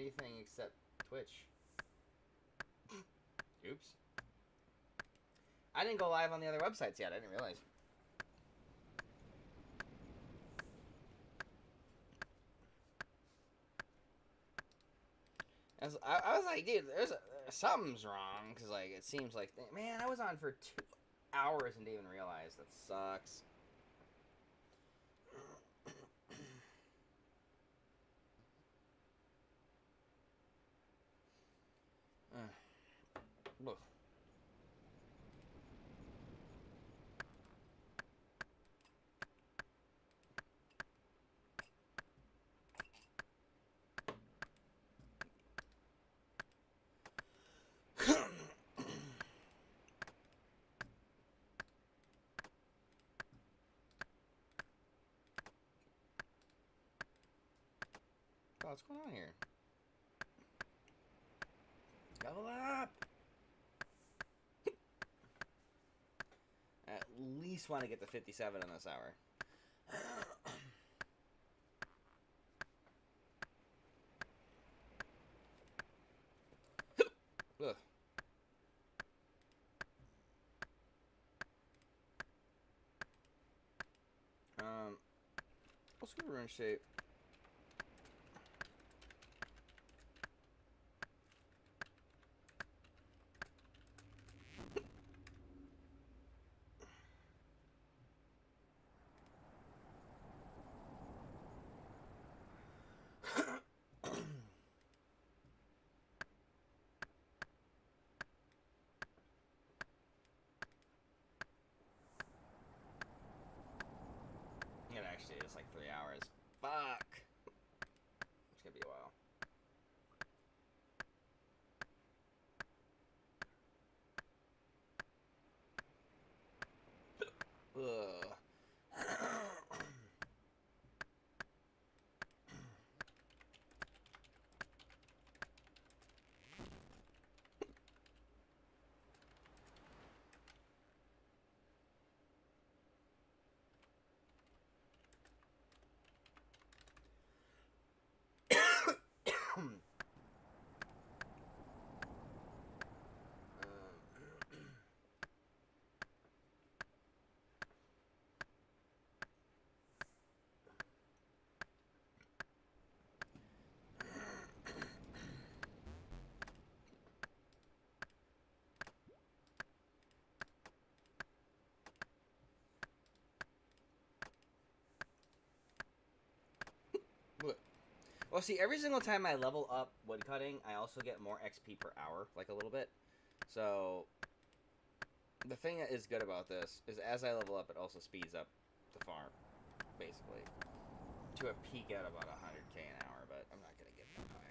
everything except Twitch. Oops. I didn't go live on the other websites yet. I didn't realize. I was like, dude, something's wrong, because like it seems like, man, I was on for 2 hours and didn't even realize. That sucks. Look. What's going on here? Level up! At least want to get to 57 in this hour. Ugh. Let's go to runescape. It actually is like 3 hours. Fuck. It's gonna be a while. Ugh. Well, see, every single time I level up woodcutting, I also get more XP per hour, like a little bit. So, the thing that is good about this is as I level up, it also speeds up the farm, basically, to a peak at about 100k an hour, but I'm not going to get that high.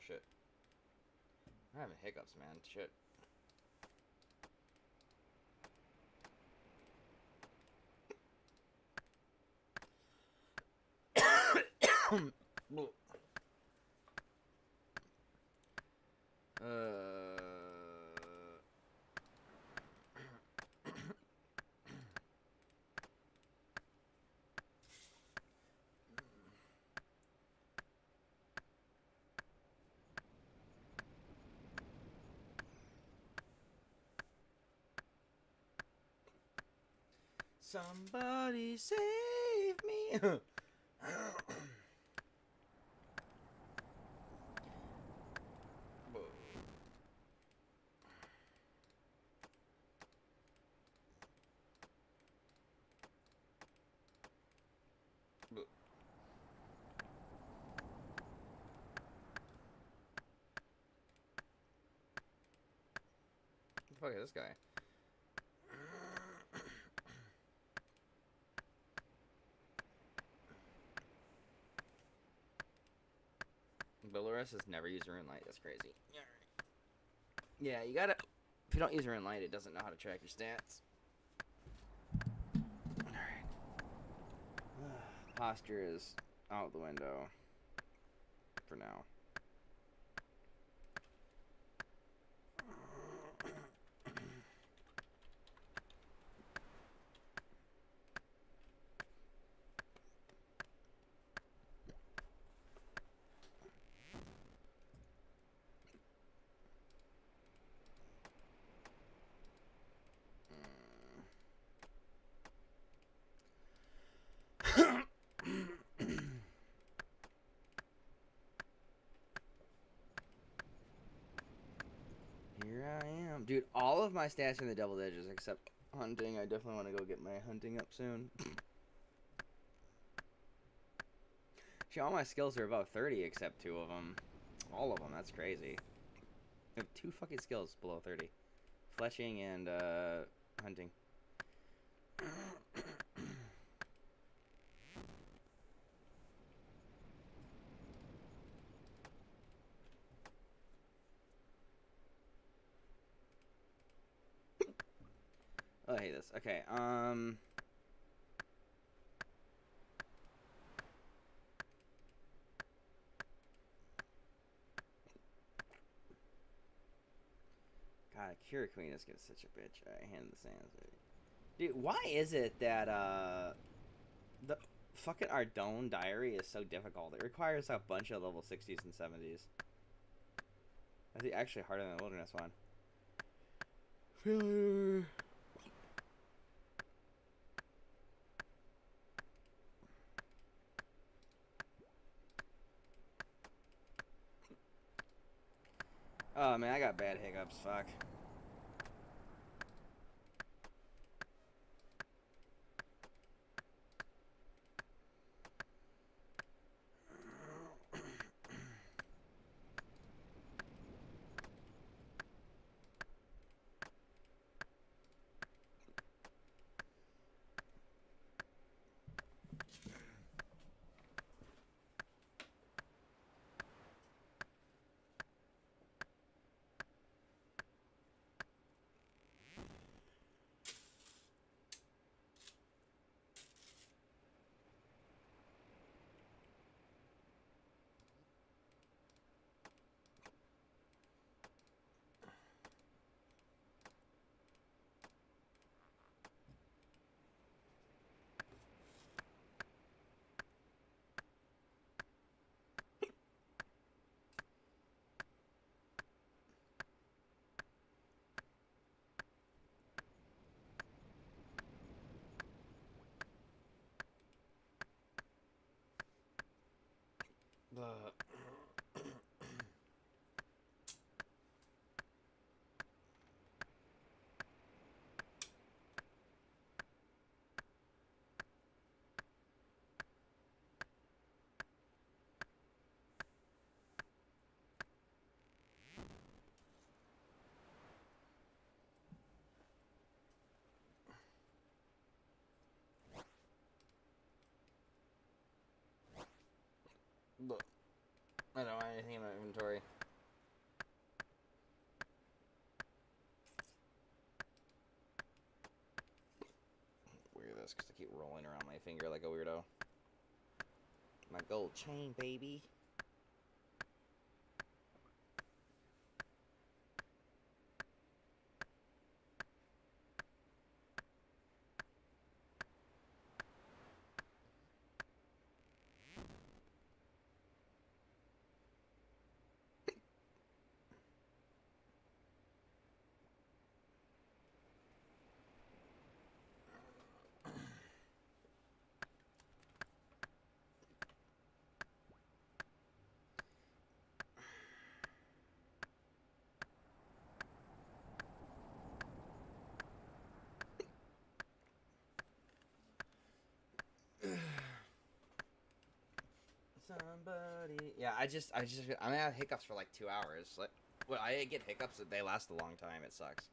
shit. I'm having hiccups, man. Shit. Somebody save me. What the fuck is this guy? Belarus has never used rune light. That's crazy. Yeah, you gotta. If you don't use rune light, it doesn't know how to track your stats. Alright. Posture is out the window for now. Here I am. Dude, all of my stats are in the double digits except hunting. I definitely want to go get my hunting up soon. See, all my skills are above 30 except 2 of them. All of them. That's crazy. I have 2 fucking skills below 30. Fletching and hunting. Oh, I hate this. Okay, God, Cure Queen is such a bitch. I hand the sands. Dude, why is it that the fucking Ardone Diary is so difficult? It requires a bunch of level 60s and 70s. I think actually harder than the Wilderness one. Failure. Oh man, I got bad hiccups. Fuck. Look, I don't have anything in my inventory. this because I keep rolling around my finger like a weirdo. My gold chain, baby. Somebody. Yeah, I'm gonna have hiccups for like 2 hours. Like, well, I get hiccups that they last a long time. It sucks.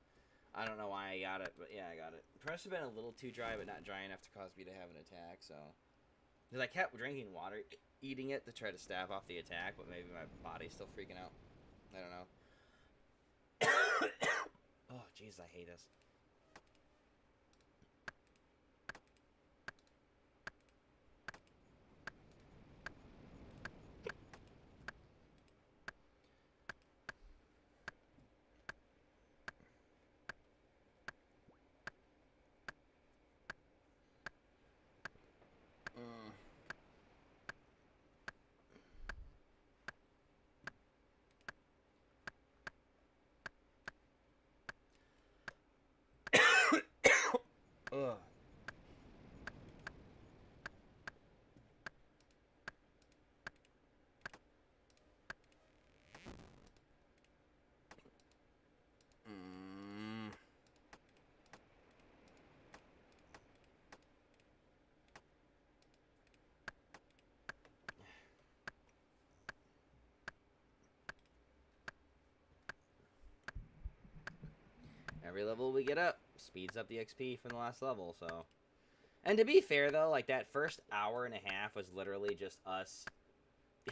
I don't know why I got it, but yeah, I got it. It must have been a little too dry, but not dry enough to cause me to have an attack. So, because I kept drinking water, eating it to try to stave off the attack, but maybe my body's still freaking out. I don't know. Oh, jeez, I hate this. Ugh. Every level we get up speeds up the XP from the last level, so. And to be fair, though, like, that first hour and a half was literally just us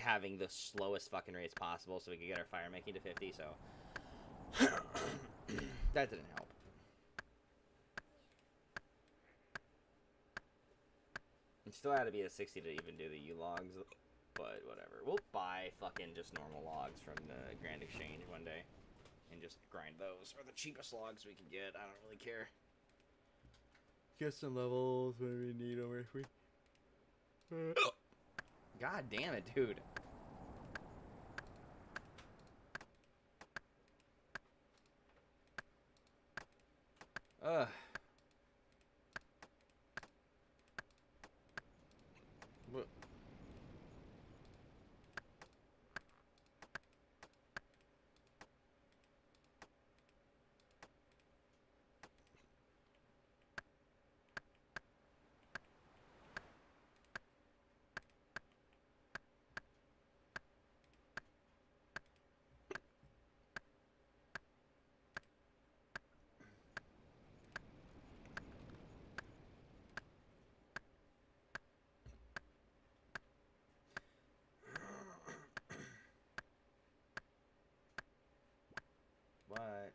having the slowest fucking rates possible so we could get our fire making to 50, so. That didn't help. It still had to be a 60 to even do the U-logs, but whatever. We'll buy fucking just normal logs from the Grand Exchange one day. And just grind those. Or the cheapest logs we can get. I don't really care. Get some levels when we need them if we... God damn it, dude. Ugh. What?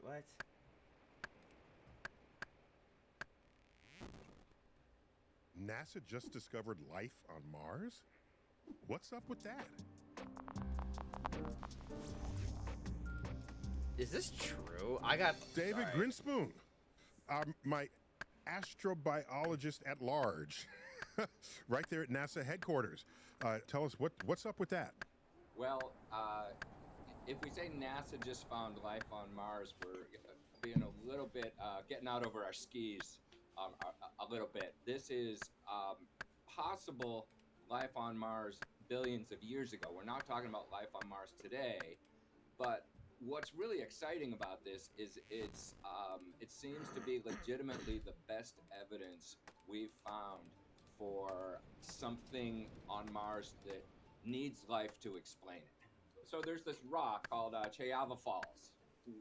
What? NASA just discovered life on Mars? What's up with that? Is this true? I got... David Grinspoon, my astrobiologist at large, right there at NASA headquarters. Tell us, what's up with that? Well, if we say NASA just found life on Mars, we're being a little bit, getting out over our skis a little bit. This is possible life on Mars billions of years ago. We're not talking about life on Mars today, but what's really exciting about this is it seems to be legitimately the best evidence we've found for something on Mars that needs life to explain it. So there's this rock called Chayava Falls.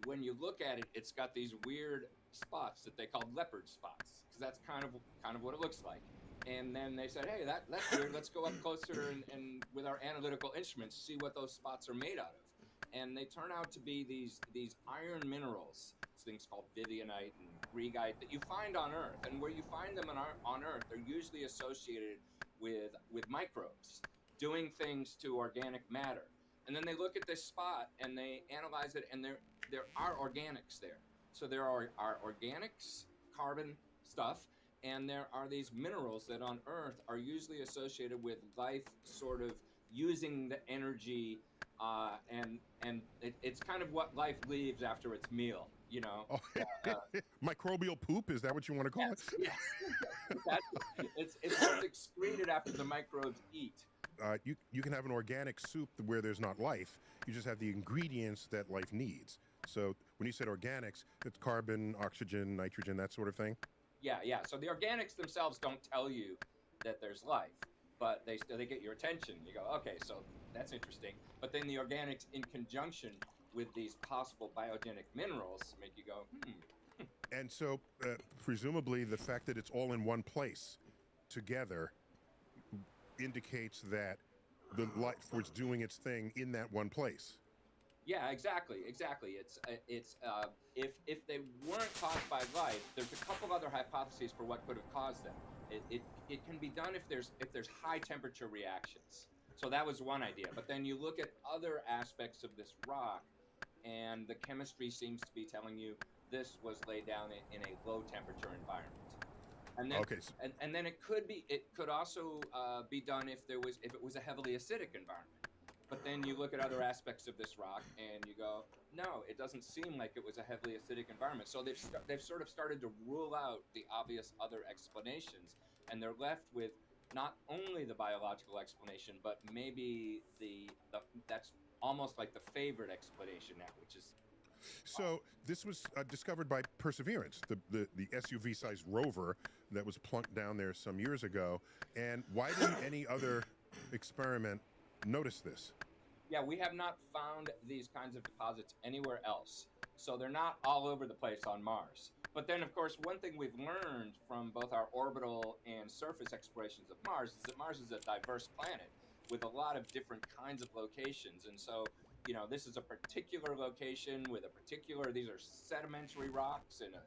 When you look at it, it's got these weird spots that they call leopard spots, because that's kind of what it looks like. And then they said, hey, that's weird. Let's go up closer and with our analytical instruments see what those spots are made out of. and they turn out to be these iron minerals, things called vivianite and greigite that you find on Earth. And where you find them on Earth, they're usually associated with microbes doing things to organic matter. And then they look at this spot and they analyze it, and there are organics there. So there are organics, carbon stuff, and there are these minerals that on Earth are usually associated with life sort of using the energy, and it's kind of what life leaves after its meal, you know. Oh, microbial poop, is that what you want to call it? Yes, it's what's excreted after the microbes eat. You can have an organic soup where there's not life. You just have the ingredients that life needs. So when you said organics, it's carbon, oxygen, nitrogen, that sort of thing. Yeah. So the organics themselves don't tell you that there's life, but they get your attention. You go, okay, so that's interesting. But then the organics, in conjunction with these possible biogenic minerals, make you go, And so presumably the fact that it's all in one place together indicates that the life was doing its thing in that one place. Yeah, exactly. It's if they weren't caused by life, there's a couple other hypotheses for what could have caused them. It can be done if there's high temperature reactions. So that was one idea. But then you look at other aspects of this rock, and the chemistry seems to be telling you this was laid down in a low temperature environment. And then, Okay. and then it could also be done if it was a heavily acidic environment. But then you look at other aspects of this rock and you go, no, it doesn't seem like it was a heavily acidic environment. So they've sort of started to rule out the obvious other explanations, and they're left with not only the biological explanation, but maybe that's almost like the favorite explanation now, which is. So this was discovered by Perseverance, the SUV-sized rover that was plunked down there some years ago. And why didn't any other experiment notice this? Yeah, we have not found these kinds of deposits anywhere else. So they're not all over the place on Mars. But then, of course, one thing we've learned from both our orbital and surface explorations of Mars is that Mars is a diverse planet with a lot of different kinds of locations. And so, you know, this is a particular location with these are sedimentary rocks in a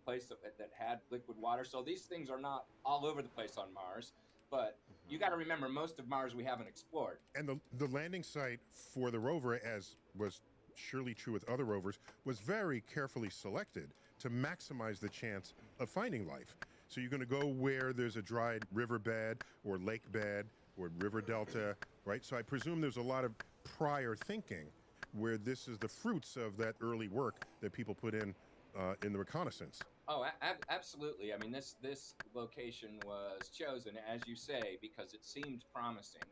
place that had liquid water. So these things are not all over the place on Mars. But you got to remember, most of Mars we haven't explored. And the landing site for the rover, as was surely true with other rovers, was very carefully selected to maximize the chance of finding life. So you're going to go where there's a dried riverbed or lake bed or river delta, right? So I presume there's a lot of prior thinking where this is the fruits of that early work that people put in the reconnaissance. Oh, absolutely. I mean, this location was chosen, as you say, because it seemed promising.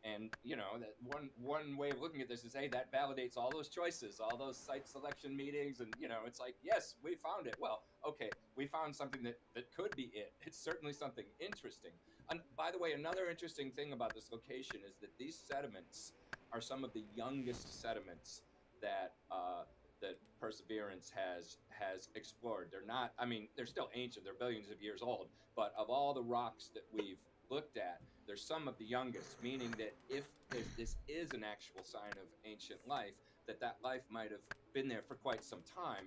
And, you know, that one way of looking at this is, hey, that validates all those choices, all those site selection meetings. And, you know, it's like, yes, we found it. Well, okay, we found something that could be it. It's certainly something interesting. And by the way, another interesting thing about this location is that these sediments are some of the youngest sediments that Perseverance has explored. They're not, I mean, they're still ancient, they're billions of years old, but of all the rocks that we've looked at, they're some of the youngest, meaning that if this is an actual sign of ancient life, that life might have been there for quite some time.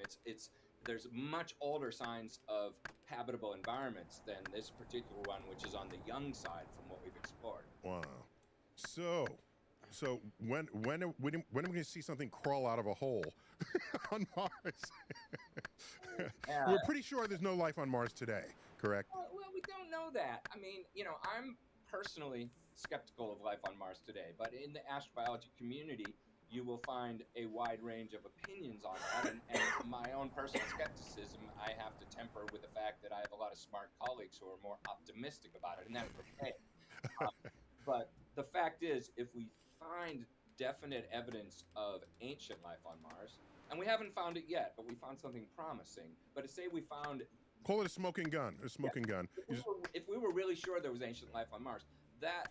There's much older signs of habitable environments than this particular one, which is on the young side from what we've explored. Wow. So when are we going to see something crawl out of a hole on Mars? We're pretty sure there's no life on Mars today, correct? Well, we don't know that. I mean, you know, I'm personally skeptical of life on Mars today, but in the astrobiology community, you will find a wide range of opinions on that. And my own personal skepticism, I have to temper with the fact that I have a lot of smart colleagues who are more optimistic about it, and that's okay. But the fact is, if we find definite evidence of ancient life on Mars, and we haven't found it yet, but we found something promising. But to say we found... Call it a smoking gun, gun. If we were really sure there was ancient life on Mars, that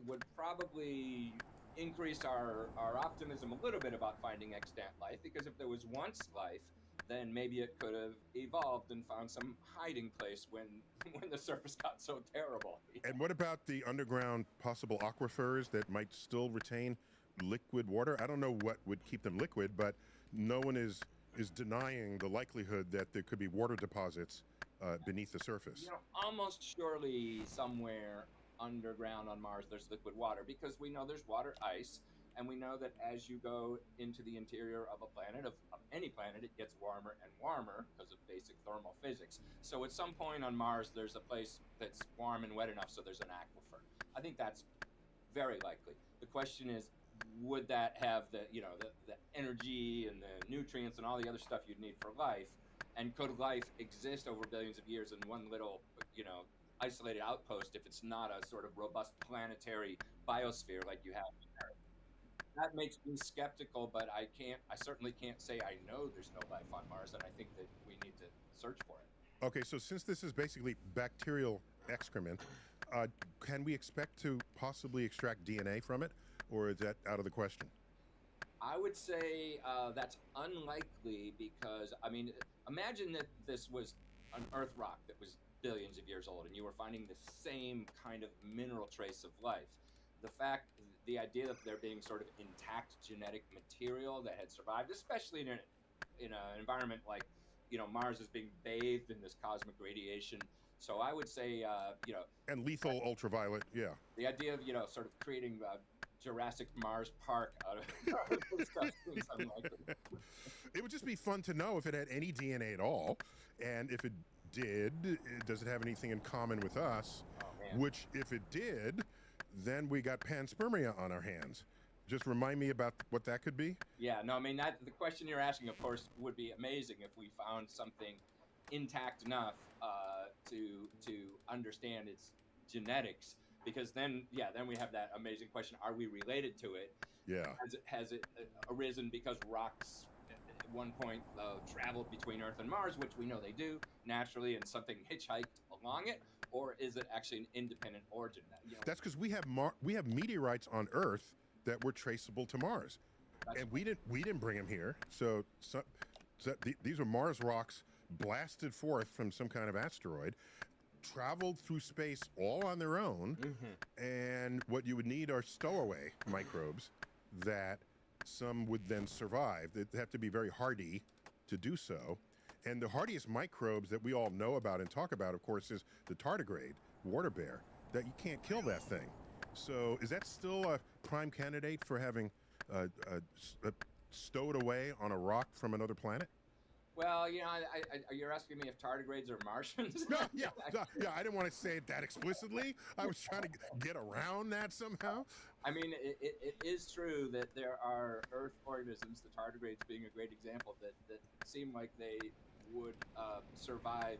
would probably increase our optimism a little bit about finding extant life, because if there was once life, then maybe it could have evolved and found some hiding place when the surface got so terrible. And what about the underground possible aquifers that might still retain liquid water. I don't know what would keep them liquid, but no one is denying the likelihood that there could be water deposits beneath the surface. You know, almost surely somewhere underground on Mars there's liquid water, because we know there's water ice, and we know that as you go into the interior of a planet, of any planet, it gets warmer and warmer because of basic thermal physics. So at some point on Mars there's a place that's warm and wet enough so there's an aquifer. I think that's very likely. The question is, would that have the, you know, the energy and the nutrients and all the other stuff you'd need for life? And could life exist over billions of years in one little, you know, isolated outpost if it's not a sort of robust planetary biosphere like you have on Earth? That makes me skeptical, but I certainly can't say I know there's no life on Mars, and I think that we need to search for it. Okay, so since this is basically bacterial excrement, can we expect to possibly extract DNA from it, or is that out of the question? I would say that's unlikely, because, I mean, imagine that this was an Earth rock that was billions of years old and you were finding the same kind of mineral trace of life. The idea of there being sort of intact genetic material that had survived, especially in an environment like, you know, Mars is being bathed in this cosmic radiation. So I would say, you know, And lethal ultraviolet, yeah. the idea of, you know, sort of creating Jurassic Mars Park out of this stuff seems unlikely. It would just be fun to know if it had any DNA at all, and if it did, does it have anything in common with us? Oh, man. Which, if it did, then we got panspermia on our hands. Just remind me about what that could be. Yeah, no, I mean, the question you're asking, of course, would be amazing if we found something intact enough to understand its genetics. Because then we have that amazing question: are we related to it? Yeah. Has it arisen because rocks at one point traveled between Earth and Mars, which we know they do naturally, and something hitchhiked along it, or is it actually an independent origin? You know, That's because we have meteorites on Earth that were traceable to Mars, and we didn't bring them here. So these are Mars rocks blasted forth from some kind of asteroid, traveled through space all on their own, and what you would need are stowaway microbes that some would then survive. They have to be very hardy to do so. And the hardiest microbes that we all know about and talk about, of course, is the tardigrade, water bear, that you can't kill that thing. So is that still a prime candidate for having stowed away on a rock from another planet? well, you know, you're asking me if tardigrades are Martians? No, yeah, I didn't want to say it that explicitly. I was trying to get around that somehow. I mean, it is true that there are Earth organisms, the tardigrades being a great example, that seem like they would survive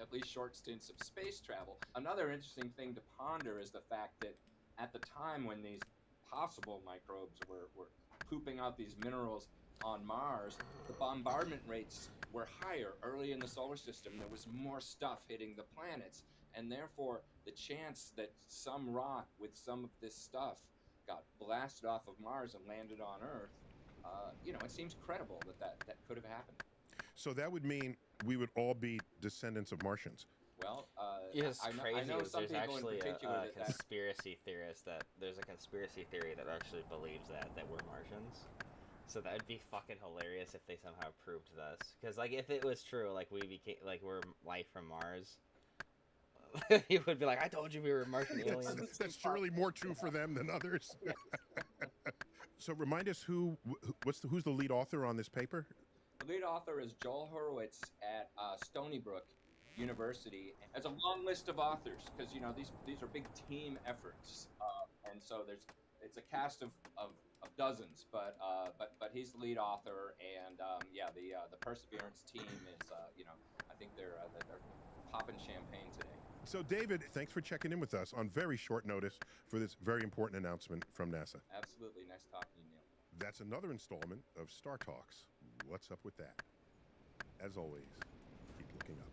at least short stints of space travel. Another interesting thing to ponder is the fact that at the time when these possible microbes were pooping out these minerals on Mars, the bombardment rates were higher early in the solar system. There was more stuff hitting the planets, and therefore the chance that some rock with some of this stuff got blasted off of Mars and landed on Earth, you know, it seems credible that could have happened. So that would mean we would all be descendants of Martians. Well, It's I crazy. know some There's people in actually particular a conspiracy theorist there's a conspiracy theory that actually believes that we're Martians. So that'd be fucking hilarious if they somehow proved this. Because like if it was true, like we're life from Mars, he would be like, "I told you we were Martian aliens." That's surely more true for them than others. So remind us who's the lead author on this paper? The lead author is Joel Horowitz at Stony Brook University. It's a long list of authors because, you know, these are big team efforts, and so it's a cast of dozens, but he's the lead author, and the Perseverance team is, you know, I think they're popping champagne today. So David, thanks for checking in with us on very short notice for this very important announcement from NASA. Absolutely, nice talking to you, Neil. That's another installment of Star Talks. What's up with that? As always, keep looking up.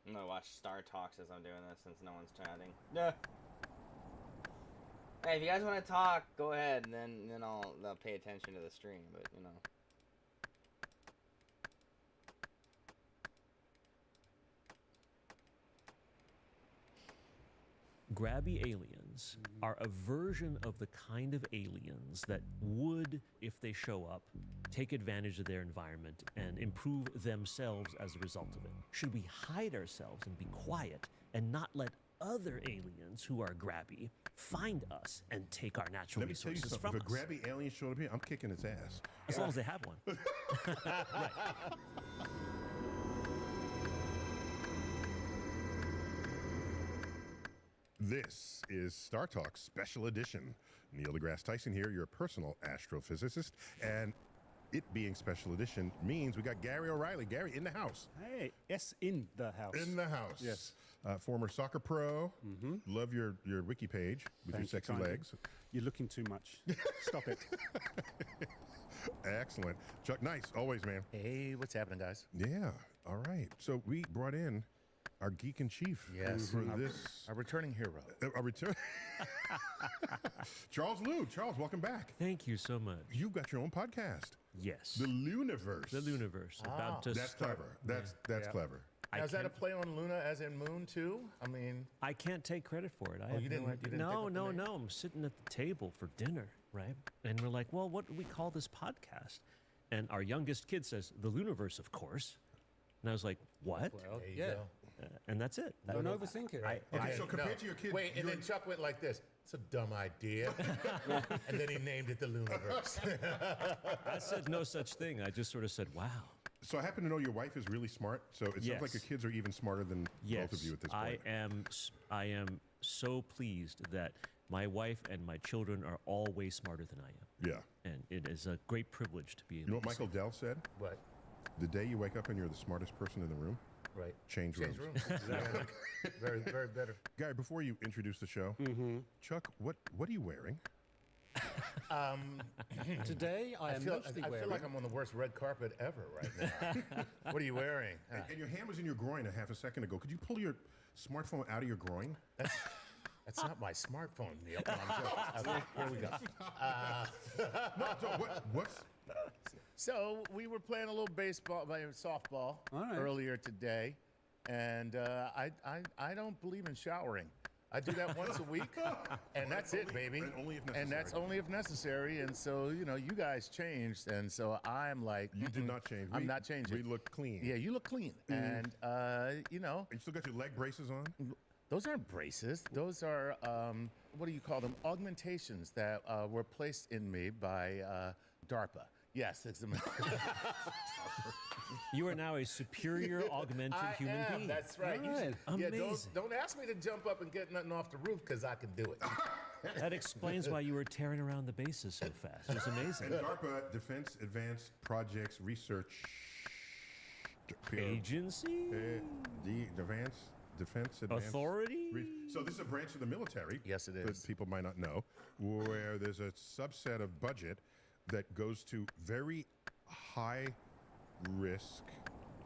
I'm gonna watch Star Talks as I'm doing this since no one's chatting. Yeah. Hey, if you guys want to talk, go ahead, and then I'll pay attention to the stream. But you know. Grabby aliens are a version of the kind of aliens that would, if they show up, take advantage of their environment and improve themselves as a result of it. Should we hide ourselves and be quiet and not let other aliens who are grabby find us and take our natural Let me tell you resources something. from If a us? grabby alien showed up here, I'm kicking its ass. As long as they have one. Right. This is Star Talk Special Edition. Neil deGrasse Tyson here, your personal astrophysicist. And it being Special Edition means we got Gary O'Reilly. Gary, in the house. Hey, yes, in the house. In the house. Yes. Former soccer pro. Love your wiki page with Thank you your sexy kindly. legs. You're looking too much. Stop it. Excellent. Chuck Nice, always, man. Hey, what's happening, guys? Yeah, all right. So we brought in our geek in chief Yes. for this. Our returning hero. A return. Charles Liu. Charles, welcome back. Thank you so much. You've got your own podcast, Yes. The Luniverse. The Luniverse. About to That's start. clever. That's Yeah. clever. Now, is that a can't- play on Luna as in moon, too? I mean, I can't take credit for it. I have you no didn't- you idea. didn't No, pick up the no, name? no. I'm sitting at the table for dinner, right? And we're like, well, what do we call this podcast? And our youngest kid says, The Luniverse, of course. And I was like, what? Well, there you yeah. go. And that's it. Don't overthink it. Okay, so compared to your kid, Wait, and you're- then Chuck went like this. It's a dumb idea. And then he named it the Luniverse. I said no such thing. I just sort of said, wow. So I happen to know your wife is really smart. So it sounds like Yes. your kids are even smarter than Yes, both of you at this I point. am so pleased that my wife and my children are all way smarter than I am. Yeah. And it is a great privilege to be You able know what to Michael Dell said? What? The day you wake up and you're the smartest person in the room, Right. change rooms. Change rooms. Exactly. Very, very better. Gary, before you introduce the show, Chuck, what are you wearing? Today, I am mostly I wearing. feel like I'm on the worst red carpet ever right now. What are you wearing? And your hand was in your groin a half a second ago. Could you pull your smartphone out of your groin? That's not my smartphone, Neil. No, I'm joking. Okay, here we go. What's So we were playing a little softball All right. earlier today, and I don't believe in showering. I do that once a week, and that's it, baby. and only if And that's necessary. only if necessary. And so you guys changed, and so I'm like, you did not change. I'm not changing. We look clean. Yeah, you look clean, and And you still got your leg braces on? those aren't braces. Those are what do you call them? Augmentations that were placed in me by DARPA. Yes, it's You are now a superior augmented I human am. being. That's right. All right. Yeah, Amazing. don't ask me to jump up and get nothing off the roof because I can do it. That explains why you were tearing around the bases so fast. It was amazing. And DARPA, Defense Advanced Projects Research Agency? The Defense Advanced Authority? So this is a branch of the military. Yes, it That is. people might not know, where there's a subset of budget that goes to very high risk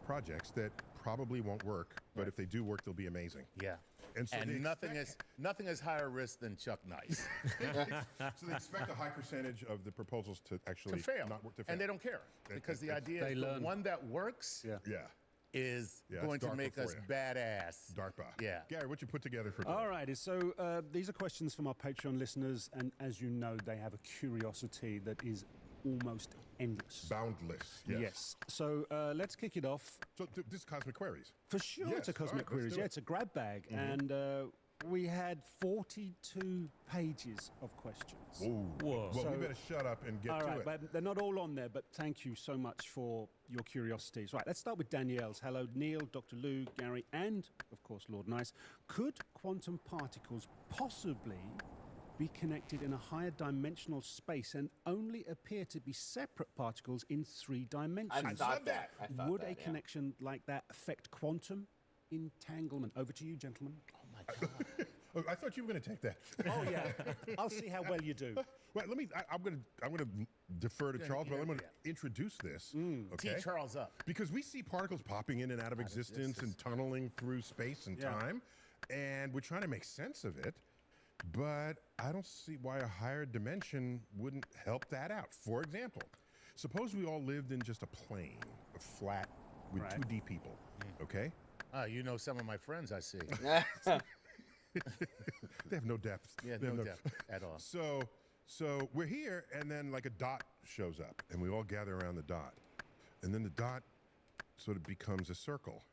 projects that probably won't work, but if they do work, they'll be amazing. Yeah. And so they nothing is higher risk than Chuck Nice So they expect a high percentage of the proposals to actually to fail, not work to fail. and they don't care because the idea They is the learn. one that works Yeah. Yeah, is Yeah, going it's to DARPA make for us you. badass. DARPA. Yeah. Gary, what you put together for today? All righty. So these are questions from our Patreon listeners, and as you know, they have a curiosity that is almost endless. Boundless. Yes. So let's kick it off. So this is Cosmic Queries. For sure, Yes, it's a all right, Cosmic let's Queries. do Yeah, it. it's a grab bag, and we had 42 pages of questions. Ooh. Whoa. Well, So- we better shut up and get All to right, it. but they're not all on there, but thank you so much for your curiosities. Right, let's start with Danielle's. Hello, Neil, Dr. Lou, Gary, and, of course, Lord Nice. Could quantum particles possibly be connected in a higher dimensional space and only appear to be separate particles in 3 dimensions? I thought that. I thought Would that, a yeah. connection like that affect quantum entanglement? Over to you, gentlemen. Oh my God. Oh, I thought you were going to take that. Oh, yeah. I'll see how well you do. Well, I'm going to defer to Yeah, Charles, but yeah, I'm going to yeah. introduce this. Okay? Tee Charles up. Because we see particles popping in and out of existence and tunneling through space and time, and we're trying to make sense of it. But I don't see why a higher dimension wouldn't help that out. For example, suppose we all lived in just a plane, a flat with 2D people, okay? You know some of my friends, I see. They have no depth. Yeah, They have no depth at all. So we're here, and then like a dot shows up, and we all gather around the dot. And then the dot sort of becomes a circle,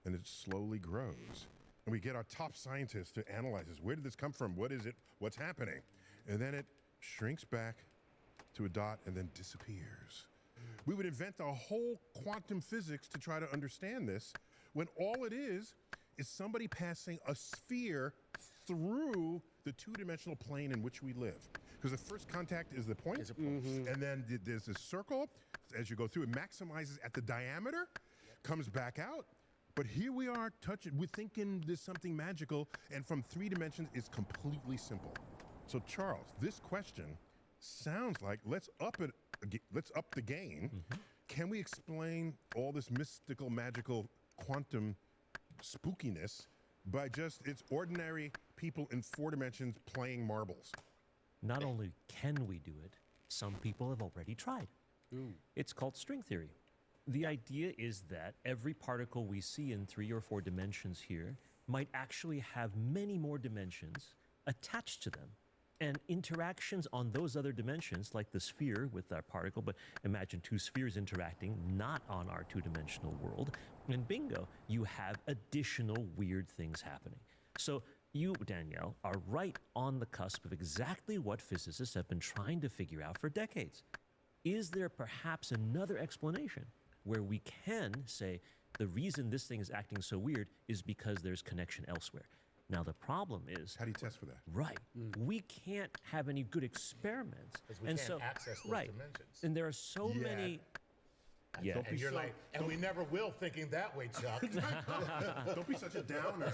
and it slowly grows. And we get our top scientists to analyze this. Where did this come from? What is it? What's happening? And then it shrinks back to a dot and then disappears. We would invent a whole quantum physics to try to understand this, when all it is somebody passing a sphere through the two-dimensional plane in which we live. Because the first contact is the point, and then there's this circle. As you go through, it maximizes at the diameter, comes back out. But here we are touching, we're thinking there's something magical, and from 3 dimensions, it's completely simple. So Charles, this question sounds like let's up the game. Can we explain all this mystical, magical, quantum spookiness by just it's ordinary people in 4 dimensions playing marbles? Not only can we do it, some people have already tried. It's called string theory. The idea is that every particle we see in 3 or 4 dimensions here might actually have many more dimensions attached to them. And interactions on those other dimensions, like the sphere with our particle, but imagine 2 spheres interacting not on our 2-dimensional world, and bingo, you have additional weird things happening. So you, Danielle, are right on the cusp of exactly what physicists have been trying to figure out for decades. Is there perhaps another explanation where we can say the reason this thing is acting so weird is because there's connection elsewhere? Now, the problem is... How do you test for that? Right. We can't have any good experiments. Because we can't access those dimensions. And there are so many... Yeah. And you're like, and we never will, thinking that way, Chuck. Don't be such a downer.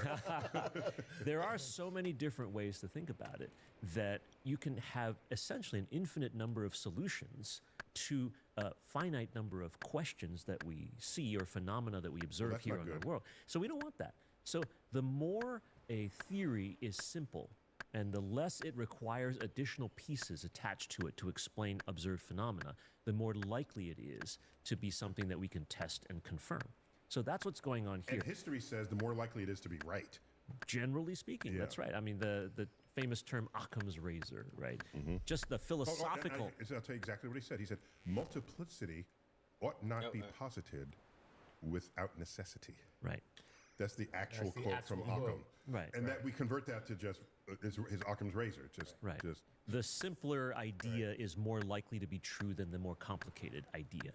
There are so many different ways to think about it that you can have essentially an infinite number of solutions to a finite number of questions that we see or phenomena that we observe here in our world. So we don't want that. So the more a theory is simple and the less it requires additional pieces attached to it to explain observed phenomena, the more likely it is to be something that we can test and confirm. So that's what's going on here. And history says the more likely it is to be right. Generally speaking, that's right. I mean, the famous term Occam's razor, right? Just the philosophical... I'll tell you exactly what he said. He said, multiplicity ought not be posited without necessity. Right. That's the actual quote from Occam. Right. And that we convert that to just his Occam's razor. Just the simpler idea is more likely to be true than the more complicated idea.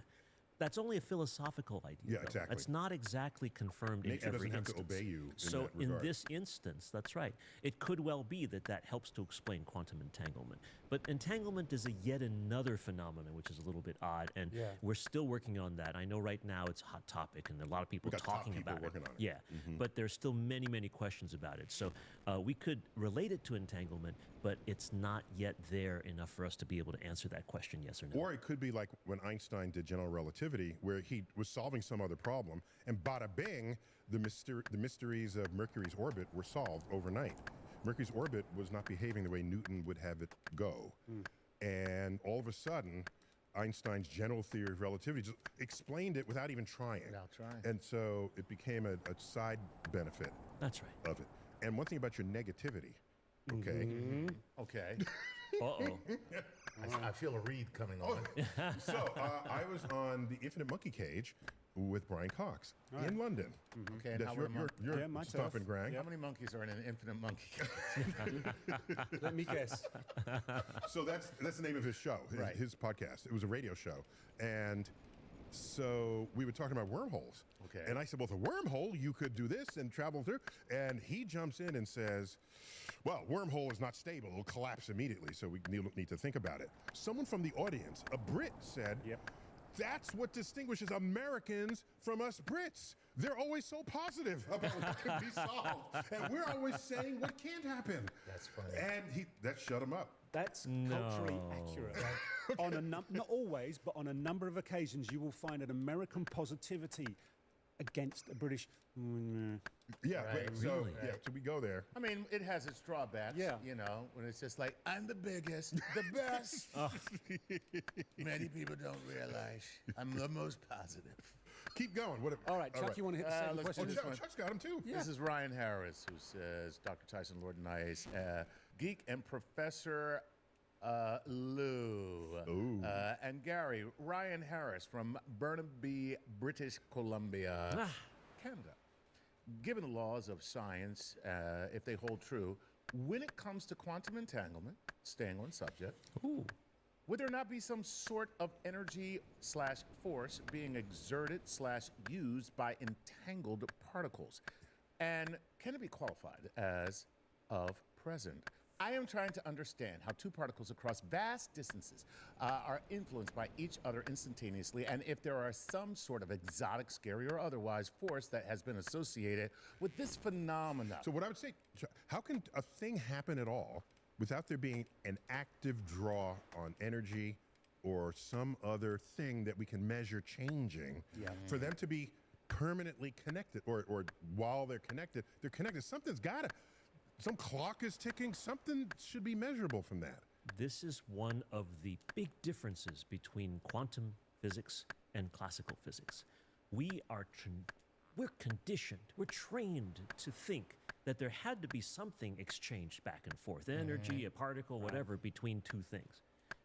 That's only a philosophical idea. Yeah, though. exactly. That's not exactly confirmed Nature in every doesn't have instance. to obey you in So that in regard. this instance, that's right. It could well be that that helps to explain quantum entanglement. But entanglement is yet another phenomenon, which is a little bit odd, and we're still working on that. I know right now it's a hot topic, and a lot of people talking about working it. on it. Yeah, but there's still many, many questions about it. So we could relate it to entanglement, but it's not yet there enough for us to be able to answer that question, yes or no. Or it could be like when Einstein did general relativity, where he was solving some other problem, and bada bing, the mysteries of Mercury's orbit were solved overnight. Mercury's orbit was not behaving the way Newton would have it go. And all of a sudden, Einstein's general theory of relativity just explained it without even trying. Without trying. And so it became a side benefit That's right. of it. And one thing about your negativity, okay? Okay. Uh-oh. I feel a read coming on. So I was on the Infinite Monkey Cage with Brian Cox in London. Okay, and That's how were the your my stomping turf. ground. How many monkeys are in an infinite monkey? Let me guess. So that's the name of his show, his podcast. It was a radio show. And so we were talking about wormholes. Okay. And I said, well, with a wormhole, you could do this and travel through. And he jumps in and says, well, wormhole is not stable. It'll collapse immediately. So we need to think about it. Someone from the audience, a Brit, said, That's what distinguishes Americans from us Brits. They're always so positive about what can be solved. And we're always saying what can't happen. That's funny. And that shut him up. That's culturally accurate. On a not always, but on a number of occasions, you will find an American positivity against a British. Yeah, Right, so, really? yeah, so we go there. I mean, it has its drawbacks, Yeah. you know, when it's just like, I'm the biggest, the best. Many people don't realize I'm the most positive. Keep going. What, All right, Chuck, you want to hit the second let's do question? this one. Chuck's got him too. This is Ryan Harris, who says, Dr. Tyson, Lord Nice, Geek and Professor Lou. Ooh. And Gary, Ryan Harris from Burnaby, British Columbia, Canada. Given the laws of science, if they hold true, when it comes to quantum entanglement, staying on subject, would there not be some sort of energy/force being exerted/used by entangled particles? And can it be qualified as of present? I am trying to understand how two particles across vast distances are influenced by each other instantaneously, and if there are some sort of exotic, scary, or otherwise force that has been associated with this phenomenon. So what I would say, how can a thing happen at all without there being an active draw on energy or some other thing that we can measure changing for them to be permanently connected, or while they're connected, Something's got to, some clock is ticking, something should be measurable from that. This is one of the big differences between quantum physics and classical physics. We're conditioned, we're trained to think that there had to be something exchanged back and forth, energy, a particle, whatever, between two things.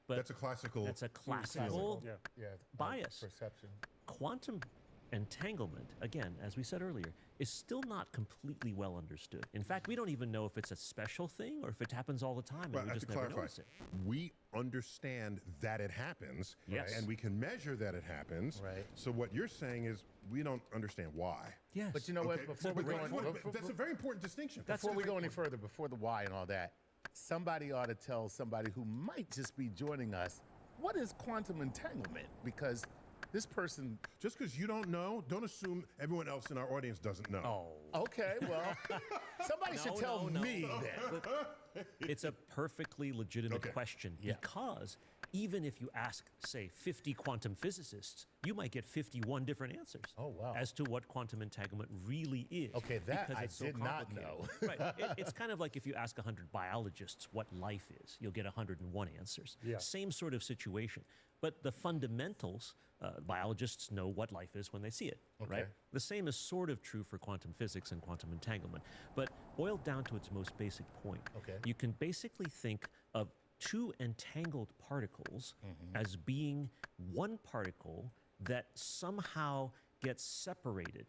But That's a classical. that's a classical Yeah, bias. perception. Quantum entanglement, again, as we said earlier, is still not completely well understood. In fact, we don't even know if it's a special thing or if it happens all the time and Well, we I have just to never clarify. notice it. We understand that it happens, Yes. and we can measure that it happens. Right. So what you're saying is we don't understand why. Yes. But you know Okay, what? Before we but go that's on, what- that's a very important distinction. before we go any further, before the why and all that, somebody ought to tell somebody who might just be joining us, what is quantum entanglement? Because this person. Just because you don't know, don't assume everyone else in our audience doesn't know. Oh. Okay, well, somebody should tell no. me then. It's a perfectly legitimate Okay. question Yeah. because even if you ask, say, 50 quantum physicists, you might get 51 different answers Oh, wow. as to what quantum entanglement really is. Okay, that because I it's so did not complicated. know. Right. It's kind of like if you ask 100 biologists what life is, you'll get 101 answers. Yeah. Same sort of situation. But the fundamentals, biologists know what life is when they see it, right? Okay. The same is sort of true for quantum physics and quantum entanglement. But boiled down to its most basic point, Okay. you can basically think of two entangled particles as being one particle that somehow gets separated.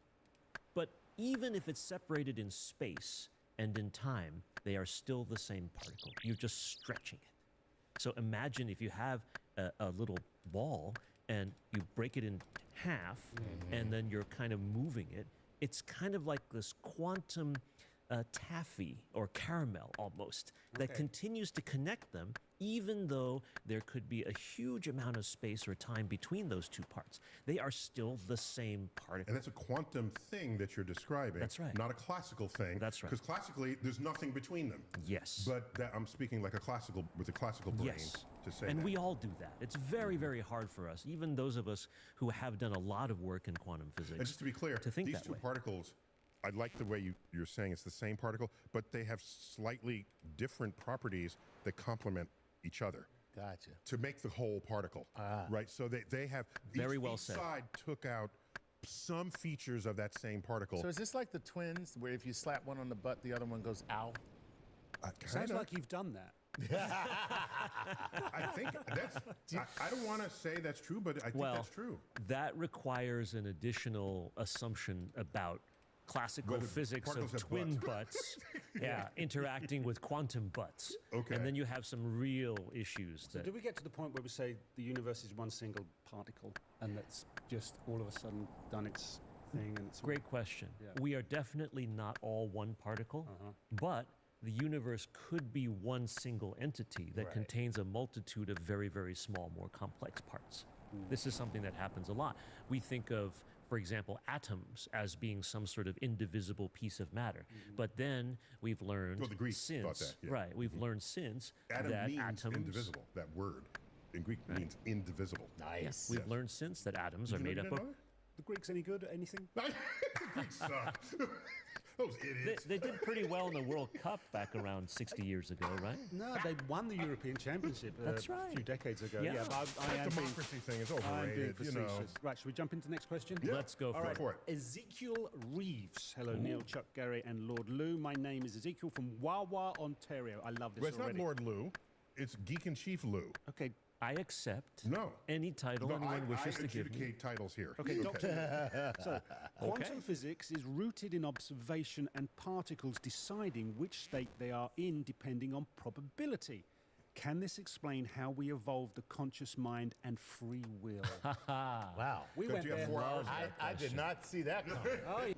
But even if it's separated in space and in time, they are still the same particle. You're just stretching it. So imagine if you have a little ball and you break it in half and then you're kind of moving it. It's kind of like this quantum taffy or caramel almost that continues to connect them even though there could be a huge amount of space or time between those two parts. They are still the same particle. And that's a quantum thing that you're describing. That's right. Not a classical thing. That's right. Because classically, there's nothing between them. Yes. But I'm speaking like with a classical brain Yes. to say And that. we all do that. It's very, very hard for us, even those of us who have done a lot of work in quantum physics. And just to be clear, to think these that two way. particles, I like the way you're saying it's the same particle, but they have slightly different properties that complement each other Gotcha. to make the whole particle. Right? So they have Very well each said. side took out some features of that same particle. So is this like the twins, where if you slap one on the butt, the other one goes ow? Sounds Kinda. like you've done that. I think that's. I don't want to say that's true, but I think Well, that's true. that requires an additional assumption about classical Whether physics of particles have twin butts. butts, interacting with quantum butts. Okay. And then you have some real issues So that do we get to the point where we say the universe is one single particle and that's just all of a sudden done its thing and it's Great question. Yeah. We are definitely not all one particle, but the universe could be one single entity that Right. contains a multitude of very, very small, more complex parts. This is something that happens a lot. We think of, for example, atoms as being some sort of indivisible piece of matter. But then we've learned Well, the Greeks since, thought that, yeah. right, we've learned since Atom that means atoms... indivisible. That word in Greek means indivisible. Nice. We've learned since that atoms Did are you know made you up didn't of... know The Greeks any good at anything? that? The Greeks suck. Those idiots. They did pretty well in the World Cup back around 60 years ago, right? No, they won the European Championship That's a few few decades ago. Yeah. But I am That being, democracy thing is I am being overrated, you know. facetious. Right, should we jump into the next question? Yeah. Let's go All for right, it. for it. Ezekiel Reeves. Hello, Neil, Chuck, Gary, and Lord Lou. My name is Ezekiel from Wawa, Ontario. I love this Well, it's already. not Lord Lou. It's Geek in Chief Lou. Okay, I accept No. any title No, anyone wishes I to give me. adjudicate titles here. okay, Doctor. So, quantum physics is rooted in observation and particles deciding which state they are in depending on probability. Can this explain how we evolved the conscious mind and free will? Wow. We Don't went you have there. 4 hours? I did not see that coming. Oh, yeah.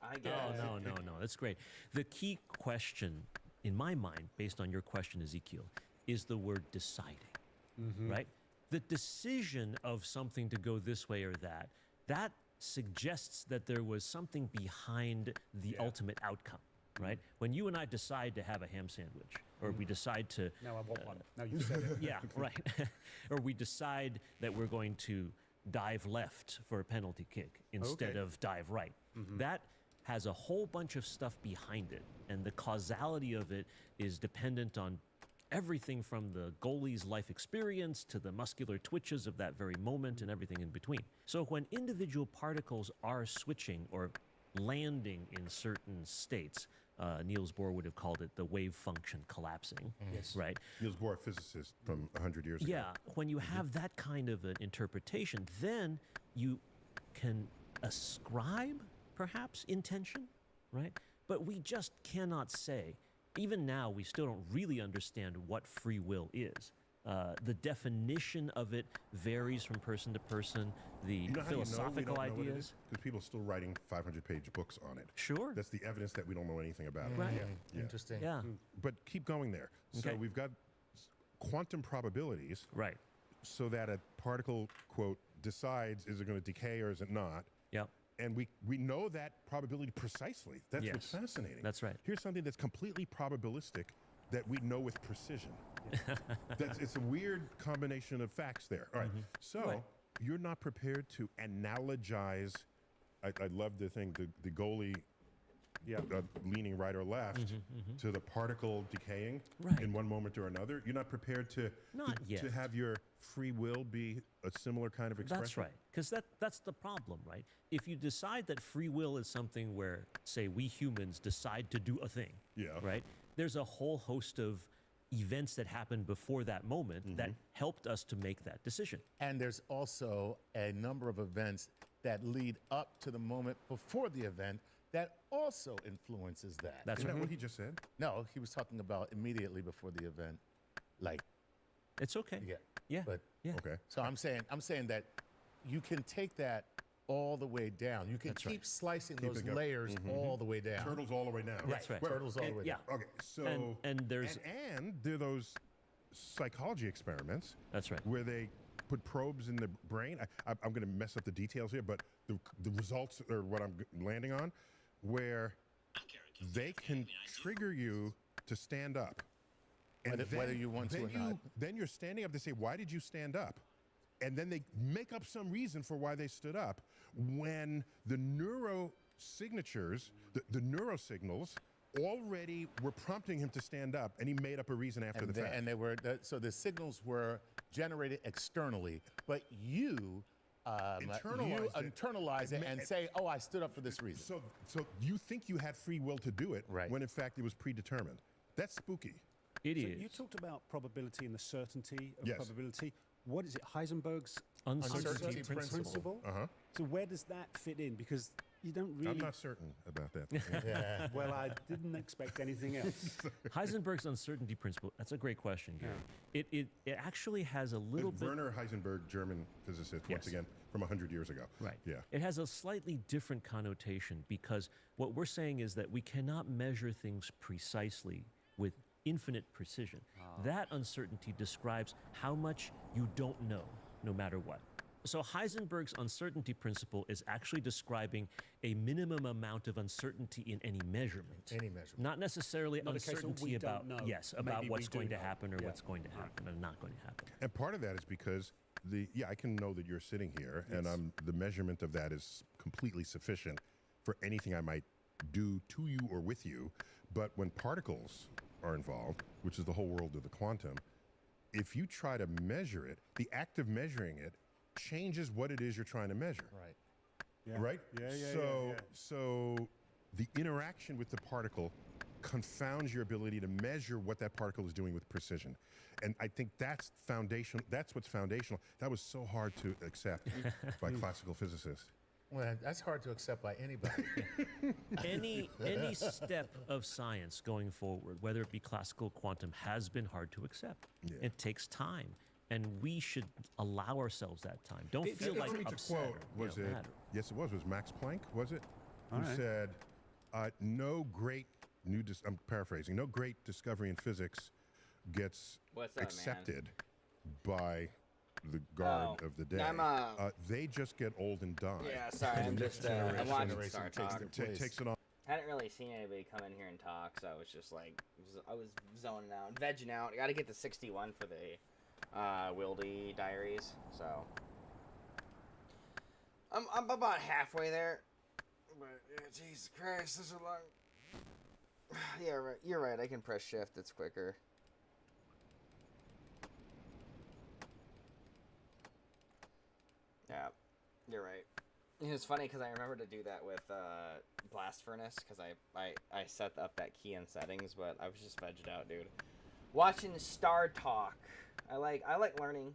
I guess. Oh, no. That's great. The key question, in my mind, based on your question, Ezekiel, is the word deciding, right? The decision of something to go this way or that suggests that there was something behind the ultimate outcome, right? When you and I decide to have a ham sandwich, or we decide to... No, I want one. No, you said it. Yeah, right. Or we decide that we're going to dive left for a penalty kick instead of dive right. That has a whole bunch of stuff behind it, and the causality of it is dependent on everything from the goalie's life experience to the muscular twitches of that very moment and everything in between. So when individual particles are switching or landing in certain states, Niels Bohr would have called it the wave function collapsing, right? Niels Bohr, a physicist from 100 years ago. Yeah, when you have that kind of an interpretation, then you can ascribe, perhaps, intention, right? But we just cannot say. Even now, we still don't really understand what free will is. The definition of it varies from person to person. The You know how philosophical ideas. Because people are still writing 500-page books on it. Sure. That's the evidence that we don't know anything about it. Right. Yeah. Interesting. Yeah. But keep going there. So Okay. we've got quantum probabilities Right. so that a particle, quote, decides is it going to decay or is it not. Yep. And we know that probability precisely. That's what's Yes. fascinating. That's right. Here's something that's completely probabilistic that we know with precision. It's a weird combination of facts there. All right. So Right. you're not prepared to analogize. I love the thing, the goalie leaning right or left to the particle decaying Right. in one moment or another. You're not prepared to yet. have your free will be a similar kind of expression. That's right. Because that's the problem, right? If you decide that free will is something where, say, we humans decide to do a thing, Yeah. right? There's a whole host of events that happened before that moment that helped us to make that decision. And there's also a number of events that lead up to the moment before the event that also influences that. That's Isn't right. that what he just said? No, he was talking about immediately before the event. Like, It's okay. yeah. Yeah. But Yeah. Okay. so I'm saying that you can take that all the way down. You can That's keep right. slicing Keep those it going. layers all the way down. Turtles all the way down. That's right. Turtles all the way yeah. down. Okay, so And there's- and there are those psychology experiments. That's right. Where they put probes in the brain. I'm going to mess up the details here, but the results are what I'm landing on, where they can trigger you to stand up, and Whether you want to or not. Then you're standing up. They say, "Why did you stand up?" And then they make up some reason for why they stood up. When the neurosignatures, the neurosignals, already were prompting him to stand up, and he made up a reason after the fact. And they were so the signals were generated externally, but you internalize it and say, "Oh, I stood up for this reason." So you think you had free will to do it, Right. when in fact it was predetermined. That's spooky. It So is. you talked about probability and the certainty of Yes. probability. What is it? Heisenberg's Uncertainty principle. Uh-huh. So where does that fit in? Because you don't really. I'm not certain about that. Yeah. Well, I didn't expect anything else. Heisenberg's uncertainty principle. That's a great question, Gary. It actually has a little bit. Werner Heisenberg, German physicist, once Yes. again, from 100 years ago. Right. Yeah. It has a slightly different connotation because what we're saying is that we cannot measure things precisely with infinite precision. That uncertainty describes how much you don't know, no matter what. So Heisenberg's uncertainty principle is actually describing a minimum amount of uncertainty in any measurement. Any measurement. Not necessarily Not a case of uncertainty we don't about, know. yes, about Maybe what's we do going to know. happen or Yeah. what's going to happen or not going to happen. And part of that is because I can know that you're sitting here, and the measurement of that is completely sufficient for anything I might do to you or with you. But when particles are involved, which is the whole world of the quantum, if you try to measure it, the act of measuring it changes what it is you're trying to measure. Right. Yeah. Right? Yeah. So the interaction with the particle confounds your ability to measure what that particle is doing with precision. And I think that's foundational. That's what's foundational. That was so hard to accept by classical physicists. Well, that's hard to accept by anybody. Any step of science going forward, whether it be classical quantum, has been hard to accept. Yeah. It takes time, and we should allow ourselves that time. Don't feel like To upset. quote, or, was you know, it? mad. Yes, it was. Was Max Planck? Was it? All Who right. said, "No great I'm paraphrasing. No great discovery in physics gets What's up, man? accepted by the guard Oh, of the day. I'm, they just get old and die." Yeah, sorry, I'm just I'm watching Star Talk. Takes it on. Hadn't really seen anybody come in here and talk, so I was just like, I was zoning out, vegging out. I got to get to 61 for the Wildy Diaries, so I'm about halfway there. But Jesus Christ, this is a long. Yeah, right. You're right. I can press shift. It's quicker. Yeah, you're right. It's funny because I remember to do that with Blast Furnace because I set up that key in settings, but I was just vegged out, dude. Watching Star Talk. I like learning.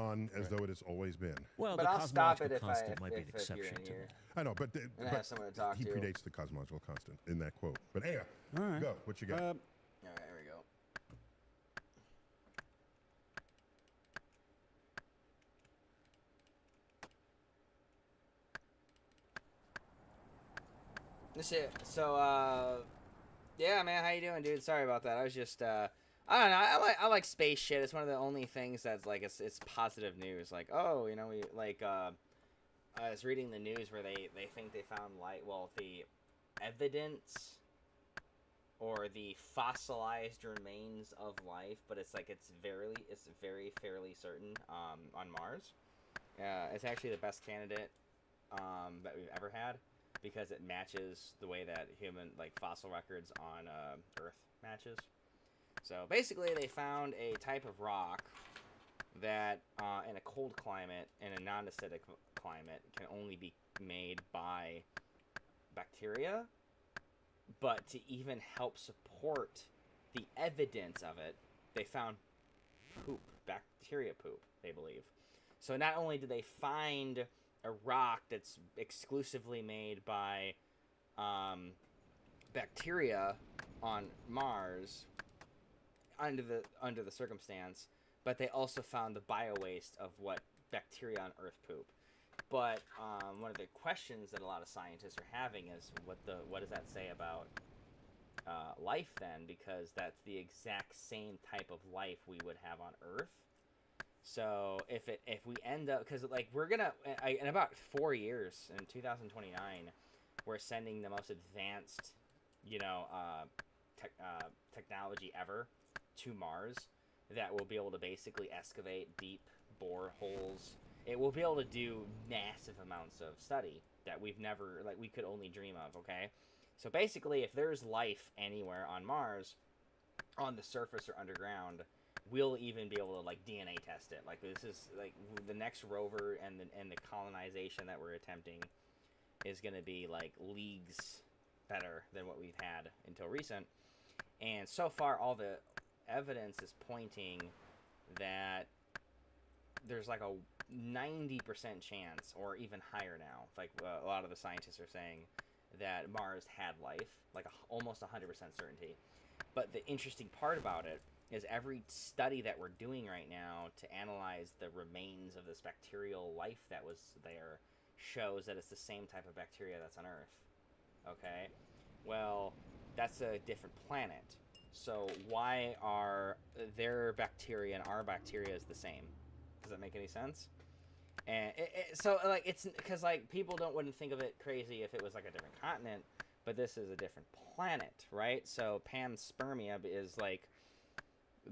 On as though it has always been. Well, But the I'll stop cosmological it if constant might be if the you're exception in to here. I know, but, And I have someone to talk he to. predates the cosmological constant in that quote. But anyway, All right. go. What you got? All right, here we go. That's it. So, yeah, man, how you doing, dude? Sorry about that. I was just, I don't know. I like space shit. It's one of the only things that's like it's positive news. Like, oh, you know, we like. I was reading the news where they think they found light. Well, the evidence or the fossilized remains of life, but it's like it's very fairly certain on Mars. It's actually the best candidate that we've ever had because it matches the way that human like fossil records on Earth matches. So basically, they found a type of rock that in a cold climate and a non-acidic climate can only be made by bacteria. But to even help support the evidence of it, they found poop, bacteria poop, they believe. So not only did they find a rock that's exclusively made by bacteria on Mars under the circumstance, but they also found the bio-waste of what bacteria on Earth poop. But one of the questions that a lot of scientists are having is what does that say about life then? Because that's the exact same type of life we would have on Earth. So if we end up, because like we're gonna in about 4 years in 2029, we're sending the most advanced, technology ever to Mars that will be able to basically excavate deep boreholes. It will be able to do massive amounts of study that we could only dream of, okay? So basically, if there's life anywhere on Mars, on the surface or underground, we'll even be able to, like, DNA test it. Like, this is, like, the next rover and the colonization that we're attempting is going to be, like, leagues better than what we've had until recent. And so far, all the evidence is pointing that there's like a 90% chance, or even higher now, like a lot of the scientists are saying, that Mars had life, like almost 100% certainty. But the interesting part about it is every study that we're doing right now to analyze the remains of this bacterial life that was there shows that it's the same type of bacteria that's on Earth. Okay? Well, that's a different planet. So why are their bacteria and our bacteria is the same? Does that make any sense? And so like it's because like people wouldn't think of it crazy if it was like a different continent, but this is a different planet, right? So panspermia is like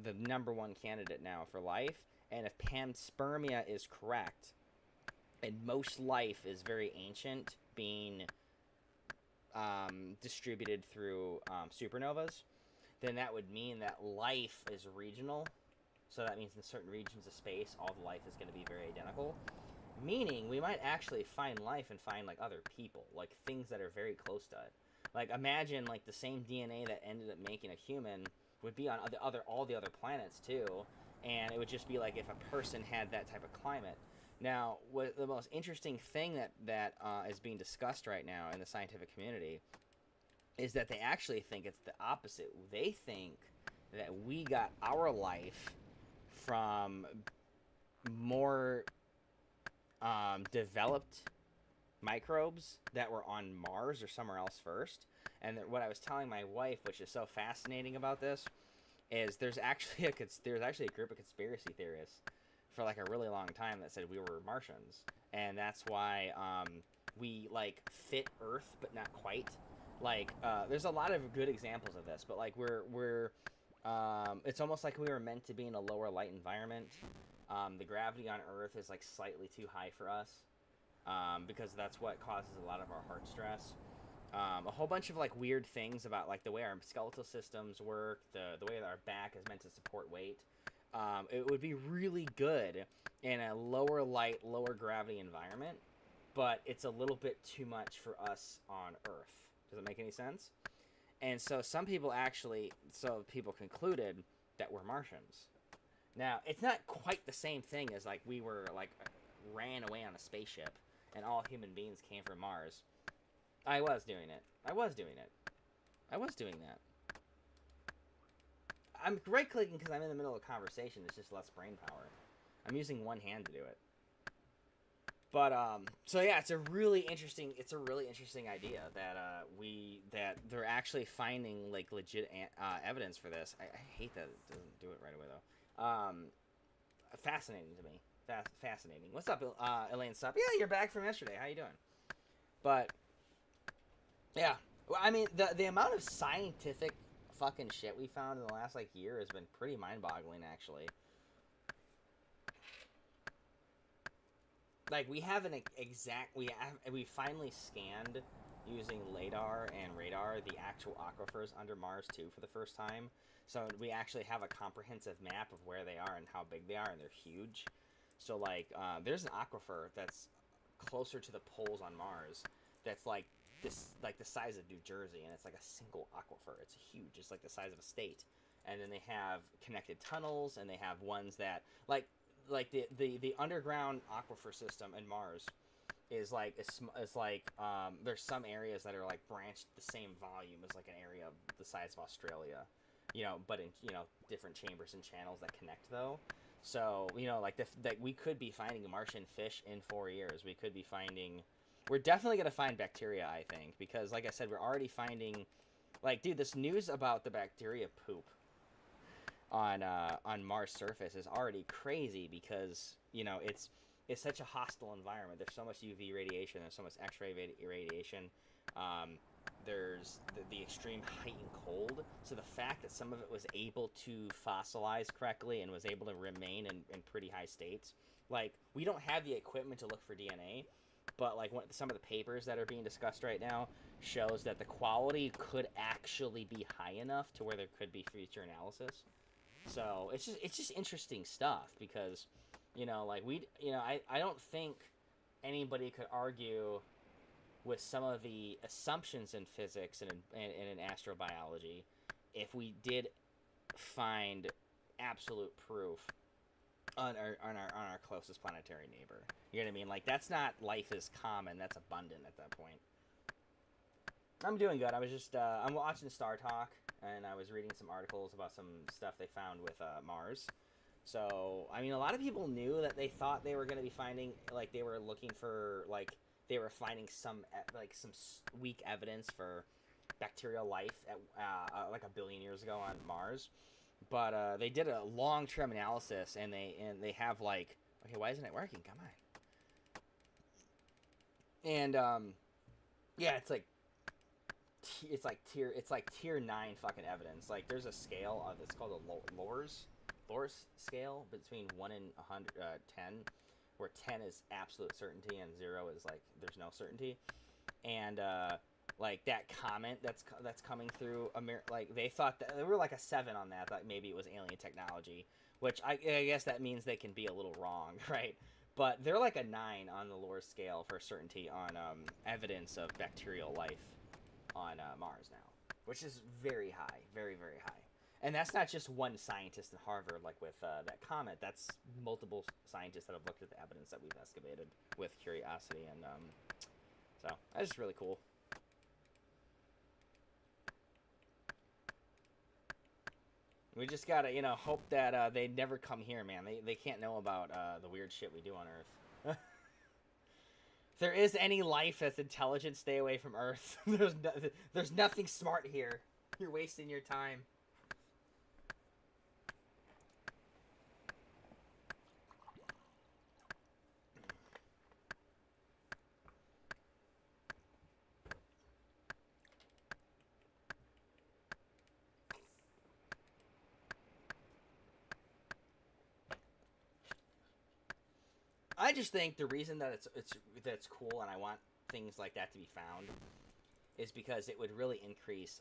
the #1 candidate now for life, and if panspermia is correct, and most life is very ancient, being distributed through supernovas, then that would mean that life is regional. So that means in certain regions of space, all the life is going to be very identical. Meaning, we might actually find life and find, like, other people. Like, things that are very close to it. Like, imagine, like, the same DNA that ended up making a human would be on all the other planets, too. And it would just be like if a person had that type of climate. Now, what the most interesting thing that is being discussed right now in the scientific community is that they actually think it's the opposite. They think that we got our life from more developed microbes that were on Mars or somewhere else first. And what I was telling my wife, which is so fascinating about this, is there's actually a group of conspiracy theorists for like a really long time that said we were Martians, and that's why we like fit Earth but not quite. Like there's a lot of good examples of this, but like we're it's almost like we were meant to be in a lower light environment. The gravity on Earth is like slightly too high for us because that's what causes a lot of our heart stress. A whole bunch of like weird things about like the way our skeletal systems work, the way that our back is meant to support weight. It would be really good in a lower light, lower gravity environment, but it's a little bit too much for us on Earth. Does that make any sense? And so people concluded that we're Martians. Now, it's not quite the same thing as like we were like ran away on a spaceship and all human beings came from Mars. I was doing that. I'm right-clicking because I'm in the middle of a conversation. It's just less brain power. I'm using one hand to do it. But so yeah, it's a really interesting idea that they're actually finding like legit evidence for this. I hate that it doesn't do it right away though. Fascinating to me. Fascinating. What's up, Elaine? Sup? Yeah, you're back from yesterday. How you doing? But yeah, well, I mean the amount of scientific fucking shit we found in the last like year has been pretty mind-boggling, actually. Like we have we finally scanned using LADAR and radar the actual aquifers under Mars too for the first time. So we actually have a comprehensive map of where they are and how big they are, and they're huge. So like there's an aquifer that's closer to the poles on Mars that's like this, like the size of New Jersey, and it's like a single aquifer. It's huge. It's like the size of a state. And then they have connected tunnels, and they have ones that like the underground aquifer system in Mars is like it's like there's some areas that are like branched the same volume as like an area the size of Australia, but in different chambers and channels that connect though. So like that we could be finding Martian fish in 4 years. We're definitely gonna find bacteria, I think, because like I said, we're already finding, like, dude, this news about the bacteria poop on Mars surface is already crazy because it's such a hostile environment. There's so much UV radiation. There's so much X-ray radiation. There's the extreme heightened cold. So the fact that some of it was able to fossilize correctly and was able to remain in pretty high states, like we don't have the equipment to look for DNA. But like some of the papers that are being discussed right now shows that the quality could actually be high enough to where there could be future analysis. So it's just interesting stuff because, like I don't think anybody could argue with some of the assumptions in physics and in astrobiology if we did find absolute proof on our closest planetary neighbor. You know what I mean? Like that's not life is common. That's abundant at that point. I'm doing good. I was just I'm watching Star Talk, and I was reading some articles about some stuff they found with Mars. So I mean, a lot of people knew that they thought they were going to be finding, like they were looking for, like they were finding some weak evidence for like bacterial life at like a billion years ago on Mars. But they did a long-term analysis, and they have like, okay, why isn't it working? Come on. And yeah, it's like tier 9 fucking evidence. Like there's a scale of, it's called a Loris scale between 1 and 10, where 10 is absolute certainty and 0 is like there's no certainty. And like that comment that's coming through like they thought that they were like a 7 on that, like maybe it was alien technology, which I guess that means they can be a little wrong, right? But they're like a 9 on the Loris scale for certainty on evidence of bacterial life on Mars now, which is very high, very, very high. And that's not just one scientist in Harvard, like with that comet. That's multiple scientists that have looked at the evidence that we've excavated with Curiosity, and so that's just really cool. We just gotta, hope that they never come here, man. They can't know about the weird shit we do on Earth. If there is any life that's intelligent, stay away from Earth. There's nothing smart here. You're wasting your time. I just think the reason that it's cool, and I want things like that to be found, is because it would really increase,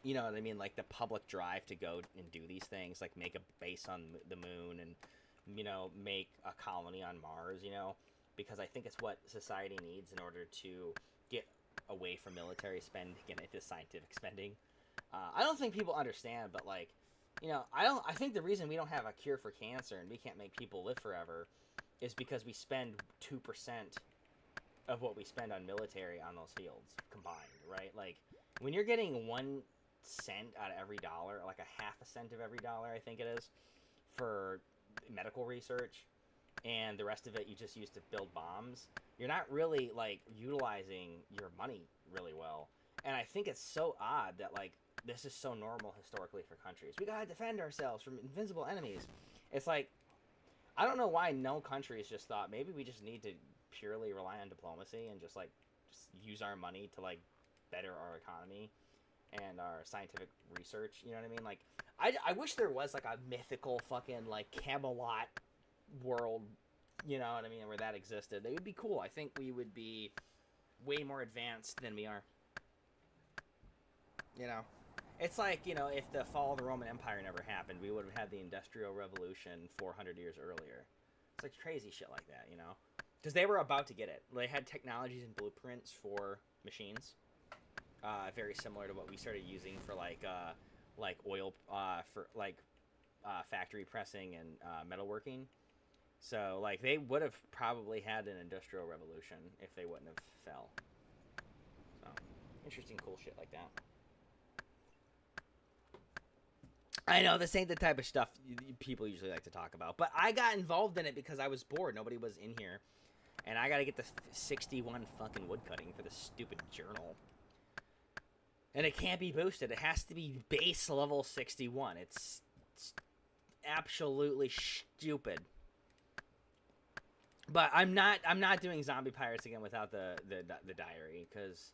you know what I mean, like the public drive to go and do these things, like make a base on the moon, and make a colony on Mars, because I think it's what society needs in order to get away from military spending and into scientific spending. I don't think people understand, but like, I think the reason we don't have a cure for cancer and we can't make people live forever is because we spend 2% of what we spend on military on those fields combined, right? Like, when you're getting 1 cent out of every dollar, like a half a cent of every dollar, I think it is, for medical research, and the rest of it you just use to build bombs, you're not really, like, utilizing your money really well. And I think it's so odd that, like, this is so normal historically for countries. We gotta defend ourselves from invincible enemies. It's like, I don't know why no countries just thought maybe we just need to purely rely on diplomacy and just use our money to like better our economy and our scientific research. You know what I mean? Like, I wish there was like a mythical fucking like Camelot world. You know what I mean? Where that existed. They would be cool. I think we would be way more advanced than we are. It's like, if the fall of the Roman Empire never happened, we would have had the Industrial Revolution 400 years earlier. It's like crazy shit like that, Because they were about to get it. They had technologies and blueprints for machines, very similar to what we started using for like oil, for like factory pressing and metalworking. So like they would have probably had an Industrial Revolution if they wouldn't have fell. So interesting, cool shit like that. I know this ain't the type of stuff people usually like to talk about, but I got involved in it because I was bored. Nobody was in here, and I got to get the 61 fucking woodcutting for the stupid journal. And it can't be boosted. It has to be base level 61. It's absolutely stupid. But I'm not doing Zombie Pirates again without the diary, because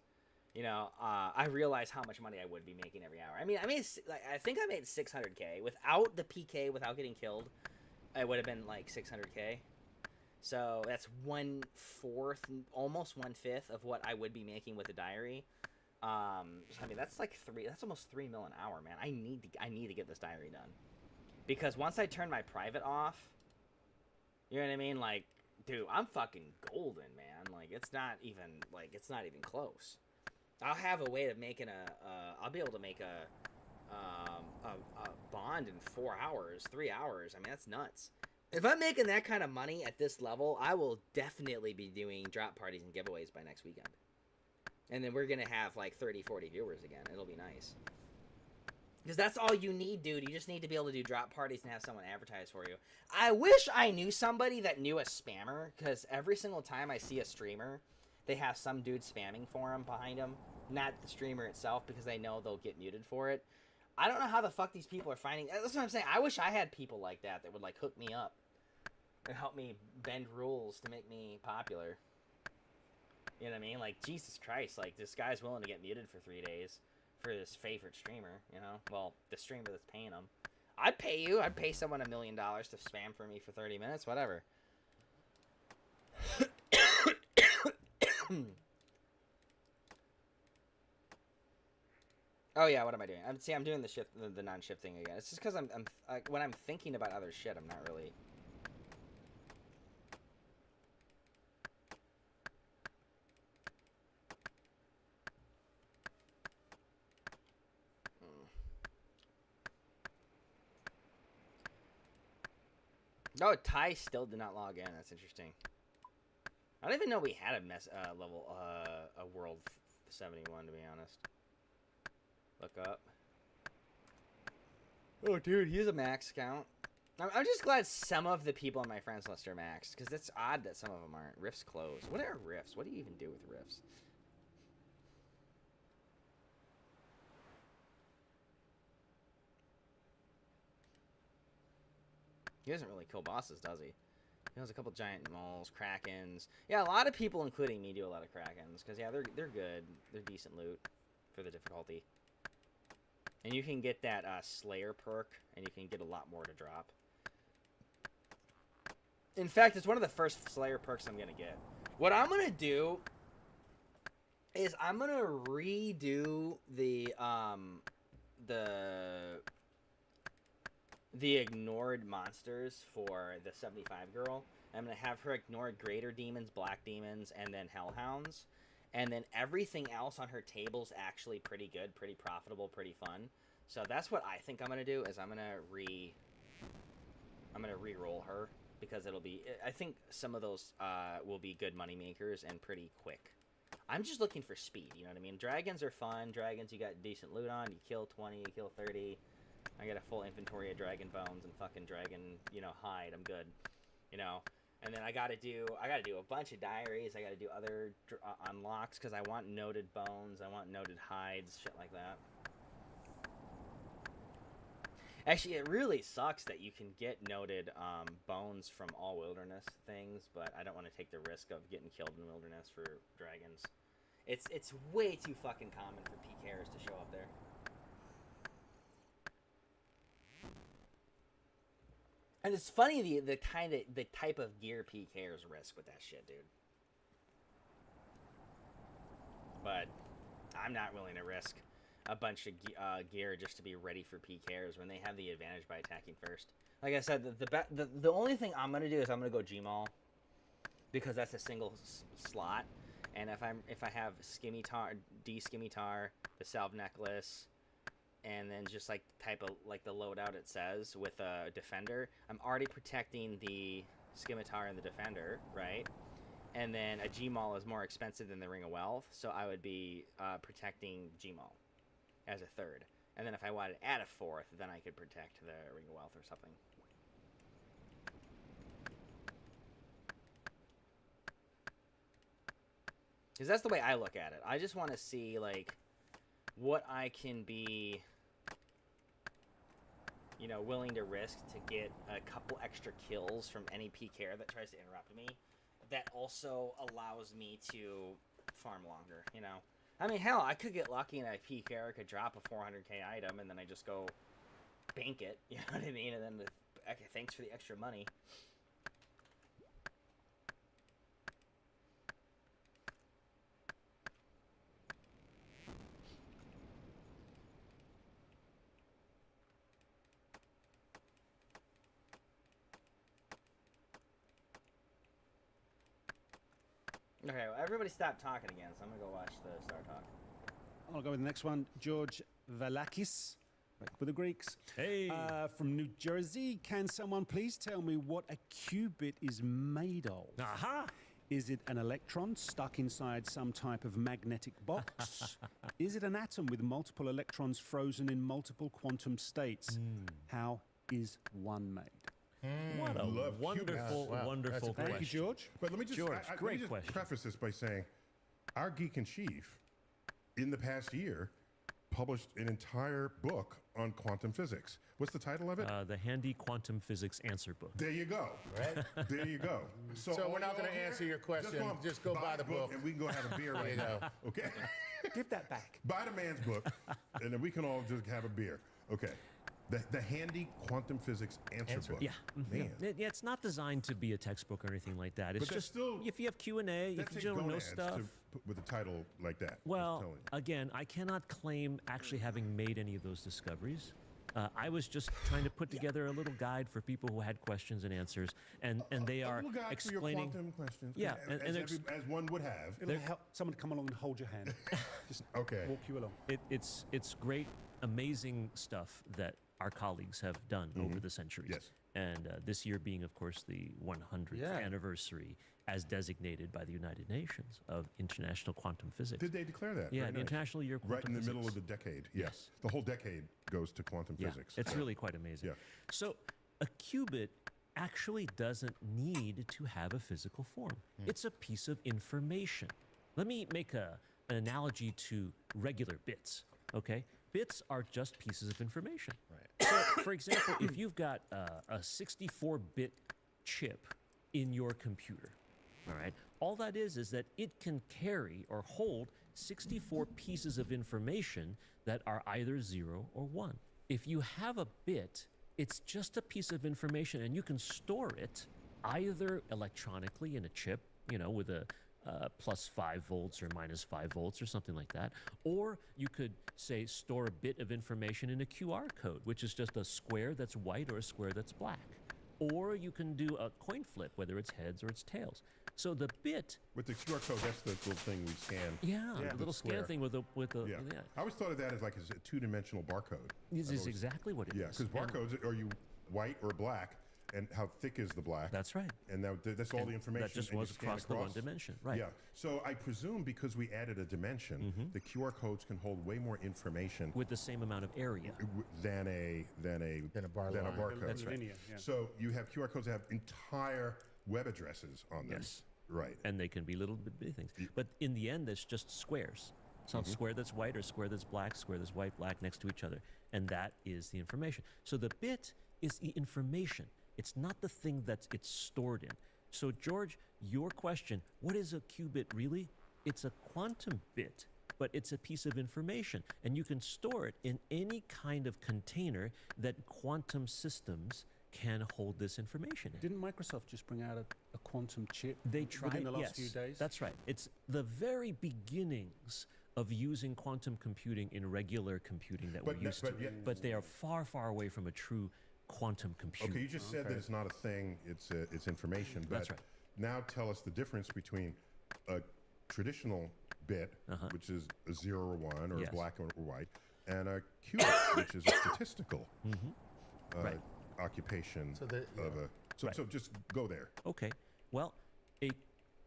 I realize how much money I would be making every hour. I mean, I think I made 600K without the PK, without getting killed. It would have been like 600K. So that's 1/4, almost 1/5 of what I would be making with the diary. So I mean, that's like that's almost 3 mil an hour, man. I need to get this diary done, because once I turn my private off, you know what I mean? Like, dude, I'm fucking golden, man. Like, it's not even close. I'll have a way of making I'll be able to make a bond in 4 hours, 3 hours. I mean, that's nuts. If I'm making that kind of money at this level, I will definitely be doing drop parties and giveaways by next weekend. And then we're going to have like 30, 40 viewers again. It'll be nice. Because that's all you need, dude. You just need to be able to do drop parties and have someone advertise for you. I wish I knew somebody that knew a spammer, because every single time I see a streamer, they have some dude spamming for them behind them. not the streamer itself, because they know they'll get muted for it. I don't know how the fuck these people are finding. That's what I'm saying. I wish I had people like that would like hook me up and help me bend rules to make me popular. You know what I mean? Like, Jesus Christ, like, this guy's willing to get muted for 3 days for his favorite streamer, you know? Well, the streamer that's paying him. I'd pay you. I'd pay someone $1 million to spam for me for 30 minutes, whatever. Oh yeah, what am I doing? I'm doing the non-shift thing again. It's just because I'm when I'm thinking about other shit, I'm not really. Oh, Ty still did not log in. That's interesting. I don't even know we had a world 71, to be honest. Look up. Oh, dude, he's a max count. I'm just glad some of the people on my friends list are maxed, because it's odd that some of them aren't. Rifts closed. What are rifts? What do you even do with rifts? He doesn't really kill bosses, does he? He has a couple giant moles, krakens. Yeah, a lot of people, including me, do a lot of krakens, because yeah, they're good. They're decent loot for the difficulty. And you can get that Slayer perk, and you can get a lot more to drop. In fact, it's one of the first Slayer perks I'm gonna get. What I'm gonna do is I'm gonna redo the ignored monsters for the 75 girl. I'm gonna have her ignore greater demons, black demons, and then hellhounds. And then everything else on her table's actually pretty good, pretty profitable, pretty fun. So that's what I think I'm gonna do. Is I'm gonna re-roll her, because it'll be. I think some of those will be good money makers and pretty quick. I'm just looking for speed. You know what I mean? Dragons are fun. Dragons, you got decent loot on. You kill 20, you kill 30. I got a full inventory of dragon bones and fucking dragon, hide. I'm good. And then I gotta do a bunch of diaries. I gotta do other unlocks, because I want noted bones. I want noted hides, shit like that. Actually, it really sucks that you can get noted bones from all wilderness things, but I don't want to take the risk of getting killed in wilderness for dragons. It's way too fucking common for PKers to show up there. And it's funny the type of gear PKers risk with that shit, dude. But I'm not willing to risk a bunch of gear just to be ready for PKers when they have the advantage by attacking first. Like I said, the only thing I'm gonna do is I'm gonna go Gmaul, because that's a single slot. And if I have Scimitar, Scimitar, the Salve Necklace, and then just like type of like the loadout it says with a defender, I'm already protecting the Scimitar and the defender, right? And then a Gmaul is more expensive than the Ring of Wealth, so I would be protecting Gmaul as a third. And then if I wanted to add a fourth, then I could protect the Ring of Wealth or something. Because that's the way I look at it. I just want to see, like, what I can be, willing to risk to get a couple extra kills from any PKer that tries to interrupt me. That also allows me to farm longer, I mean, hell, I could get lucky and a PKer could drop a 400k item, and then I just go bank it, you know what I mean? And then, okay, thanks for the extra money. Okay, well, everybody stop talking again, so I'm gonna go watch the Star Talk. I'll go with the next one. George Valakis, back with the Greeks. Hey. From New Jersey. Can someone please tell me what a qubit is made of? Aha! Is it an electron stuck inside some type of magnetic box? Is it an atom with multiple electrons frozen in multiple quantum states? How is one made? What a Love wonderful, Cubits. Wow, wonderful that's a question. Thank you, George. But let me just, George, let me great just question. preface this by saying our geek in chief in the past year, published an entire book on quantum physics. What's the title of it? The Handy Quantum Physics Answer Book. There you go. Right? There you go. So we're not going to answer your question. Just go buy the book. and we can go have a beer right now. Okay? Give that back. Buy the man's book, and then we can all just have a beer. Okay. The Handy Quantum Physics Answer Book. Yeah. Man. It's not designed to be a textbook or anything like that. It's But that's just still- if you have Q&A, That if you takes don't know gonads stuff. to put with a title like that. just Well, telling you. again, I cannot claim actually having made any of those discoveries. I was just trying to put together a little guide for people who had questions and answers, and they A are little guide for your explaining. quantum questions. Yeah, as, and as one would have. It'll help someone to come along and hold your hand. Just Okay. walk you along. It's great, amazing stuff that our colleagues have done over the centuries. Yes. And this year being, of course, the 100th Yeah. anniversary as designated by the United Nations of International Quantum Physics. Did they declare that? Yeah, Very the nice. International Year of Right Quantum in the middle of Physics. the decade. Yes. The whole decade goes to quantum Yeah, physics. it's Yeah. really quite amazing. Yeah. So a qubit actually doesn't need to have a physical form. It's a piece of information. Let me make an analogy to regular bits, okay? Bits are just pieces of information. Right. So, for example, if you've got a 64-bit chip in your computer, all right, all that is that it can carry or hold 64 pieces of information that are either 0 or 1. If you have a bit, it's just a piece of information, and you can store it either electronically in a chip, with a plus 5 volts or minus 5 volts or something like that, or you could say store a bit of information in a QR code, which is just a square that's white or a square that's black. Or you can do a coin flip, whether it's heads or it's tails. So the bit, With the QR code, that's the little thing we scan. yeah, Yeah, the the little scan square. thing with the Yeah. I always thought of that as like a two-dimensional barcode. This I've is always- exactly what it is. Yeah, because And barcodes, are you white or black? And how thick is the black? That's right. And that's all And the information. that just and you was scan across the one dimension, right. Yeah. So I presume because we added a dimension, the QR codes can hold way more information with the same amount of area. than a bar line. barcode. That's right. Linear, yeah. So you have QR codes that have entire web addresses on them. Yes. Right. And they can be little bitty things. But in the end, it's just squares. Some square that's white or square that's black, square that's white, black next to each other. And that is the information. So the bit is the information. It's not the thing that it's stored in. So George, your question, what is a qubit really? It's a quantum bit, but it's a piece of information. And you can store it in any kind of container that quantum systems can hold this information in. Didn't Microsoft just bring out a quantum chip They tried within the last yes, few days? That's right. It's the very beginnings of using quantum computing in regular computing that But we're that- used to. but yet- But they are far, far away from a true quantum computer. Okay, you just said that it's not a thing; it's information. But That's right. now tell us the difference between a traditional bit, which is a 0 or 1, or Yes. black or white, and a qubit, which is a statistical Right. occupation So the- of a. So, Right. so just go there. Okay. Well, a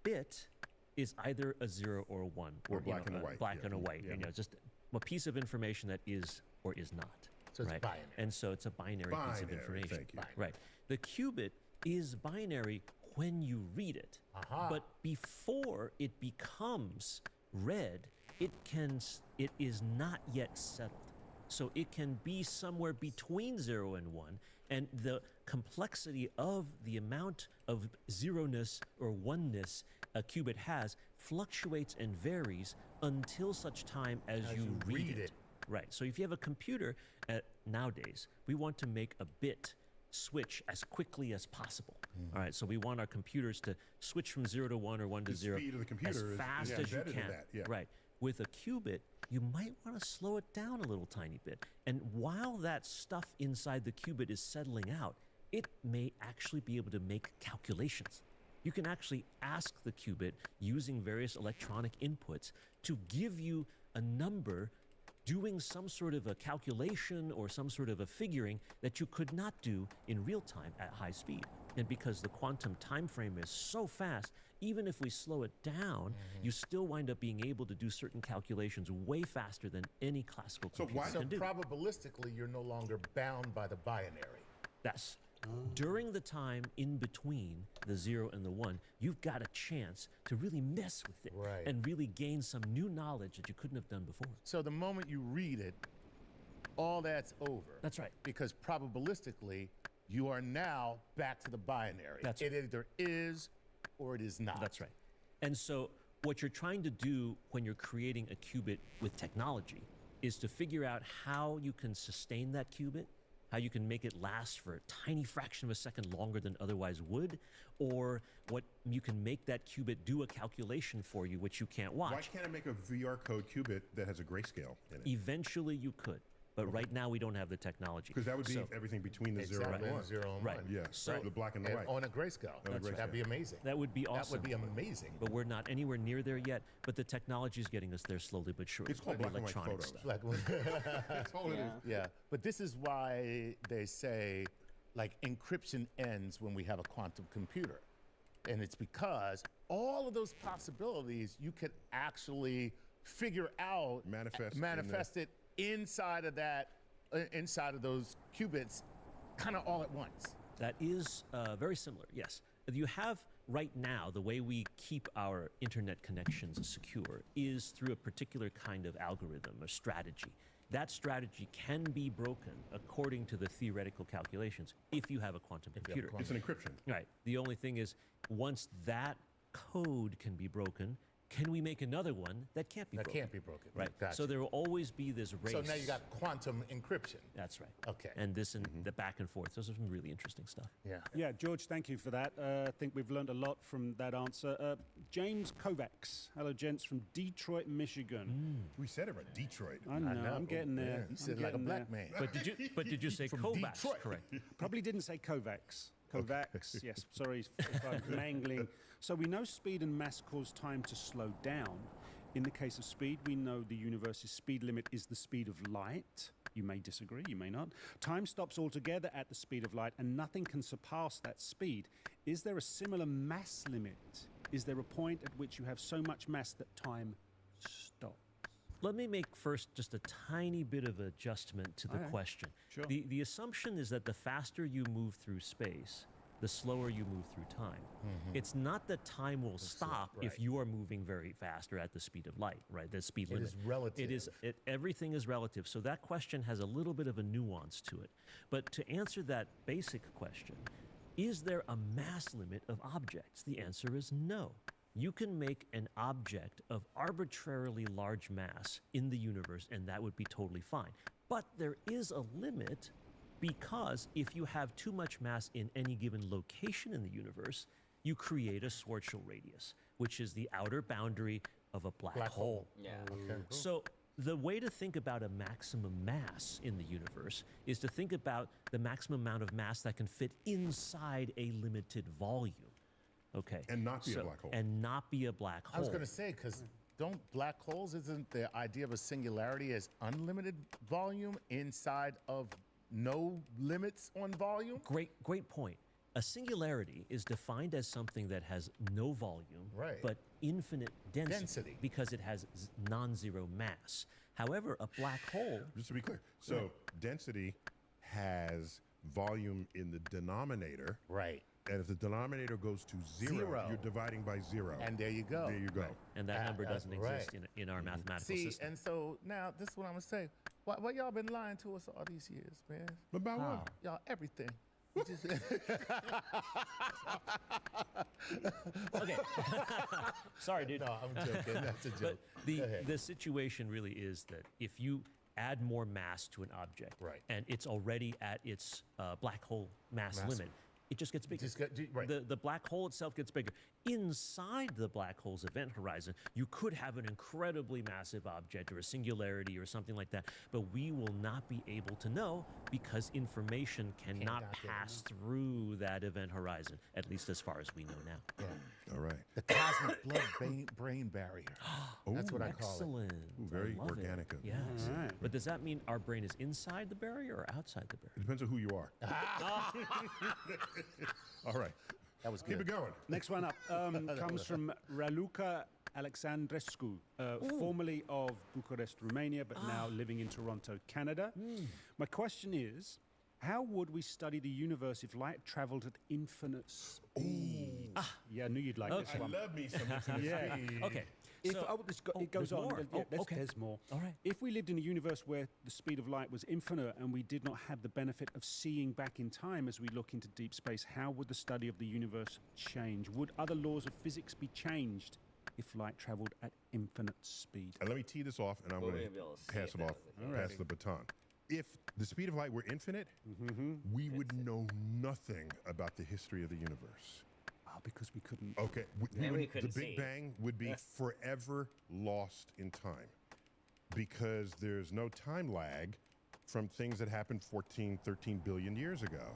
bit is either a 0 or a 1, Or black and a white, black yeah. and a white. Just a piece of information that is or is not. So it's right? binary. And so it's a binary piece of Binary, information. thank you. Right. The qubit is binary when you read it. Aha. But before it becomes read, it is not yet settled. So it can be somewhere between 0 and 1, and the complexity of the amount of zeroness or oneness a qubit has fluctuates and varies until such time as you read it. Right. So if you have a computer nowadays, we want to make a bit switch as quickly as possible. All right. So we want our computers to switch from 0 to 1 or 1 to The 0 speed of the as computer is fast as you embedded in can. that, yeah. Right. With a qubit, you might want to slow it down a little tiny bit. And while that stuff inside the qubit is settling out, it may actually be able to make calculations. You can actually ask the qubit using various electronic inputs to give you a number doing some sort of a calculation or some sort of a figuring that you could not do in real time at high speed. And because the quantum time frame is so fast, even if we slow it down, you still wind up being able to do certain calculations way faster than any classical So computer why- So can do. probabilistically, you're no longer bound by the binary. Yes. During the time in between the 0 and the 1, you've got a chance to really mess with it Right. and really gain some new knowledge that you couldn't have done before. So the moment you read it, all that's over. That's right. Because probabilistically, you are now back to the binary. That's it either is or it is not. That's right. And so what you're trying to do when you're creating a qubit with technology is to figure out how you can sustain that qubit, how you can make it last for a tiny fraction of a second longer than otherwise would, or what you can make that qubit do a calculation for you which you can't watch. Why can't I make a VR code qubit that has a grayscale in it? Eventually you could, but right now we don't have the technology. Because that would be So everything between the 0 and Exactly. the 1. 0 and Right. 1. Yeah, So- the black and the white. On a grayscale. On a grayscale. That'd be amazing. that would be awesome. That would be amazing. But we're not anywhere near there yet, but the technology is getting us there slowly but surely. It's called The black and white electronic photos. stuff. Like, That's all it is. yeah, but this is why they say, like, encryption ends when we have a quantum computer. And it's because all of those possibilities you could actually figure out, Manifest in it inside of that, inside of those qubits, kind of all at once. That is very similar, yes. You have right now, the way we keep our internet connections secure is through a particular kind of algorithm or strategy. That strategy can be broken according to the theoretical calculations if you have a quantum computer. It's an encryption. Right. The only thing is, once that code can be broken, can we make another one that can't be That broken? can't be broken. Right. Gotcha. So there will always be this race. So now you got quantum encryption. That's right. Okay. And this and the back and forth. Those are some really interesting stuff. Yeah. Yeah, George, thank you for that. I think we've learned a lot from that answer. James Kovacs, hello, gents, from Detroit, Michigan. We said it right. Detroit. I know, I'm getting there. You I'm said like a getting black there. man. But did you say From Kovacs? Detroit. Correct. Probably didn't say Kovacs. Kovacs, yes, sorry if I'm mangling. So we know speed and mass cause time to slow down. In the case of speed, we know the universe's speed limit is the speed of light. You may disagree, you may not. Time stops altogether at the speed of light, and nothing can surpass that speed. Is there a similar mass limit? Is there a point at which you have so much mass that time stops? Let me make first just a tiny bit of adjustment to the Okay. question. Sure. The assumption is that the faster you move through space, the slower you move through time. It's not that time will stop if right. you are moving very fast or at the speed of light, right? The speed It limit. is relative. It is. Everything is relative. So that question has a little bit of a nuance to it. But to answer that basic question, is there a mass limit of objects? The answer is no. You can make an object of arbitrarily large mass in the universe, and that would be totally fine. But there is a limit, because if you have too much mass in any given location in the universe, you create a Schwarzschild radius, which is the outer boundary of a black hole. Yeah. Okay. So the way to think about a maximum mass in the universe is to think about the maximum amount of mass that can fit inside a limited volume. Okay. And not be a black hole. And not be a black hole. I was going to say, because don't black holes, isn't the idea of a singularity as unlimited volume inside of no limits on volume? Great point. A singularity is defined as something that has no volume, Right. but infinite density, Density. because it has non-zero mass. However, a black hole, Just to be clear. So density has volume in the denominator. Right. And if the denominator goes to zero, you're dividing by 0. And there you go. There you go. and that number doesn't right. exist in our mathematical See, system. and so now this is what I'm going to say. What y'all been lying to us all these years, man? About what? Y'all, everything. You just- Okay. Sorry, dude. no, I'm joking. That's a joke. But Go ahead. the situation really is that if you add more mass to an object, Right. and it's already at its black hole mass limit, it just gets bigger. Just got- right. The black hole itself gets bigger. Inside the black hole's event horizon, you could have an incredibly massive object or a singularity or something like that, but we will not be able to know because information cannot not get pass through that event horizon, at least as far as we know now. Yeah. All right. The cosmic blood-brain barrier. That's what I call it. Excellent. Ooh, very I love organic It. of Yes. All right. But does that mean our brain is inside the barrier or outside the barrier? It depends on who you are. All right. That was Keep good. it going. Next one up comes from Raluca Alexandrescu, formerly of Bucharest, Romania, but now living in Toronto, Canada. My question is, How would we study the universe if light traveled at infinite speed? Yeah, I knew you'd like this I one. love me some infinite Yeah. speed. Okay. If, So- it goes there's on. more. Yeah, Okay. there's more. All right. If we lived in a universe where the speed of light was infinite and we did not have the benefit of seeing back in time as we look into deep space, how would the study of the universe change? Would other laws of physics be changed if light traveled at infinite speed? And let me tee this off, and I'm We'll going be able to see pass if it that off, was the pass case. the baton. If the speed of light were infinite, we would know nothing about the history of the universe. Because we couldn't. Okay, Then we the couldn't Big see. Bang would be forever lost in time because there's no time lag from things that happened 14, 13 billion years ago.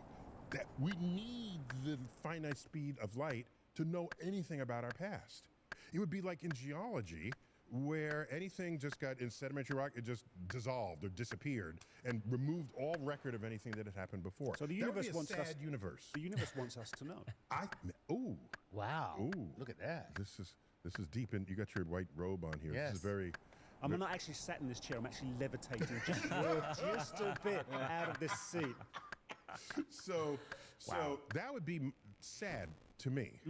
That we need the finite speed of light to know anything about our past. It would be like in geology, where anything just got in sedimentary rock, it just dissolved or disappeared and removed all record of anything that had happened before. So the That would universe be a wants us- sad universe. The universe wants us to know. Ooh. Wow. Ooh. Look at that. This is deep in. You got your white robe on here. This Yes. is very. I'm not actually sat in this chair. I'm actually levitating just a bit out of this seat. So that would be sad to me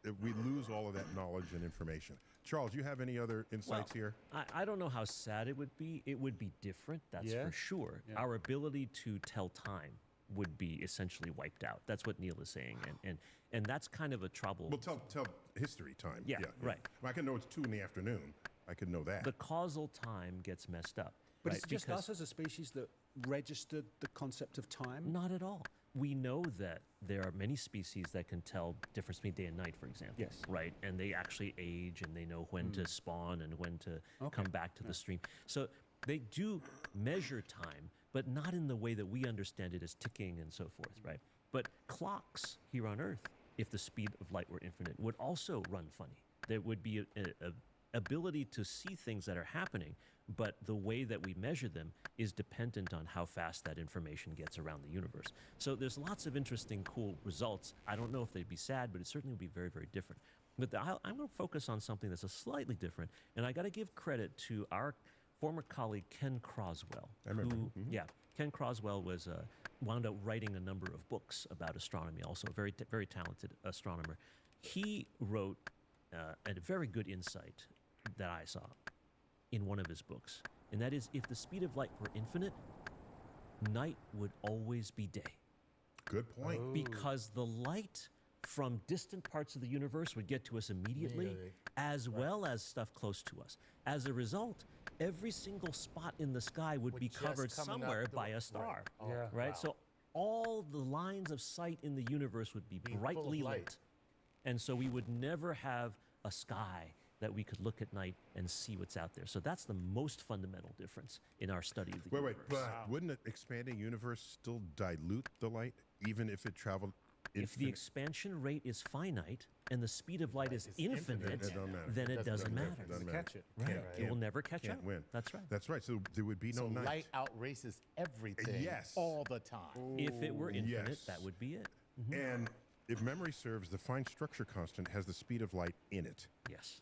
if we lose all of that knowledge and information. Charles, you have any other insights here? I don't know how sad it would be. It would be different, that's Yeah? for sure. Yeah. Our ability to tell time would be essentially wiped out. That's what Neil is saying, and that's kind of a trouble. Well, tell history time. Yeah, right. I can know it's 2 PM. I could know that. The causal time gets messed up. But right? it's just Because- us as a species that registered the concept of time. Not at all. We know that there are many species that can tell difference between day and night, for example. Yes. Right? And they actually age and they know when to spawn and when to come back to the stream. So they do measure time, but not in the way that we understand it as ticking and so forth, right? But clocks here on Earth, if the speed of light were infinite, would also run funny. There would be a ability to see things that are happening, but the way that we measure them is dependent on how fast that information gets around the universe. So there's lots of interesting, cool results. I don't know if they'd be sad, but it certainly would be very, very different. But I'm going to focus on something that's a slightly different, and I got to give credit to our former colleague Ken Croswell. I remember. Yeah, Ken Croswell was wound up writing a number of books about astronomy. Also, a very, very talented astronomer. He wrote a very good insight that I saw in one of his books, and that is if the speed of light were infinite, night would always be day. Good point. Because the light from distant parts of the universe would get to us immediately, as well as stuff close to us. As a result, every single spot in the sky would be just covered coming up somewhere the- by a star. right. Yeah. Right? Wow. So all the lines of sight in the universe would be Being full of brightly light. lit. And so we would never have a sky that we could look at night and see what's out there. So that's the most fundamental difference in our study of the Wait, universe. but wouldn't an expanding universe still dilute the light, even if it traveled If the infinite? expansion rate is finite and the speed of light is is infinite, infinite, it don't matter. then it doesn't matter. Doesn't matter. Catch it. Right. Can't- It will never catch can't up. win. That's right. That's right. So there would be no So night. light outraces everything Yes. all the time. If it were infinite, yes. that would be it. And if memory serves, the fine structure constant has the speed of light in it. Yes.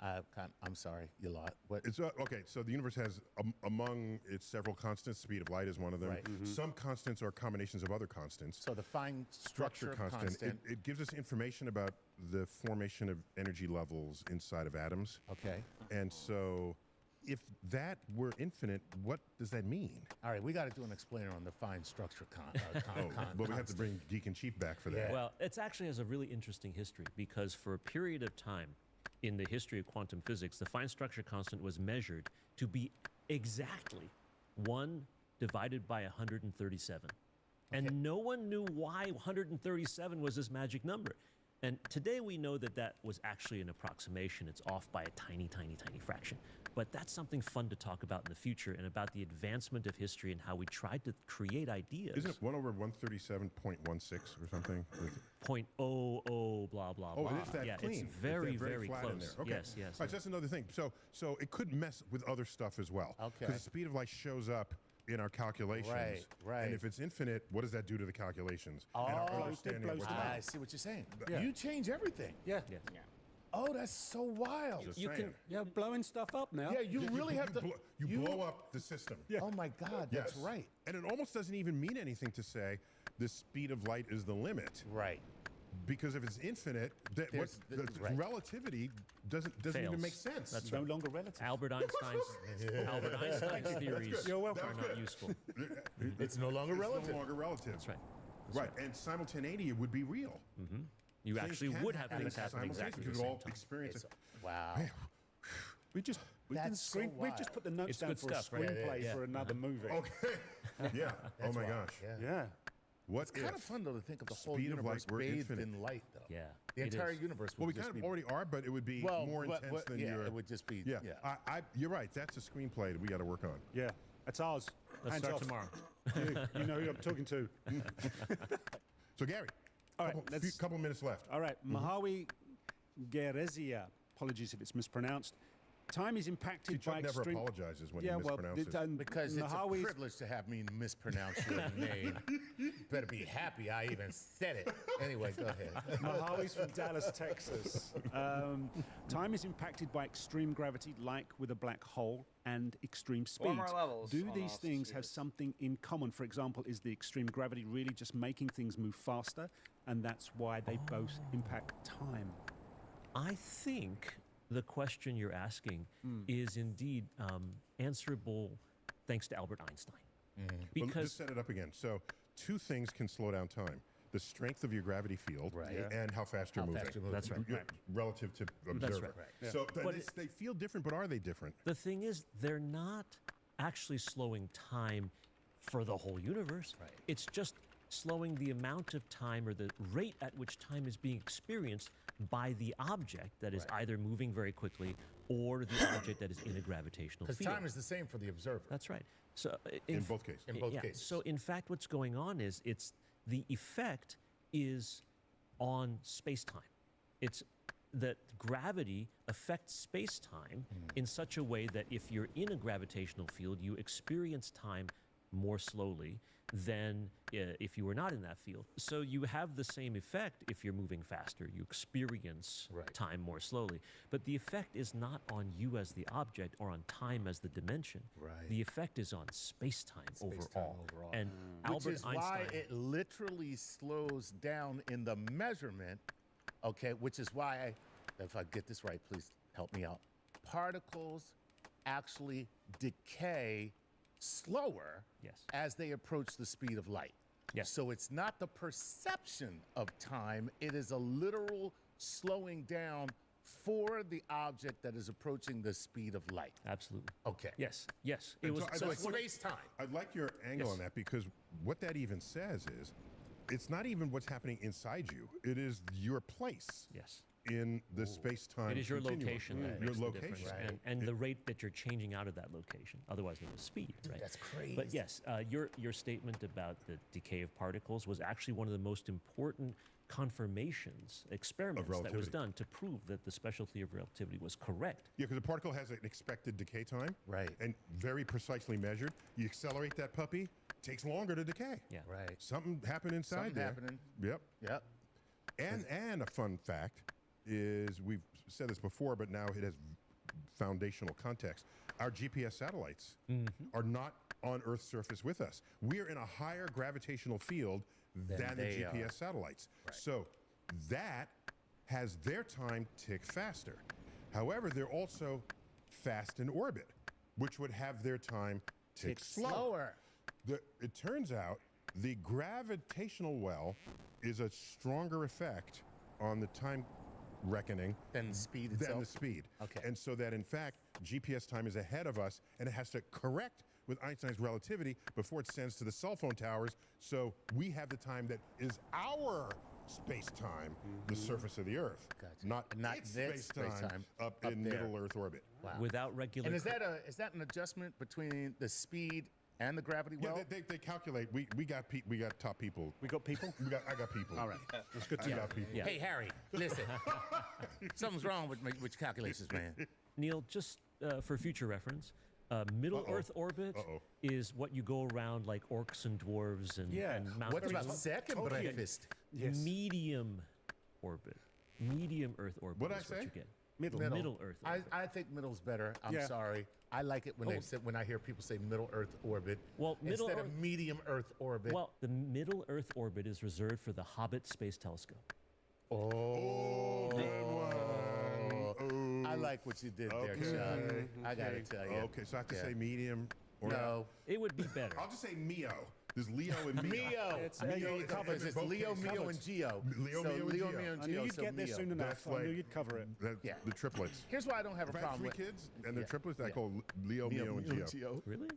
I'm sorry, you lot. What? It's okay. So the universe has among its several constants, speed of light is one of them. Right. Some constants are combinations of other constants. So the fine structure constant. It gives us information about the formation of energy levels inside of atoms. Okay. And so, if that were infinite, what does that mean? All right, we got to do an explainer on the fine structure But we have to bring Deacon Chief back for that. Yeah. Well, it actually has a really interesting history because for a period of time in the history of quantum physics, the fine structure constant was measured to be exactly 1 divided by 137. And no one knew why 137 was this magic number. And today we know that that was actually an approximation. It's off by a tiny, tiny, tiny fraction. But that's something fun to talk about in the future and about the advancement of history and how we tried to create ideas. Isn't it 1 over 137.16 or something? .00 blah blah Oh, blah. it is that yeah, clean. it's It's very that very flat close. in there. Okay. Yes, yes. All right, so that's another thing. So it could mess with other stuff as well. Okay. Because the speed of light shows up in our calculations. Right, right. And if it's infinite, what does that do to the calculations? And our Oh, understanding of blows what's them about. I see what you're saying. Yeah. You change everything. Yeah. Yes. Yeah. Oh, that's so wild. Just You saying. can, you're blowing stuff up now. Yeah, you really have to. You blow up the system. Yeah. Oh my God, that's Yes. right. And it almost doesn't even mean anything to say the speed of light is the limit, Right. because if it's infinite, that what, There's- the right. relativity doesn't even Fails. make sense. That's No longer relative. Albert Einstein's theories You're welcome. are not useful. It's no longer It's relative. no longer relative. That's right. Right, and simultaneity would be real. You Things actually can would have happen things happen exactly simultaneously. at the We could same all time. experience It's, it. wow. We've just we've just put the notes It's down good for stuff, a right? screenplay Yeah. for another movie. Okay. Yeah. Oh my wild. gosh. Yeah. Yeah. What It's kind if? of fun though to think of the whole speed of universe light were bathed infinite? in light, though. Yeah, The it entire is. universe would Well, we just kind of be already are, but it would be more intense than yeah, your. it would just be. Yeah. Yeah. You're right. That's a screenplay that we got to work on. Yeah. That's ours. Let's Hands start off. tomorrow. You know who I'm talking to. So Gary, All right, couple minutes left. All right, Mahawi Gerezia. Apologies if it's mispronounced. Time is impacted Chuck by never extreme. apologizes when yeah, he well, mispronounces. Because it's a Mahawi's- privilege to have me mispronounce your name. Better be happy I even said it. Anyway, go ahead. Mahawi's from Dallas, Texas. Time is impacted by extreme gravity, like with a black hole, and extreme speed. Four more levels, Do these almost. things have Jesus. something in common? For example, is the extreme gravity really just making things move faster, and that's why they both impact time? I think the question you're asking is indeed answerable thanks to Albert Einstein. Well, Because just set it up again. So, two things can slow down time: the strength of your gravity field, Right. Yeah. and how fast you're How moving. fast you're moving. That's right. Yeah, relative to observer. right. So But they feel different, but are they different? the thing is, they're not actually slowing time for the whole universe. Right. It's just slowing the amount of time or the rate at which time is being experienced by the object that is Right. either moving very quickly or the object that is in a gravitational Because field. time is the same for the observer. That's right. So In both cases. In both yeah, cases. So in fact, what's going on is it's the effect is on space-time. It's that gravity affects space-time in such a way that if you're in a gravitational field, you experience time more slowly than if you were not in that field. So you have the same effect if you're moving faster. You experience Right. time more slowly. But the effect is not on you as the object or on time as the dimension. Right. The effect is on space-time overall. overall. And Which Albert is Einstein. why it literally slows down in the measurement, okay, which is why, if I get this right, please help me out. Particles actually decay slower Yes. as they approach the speed of light. Yes. So it's not the perception of time, it is a literal slowing down for the object that is approaching the speed of light. Absolutely. Okay. Yes. Yes. It And was. so So I'd it's like- space-time. I'd like your angle Yes. on that, because what that even says is it's not even what's happening inside you. It is your place Yes. in the space-time It is your continuum. location that Your makes the location. difference, and the rate that you're changing out of that location. Otherwise, known as speed. Right. That's crazy. But yes, your statement about the decay of particles was actually one of the most important confirmations, experiments that was relativity. done to prove that the special theory of relativity was correct. Yeah, because a particle has an expected decay time. Right. And very precisely measured. You accelerate that puppy, takes longer to decay. Yeah. Right. Something happened inside Something there. happening. Yep. Yep. And a fun fact is, we've said this before, but now it has foundational context. Our GPS satellites are not on Earth's surface with us. We're in a higher gravitational field than the they GPS are. satellites. So that has their time tick faster. However, they're also fast in orbit, which would have their time tick slower. It turns out the gravitational well is a stronger effect on the time reckoning Than the speed than itself? the speed. Okay. And so that in fact, GPS time is ahead of us, and it has to correct with Einstein's relativity before it sends to the cell phone towers. So we have the time that is our space-time, the surface of the Earth, Gotcha. not Its space-time space-time up up in there. Middle Earth orbit. Wow. Without regular. And is that an adjustment between the speed and the gravity Yeah, well? they calculate. We got top people. We got people? I got people. All right. That's good to I know. got people. Yeah. Hey, Harry, listen. Something's wrong with your calculations, man. Neil, just for future reference, middle Earth orbit is what you go around like orcs and dwarves and, Yeah. and mountains. What about second Totally. breakfast? Yes. Medium orbit medium Earth orbit What'd I is what say? you get. Middle. Earth orbit. I think middle's better. I'm Yeah. sorry. I like it when they say, when I hear people say middle Earth orbit Well, middle instead Earth- of medium Earth orbit. Well, the middle Earth orbit is reserved for the Hobbit Space Telescope. oh, Good one. I like what you did there, Okay. Chuck. I gotta tell you. Okay, so I have to Yeah. say medium or No. It would be better. I'll just say Mio. There's Leo and Mio. Mio. It's, Mio you is covered it's both Leo, cases. Mio, Covered. and Geo. Leo, so Mio, and Leo, Geo. Mio, and I Geo. knew you'd so get there Mio. soon enough. That's I knew like- you'd cover it. That's Yeah. the triplets. Here's why I don't have a If I had problem 3 with kids and they're Yeah. triplets, I Yeah. call Leo, Mio, and Geo. Really?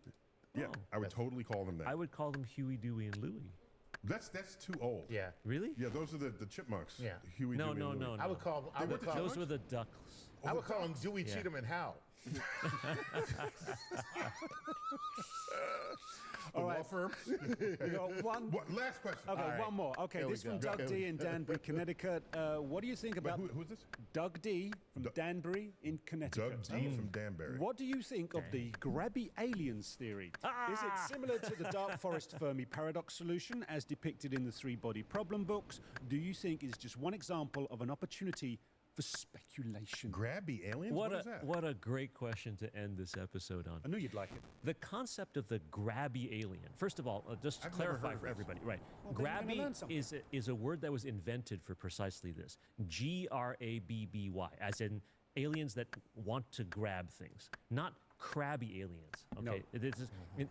Yeah, Oh. I would totally call them that. I would call them Huey, Dewey, and Louie. That's too old. Yeah. Really? Yeah, those are the chipmunks. Yeah. Huey, No, Dewey, no, and no, Louie. no. I would call. I They would were the call. Those were the ducks. I would call them Dewey, Yeah. Cheatham, and Hal. The law firm. We got one. What, last question. Okay, right. one more. Okay, Here we this from go. Doug D in Danbury, Connecticut. What do you think Wait, about who's this? Doug D from Danbury in Connecticut? Doug D from Danbury. What do you think of the grabby aliens theory? Is it similar to the Dark Forest Fermi paradox solution as depicted in the 3-body problem books? Do you think it's just one example of an opportunity for speculation? Grabby aliens? What is that? what a great question to end this episode on. I knew you'd like it. The concept of the grabby alien. First of all, just to I've never clarify heard of for this. everybody, right? Well, then you're gonna learn Grabby something. is a word that was invented for precisely this. Grabby, as in aliens that want to grab things, not crabby aliens. Okay,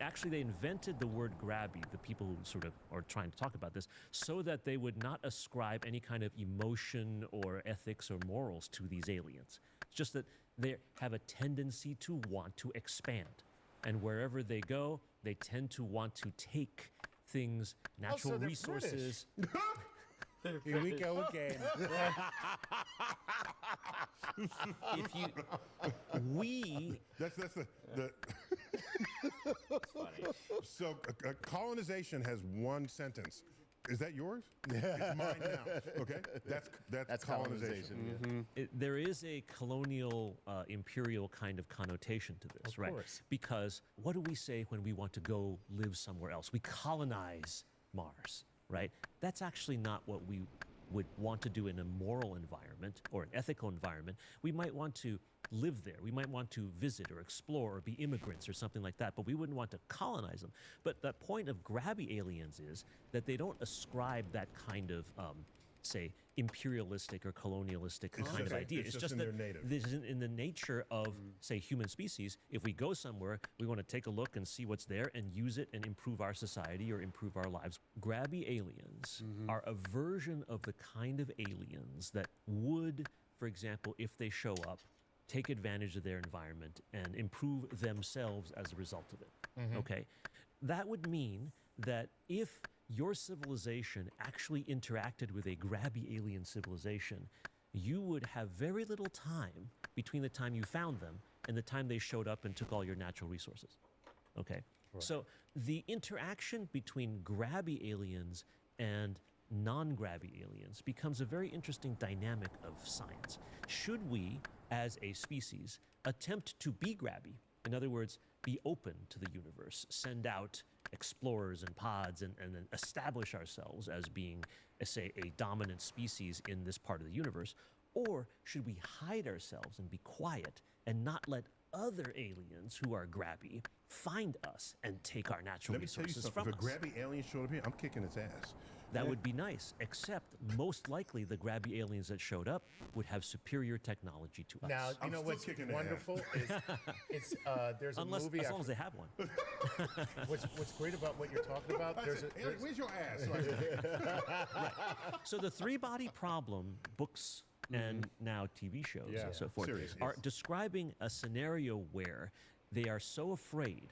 actually they invented the word grabby. The people who sort of are trying to talk about this, so that they would not ascribe any kind of emotion or ethics or morals to these aliens. It's just that they have a tendency to want to expand, and wherever they go, they tend to want to take things, natural so they're resources. Here we go again. If you, we That's the. So colonization has one sentence. Is that yours? It's mine now. Okay, that's colonization. there is a colonial, imperial kind of connotation to this, right? course. Because what do we say when we want to go live somewhere else? We colonize Mars, right? That's actually not what we would want to do in a moral environment or an ethical environment. We might want to live there. We might want to visit or explore or be immigrants or something like that, but we wouldn't want to colonize them. But the point of grabby aliens is that they don't ascribe that kind of, say, imperialistic or colonialistic kind of just- idea. it's just just in that their native. this is in the nature of, say, human species. If we go somewhere, we want to take a look and see what's there and use it and improve our society or improve our lives. Grabby aliens are a version of the kind of aliens that would, for example, if they show up, take advantage of their environment and improve themselves as a result of it. Okay? That would mean that if your civilization actually interacted with a grabby alien civilization, you would have very little time between the time you found them and the time they showed up and took all your natural resources. Okay? So the interaction between grabby aliens and non-grabby aliens becomes a very interesting dynamic of science. Should we, as a species, attempt to be grabby, in other words, be open to the universe, send out explorers and pods and then establish ourselves as being, say, a dominant species in this part of the universe? Or should we hide ourselves and be quiet and not let other aliens who are grabby find us and take our natural Let me tell you resources something. from If a us? grabby alien showed up here, I'm kicking its ass. That would be nice, except most likely the grabby aliens that showed up would have superior technology to us. Now, you I'm know still what's kicking their ass. wonderful is it's there's a Unless, movie. as long as they have one. What's great about what you're talking about? I said, alien, where's your ass? So I So the 3-body problem books and now TV shows and so forth Series, are yes. describing a scenario where they are so afraid,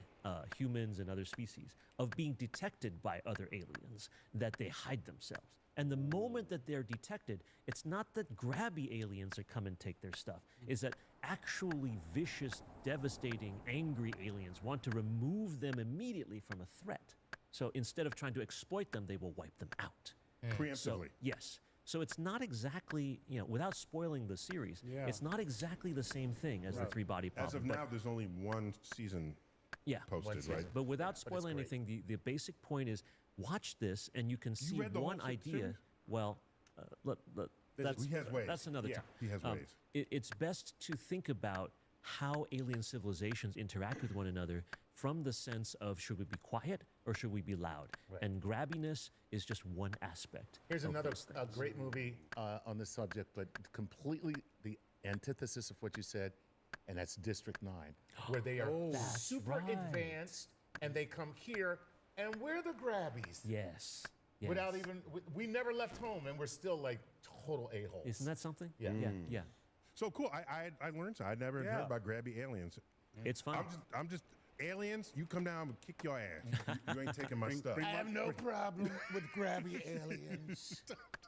humans and other species, of being detected by other aliens that they hide themselves. And the moment that they're detected, it's not that grabby aliens are come and take their stuff, is that actually vicious, devastating, angry aliens want to remove them immediately from a threat. So instead of trying to exploit them, they will wipe them out. preemptively. So, yes. So it's not exactly, without spoiling the series, Yeah. it's not exactly the same thing as the 3-body problem. As of but- now, there's only one season yeah. posted, season. right? But without spoiling great. anything, the basic point is watch this and you can see read the one whole idea. series? Well, that's He has ways. that's another Yeah. time. He has ways. It's best to think about how alien civilizations interact with one another from the sense of should we be quiet or should we be loud? Right. And grabbiness is just one aspect. Here's of another those things. great movie on this subject, but completely the antithesis of what you said, and that's District 9, where they are That's super right. advanced, and they come here, and we're the grabbies. Yes. Yes. Without even, we never left home, and we're still like total a-holes. Isn't that something? Yeah. Yeah. So cool. I learned something. I never Yeah. heard about grabby aliens. It's fun. I'm just aliens. You come down and kick your ass. You ain't taking my stuff. I have no problem with grabby aliens.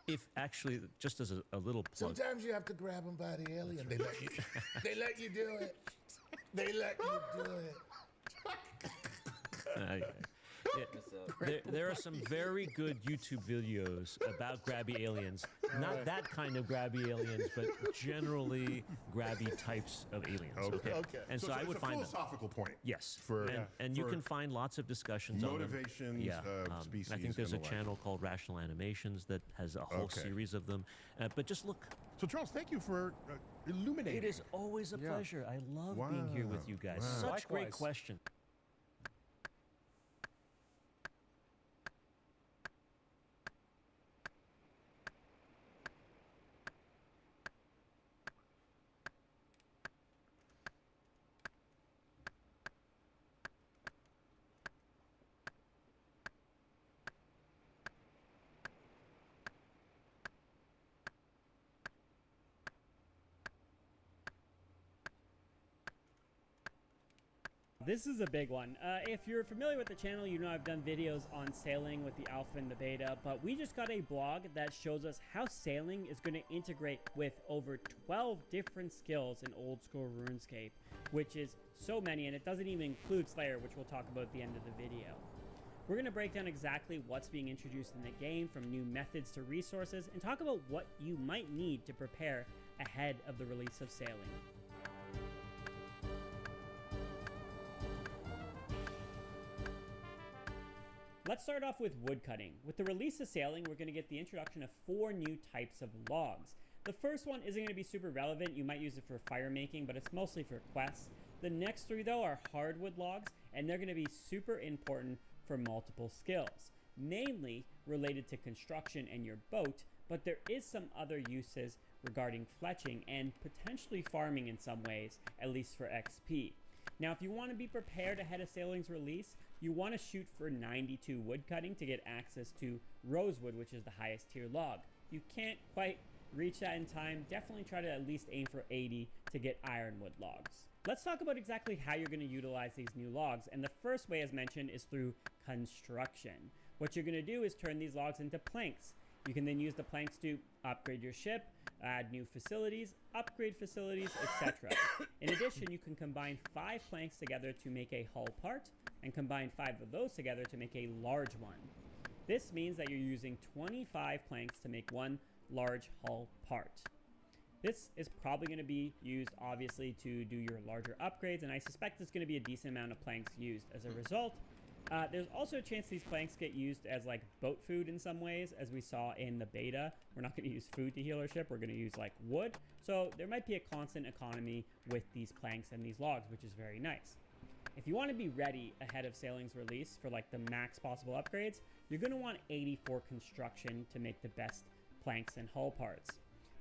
If actually, just as a little plug, Sometimes you have to grab them by the alien. They let you. They let you do it. They let you do it. yeah. There are some very good YouTube videos about grabby aliens. Not that kind of grabby aliens, but generally grabby types of aliens. Okay. And so I it's would a find them. philosophical point. Yes. For and you for can find lots of discussions on them. motivations of species. I think there's a and the like. channel called Rational Animations that has a whole Okay. series of them. But just look. So Charles, thank you for illuminating. It is always a pleasure. I love being here with you guys. Wow. Such great Likewise. question. This is a big one. If you're familiar with the channel, you know I've done videos on sailing with the alpha and the beta, but we just got a blog that shows us how sailing is going to integrate with over 12 different skills in old school RuneScape, which is so many, and it doesn't even include Slayer, which we'll talk about at the end of the video. We're going to break down exactly what's being introduced in the game, from new methods to resources, and talk about what you might need to prepare ahead of the release of sailing. Let's start off with woodcutting. With the release of sailing, we're going to get the introduction of 4 new types of logs. The first one isn't going to be super relevant. You might use it for fire making, but it's mostly for quests. The next 3, though, are hardwood logs, and they're going to be super important for multiple skills, mainly related to construction and your boat, but there is some other uses regarding fletching and potentially farming in some ways, at least for XP. Now, if you want to be prepared ahead of sailing's release, you want to shoot for 92 woodcutting to get access to rosewood, which is the highest tier log. If you can't quite reach that in time, definitely try to at least aim for 80 to get ironwood logs. Let's talk about exactly how you're going to utilize these new logs, and the first way, as mentioned, is through construction. What you're going to do is turn these logs into planks. You can then use the planks to upgrade your ship, add new facilities, upgrade facilities, etc. In addition, you can combine 5 planks together to make a hull part, and combine 5 of those together to make a large one. This means that you're using 25 planks to make one large hull part. This is probably going to be used, obviously, to do your larger upgrades, and I suspect there's going to be a decent amount of planks used as a result. There's also a chance these planks get used as like boat food in some ways, as we saw in the beta. We're not going to use food to heal our ship, we're going to use like wood. So there might be a constant economy with these planks and these logs, which is very nice. If you want to be ready ahead of sailing's release for like the max possible upgrades, you're going to want 84 construction to make the best planks and hull parts.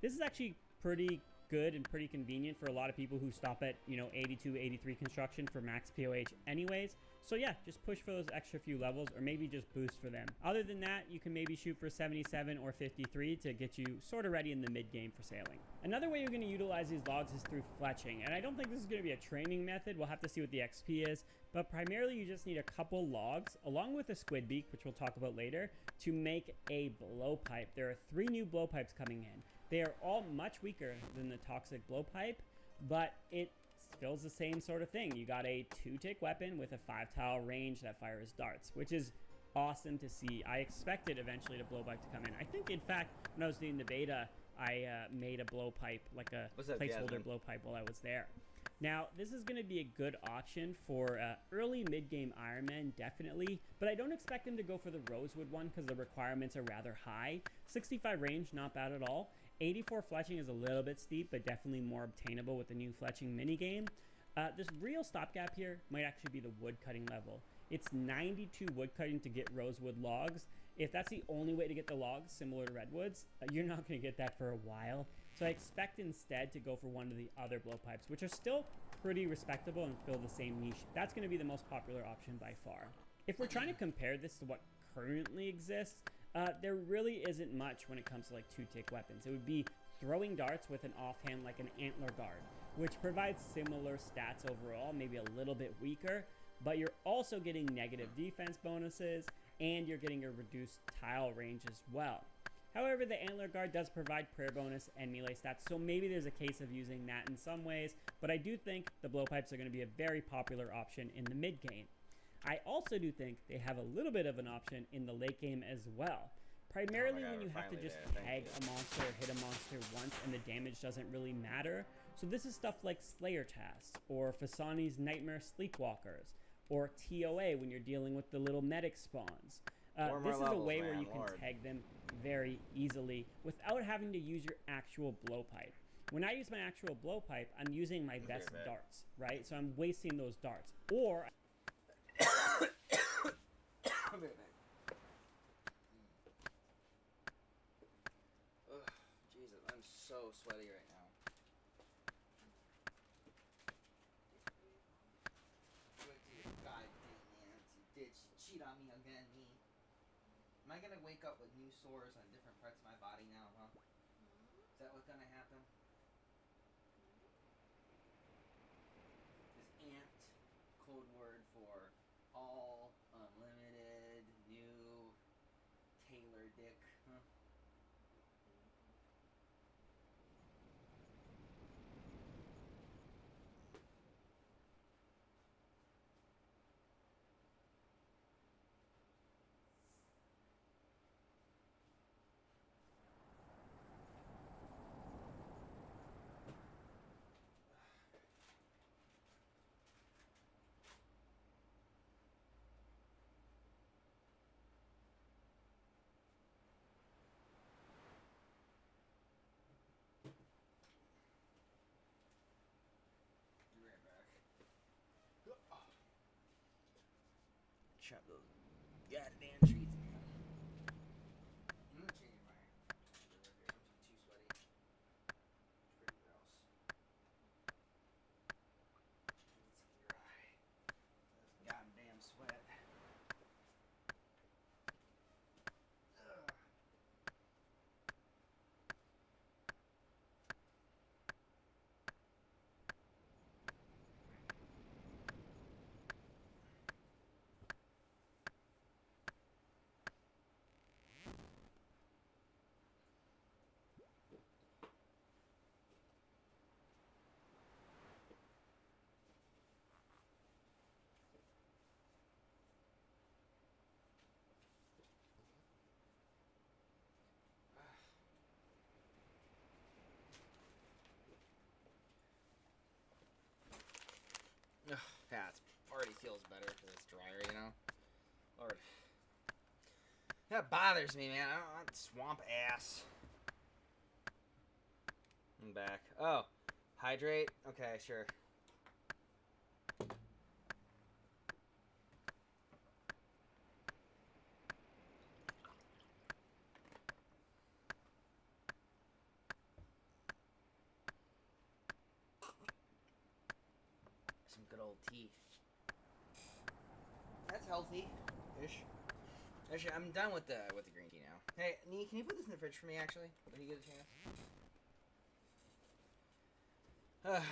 This is actually pretty good and pretty convenient for a lot of people who stop at, 82, 83 construction for max POH anyways. So yeah, just push for those extra few levels, or maybe just boost for them. Other than that, you can maybe shoot for 77 or 53 to get you sort of ready in the mid game for sailing. Another way you're going to utilize these logs is through fletching, and I don't think this is going to be a training method. We'll have to see what the XP is, but primarily you just need a couple logs along with a squid beak, which we'll talk about later, to make a blowpipe. There are 3 new blowpipes coming in. They are all much weaker than the toxic blowpipe, but it fills the same sort of thing. You got a 2-tick weapon with a 5-tile range that fires darts, which is awesome to see. I expected eventually the blowpipe to come in. I think, in fact, when I was doing the beta, I made a blowpipe, like a What's up, placeholder Jasmine? blowpipe while I was there. Now, this is going to be a good option for early mid-game Ironman, definitely, but I don't expect him to go for the Rosewood one because the requirements are rather high. 65 range, not bad at all. 84 fletching is a little bit steep, but definitely more obtainable with the new fletching minigame. This real stopgap here might actually be the wood cutting level. It's 92 wood cutting to get rosewood logs. If that's the only way to get the logs, similar to redwoods, you're not going to get that for a while. So I expect instead to go for one of the other blowpipes, which are still pretty respectable and fill the same niche. That's going to be the most popular option by far. If we're trying to compare this to what currently exists, there really isn't much when it comes to like two-tick weapons. It would be throwing darts with an offhand like an antler guard, which provides similar stats overall, maybe a little bit weaker, but you're also getting negative defense bonuses and you're getting a reduced tile range as well. However, the antler guard does provide prayer bonus and melee stats, so maybe there's a case of using that in some ways, but I do think the blowpipes are going to be a very popular option in the mid game. I also do think they have a little bit of an option in the late game as well. Primarily when you have to just tag a monster or hit a monster once and the damage doesn't really matter. So this is stuff like Slayer Tasks, or Fasani's Nightmare Sleepwalkers, or TOA when you're dealing with the little medic spawns. This is a way where you can tag them very easily without having to use your actual blowpipe. When I use my actual blowpipe, I'm using my best darts, right? So I'm wasting those darts. Or Jesus, I'm so sweaty right now. Goddamn Nancy, did she cheat on me again? Am I gonna wake up with new sores on different parts of my body now, huh? Is that what's gonna happen? Is ant code word for all unlimited new Taylor dick, huh? Chop those goddamn trees. I'm gonna change my shirt here. I'm too sweaty. It's pretty gross. It's dry. This goddamn sweat. Ugh. Yeah, it already feels better because it's drier, you know? Lord. That bothers me, man. I don't want swamp ass. I'm back. Oh, hydrate? Okay, sure. Some good old tea. That's healthy-ish. Actually, I'm done with the green tea now. Hey, Nee, can you put this in the fridge for me, actually? When you get a chance? I'm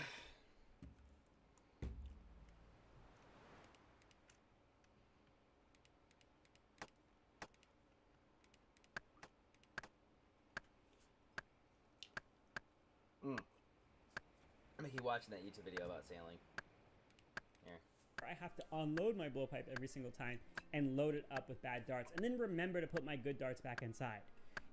gonna keep watching that YouTube video about sailing. Here. I have to unload my blowpipe every single time and load it up with bad darts, and then remember to put my good darts back inside.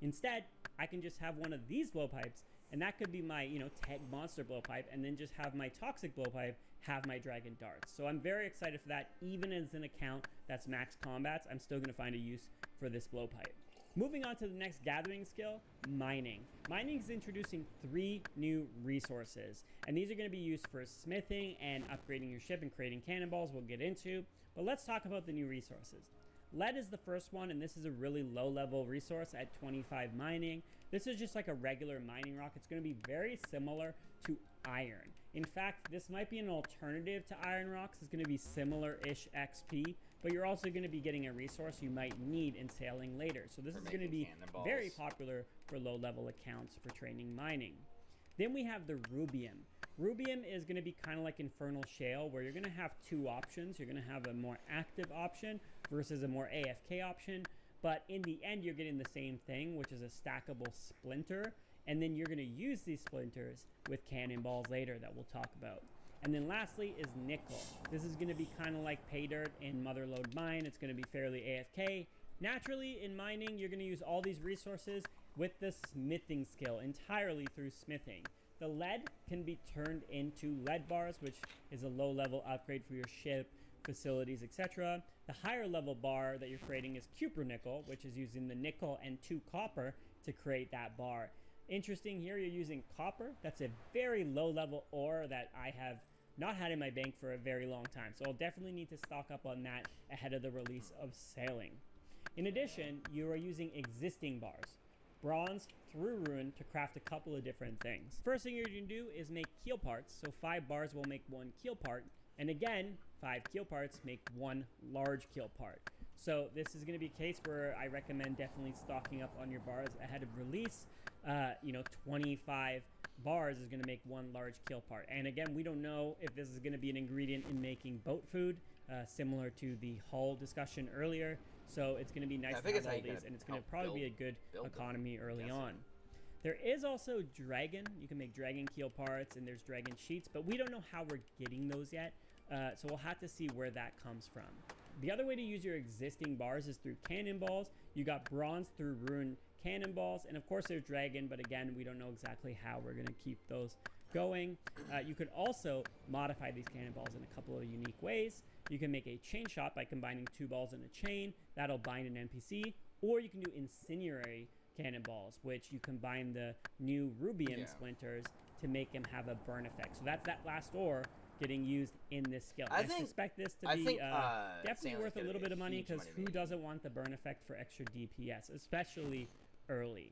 Instead, I can just have one of these blowpipes, and that could be my, tag monster blowpipe, and then just have my toxic blowpipe have my dragon darts. So I'm very excited for that. Even as an account that's max combats, I'm still gonna find a use for this blowpipe. Moving on to the next gathering skill, mining. Mining is introducing 3 new resources, and these are going to be used for smithing and upgrading your ship and creating cannonballs we'll get into. But let's talk about the new resources. Lead is the first one, and this is a really low level resource at 25 mining. This is just like a regular mining rock. It's going to be very similar to iron. In fact, this might be an alternative to iron rocks. It's going to be similar-ish XP, but you're also going to be getting a resource you might need in sailing later. So this is going to be very popular for low level accounts for training mining. Then we have the rubium. Rubium is going to be kind of like infernal shale, where you're going to have 2 options. You're going to have a more active option versus a more AFK option, but in the end you're getting the same thing, which is a stackable splinter, and then you're going to use these splinters with cannonballs later that we'll talk about. And then lastly is nickel. This is going to be kind of like pay dirt in Motherlode Mine. It's going to be fairly AFK. Naturally, in mining, you're going to use all these resources with the smithing skill entirely through smithing. The lead can be turned into lead bars, which is a low level upgrade for your ship, facilities, etc. The higher level bar that you're creating is cupronickel, which is using the nickel and 2 copper to create that bar. Interesting here, you're using copper. That's a very low level ore that I have not had in my bank for a very long time, so I'll definitely need to stock up on that ahead of the release of sailing. In addition, you are using existing bars, bronze through rune, to craft a couple of different things. First thing you're going to do is make keel parts, so 5 bars will make 1 keel part, and again 5 keel parts make 1 large keel part. So this is going to be a case where I recommend definitely stocking up on your bars ahead of release. 25 bars is going to make 1 large keel part. And again, we don't know if this is going to be an ingredient in making boat food, similar to the hull discussion earlier. So it's going to be nice to have all these, and it's going to probably be a good economy early on. There is also dragon. You can make dragon keel parts, and there's dragon sheets, but we don't know how we're getting those yet. So we'll have to see where that comes from. The other way to use your existing bars is through cannonballs. You got bronze through rune cannonballs, and of course there's dragon, but again, we don't know exactly how we're going to keep those going. You could also modify these cannonballs in a couple of unique ways. You can make a chain shot by combining 2 balls in a chain. That'll bind an NPC, or you can do incendiary cannonballs, which you combine the new rubium splinters to make them have a burn effect. So that's that last ore getting used in this skill. I suspect this to be definitely worth a little bit of money, because who doesn't want the burn effect for extra DPS, especially early.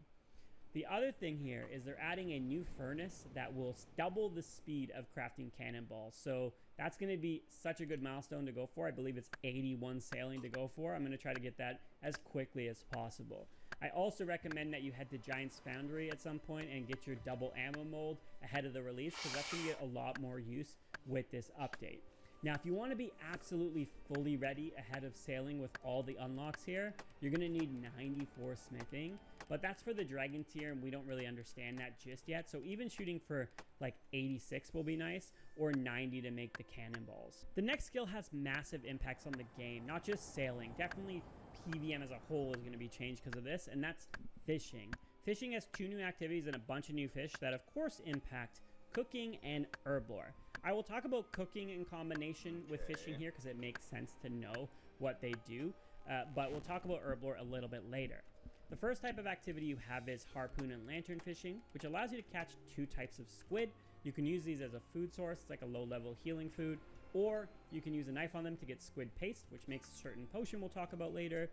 The other thing here is they're adding a new furnace that will double the speed of crafting cannonballs. So that's going to be such a good milestone to go for. I believe it's 81 sailing to go for. I'm going to try to get that as quickly as possible. I also recommend that you head to Giant's Foundry at some point and get your double ammo mold ahead of the release, because that's going to get a lot more use with this update. Now, if you want to be absolutely fully ready ahead of sailing with all the unlocks here, you're going to need 94 smithing, but that's for the dragon tier, and we don't really understand that just yet. So even shooting for like 86 will be nice, or 90 to make the cannonballs. The next skill has massive impacts on the game, not just sailing. Definitely PVM as a whole is going to be changed because of this, and that's fishing. Fishing has 2 new activities and a bunch of new fish that of course impact cooking and herblore. I will talk about cooking in combination with fishing here because it makes sense to know what they do, but we'll talk about herblore a little bit later. The first type of activity you have is harpoon and lantern fishing, which allows you to catch 2 types of squid. You can use these as a food source, it's like a low-level healing food, or you can use a knife on them to get squid paste, which makes a certain potion we'll talk about later,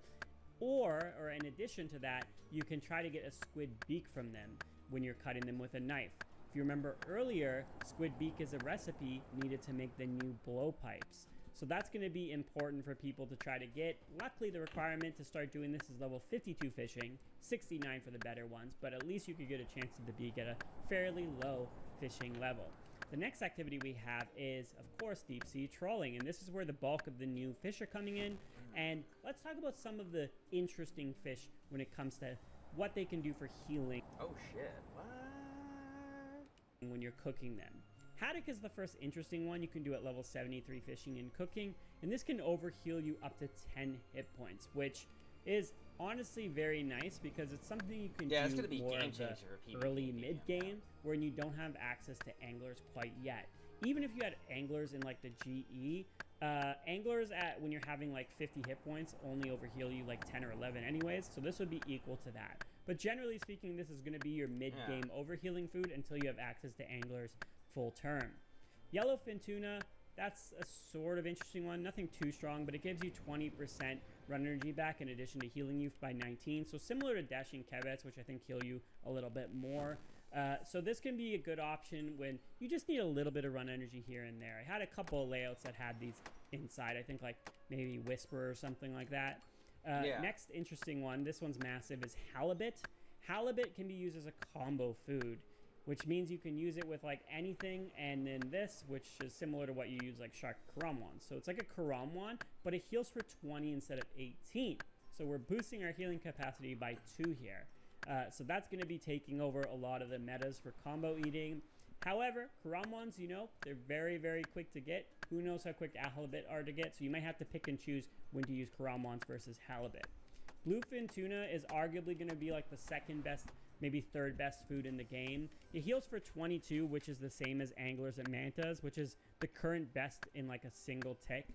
or in addition to that, you can try to get a squid beak from them when you're cutting them with a knife. If you remember earlier, squid beak is a recipe needed to make the new blowpipes. So that's going to be important for people to try to get. Luckily, the requirement to start doing this is level 52 fishing, 69 for the better ones, but at least you could get a chance to be at a fairly low fishing level. The next activity we have is, of course, deep sea trawling, and this is where the bulk of the new fish are coming in. And let's talk about some of the interesting fish when it comes to what they can do for healing. Oh shit, what? When you're cooking them. Haddock is the first interesting one you can do at level 73 fishing and cooking, and this can overheal you up to 10 hit points, which is honestly very nice because it's something you can do it's gonna be more game of the changer for PvP, early mid game when you don't have access to anglers quite yet. even if you had anglers in like the GE, anglers when you're having like 50 hit points only overheal you like 10 or 11 anyways, so this would be equal to that. But generally speaking, this is going to be your mid-game overhealing food until you have access to anglers full turn. Yellowfin tuna, that's a sort of interesting one. Nothing too strong, but it gives you 20% run energy back in addition to healing you by 19. So similar to dashing kevets, which I think heal you a little bit more. So this can be a good option when you just need a little bit of run energy here and there. I had a couple of layouts that had these inside. I think like maybe Whisper or something like that. Next interesting one, this one's massive, is halibut. Halibut can be used as a combo food, which means you can use it with like anything, and then this, which is similar to what you use like Shark Karamwan. So it's like a Karamwan, but it heals for 20 instead of 18. So we're boosting our healing capacity by 2 here. So that's going to be taking over a lot of the metas for combo eating. However, Karamwans, you know, they're very, very quick to get. Who knows how quick halibut are to get, so you might have to pick and choose when to use Karamwans versus halibut. Bluefin tuna is arguably going to be like the second best, maybe third best food in the game. It heals for 22, which is the same as anglers and mantas, which is the current best in like a single tick.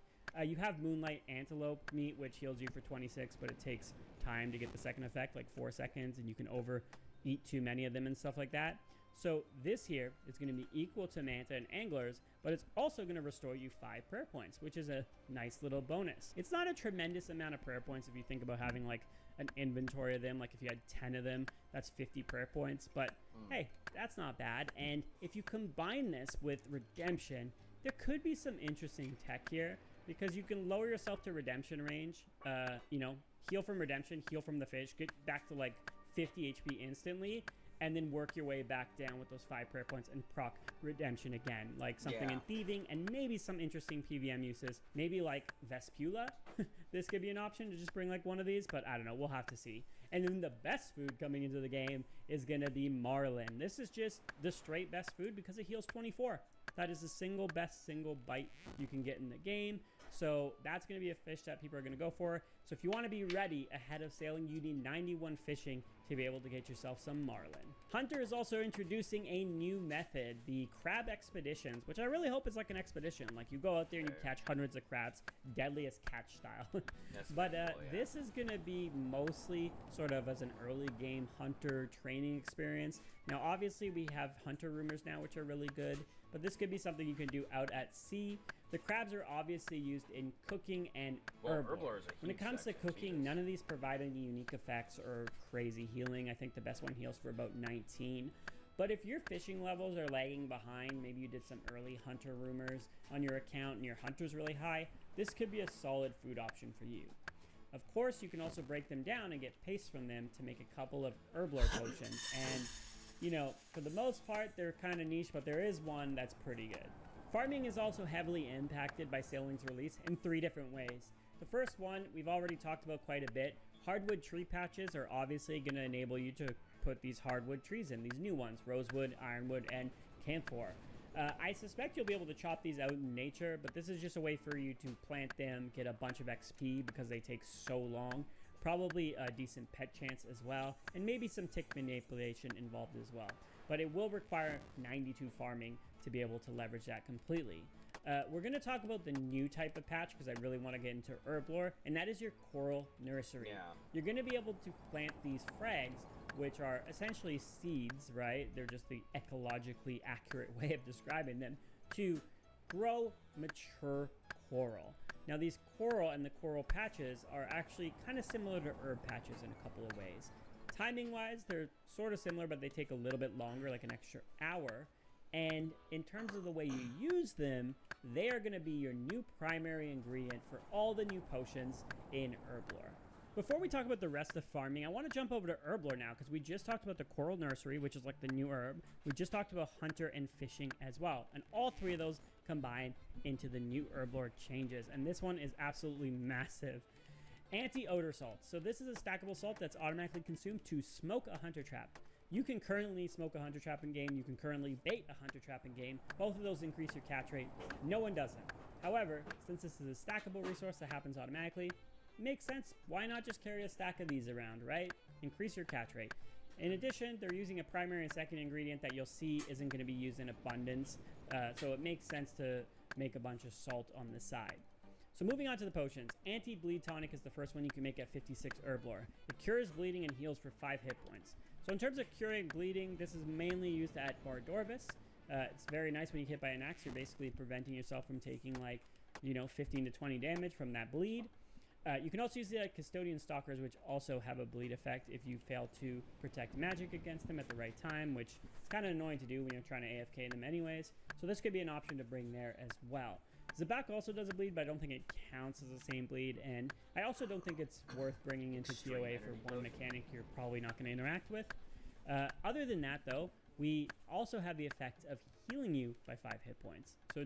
You have moonlight antelope meat, which heals you for 26, but it takes time to get the second effect, like 4 seconds, and you can overeat too many of them and stuff like that. So this here is going to be equal to manta and anglers, but it's also going to restore you 5 prayer points, which is a nice little bonus. It's not a tremendous amount of prayer points if you think about having like an inventory of them. Like if you had 10 of them, that's 50 prayer points, but hey, that's not bad. And if you combine this with redemption, there could be some interesting tech here, because you can lower yourself to redemption range, you know, heal from redemption, heal from the fish, get back to like 50 HP instantly, and then work your way back down with those 5 prayer points and proc redemption again, like something in thieving, and maybe some interesting PVM uses, maybe like Vespula. This could be an option to just bring like one of these, but I don't know, we'll have to see. And then the best food coming into the game is gonna be Marlin. This is just the straight best food because it heals 24. That is the single best single bite you can get in the game. So that's going to be a fish that people are going to go for. So if you want to be ready ahead of sailing, you need 91 fishing to be able to get yourself some marlin. Hunter is also introducing a new method, the crab expeditions, which I really hope is like an expedition. Like you go out there and you catch hundreds of crabs, deadliest catch style. But this is going to be mostly sort of as an early game hunter training experience. Now, obviously we have hunter rumors now, which are really good, but this could be something you can do out at sea. The crabs are obviously used in cooking and herbal. When it comes to cooking, none of these provide any unique effects or crazy healing. I think the best one heals for about 19. But if your fishing levels are lagging behind, maybe you did some early hunter rumors on your account and your hunter's really high, this could be a solid food option for you. Of course, you can also break them down and get paste from them to make a couple of herblore potions. And, you know, for the most part, they're kind of niche, but there is one that's pretty good. Farming is also heavily impacted by Sailing's release in 3 different ways. The first one, we've already talked about quite a bit. Hardwood tree patches are obviously going to enable you to put these hardwood trees in, these new ones, rosewood, ironwood, and camphor. I suspect you'll be able to chop these out in nature, but this is just a way for you to plant them, get a bunch of XP because they take so long. Probably a decent pet chance as well, and maybe some tick manipulation involved as well. But it will require 92 farming to be able to leverage that completely. We're going to talk about the new type of patch because I really want to get into herblore, and that is your coral nursery. You're going to be able to plant these frags, which are essentially seeds, right? They're just the ecologically accurate way of describing them, to grow mature coral. Now these coral and the coral patches are actually kind of similar to herb patches in a couple of ways. Timing wise, they're sort of similar, but they take a little bit longer, like an extra hour. And in terms of the way you use them, they are going to be your new primary ingredient for all the new potions in herblore. Before we talk about the rest of farming, I want to jump over to herblore now, because we just talked about the coral nursery, which is like the new herb. We just talked about hunter and fishing as well, and all 3 of those combine into the new herblore changes, and this one is absolutely massive. Anti-odor salt. So this is a stackable salt that's automatically consumed to smoke a hunter trap. You can currently smoke a hunter trap in game. You can currently bait a hunter trap in game. Both of those increase your catch rate. No one doesn't. However, since this is a stackable resource that happens automatically, makes sense. Why not just carry a stack of these around, right? Increase your catch rate. In addition, they're using a primary and second ingredient that you'll see isn't going to be used in abundance So it makes sense to make a bunch of salt on the side. So moving on to the potions. Anti-bleed tonic is the first one you can make at 56 herb lore. It cures bleeding and heals for 5 hit points. So in terms of curing bleeding, this is mainly used at Bar Dorvis. It's very nice when you get hit by an axe. You're basically preventing yourself from taking 15 to 20 damage from that bleed. You can also use it at Custodian Stalkers, which also have a bleed effect if you fail to protect magic against them at the right time, which is kind of annoying to do when you're trying to AFK them anyways. So this could be an option to bring there as well. Zabak also does a bleed, but I don't think it counts as the same bleed, and I also don't think it's worth bringing into TOA for one mechanic you're probably not going to interact with. Other than that, though, we also have the effect of healing you by 5 hit points. So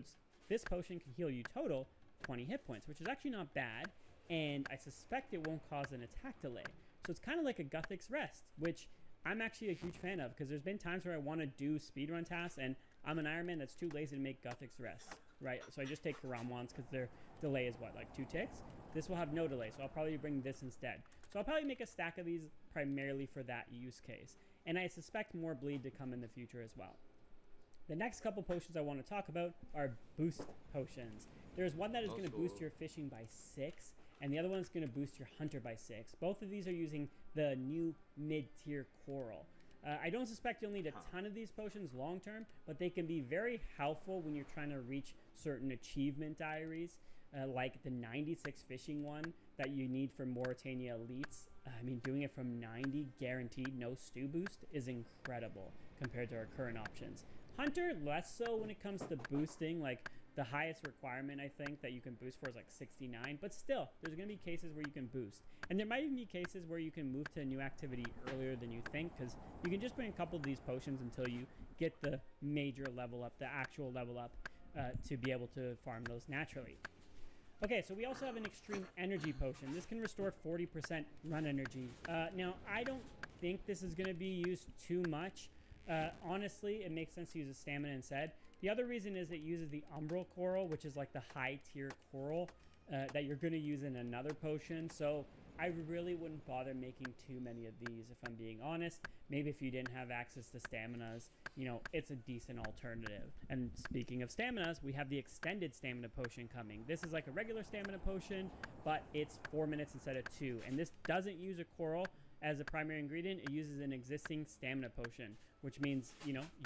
this potion can heal you total 20 hit points, which is actually not bad, and I suspect it won't cause an attack delay. So it's kind of like a Guthix Rest, which I'm actually a huge fan of, because there's been times where I want to do speedrun tasks, and I'm an Iron Man that's too lazy to make Guthix Rest, right? So I just take Karam wands because their delay is what, like 2 ticks? This will have no delay, so I'll probably bring this instead. So I'll probably make a stack of these primarily for that use case. And I suspect more bleed to come in the future as well. The next couple potions I want to talk about are boost potions. There's one that is going to boost your fishing by 6, and the other one is going to boost your hunter by 6. Both of these are using the new mid-tier coral. I don't suspect you'll need a ton of these potions long term, but they can be very helpful when you're trying to reach certain achievement diaries, like the 96 fishing one that you need for Mauritania elites. I mean, doing it from 90 guaranteed, no stew boost, is incredible compared to our current options. Hunter, less so when it comes to boosting. Like, the highest requirement, I think, that you can boost for is like 69, but still, there's going to be cases where you can boost. And there might even be cases where you can move to a new activity earlier than you think, because you can just bring a couple of these potions until you get the major level up, the actual level up, to be able to farm those naturally. Okay, so we also have an extreme energy potion. This can restore 40% run energy. Now, I don't think this is going to be used too much. Honestly, it makes sense to use a stamina instead. The other reason is it uses the umbral coral, which is like the high tier coral that you're going to use in another potion. So I really wouldn't bother making too many of these, if I'm being honest. Maybe if you didn't have access to staminas, it's a decent alternative. And speaking of staminas, we have the extended stamina potion coming. This is like a regular stamina potion, but it's 4 minutes instead of 2. And this doesn't use a coral as a primary ingredient. It uses an existing stamina potion, which means,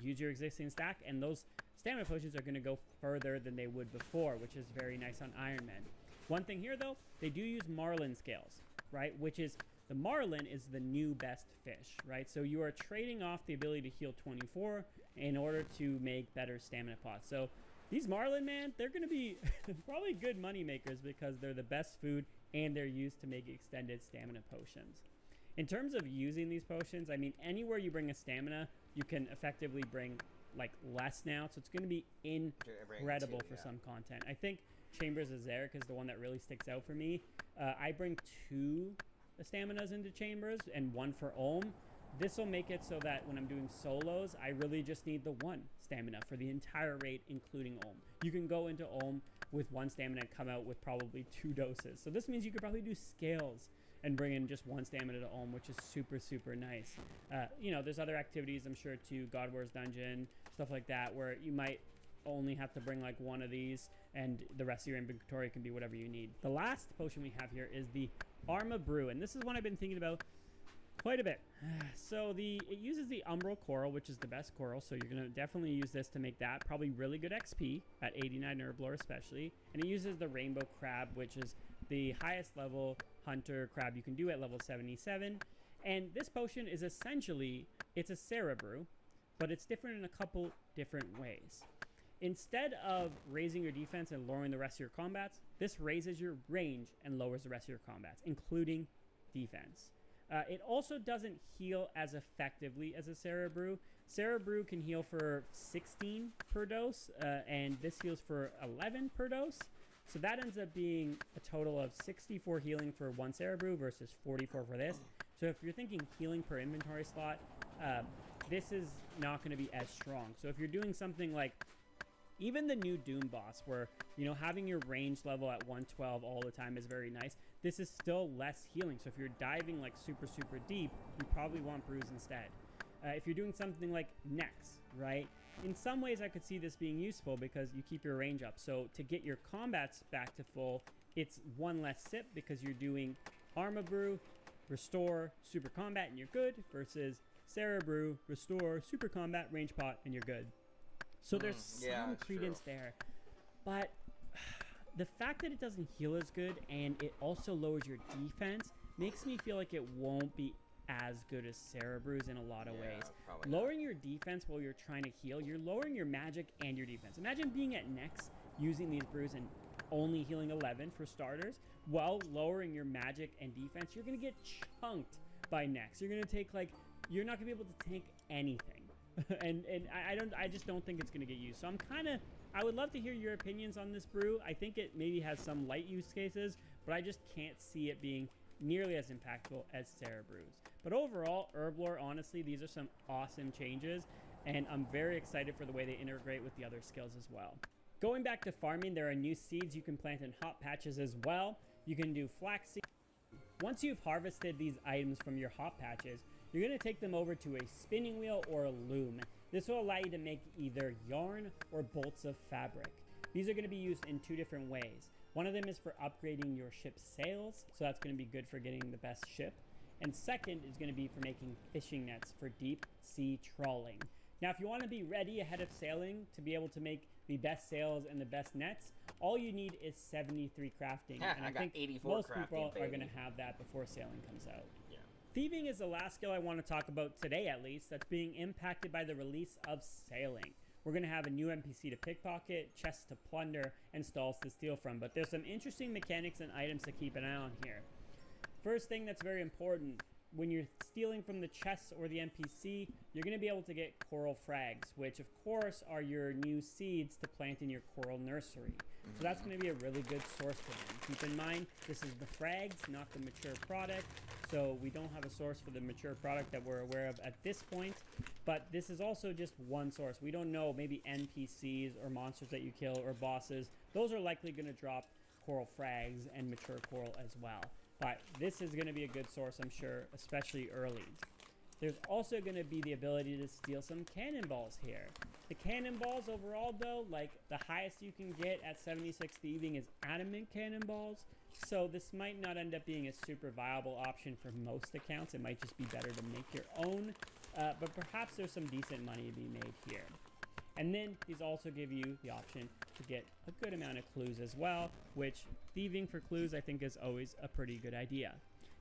use your existing stack, and those stamina potions are going to go further than they would before, which is very nice on Iron Man. One thing here, though, they do use marlin scales, right? Which is, the marlin is the new best fish, right? So you are trading off the ability to heal 24 in order to make better stamina pots. So these marlin, man, they're going to be probably good money makers because they're the best food and they're used to make extended stamina potions. In terms of using these potions, I mean, anywhere you bring a stamina, you can effectively bring like less now, so it's going to be incredible for some content. I think Chambers of Zarek is the one that really sticks out for me. I bring 2 staminas into Chambers and 1 for Olm. This will make it so that when I'm doing solos, I really just need the 1 stamina for the entire raid, including Olm. You can go into Olm with 1 stamina and come out with probably 2 doses. So this means you could probably do scales and bring in just 1 stamina to Olm, which is super, super nice. There's other activities, I'm sure, too, God Wars Dungeon, stuff like that, where you might only have to bring like 1 of these, and the rest of your inventory can be whatever you need. The last potion we have here is the Arma Brew, and this is one I've been thinking about quite a bit. So it uses the umbral coral, which is the best coral, so you're going to definitely use this to make that probably really good XP at 89 herb lore especially. And it uses the rainbow crab, which is the highest level hunter crab you can do at level 77. And this potion is essentially, it's a Sarah brew, but it's different in a couple different ways. Instead of raising your defense and lowering the rest of your combats, this raises your range and lowers the rest of your combats, including defense. It also doesn't heal as effectively as a Sarah Brew. Sarah Brew can heal for 16 per dose, and this heals for 11 per dose. So that ends up being a total of 64 healing for 1 Sarah Brew versus 44 for this. So if you're thinking healing per inventory slot, this is not going to be as strong. So if you're doing something like even the new Doom boss, where, having your range level at 112 all the time is very nice, this is still less healing. So if you're diving like super, super deep, you probably want brews instead. If you're doing something like Nex, right? in some ways I could see this being useful because you keep your range up. So to get your combats back to full, it's one less sip because you're doing Arma Brew, Restore, Super Combat, and you're good, versus Sarah Brew, Restore, Super Combat, Range Pot, and you're good. So there's some credence there. But the fact that it doesn't heal as good and it also lowers your defense makes me feel like it won't be as good as Sarah Brews in a lot of ways. Lowering your defense while you're trying to heal, you're lowering your magic and your defense. Imagine being at Nex using these brews and only healing 11 for starters, while lowering your magic and defense. You're going to get chunked by Nex. You're going to take, like, you're not going to be able to tank anything. and I just don't think it's going to get used. So I would love to hear your opinions on this brew. I think it maybe has some light use cases, but I just can't see it being nearly as impactful as Sarah Brews. But overall, Herblore, honestly, these are some awesome changes, and I'm very excited for the way they integrate with the other skills as well. Going back to farming, there are new seeds you can plant in hot patches as well. You can do flaxseed. Once you've harvested these items from your hot patches, you're going to take them over to a spinning wheel or a loom. This will allow you to make either yarn or bolts of fabric. These are going to be used in two different ways. One of them is for upgrading your ship's sails, so that's going to be good for getting the best ship. And second is going to be for making fishing nets for deep sea trawling. Now, if you want to be ready ahead of sailing to be able to make the best sails and the best nets, all you need is 73 crafting. And I think 84 most crafting, people are going baby. to have that before sailing comes out. Yeah. Thieving is the last skill I want to talk about today, at least, that's being impacted by the release of sailing. We're going to have a new NPC to pickpocket, chests to plunder, and stalls to steal from. But there's some interesting mechanics and items to keep an eye on here. First thing that's very important, when you're stealing from the chests or the NPC, you're going to be able to get coral frags, which of course are your new seeds to plant in your coral nursery. So that's going to be a really good source for them. Keep in mind, this is the frags, not the mature product. So we don't have a source for the mature product that we're aware of at this point. But this is also just one source. We don't know, maybe NPCs or monsters that you kill or bosses. Those are likely going to drop coral frags and mature coral as well. But this is going to be a good source, I'm sure, especially early. There's also going to be the ability to steal some cannonballs here. The cannonballs overall, though, like the highest you can get at 76 thieving is adamant cannonballs. So this might not end up being a super viable option for most accounts. It might just be better to make your own. But perhaps there's some decent money to be made here. And then these also give you the option to get a good amount of clues as well, which thieving for clues I think is always a pretty good idea.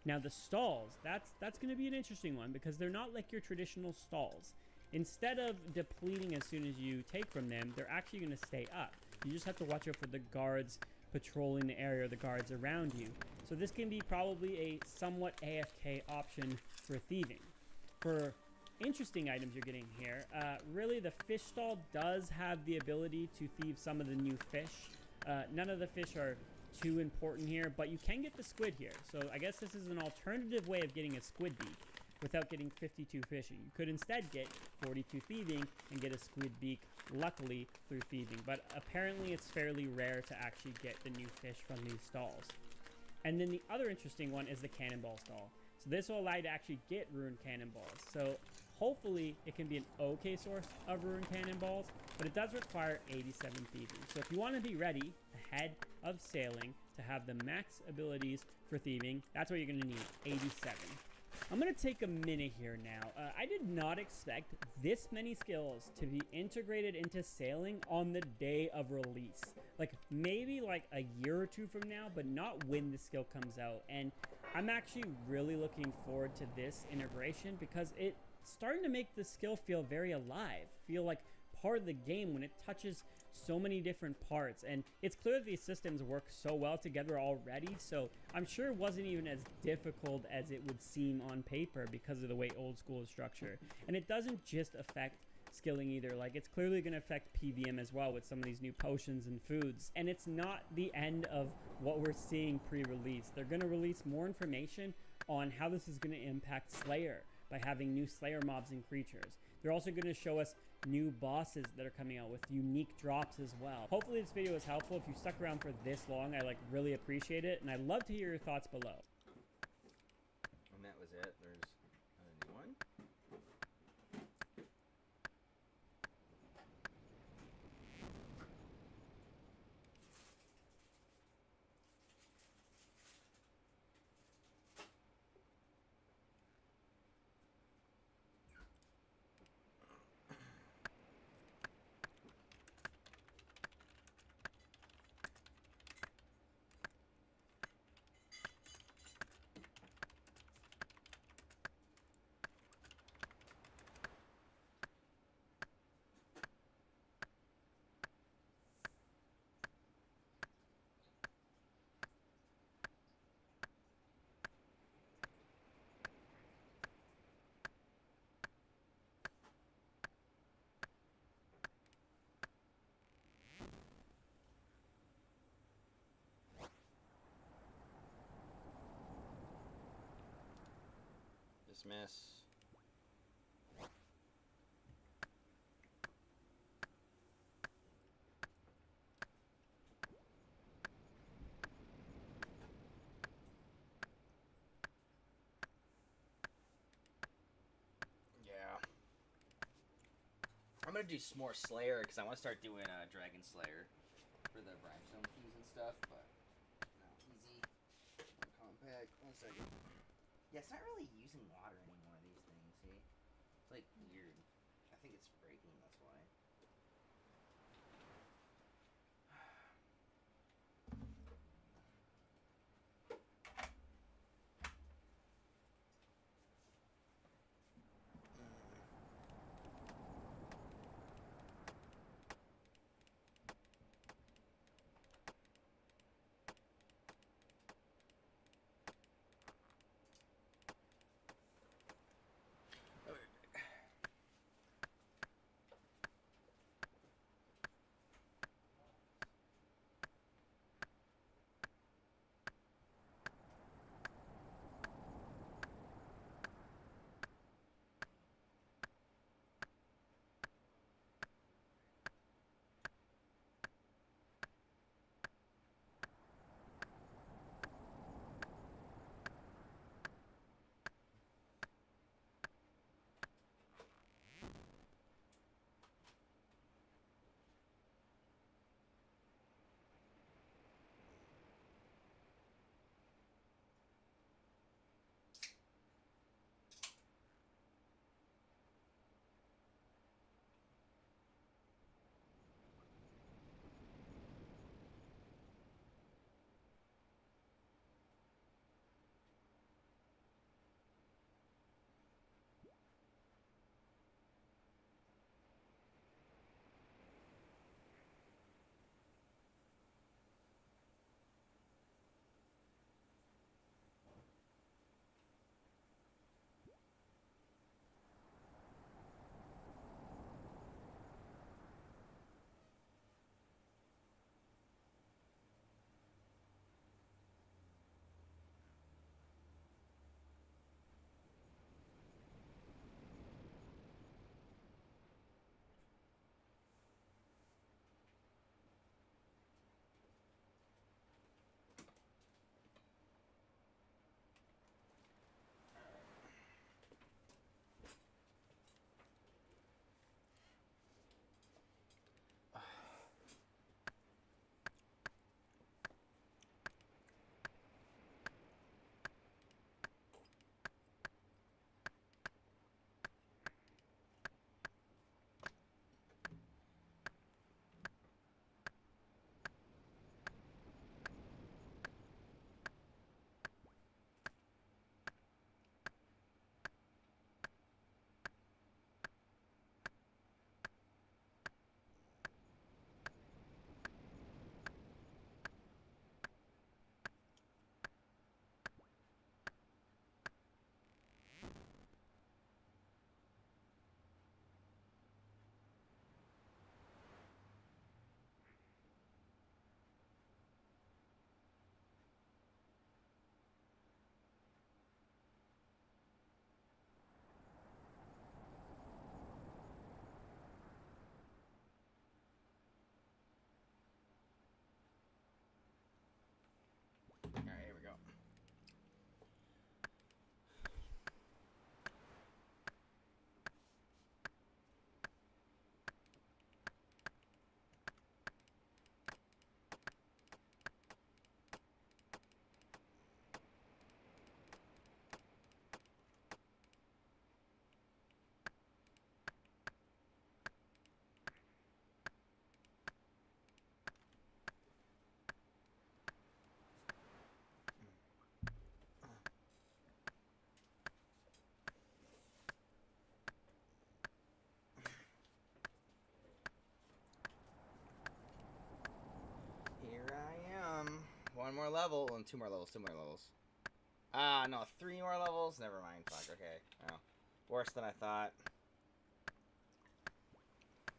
Now the stalls, that's going to be an interesting one because they're not like your traditional stalls. Instead of depleting as soon as you take from them, they're actually going to stay up. You just have to watch out for the guards patrolling the area, or the guards around you. So this can be probably a somewhat AFK option for thieving. For interesting items you're getting here, really the fish stall does have the ability to thieve some of the new fish. None of the fish are too important here, but you can get the squid here. So I guess this is an alternative way of getting a squid beak without getting 52 fishing. You could instead get 42 thieving and get a squid beak, luckily, through thieving. But apparently it's fairly rare to actually get the new fish from these stalls. And then the other interesting one is the cannonball stall. So this will allow you to actually get rune cannonballs. So hopefully it can be an okay source of rune cannonballs, but it does require 87 thieving. So if you want to be ready ahead of sailing to have the max abilities for thieving, that's what you're going to need, 87. I'm going to take a minute here now. I did not expect this many skills to be integrated into sailing on the day of release. Like maybe like a year or two from now, but not when the skill comes out. And I'm actually really looking forward to this integration because it's starting to make the skill feel very alive, feel like part of the game when it touches so many different parts. And it's clear that these systems work so well together already, so I'm sure it wasn't even as difficult as it would seem on paper because of the way old school is structured. And it doesn't just affect skilling either, like it's clearly going to affect PVM as well with some of these new potions and foods. And it's not the end of what we're seeing pre-release. They're going to release more information on how this is going to impact Slayer by having new Slayer mobs and creatures. They're also going to show us new bosses that are coming out with unique drops as well. Hopefully this video was helpful. If you stuck around for this long, I really appreciate it, and I'd love to hear your thoughts below. And that was it. There's a new one. Miss. Yeah. I'm gonna do more Slayer because I want to start doing Dragon Slayer for the Brimstone keys and stuff, but no, easy. Compact. 1 second. Yeah, it's not really using water anymore, these things, see? It's like weird. I think it's breaking, that's why. Alright, here we go. Here I am. 1 more level. And 2 more levels. 2 more levels. Ah, no. 3 more levels? Never mind. Fuck, okay. Oh. Worse than I thought.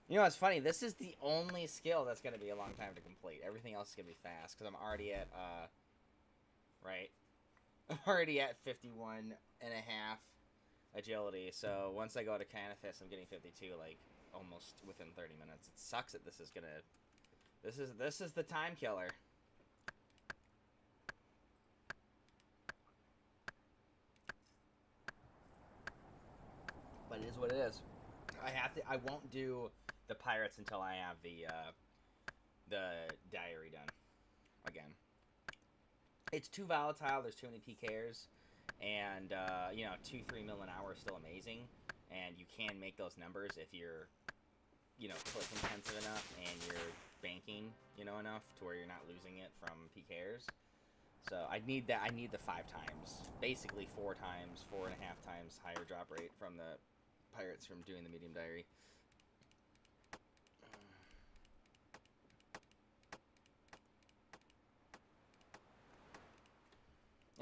You know what's funny? This is the only skill that's going to be a long time to complete. Everything else is going to be fast. Because I'm already at, right? I'm already at 51 and a half. agility. So once I go to Canifis, I'm getting 52 like almost within 30 minutes. It sucks that this is gonna. This is the time killer. But it is what it is. I have to. I won't do the pirates until I have the diary done again. It's too volatile. There's too many PKers, and you know, 2-3 mil an hour is still amazing, and you can make those numbers if you're, you know, click intensive enough and you're banking, you know, enough to where you're not losing it from PKers. So I need that. I need the 5 times, basically 4 times, 4.5 times higher drop rate from the pirates from doing the medium diary.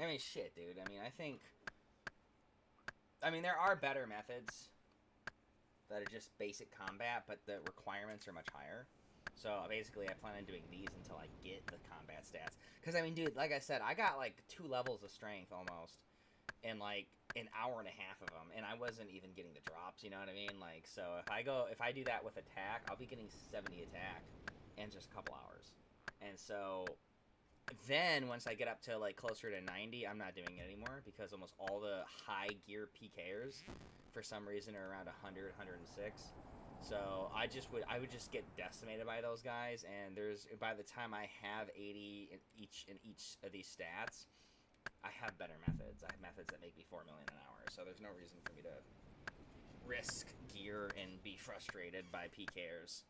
I mean, shit, dude. I mean, I mean, there are better methods that are just basic combat, but the requirements are much higher. So basically, I plan on doing these until I get the combat stats. Because, I mean, dude, like I said, I got like 2 levels of strength almost in like an hour and a half of them, and I wasn't even getting the drops, you know what I mean? Like, so if I do that with attack, I'll be getting 70 attack in just a couple hours. And so then once I get up to like closer to 90, I'm not doing it anymore, because almost all the high gear PKers for some reason are around 100, 106. So I would just get decimated by those guys, and by the time I have 80 in each of these stats, I have better methods. I have methods that make me 4 million an hour. So there's no reason for me to risk gear and be frustrated by PKers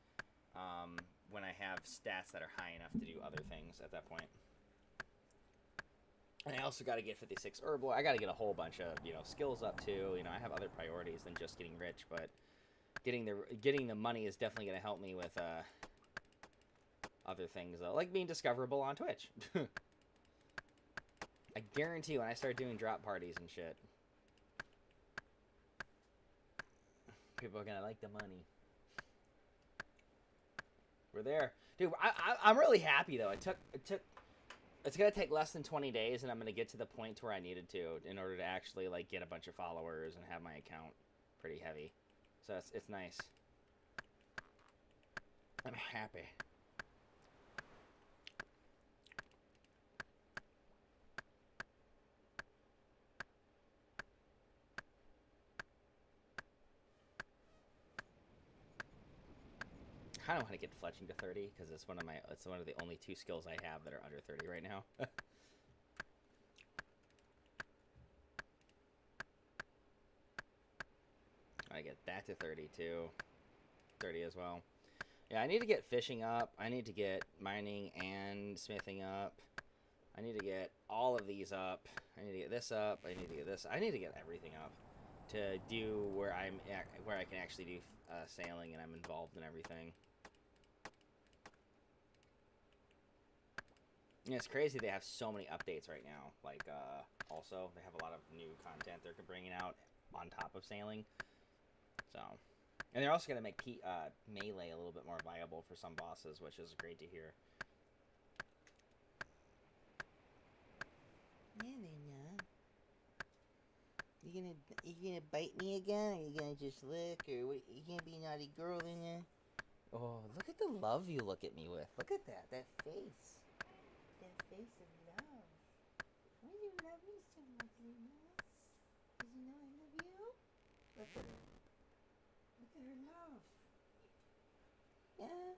when I have stats that are high enough to do other things at that point. And I also got to get 56 herbal. I got to get a whole bunch of, you know, skills up too. You know, I have other priorities than just getting rich, but getting the money is definitely going to help me with other things though, like being discoverable on Twitch. I guarantee when I start doing drop parties and shit, people are gonna like the money. We're there, dude. I'm really happy though. It's gonna take less than 20 days, and I'm gonna get to the point where I needed to in order to actually like get a bunch of followers and have my account pretty heavy. So it's nice. I'm happy. I kind of want to get fletching to 30 because it's one of the only 2 skills I have that are under 30 right now. I get that to 30 too. 30 as well. Yeah, I need to get fishing up. I need to get mining and smithing up. I need to get all of these up. I need to get this up. I need to get this. I need to get everything up to do where I can actually do sailing and I'm involved in everything. Yeah, it's crazy they have so many updates right now. Like, also, they have a lot of new content they're bringing out on top of sailing. So, and they're also going to make melee a little bit more viable for some bosses, which is great to hear. You gonna bite me again? Or you gonna just lick? Or what, you gonna be a naughty girl in there? Oh, look at the love you look at me with. Look at that face. That face of love. Why do you love me so much, Luna? Does you know I love you? Look at her. Look at her love. Yeah.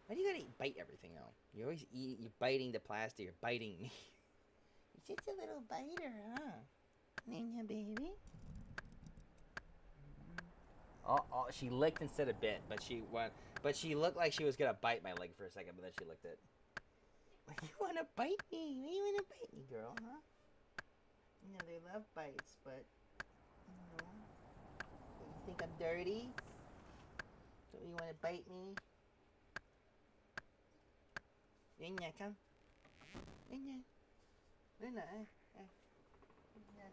Why do you gotta bite everything though? You always you're biting the plastic. You're biting me. You're such a little biter, huh? Nina, baby. Oh, she licked instead of bit, but she looked like she was gonna bite my leg for a second, but then she licked it. You wanna bite me? You wanna bite me, girl, huh? You know, they love bites, but, you know, you think I'm dirty? So you wanna bite me? Luna, come. Luna. Luna, Luna.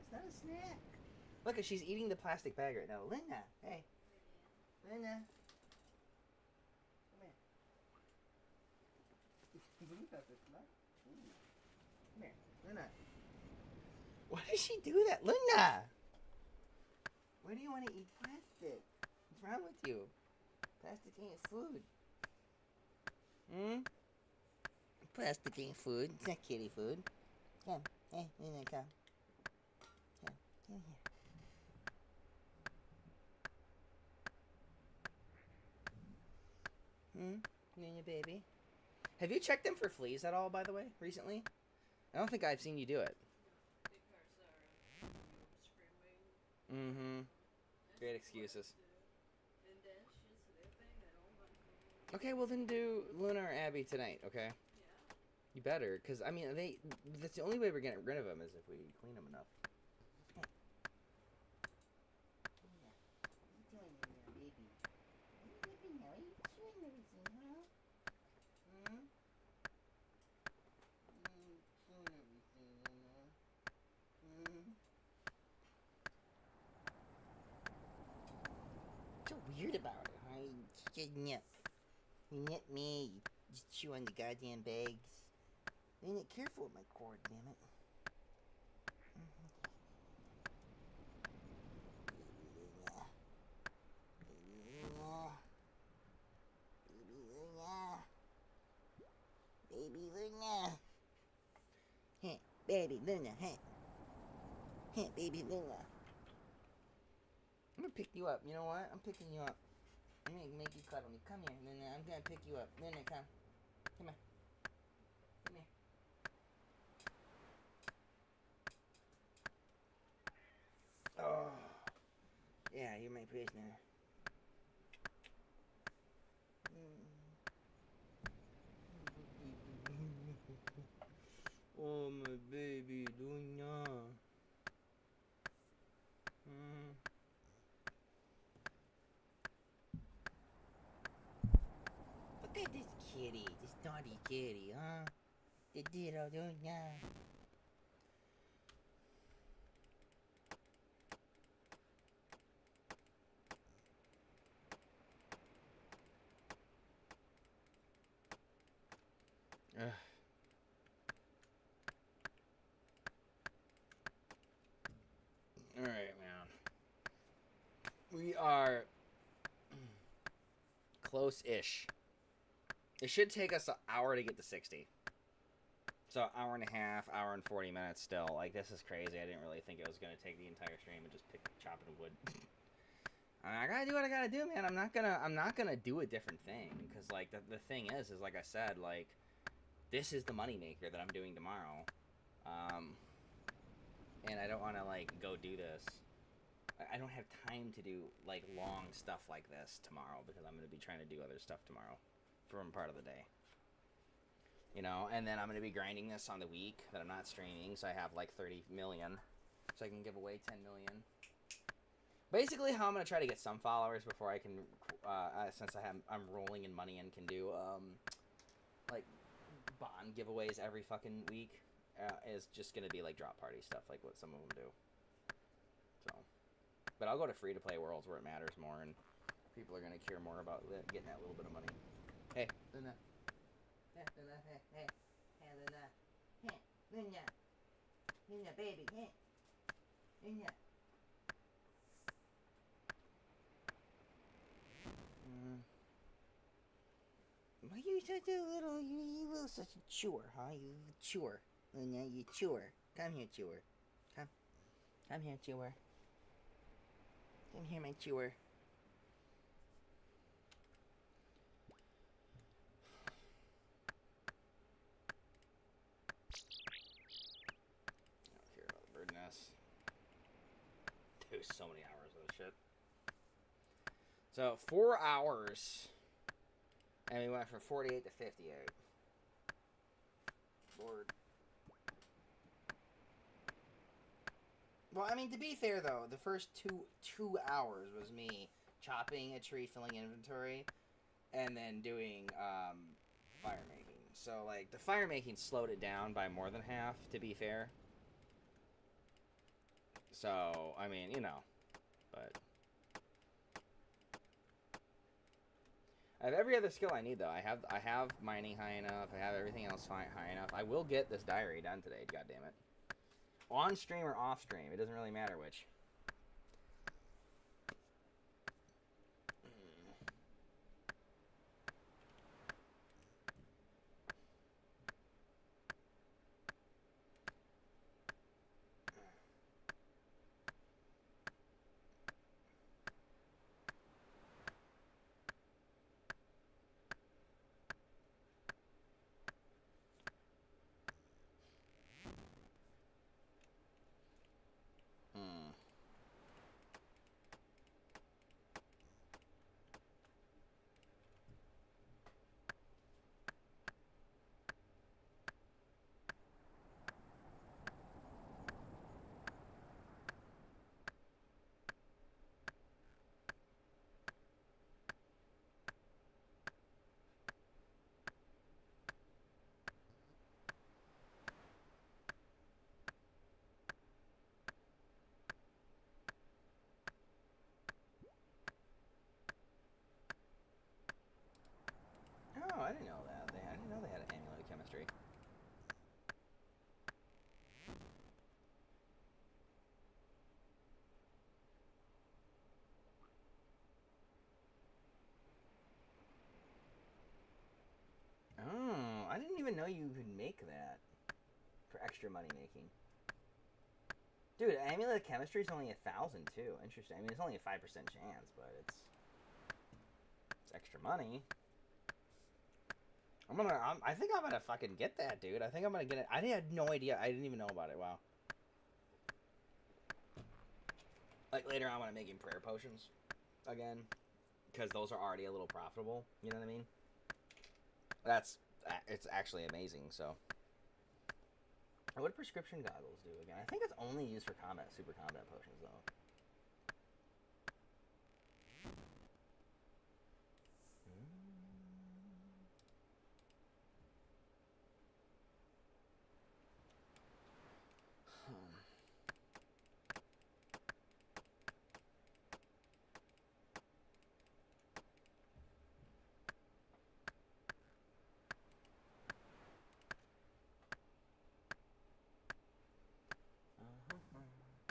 It's not a snack. Look, she's eating the plastic bag right now. Luna, hey. Luna. Come here, Luna. Why does she do that? Luna! Why do you want to eat plastic? What's wrong with you? Plastic ain't food. Hmm? Plastic ain't food. It's not kitty food. Come. Hey, Luna, come. Come. Come here. Luna, baby. Have you checked them for fleas at all, by the way, recently? I don't think I've seen you do it. Mm-hmm. Great excuses. Okay, well then do Luna or Abby tonight, okay? You better, because, I mean, that's the only way we're getting rid of them is if we clean them enough. What's so weird about it, huh? You just nip. You nip me. You just chew on the goddamn bags. Ain't it careful with my cord, damn it. Baby Luna. Hey, baby Luna, hey. Hey, baby Luna. I'm gonna pick you up. You know what? I'm picking you up. I'm gonna make you cuddle me. Come here, Luna. I'm gonna pick you up. Luna, come. Come here. Come here. Oh. Yeah, you're my prisoner. Oh, my baby Luna. Look at this kitty, this naughty kitty, huh? The ditto Luna. Ugh. Alright, man. We are close-ish. It should take us an hour to get to 60. So hour and a half, hour and 40 minutes still. Like, this is crazy. I didn't really think it was going to take the entire stream and just chopping wood. I gotta do what I gotta do, man. I'm not gonna do a different thing. Because, like, the thing is like I said, like, this is the moneymaker that I'm doing tomorrow. And I don't want to, like, go do this. I don't have time to do, like, long stuff like this tomorrow. Because I'm going to be trying to do other stuff tomorrow. From part of the day. You know, and then I'm going to be grinding this on the week that I'm not streaming. So I have, like, 30 million. So I can give away 10 million. Basically, how I'm going to try to get some followers before I can, since I'm rolling in money and can do, like, bond giveaways every fucking week, is just going to be, like, drop party stuff, like what some of them do. So, but I'll go to free-to-play worlds where it matters more, and people are going to care more about getting that little bit of money. Hey, Luna. Hey, Luna, hey, hey. Hey, Luna. Hey, Luna. Luna, baby, hey. Luna. Why you such a little, you little such a chewer, huh? You chewer. Luna, you chewer. Come here, chewer. Come. Come here, chewer. Come here, my chewer. I don't care about the bird nest. There's so many hours of this shit. So, 4 hours. And we went from 48 to 58. Lord. Well, I mean, to be fair, though, the first two hours was me chopping a tree, filling inventory, and then doing fire making. So, like, the fire making slowed it down by more than half, to be fair. So, I mean, you know, but... I have every other skill I need, though. I have mining high enough. I have everything else high enough. I will get this diary done today, goddammit. On stream or off stream, it doesn't really matter which. even know you could make that for extra money making. Dude, amulet chemistry is only 1,000 too. Interesting. I mean, it's only a 5% chance, but it's extra money. I think I'm gonna fucking get that, dude. I think I'm gonna get it. I had no idea. I didn't even know about it. Wow. Like later on when I'm making prayer potions again, because those are already a little profitable. You know what I mean? It's actually amazing. So, what do prescription goggles do again? I think it's only used for super combat potions though.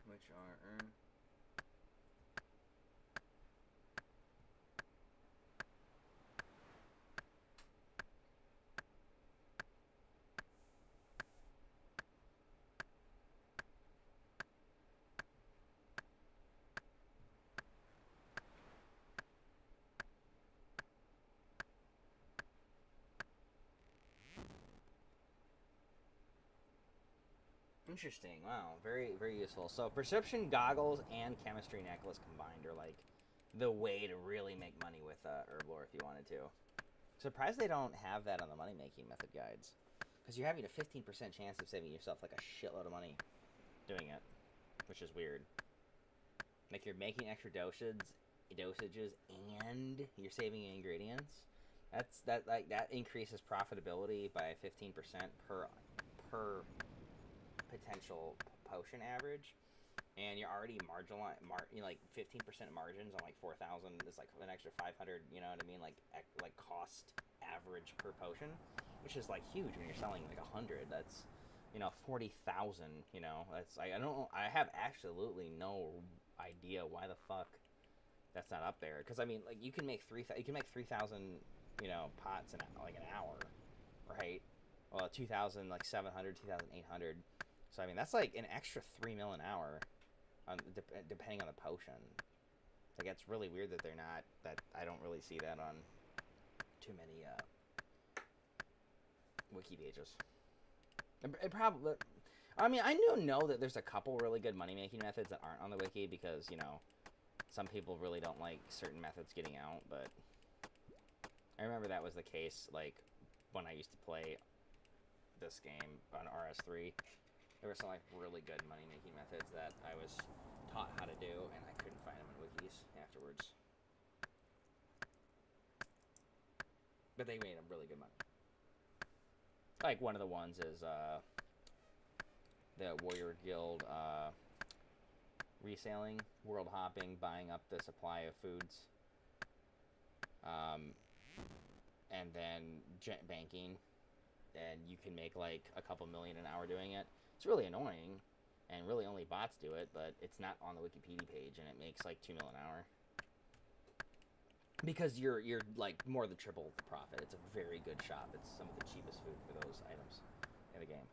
Which are earned. Interesting. Wow. Very, very useful. So perception goggles and chemistry necklace combined are like the way to really make money with Herblore if you wanted to. Surprised they don't have that on the money making method guides, because you're having a 15% chance of saving yourself like a shitload of money doing it, which is weird. Like you're making extra dosages and you're saving ingredients. That increases profitability by 15% per potential potion average, and you're already like 15% margins on like 4,000 is like an extra 500. You know what I mean? Like cost average per potion, which is like huge when you're selling like 100. That's 40,000. You know, that's I don't know. I have absolutely no idea why the fuck that's not up there. Because I mean, like you can make 3,000 pots in like an hour, right? Well, 2,000 like 700, 2,800. So I mean that's like an extra 3 mil an hour, depending on the potion. Like it's really weird that they're not. That I don't really see that on too many wiki pages. It probably. I mean, I know that there's a couple really good money making methods that aren't on the wiki because some people really don't like certain methods getting out. But I remember that was the case like when I used to play this game on RS3. There were some like really good money making methods that I was taught how to do, and I couldn't find them in wikis afterwards. But they made them really good money. Like one of the ones is the Warrior Guild reselling, world hopping, buying up the supply of foods, and then jet banking, and you can make like a couple million an hour doing it. It's really annoying, and really only bots do it, but it's not on the Wikipedia page, and it makes like 2 mil an hour. Because you're like more than triple the profit. It's a very good shop. It's some of the cheapest food for those items in the game.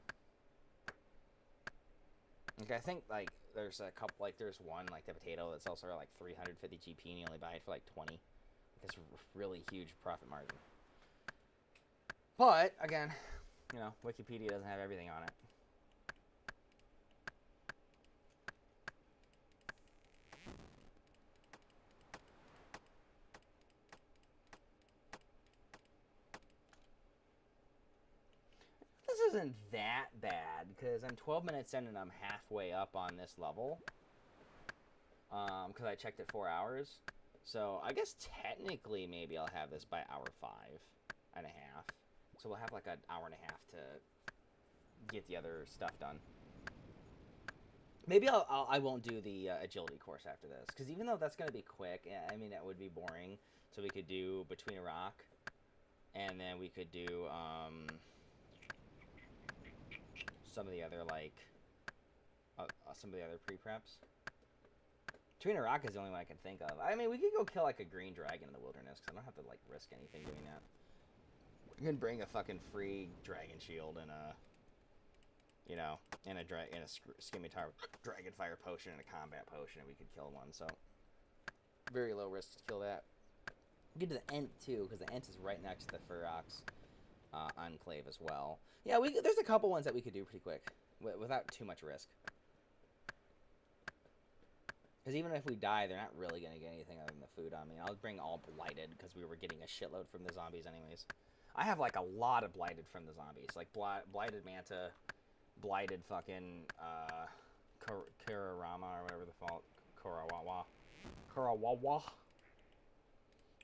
Like I think like there's a couple, like there's one like the potato that's also like 350 GP, and you only buy it for like 20. It's a really huge profit margin. But again, Wikipedia doesn't have everything on it. This isn't that bad because I'm 12 minutes in and I'm halfway up on this level. Because I checked it 4 hours. So I guess technically maybe I'll have this by hour 5.5. So we'll have like an hour and a half to get the other stuff done. Maybe I won't do the agility course after this, because even though that's going to be quick, I mean, that would be boring. So we could do Between a Rock, and then we could do some of the other pre-preps. Between a Rock is the only one I can think of. I mean, we could go kill like a green dragon in the wilderness, because I don't have to like risk anything doing that. You can bring a fucking free dragon shield and a, you know, and a scimitar dragon fire potion and a combat potion, and we could kill one. So very low risk to kill that. Get to the Ent too, because the Ent is right next to the Ferox enclave as well. Yeah, there's a couple ones that we could do pretty quick without too much risk. Because even if we die, they're not really going to get anything other than the food on me. I'll bring all blighted, because we were getting a shitload from the zombies anyways. I have, like, a lot of blighted from the zombies. Like, blighted manta, blighted fucking, Kurarama, or whatever the fuck, Kurawawa.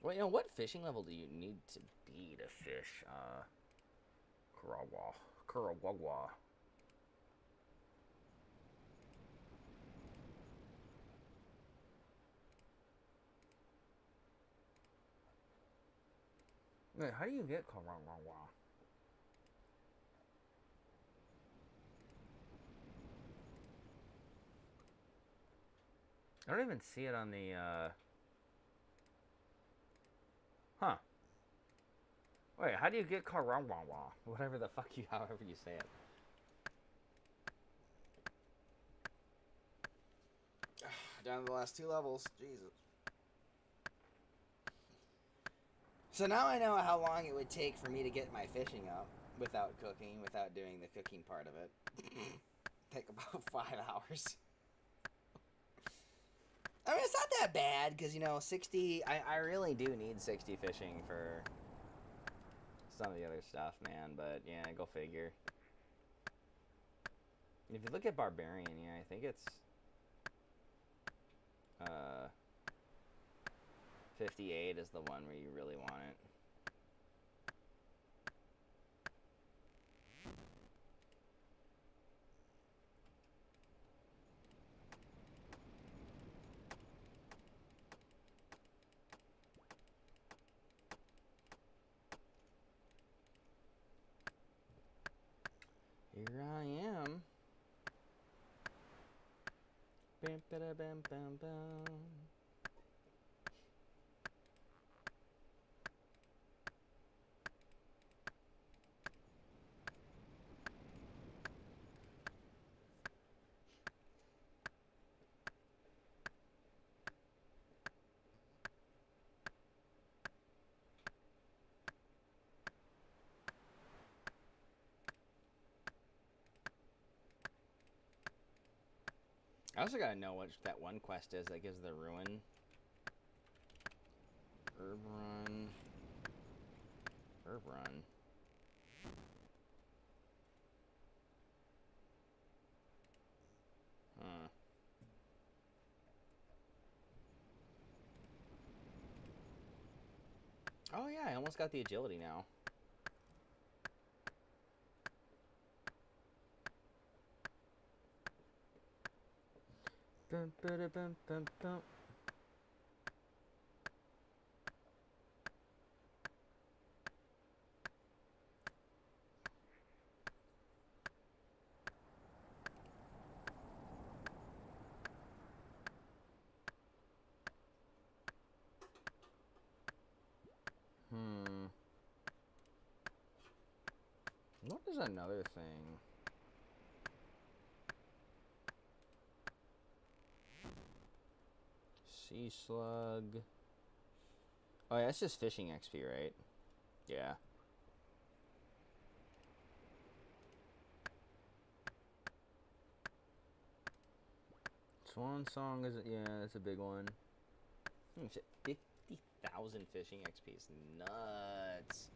Well, you know, what fishing level do you need to be to fish, Kurawawa? Wait, how do you get Kurawawa? I don't even see it on the, Huh. Wait, how do you get Karawawa? Whatever the fuck however you say it. Down to the last 2 levels. Jesus. So now I know how long it would take for me to get my fishing up without cooking, without doing the cooking part of it. Take about 5 hours. I mean, it's not that bad, because, you know, 60... I really do need 60 fishing for some of the other stuff, man. But, yeah, go figure. If you look at Barbarian, yeah, I think it's... 58 is the one where you really want it. Here I am. Bam, bada, bam, bam, bam. I also gotta know what that one quest is that gives the ruin. Herb run. Herb run. Huh. Oh yeah, I almost got the agility now. Bum, bada, bum, bum, bum. What is another thing? Sea slug. Oh yeah, it's just fishing XP, right? Yeah. Swan song is, yeah, that's a big one. Shit, 50,000 fishing XP is nuts.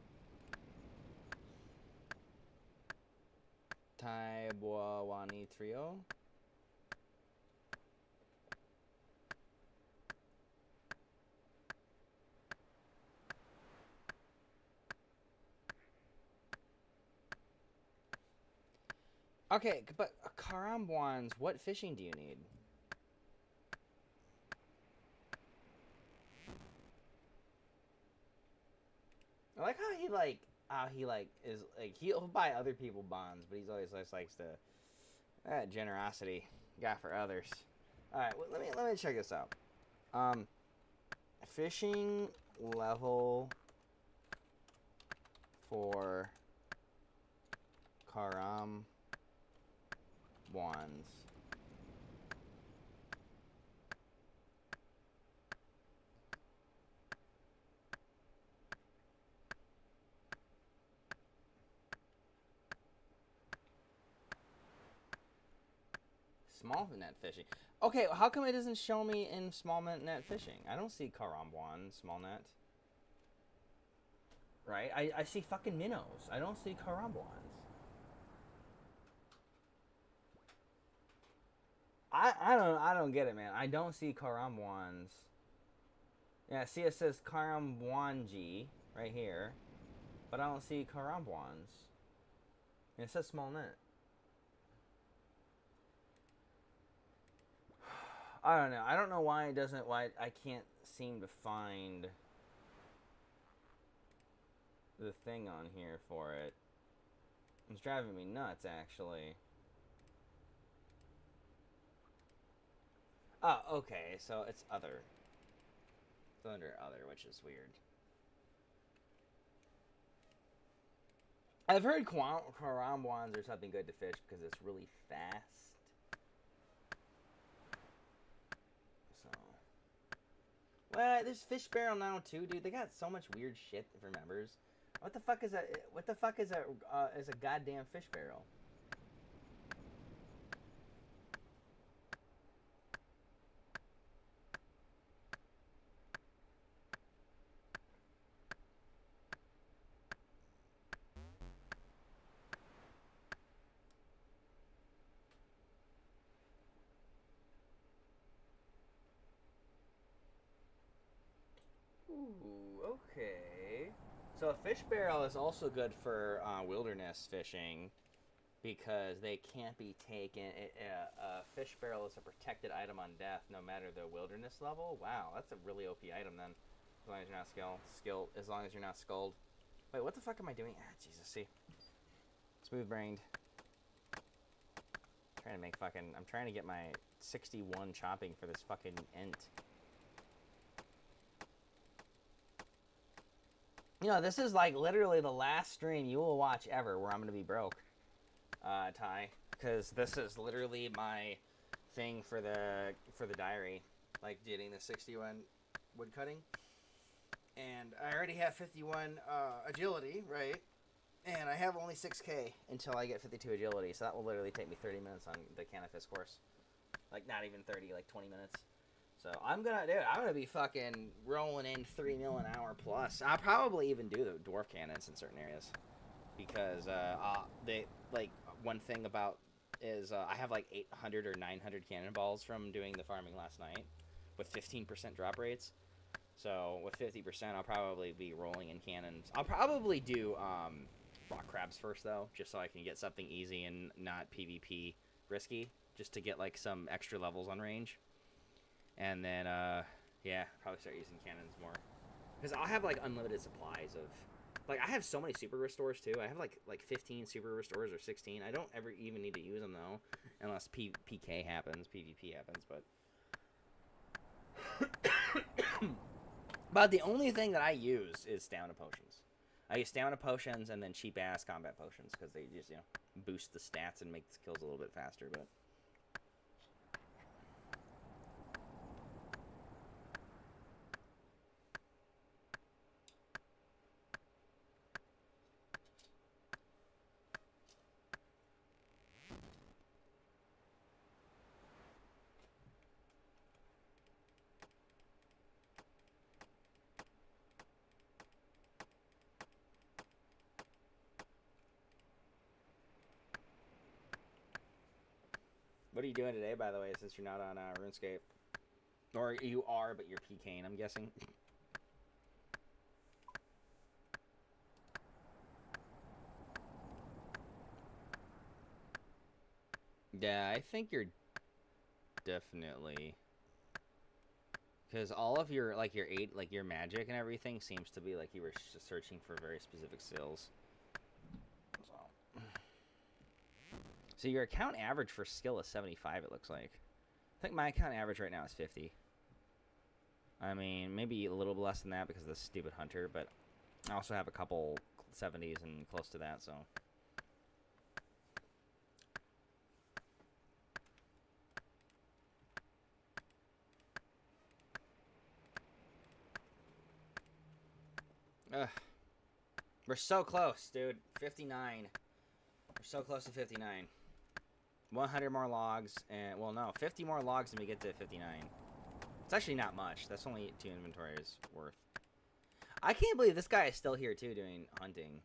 Taibuawani Trio. Okay, but Karambwans, what fishing do you need? I like how he is like he'll buy other people bonds, but he's always just likes to that generosity got for others. All right, well, let me check this out. Fishing level for Karam wands. Small net fishing. Okay, how come it doesn't show me in small net fishing? I don't see Karamwan small net. Right? I see fucking minnows. I don't see Karamwans. I don't get it, man. I don't see Karamwans. Yeah, see it says Karamwanji right here, but I don't see Karamwans. It says small net. I don't know. I don't know why it doesn't. Why I can't seem to find the thing on here for it. It's driving me nuts, actually. Oh, okay. So it's other. It's under other, which is weird. I've heard Karamwans are something good to fish because it's really fast. Well, there's Fish Barrel now too, dude. They got so much weird shit for members. What the fuck is that? What the fuck is a goddamn Fish Barrel? Ooh, okay. So a fish barrel is also good for wilderness fishing because they can't be taken. A fish barrel is a protected item on death, no matter the wilderness level. Wow, that's a really OP item then. As long as you're not as long as you're not skulled. Wait, what the fuck am I doing? Ah, Jesus, see. Smooth brained. I'm trying to get my 61 chopping for this fucking ent. You know, this is like literally the last stream you will watch ever where I'm going to be broke, Ty. Because this is literally my thing for the diary. Like, getting the 61 wood cutting. And I already have 51 agility, right? And I have only 6k until I get 52 agility. So that will literally take me 30 minutes on the Canifis course. Like, not even 30, like 20 minutes. So I'm gonna be fucking rolling in 3 mil an hour plus. I'll probably even do the dwarf cannons in certain areas, because they like one thing about is I have like 800 or 900 cannonballs from doing the farming last night with 15% drop rates. So with 50%, I'll probably be rolling in cannons. I'll probably do rock crabs first though, just so I can get something easy and not PvP risky, just to get like some extra levels on range. And then, yeah, probably start using cannons more. Because I'll have, like, unlimited supplies of... Like, I have so many super restores, too. I have, like 15 super restores or 16. I don't ever even need to use them, though. Unless PK happens, PvP happens, but... But the only thing that I use is stamina potions. I use stamina potions and then cheap-ass combat potions. Because they just, you know, boost the stats and make the kills a little bit faster, but... What are you doing today, by the way, since you're not on RuneScape? Or you are, but you're PKing, I'm guessing. Yeah, I think you're definitely... Because all of your, like, your magic and everything seems to be like you were searching for very specific skills. So your account average for skill is 75, it looks like. I think my account average right now is 50. I mean, maybe a little less than that because of the stupid hunter, but I also have a couple 70s and close to that, so. Ugh. We're so close, dude. 59. We're so close to 59. 100 more logs, and, well, no, 50 more logs and we get to 59. It's actually not much. That's only 2 inventories worth. I can't believe this guy is still here, too, doing hunting.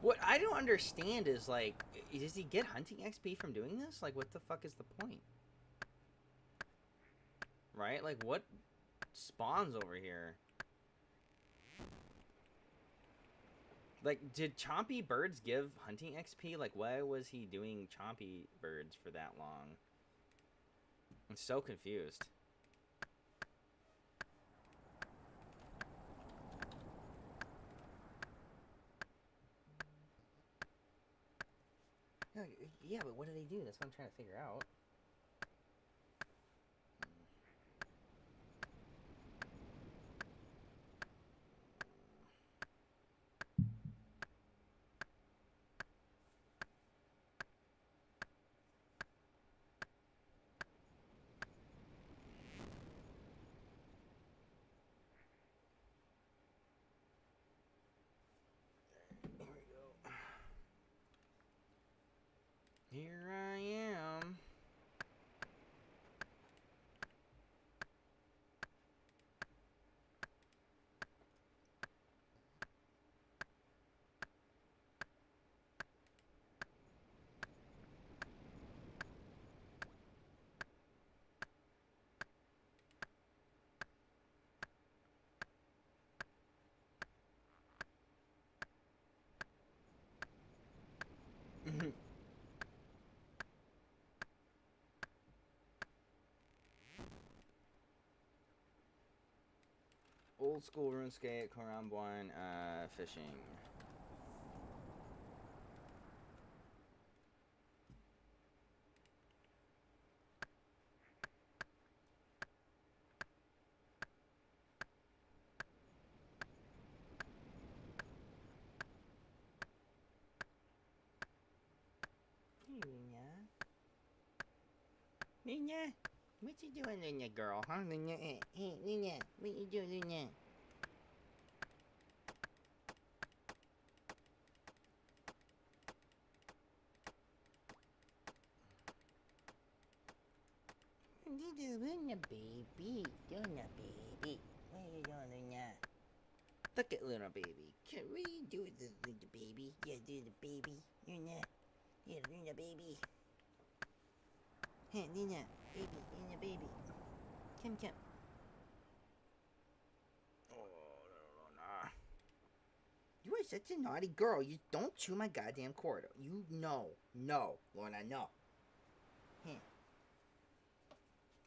What I don't understand is, like, does he get hunting XP from doing this? Like, what the fuck is the point? Right? Like, what spawns over here? Like, did chompy birds give hunting XP? Like, why was he doing chompy birds for that long? I'm so confused. Yeah, but what do they do? That's what I'm trying to figure out. Here I am. Old school RuneScape, Karambwan, fishing. Hey, Luna. Luna, what you doing, Luna girl, huh? Luna, hey, Luna, what you doing, Luna? What you doing, Luna, baby? Luna, baby. What are you doing, Luna? Look at Luna, baby. What are you doing, Luna, baby? Yeah, Luna, baby. Luna. Yeah, Luna, baby. Hey, Luna, baby, Luna, baby. Come. Oh, Luna. You are such a naughty girl. You don't chew my goddamn cord. You know. No, Luna, no.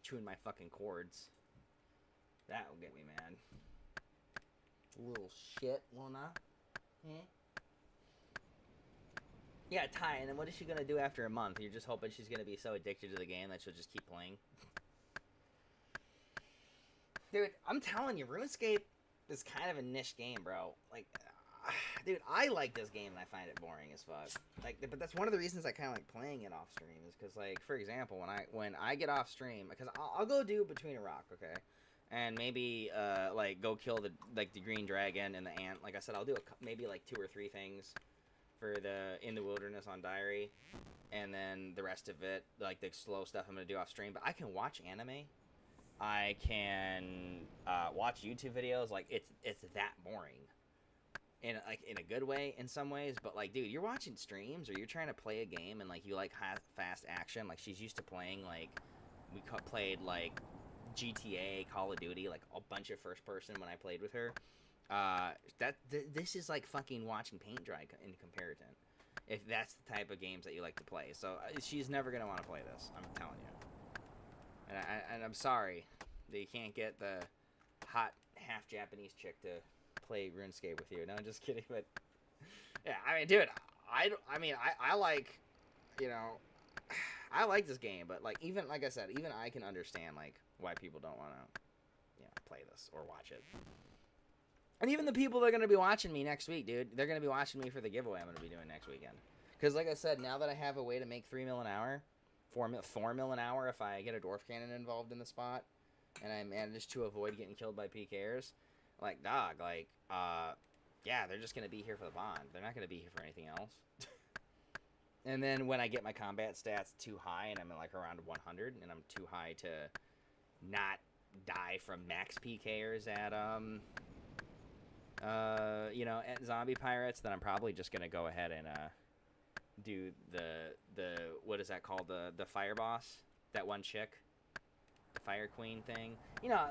Chewing my fucking cords. That'll get me mad. Little shit, Luna. Yeah, Ty, and then what is she gonna do after a month? You're just hoping she's gonna be so addicted to the game that she'll just keep playing? Dude, I'm telling you, RuneScape is kind of a niche game, bro. Like, dude, I like this game and I find it boring as fuck. Like, but that's one of the reasons I kind of like playing it off stream is because, like, for example, when I get off stream, because I'll go do Between a Rock, okay, and maybe like go kill the green dragon and the ant. Like I said, I'll do maybe like 2 or 3 things for the In the Wilderness on Diary, and then the rest of it, like the slow stuff, I'm gonna do off stream. But I can watch anime. I can watch YouTube videos. Like it's that boring, in a good way in some ways. But like, dude, you're watching streams or you're trying to play a game and like you like fast action. Like she's used to playing like we played like GTA, Call of Duty, like a bunch of first person when I played with her. This is like fucking watching paint dry in comparison. If that's the type of games that you like to play, so she's never gonna want to play this. I'm telling you. And I'm sorry that you can't get the hot half Japanese chick to play RuneScape with you. No, I'm just kidding. But yeah, I mean, dude, I like, you know, I like this game, but like even like I said, even I can understand like why people don't want to, you know, play this or watch it. And even the people that are going to be watching me next week, dude, they're going to be watching me for the giveaway I'm going to be doing next weekend. Because like I said, now that I have a way to make 3 mil an hour, 4 mil an hour if I get a dwarf cannon involved in the spot, and I manage to avoid getting killed by PKers, like, dog, like, yeah, they're just going to be here for the bond. They're not going to be here for anything else. And then when I get my combat stats too high and I'm at like around 100 and I'm too high to not die from max PKers at, you know, at zombie pirates, then I'm probably just going to go ahead and, do the what is that called, the fire boss, that one chick, the fire queen thing, you know,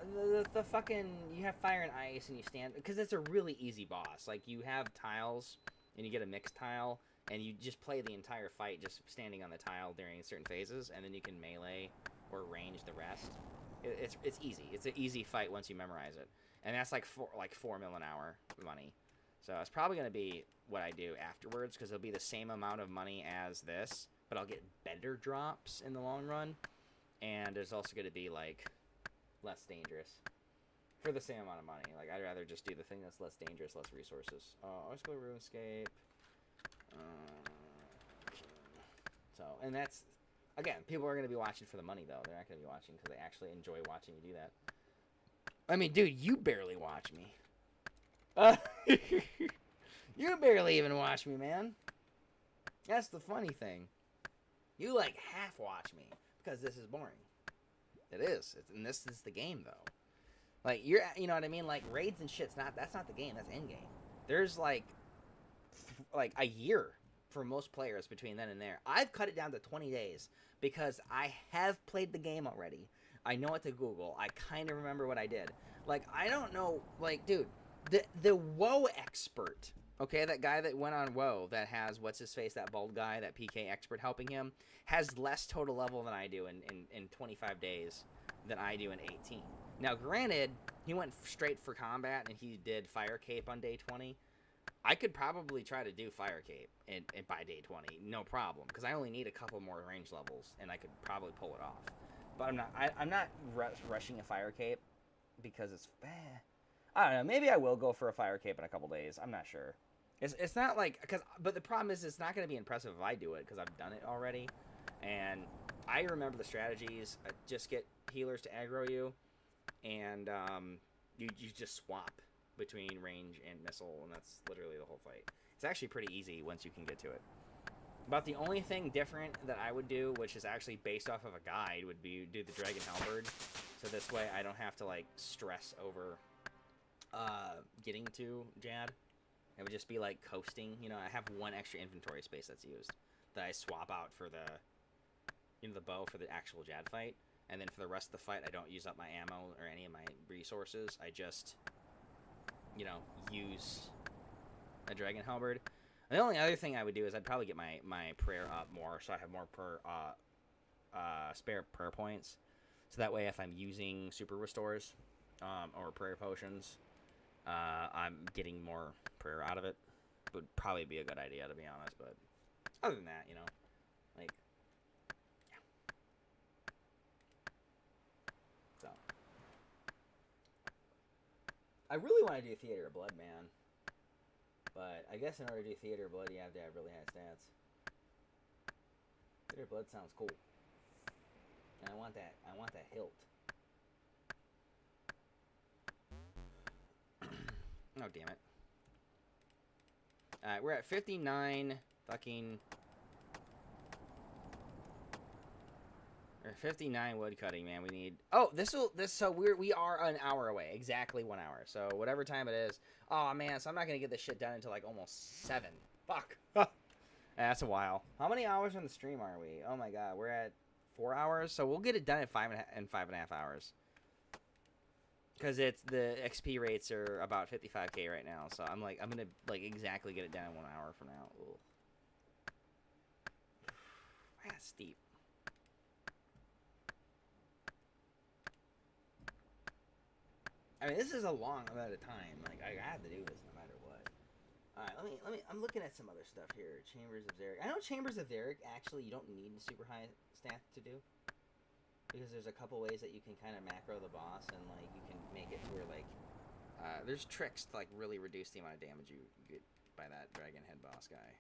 the fucking, you have fire and ice and you stand, because it's a really easy boss. Like, you have tiles and you get a mixed tile and you just play the entire fight just standing on the tile during certain phases, and then you can melee or range the rest. It's easy. It's an easy fight once you memorize it, and that's like 4 mil an hour money. So it's probably going to be what I do afterwards, because it'll be the same amount of money as this, but I'll get better drops in the long run. And there's also going to be, like, less dangerous for the same amount of money. Like, I'd rather just do the thing that's less dangerous, less resources. Let's go RuneScape. So, and that's, again, people are going to be watching for the money, though. They're not going to be watching because they actually enjoy watching me do that. I mean, dude, you barely watch me. You barely even watch me, man. That's the funny thing. You, like, half watch me because this is boring. It is. And this is the game, though. Like, you know what I mean? Like, raids and shit's not, that's not the game. That's endgame. There's, like a year for most players between then and there. I've cut it down to 20 days because I have played the game already. I know what to Google. I kind of remember what I did. Like, I don't know, like, dude, the WoW expert, okay, that guy that went on WoW that has, what's his face, that bald guy, that PK expert helping him, has less total level than I do in 25 days than I do in 18. Now, granted, he went straight for combat and he did Fire Cape on day 20. I could probably try to do Fire Cape and by day 20, no problem, because I only need a couple more range levels and I could probably pull it off. But I'm not rushing a Fire Cape because it's, I don't know, maybe I will go for a Fire Cape in a couple days. I'm not sure. It's not like, but the problem is it's not going to be impressive if I do it because I've done it already. And I remember the strategies. Just get healers to aggro you, and you just swap between range and missile, and that's literally the whole fight. It's actually pretty easy once you can get to it. About the only thing different that I would do, which is actually based off of a guide, would be do the Dragon Halberd. So this way I don't have to, like, stress over getting to Jad. It would just be like coasting. You know, I have one extra inventory space that's used that I swap out for the, you know, the bow for the actual Jad fight. And then for the rest of the fight, I don't use up my ammo or any of my resources. I just, you know, use a Dragon Halberd. And the only other thing I would do is I'd probably get my prayer up more, so I have more spare prayer points. So that way if I'm using super restores or prayer potions, I'm getting more prayer out of it. Would probably be a good idea, to be honest, but other than that, you know, like, yeah. So, I really want to do Theater of Blood, man, but I guess in order to do Theater of Blood, you have to have really high stats. Theater of Blood sounds cool, and I want that hilt. Oh, damn it. Alright, we're at 59 fucking... We're 59 wood cutting, man. We need... Oh, so we are an hour away. Exactly 1 hour. So, whatever time it is. Oh, man, so I'm not gonna get this shit done until, like, almost 7. Fuck. That's a while. How many hours on the stream are we? Oh, my God. We're at 4 hours? So, we'll get it done in 5.5 hours. Because it's the XP rates are about 55k right now, so I'm gonna like exactly get it down in 1 hour from now. Ugh. That's steep. I mean, this is a long amount of time. Like, I have to do this no matter what. All right, let me. I'm looking at some other stuff here. Chambers of Zarek. I know Chambers of Zarek actually you don't need a super high stat to do. because there's a couple ways that you can kind of macro the boss, and like you can make it to where like there's tricks to like really reduce the amount of damage you get by that dragon head boss guy.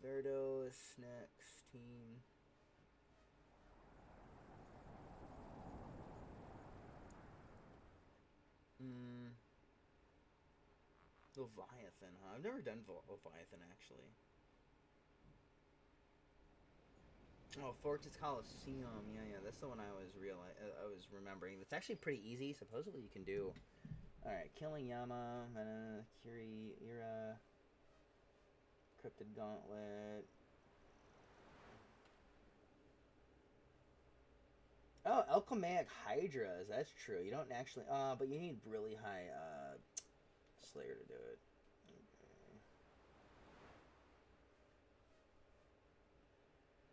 Verdos next team. Leviathan, huh? I've never done Leviathan actually. Oh, Fortress Coliseum. Yeah, that's the one I was remembering. It's actually pretty easy. Supposedly you can do. All right, Killing Yama, Mana, Kiri, Ira, Cryptid Gauntlet. Oh, Alchemaic Hydras. That's true. You don't actually. But you need really high Slayer to do it.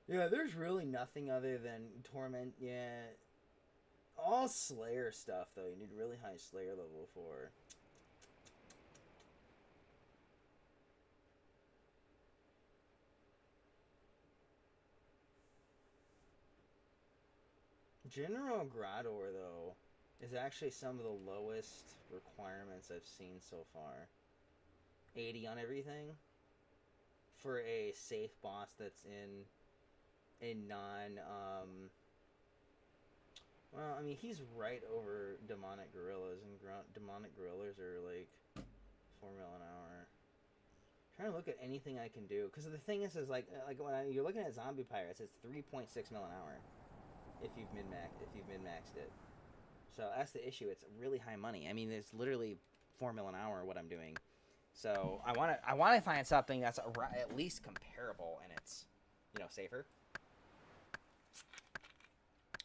Yeah, there's really nothing other than Torment. Yeah. All Slayer stuff, though. You need really high Slayer level for. General Grador, though, is actually some of the lowest requirements I've seen so far. 80 on everything. For a safe boss that's in a non, well, I mean, he's right over Demonic Gorillas, and Demonic Gorillas are like 4 mil an hour. I'm trying to look at anything I can do, because the thing is like when you're looking at Zombie Pirates, it's 3.6 mil an hour if you've min-maxed it. So that's the issue. It's really high money. I mean, it's literally 4 mil an hour what I'm doing. So I want to find something that's at least comparable, and it's, you know, safer.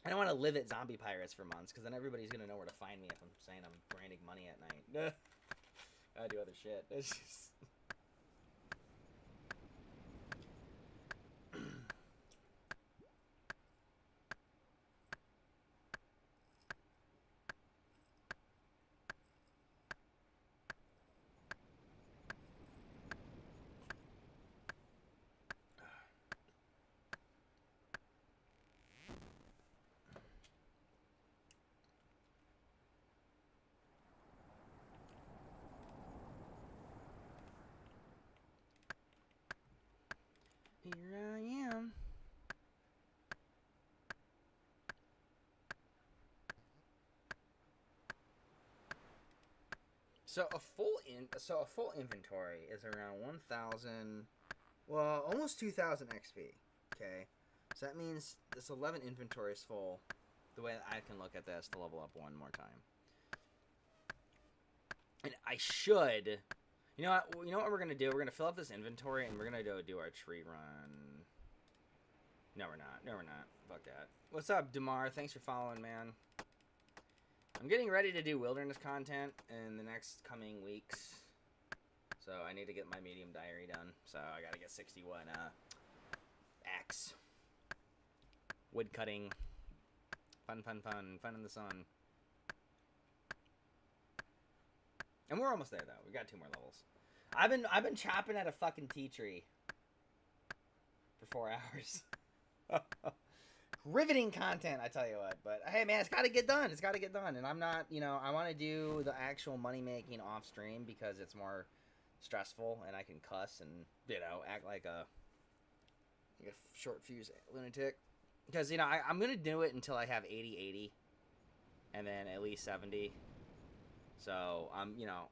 I don't want to live at Zombie Pirates for months, because then everybody's going to know where to find me if I'm saying I'm grinding money at night. I do other shit. It's just... Here I am. So a full inventory is around 1,000, well, almost 2,000 XP. Okay, so that means this 11 inventory is full. The way that I can look at this to level up one more time, and I should. You know what we're gonna do? We're gonna fill up this inventory, and we're gonna go do our tree run. No, we're not. No, we're not. Fuck that. What's up, Damar? Thanks for following, man. I'm getting ready to do wilderness content in the next coming weeks. So I need to get my medium diary done. So I gotta get 61 axe. Wood cutting. Fun in the sun. And we're almost there though. We got 2 more levels. I've been chopping at a fucking tea tree for 4 hours. Riveting content, I tell you what. But hey, man, it's got to get done. It's got to get done. And I'm not, you know, I want to do the actual money making off stream because it's more stressful and I can cuss and, you know, act like a short fuse lunatic. Because, you know, I'm gonna do it until I have 80, and then at least 70. So you know,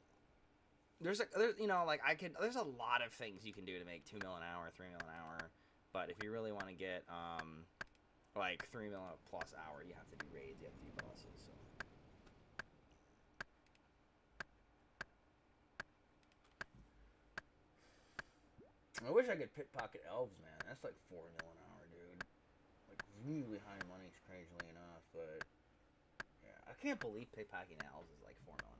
there's you know, like there's a lot of things you can do to make 2 mil an hour, 3 mil an hour. But if you really want to get like 3 mil plus hour, you have to do raids, you have to do bosses. So. I wish I could pickpocket elves, man. That's like 4 mil an hour, dude. Like really high money, strangely enough. But yeah, I can't believe pickpocketing elves is like 4 mil an hour.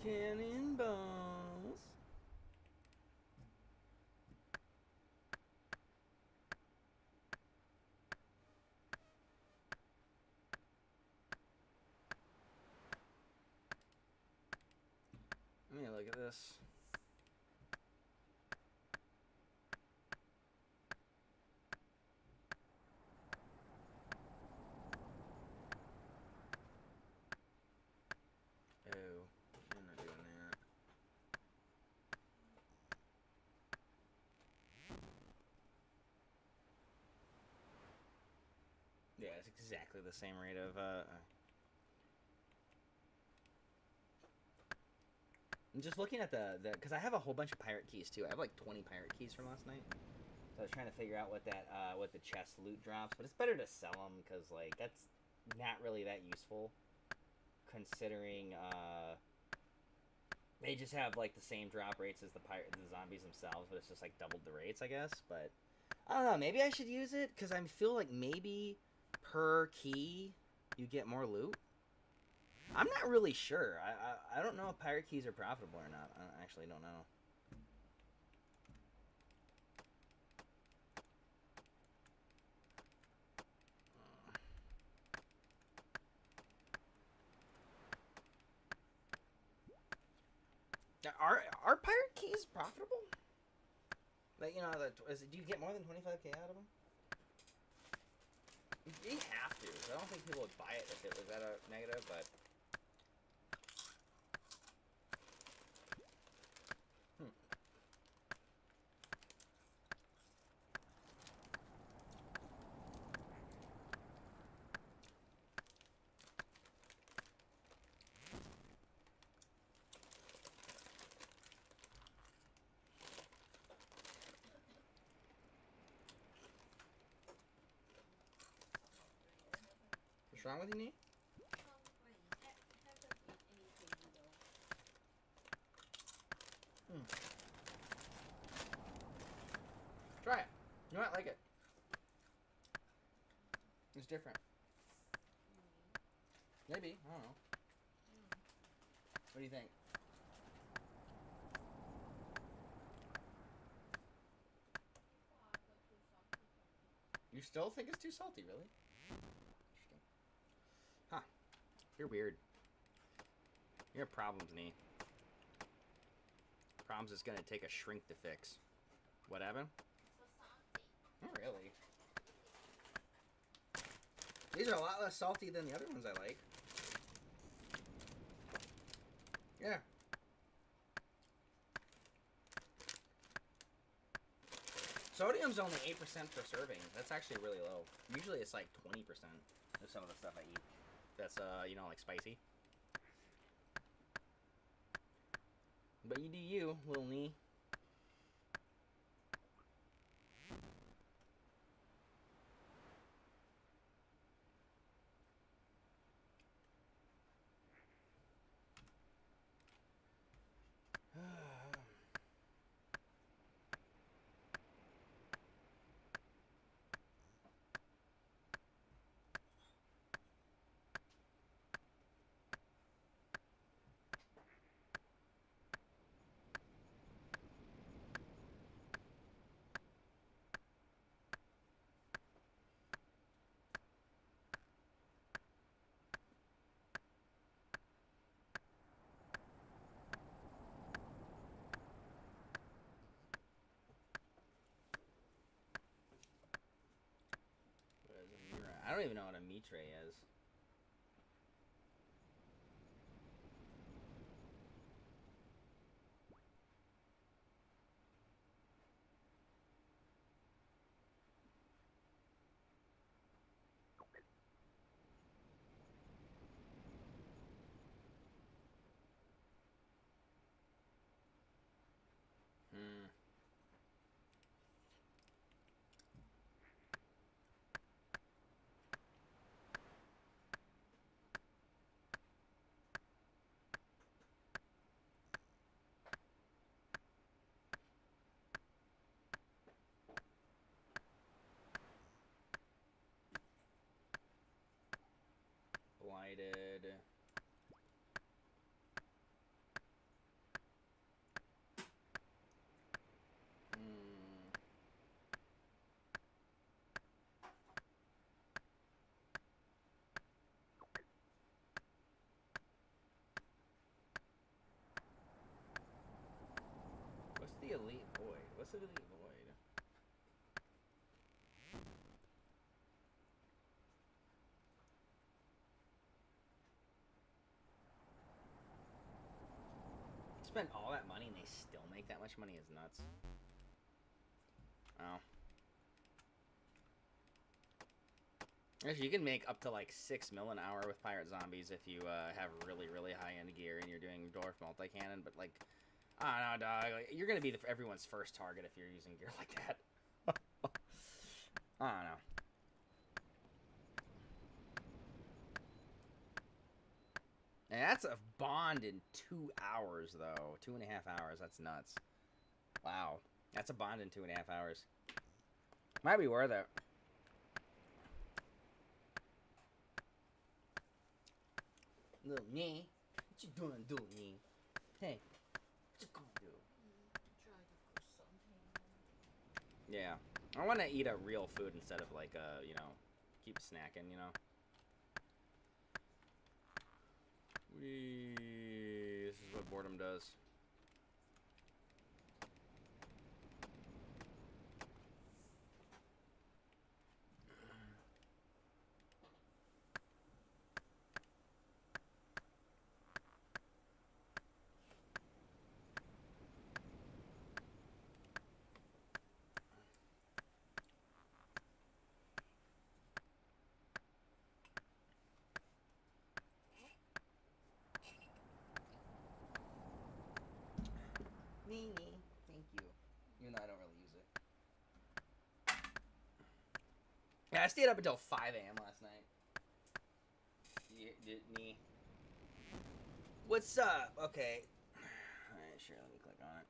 Cannonballs. Let me look at this. Oh, I'm not doing that. Yeah, it's exactly the same rate of I'm just looking at the because I have a whole bunch of pirate keys too. I have like 20 pirate keys from last night. So I was trying to figure out what that what the chest loot drops, but it's better to sell them because like that's not really that useful, considering they just have like the same drop rates as the zombies themselves, but it's just like doubled the rates, I guess. But I don't know. Maybe I should use it because I feel like maybe per key you get more loot. I'm not really sure. I don't know if pirate keys are profitable or not. I actually don't know. Are pirate keys profitable? Like, you know, do you get more than 25k out of them? You have to. I don't think people would buy it if it was at a negative, but. What's wrong with you, Nee? Try it. You might like it. It's different. Maybe. I don't know. What do you think? You still think it's too salty, really? Interesting. Huh. You're weird. You have problems, Nee. Problems is gonna take a shrink to fix. What happened? Not really. These are a lot less salty than the other ones I like. Yeah. Sodium's only 8% per serving. That's actually really low. Usually it's like 20% of some of the stuff I eat. That's, you know, like spicy. But you do you, little Nee. I don't even know what a mitre is. Hmm. explicitly avoid. Spend all that money and they still make that much money is nuts. Oh. Actually, you can make up to like 6 mil an hour with pirate zombies if you have really, really high-end gear and you're doing dwarf multi-cannon, but like, I don't know, dog. Like, you're gonna be everyone's first target if you're using gear like that. I don't know. And that's a bond in 2 hours, though. 2.5 hours. That's nuts. Wow. That's a bond in 2.5 hours. Might be worth it. Little knee. What you doing, little knee? Hey. What you gonna do? Yeah. I want to eat a real food instead of, like, you know, keep snacking, you know? This is what boredom does. Thank you. Even though I don't really use it. Yeah, I stayed up until 5 a.m. last night. Me. What's up? Okay. Alright, sure, let me click on it.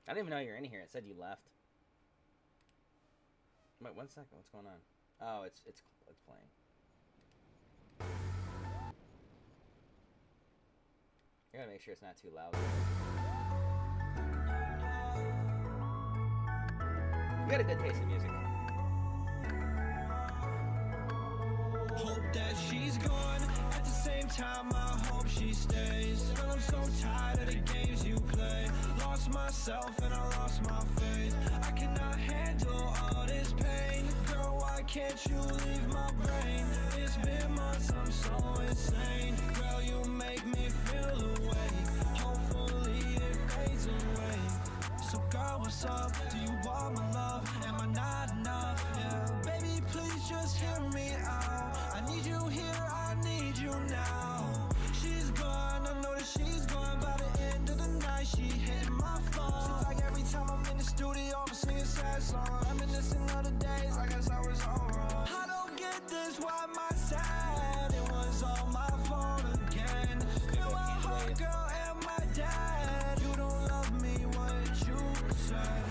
I didn't even know you were in here. It said you left. Wait, 1 second. What's going on? Oh, it's playing. I gotta make sure it's not too loud. You got a good taste in music. Hope that she's gone. At the same time, I hope she stays. Girl, I'm so tired of the games you play. Lost myself and I lost my faith. I cannot handle all this pain. Girl, why can't you leave my brain? It's been months, I'm so insane. Girl, you make me feel away. Hopefully it fades away. So girl, what's up? Do you want my love? Am I not enough? Yeah, baby, please just hear me out. I need you here, I need you now. She's gone, I know that she's gone. By the end of the night, she hitting my phone. Seems like every time I'm in the studio, I'm singing sad songs. Reminiscing of the days, I guess I was all wrong. I don't get this, why am I sad? It was all my fault again. Feel my heart, girl, and my dad. You don't love me, what you said.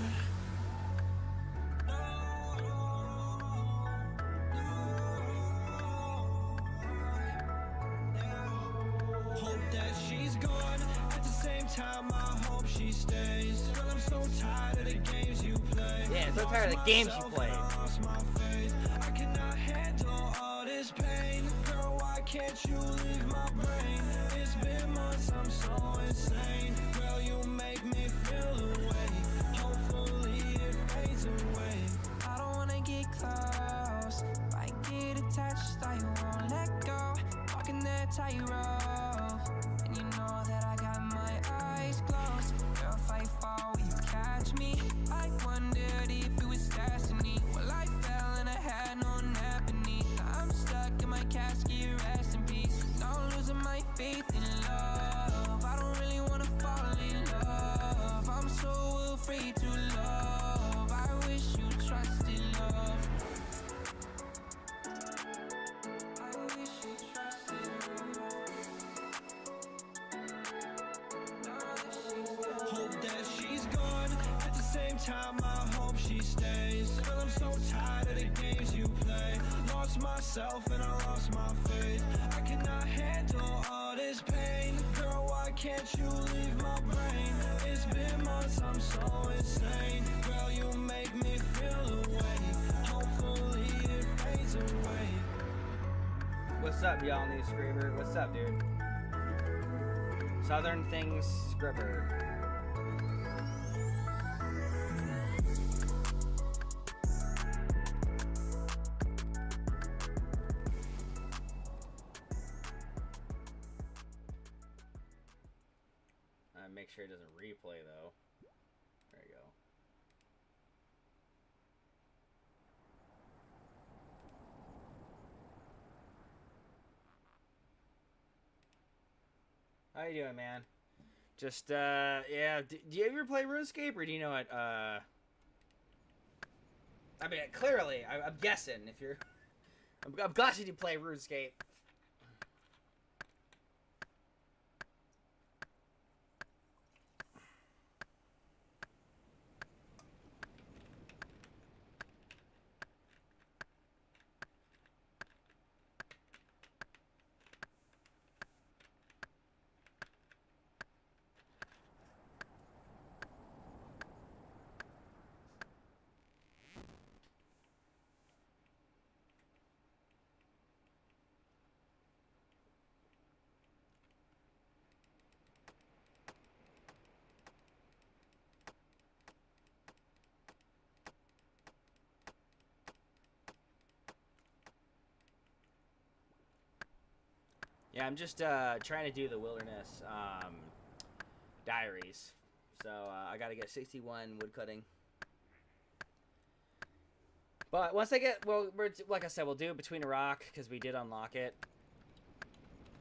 Hope that she's gone. At the same time, I hope she stays. Girl, I'm so tired of the games you play. Yeah, so tired of the games you play. I cannot handle all this pain. Girl, why can't you leave my brain? It's been months, I'm so insane. Girl, you make me feel away. Hopefully it fades away. I don't wanna get close. If I get attached, I won't let go. Walking that tightrope, and you know that I got my eyes closed. Girl, if I fall, will you catch me? I wondered if it was destiny. Well, I fell and I had no nap beneath. I'm stuck in my casket, rest in peace. Now losing my faith in love. I don't really wanna fall in love. I'm so afraid to love. I wish you trusted love. I wish you trusted love. Hope that she's gone. At the same time, I hope she stays. Girl, I'm so tired of the games you play. Lost myself and I lost my faith. I cannot handle all this pain. Girl, why can't you leave my brain? It's been months, I'm so insane. Girl, you make me feel away. Hopefully it fades away. What's up, y'all? New Screamer. What's up, dude? Southern Things Scribber. sure it doesn't replay, though. There you go. How you doing, man? Just, yeah. Do you ever play RuneScape, or do you know it, I mean, clearly, I'm guessing if you're... I'm glad you play RuneScape. Yeah, I'm just trying to do the wilderness diaries. So I got to get 61 woodcutting. But once I get, well, like I said, we'll do it between a rock because we did unlock it.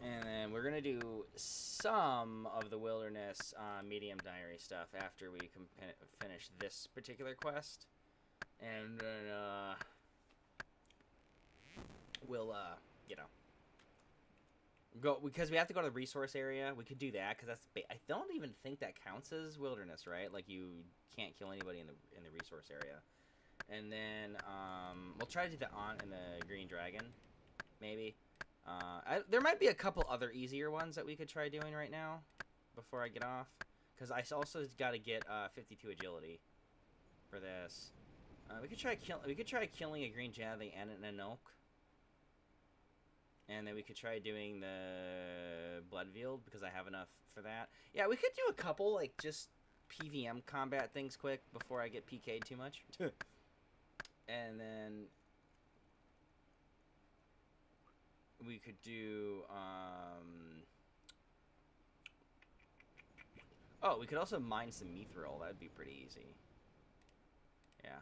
And then we're going to do some of the wilderness medium diary stuff after we finish this particular quest. And then we'll, you know, go, because we have to go to the resource area. We could do that because that's, I don't even think that counts as wilderness, right? Like, you can't kill anybody in the resource area. And then we'll try to do that in the green dragon, maybe. There might be a couple other easier ones that we could try doing right now before I get off, because I also got to get 52 agility for this. We could try killing a green javely and an oak. And then we could try doing the Bloodfield, because I have enough for that. Yeah, we could do a couple, like, just PVM combat things quick before I get PK'd too much. And then we could do, oh, we could also mine some mithril. That'd be pretty easy. Yeah.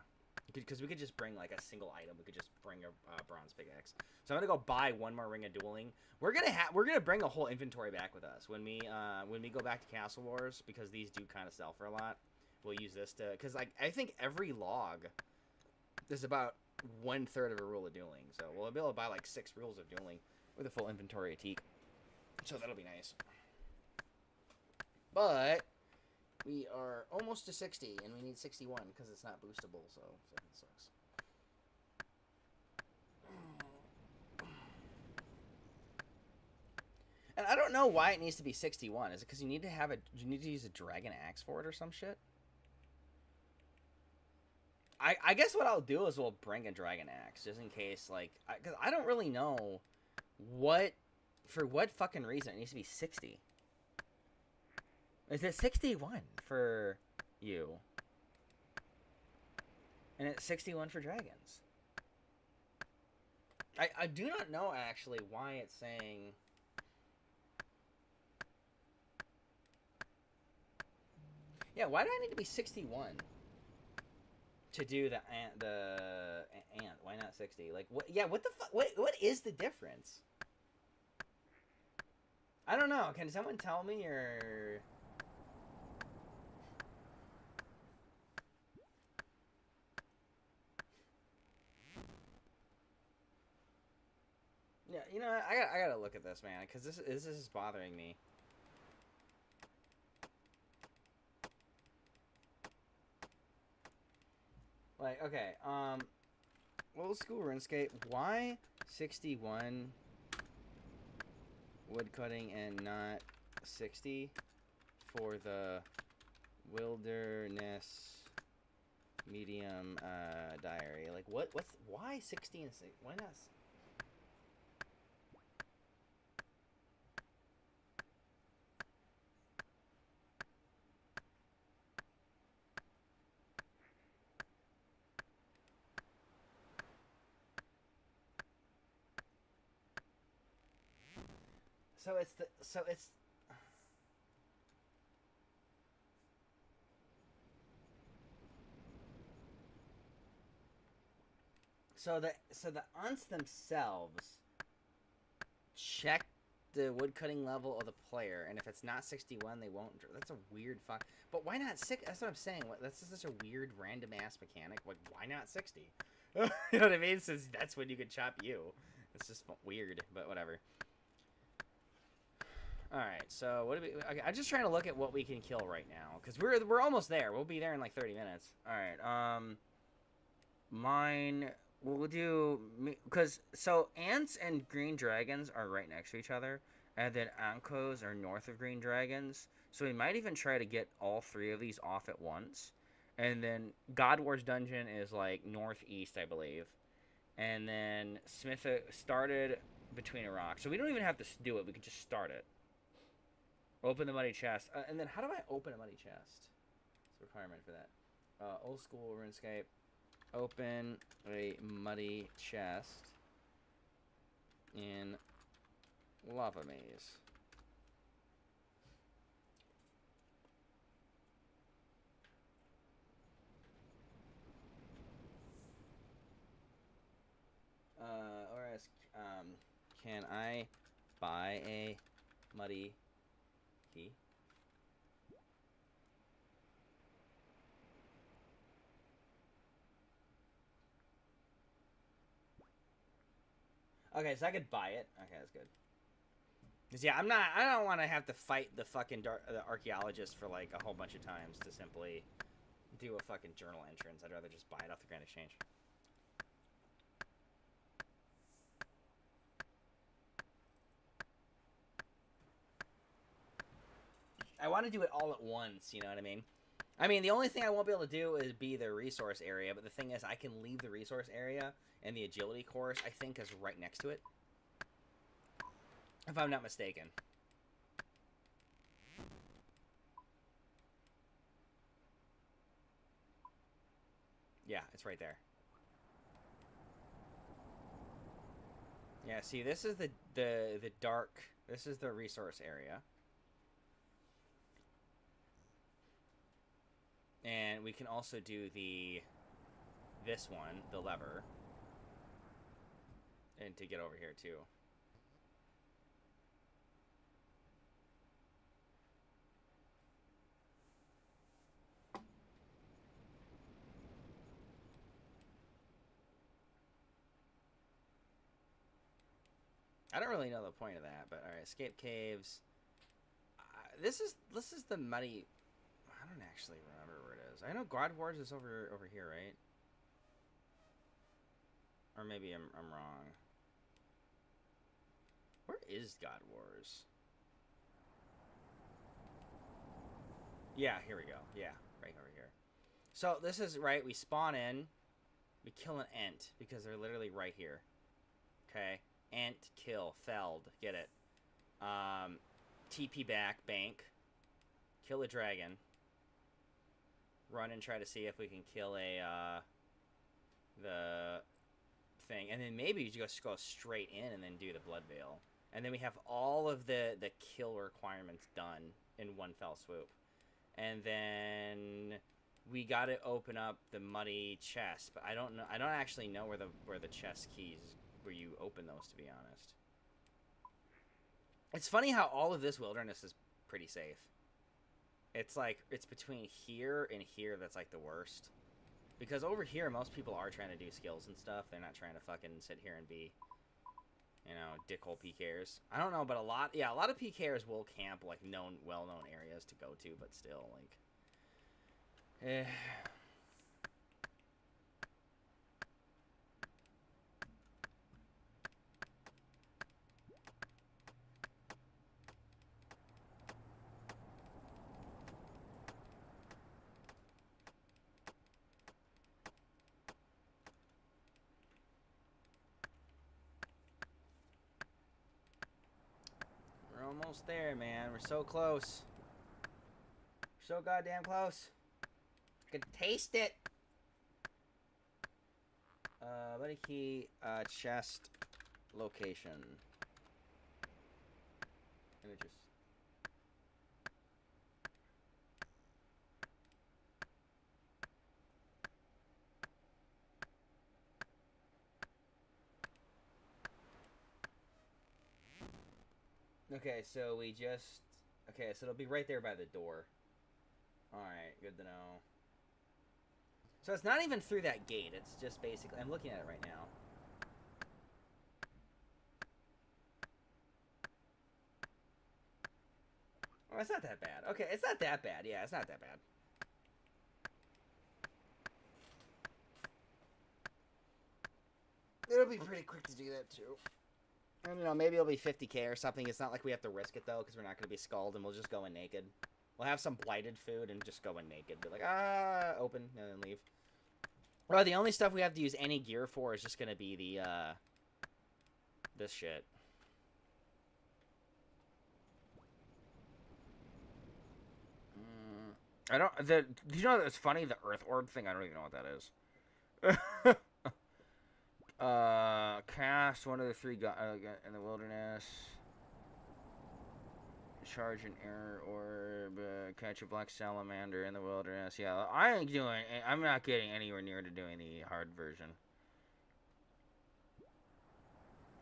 Because we could just bring, like, a single item. We could just bring a bronze pickaxe. So I'm gonna go buy one more ring of dueling. We're gonna bring a whole inventory back with us when we go back to Castle Wars, because these do kind of sell for a lot. We'll use this to, because, like, I think every log is about 1/3 of a rule of dueling. So we'll be able to buy like 6 rules of dueling with a full inventory of teak. So that'll be nice. But we are almost to 60, and we need 61 because it's not boostable, so it sucks. And I don't know why it needs to be 61. Is it because you need to use a dragon axe for it or some shit? I guess what I'll do is we'll bring a dragon axe just in case, like, because I don't really know for what fucking reason it needs to be 60. Is it 61 for you? And it's 61 for dragons. I do not know actually why it's saying. Yeah, why do I need to be 61? To do the ant, why not 60? Like, what? Yeah, what the fuck? What is the difference? I don't know. Can someone tell me, or? Yeah, you know, I gotta look at this, man, because this is bothering me. Like, okay, old school RuneScape, why 61 woodcutting and not 60 for the wilderness medium diary? Like, why 60 and 6? Why not? So it's So the aunts themselves check the woodcutting level of the player, and if it's not 61, they won't. That's a weird fuck. But why not 6? That's what I'm saying. That's just such a weird random ass mechanic. Like, why not 60? You know what I mean? Since that's when you could chop you. It's just weird, but whatever. All right, so what do we? Okay, I'm just trying to look at what we can kill right now, because we're almost there. We'll be there in like 30 minutes. All right. Mine. We'll do, because, so, ants and green dragons are right next to each other, and then ankos are north of green dragons, so we might even try to get all 3 of these off at once, and then God Wars Dungeon is, like, northeast, I believe, and then Smith started between a rock, so we don't even have to do it, we can just start it. Open the muddy chest, and then how do I open a muddy chest? It's a requirement for that. Old school RuneScape. Open a muddy chest in lava maze. Or ask, can I buy a muddy key? Okay, so I could buy it. Okay, that's good. Cause yeah, I don't want to have to fight the fucking the archaeologist for like a whole bunch of times to simply do a fucking journal entrance. I'd rather just buy it off the Grand Exchange. I want to do it all at once, you know what I mean? I mean, the only thing I won't be able to do is be the resource area, but the thing is, I can leave the resource area, and the agility course, I think, is right next to it. If I'm not mistaken. Yeah, it's right there. Yeah, see, this is the dark, this is the resource area. And we can also do this one, the lever. And to get over here too. I don't really know the point of that, but alright, escape caves. This is the muddy. I don't actually remember where it is. I know God Wars is over here, right? Or maybe I'm wrong. Where is God Wars? Yeah, here we go. Yeah, right over here. So this is right. We spawn in. We kill an ant because they're literally right here. Okay, ant kill felled. Get it? TP back bank. Kill a dragon. Run and try to see if we can kill the thing, and then maybe you just go straight in and then do the blood veil, and then we have all of the kill requirements done in one fell swoop, and then we got to open up the muddy chest, but I don't actually know where the chest keys, where you open those, to be honest. It's funny how all of this wilderness is pretty safe. It's like, it's between here and here that's like the worst. Because over here, most people are trying to do skills and stuff. They're not trying to fucking sit here and be, you know, dickhole PKers. I don't know, but a lot of PKers will camp, like, well-known areas to go to, but still, like, We're almost there, man. We're so close. We're so goddamn close. I can taste it. Buddy key, chest location. Images. Okay, so we just... Okay, so it'll be right there by the door. Alright, good to know. So it's not even through that gate. It's just basically... I'm looking at it right now. Oh, it's not that bad. Okay, it's not that bad. Yeah, it's not that bad. It'll be pretty quick to do that, too. I don't know, maybe it'll be 50k or something. It's not like we have to risk it, though, because we're not going to be skulled, and we'll just go in naked. We'll have some blighted food and just go in naked. Be like, open, and then leave. Well, the only stuff we have to use any gear for is just going to be the, this shit. I don't, do you know that's funny? The Earth Orb thing, I don't even know what that is. Cast one of the three in the wilderness. Charge an air orb. Catch a black salamander in the wilderness. Yeah, I'm not getting anywhere near to doing the hard version.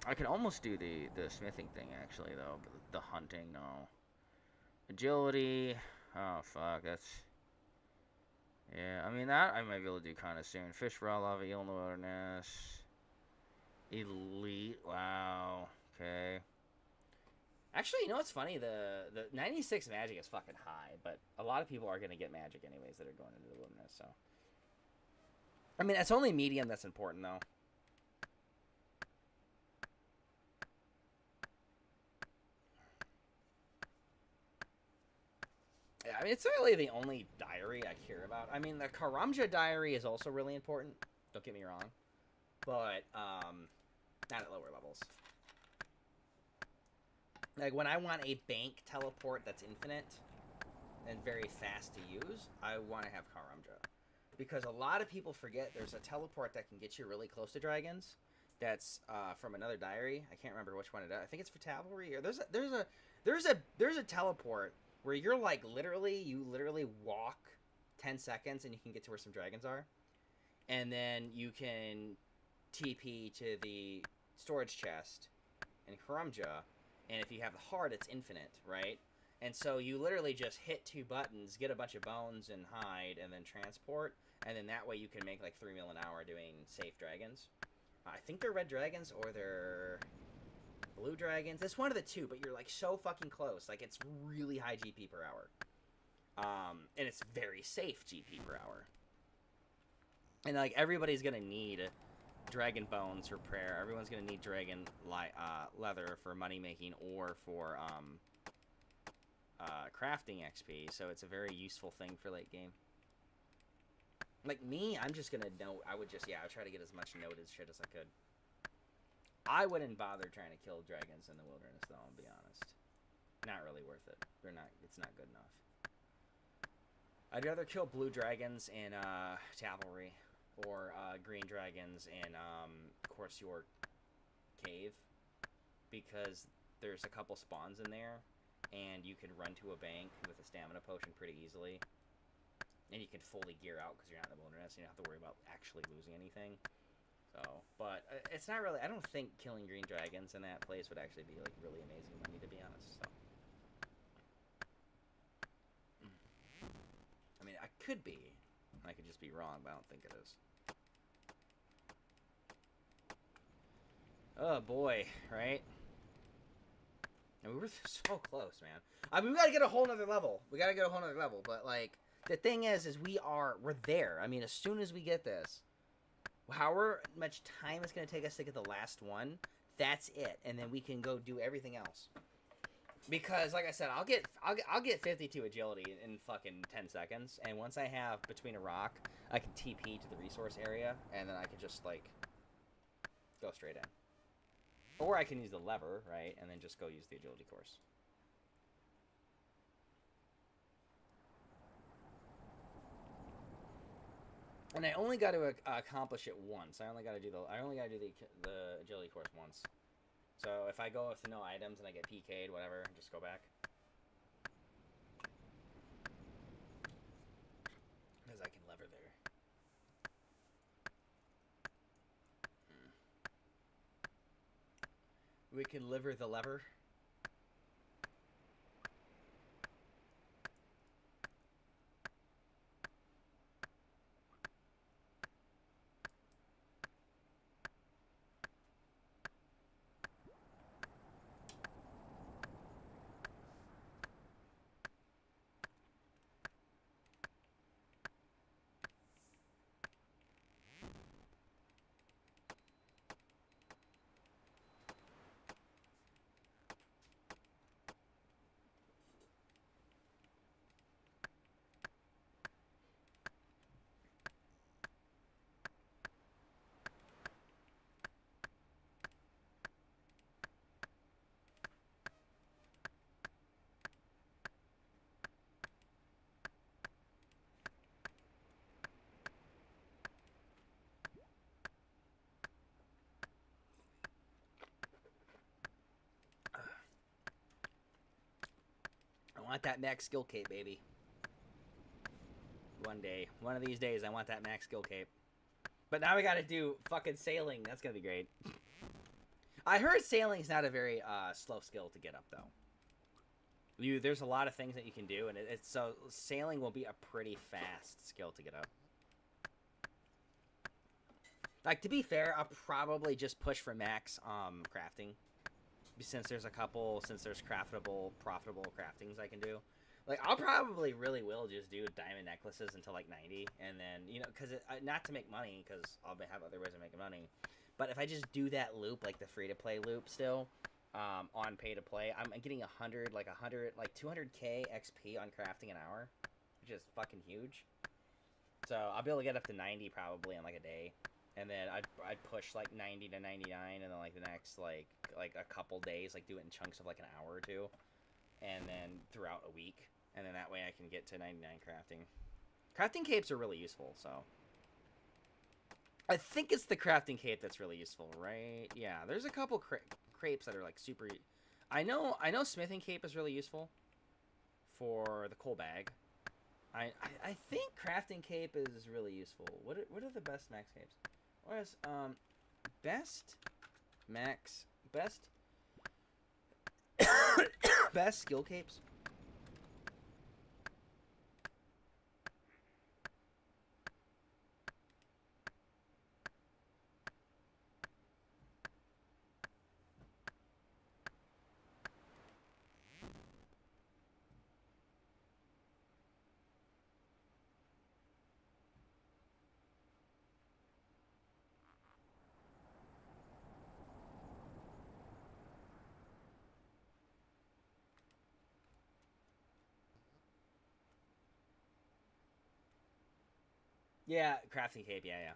I can almost do the smithing thing, actually, though. But the hunting, no. Agility. Oh, fuck, that's... Yeah, I mean, that I might be able to do kind of soon. Fish, raw lava, eel in the wilderness. Elite, wow, okay. Actually, you know what's funny? The 96 magic is fucking high, but a lot of people are going to get magic anyways that are going into the wilderness, so. I mean, it's only medium that's important, though. Yeah, I mean, it's really the only diary I care about. I mean, the Karamja diary is also really important. Don't get me wrong. But, not at lower levels. Like, when I want a bank teleport that's infinite and very fast to use, I want to have Karamja. Because a lot of people forget there's a teleport that can get you really close to dragons. That's from another diary. I can't remember which one it is. I think it's for Cavalry. Or there's a teleport where you're like you literally walk 10 seconds and you can get to where some dragons are. And then you can TP to the storage chest in Karamja, and if you have the heart, it's infinite, right? And so you literally just hit 2 buttons, get a bunch of bones and hide, and then transport, and then that way you can make like 3 mil an hour doing safe dragons. I think they're red dragons or they're blue dragons. It's one of the two, but you're like so fucking close. Like, it's really high GP per hour. And it's very safe GP per hour. And like everybody's gonna need dragon bones for prayer. Everyone's gonna need dragon leather for money making or for crafting XP. So it's a very useful thing for late game. Like me, I'm just gonna note. I would try to get as much noted shit as I could. I wouldn't bother trying to kill dragons in the wilderness, though. I'll be honest. Not really worth it. They're not. It's not good enough. I'd rather kill blue dragons in Cavalry or green dragons in Course York Cave, because there's a couple spawns in there, and you can run to a bank with a stamina potion pretty easily, and you can fully gear out because you're not in the wilderness. You don't have to worry about actually losing anything. So, but it's not really. I don't think killing green dragons in that place would actually be like really amazing money, to be honest. So. I mean, I could be. I could just be wrong, but I don't think it is. Oh, boy, right? And we were so close, man. I mean, we gotta get a whole nother level. But, like, the thing is we're there. I mean, as soon as we get this, however much time it's gonna take us to get the last one, that's it. And then we can go do everything else. Because, like I said, I'll get 52 agility in fucking 10 seconds, and once I have Between a Rock, I can TP to the resource area, and then I can just, like, go straight in. Or I can use the lever, right, and then just go use the agility course. And I only got to accomplish it once. I only got to do the agility course once. So if I go with no items and I get PK'd, whatever, just go back. Because I can lever there. We can lever the lever. want that max skill cape, baby. One day. One of these days, I want that max skill cape. But now we gotta do fucking sailing. That's gonna be great. I heard sailing's not a very slow skill to get up, though. There's a lot of things that you can do, and so sailing will be a pretty fast skill to get up. Like, to be fair, I'll probably just push for max crafting. Since there's craftable, profitable craftings I can do. Like, I'll probably really will just do diamond necklaces until, like, 90. And then, you know, because not to make money, because I'll have other ways of making money. But if I just do that loop, like the free-to-play loop still, on pay-to-play, I'm getting 200k XP on crafting an hour. Which is fucking huge. So, I'll be able to get up to 90 probably in, like, a day. And then I'd push, like, 90 to 99, and then, like, the next, like a couple days, like, do it in chunks of, like, an hour or two. And then throughout a week. And then that way I can get to 99 crafting. Crafting capes are really useful, so. I think it's the crafting cape that's really useful, right? Yeah, there's a couple crepes that are, like, super... I know smithing cape is really useful for the coal bag. I think crafting cape is really useful. What are the best max capes? What is, best best skill capes? Yeah, crafting cape, yeah.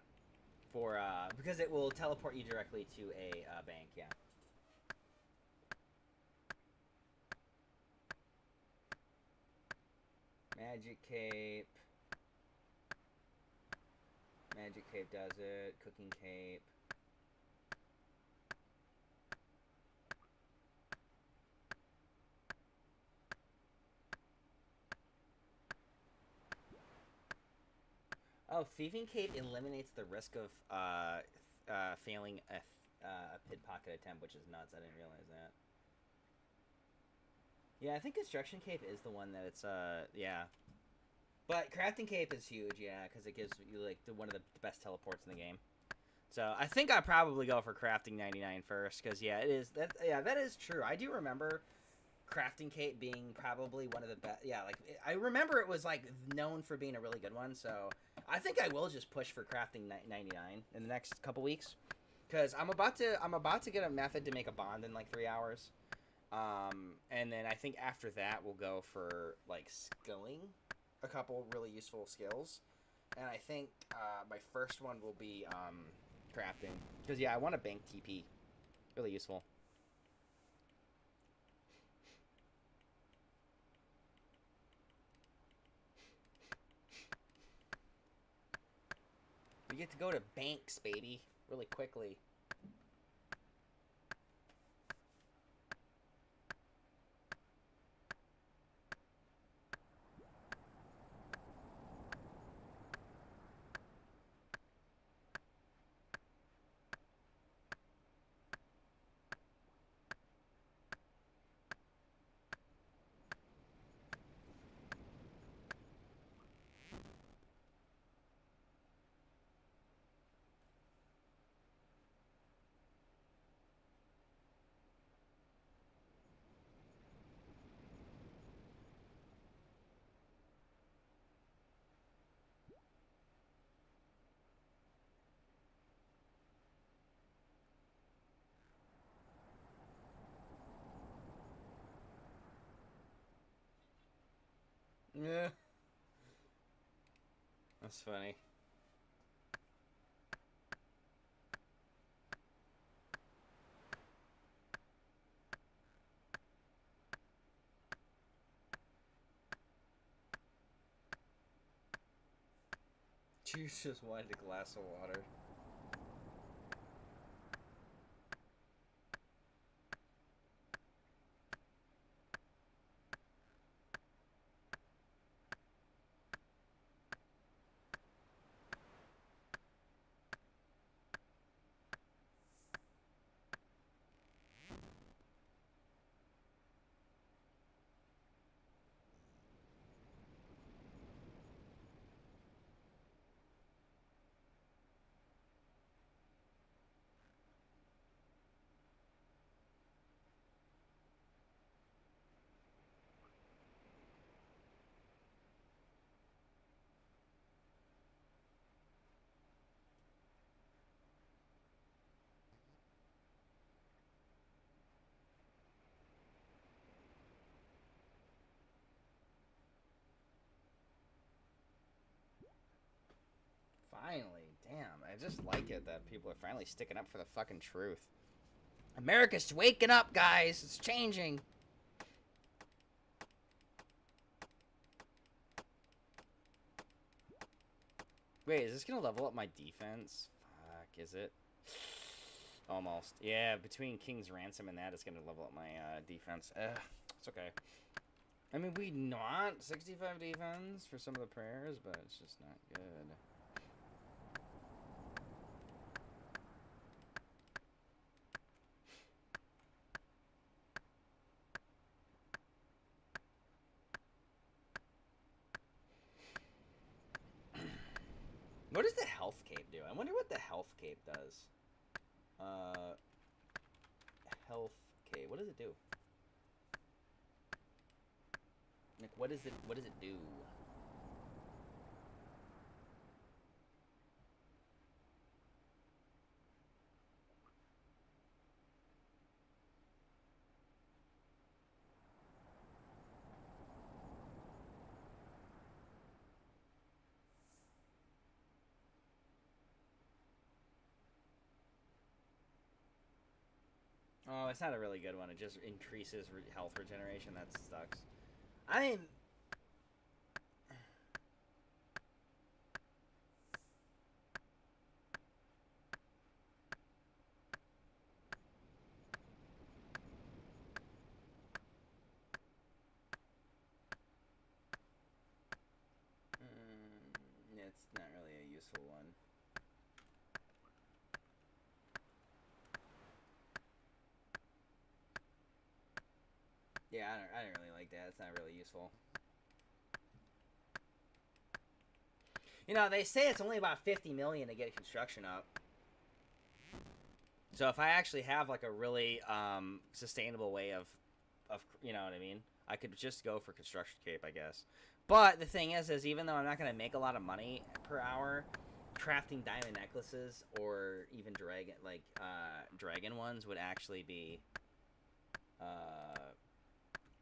For, because it will teleport you directly to a bank, yeah. Magic cape. Magic cape does it. Cooking cape. Oh, thieving cape eliminates the risk of failing a pickpocket attempt, which is nuts. I didn't realize that. Yeah, I think construction cape is the one that it's yeah. But crafting cape is huge, yeah, because it gives you like one of the best teleports in the game. So I think I'd probably go for crafting 99 first, because yeah, it is that is true. I do remember crafting cape being probably one of the best. Yeah, like I remember it was like known for being a really good one. So I think I will just push for crafting 99 in the next couple weeks, because I'm about to get a method to make a bond in like 3 hours. And then I think after that we'll go for like skilling a couple really useful skills, and I think my first one will be crafting, because yeah, I want a bank TP, really useful. You get to go to banks, baby, really quickly. Yeah. That's funny. Juice just wanted a glass of water. Damn, I just like it that people are finally sticking up for the fucking truth. America's waking up, guys. It's changing. Wait, is this gonna level up my defense? Fuck, is it? Almost. Yeah, between King's Ransom and that, it's gonna level up my defense. It's okay. I mean, we want 65 defense for some of the prayers, but it's just not good. What does the health cape do? I wonder what the health cape does. Health cape. What does it do? Like, what does it do? Oh, it's not a really good one. It just increases health regeneration. That sucks. I mean... it's not really a useful one. Yeah, I don't really like that. It's not really useful. You know, they say it's only about 50 million to get construction up. So if I actually have like a really sustainable way of you know what I mean, I could just go for construction cape, I guess. But the thing is even though I'm not gonna make a lot of money per hour, crafting diamond necklaces or even dragon ones would actually be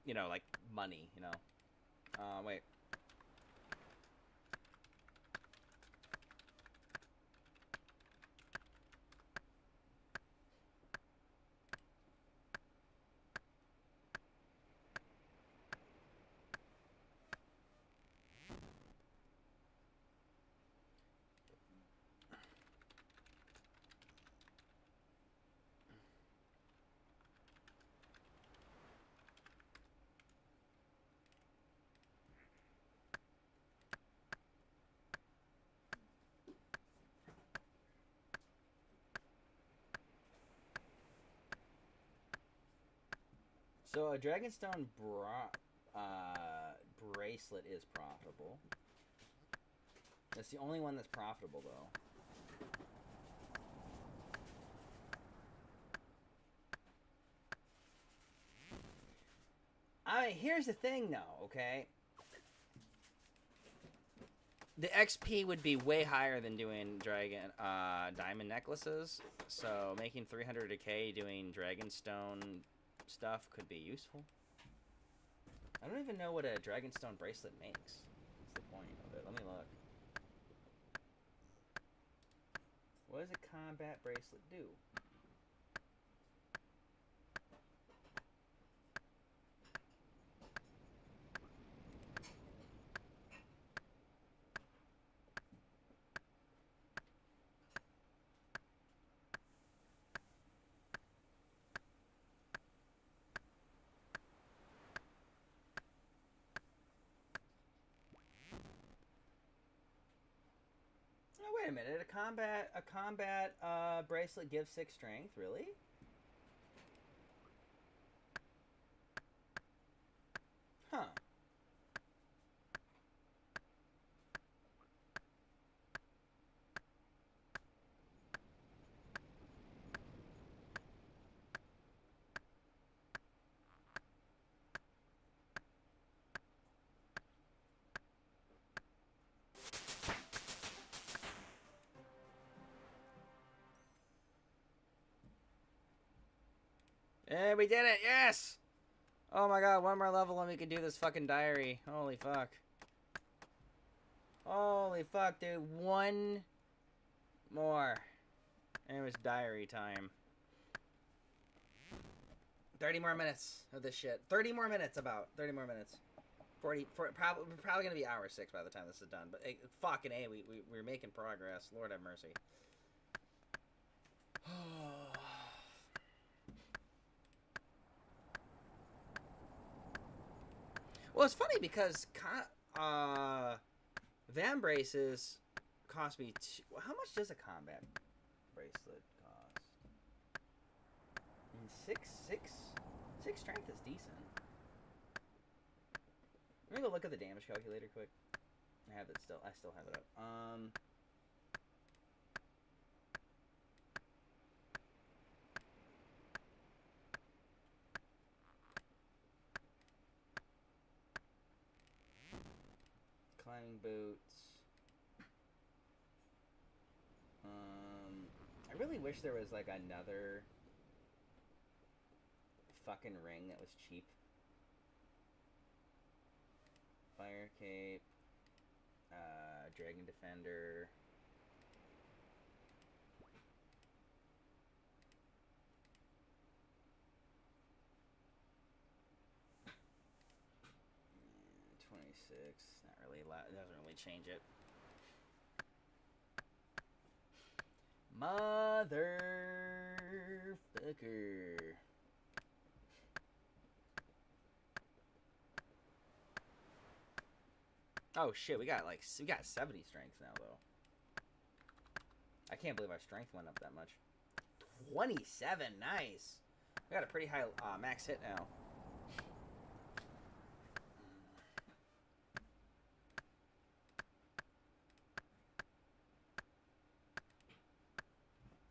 you know, like money, you know. Wait. So a Dragonstone bracelet is profitable. That's the only one that's profitable, though. I mean, here's the thing, though, okay? The XP would be way higher than doing diamond necklaces. So making 300 a K doing Dragonstone stuff could be useful. I don't even know what a Dragonstone bracelet makes. What's the point of it? Let me look. What does a combat bracelet do? Oh, wait a minute. A combat bracelet gives 6 strength, really? Huh. Hey, we did it! Yes! Oh my god, one more level and we can do this fucking diary. Holy fuck. Holy fuck, dude. More. And it was diary time. 30 more minutes of this shit. 30 more minutes about. 30 more minutes. 40. Probably going to be hour 6 by the time this is done. But fucking A, we're making progress. Lord have mercy. Well, it's funny because Van braces cost me. How much does a combat bracelet cost? I mean, six strength is decent. Let me go look at the damage calculator quick. I have it still. I still have it up. Climbing boots. I really wish there was like another fucking ring that was cheap. Fire cape. Dragon defender. And 26. Not really a lot. It doesn't really change it. Motherfucker. Oh shit, we got 70 strength now though. I can't believe our strength went up that much. 27, nice. We got a pretty high max hit now.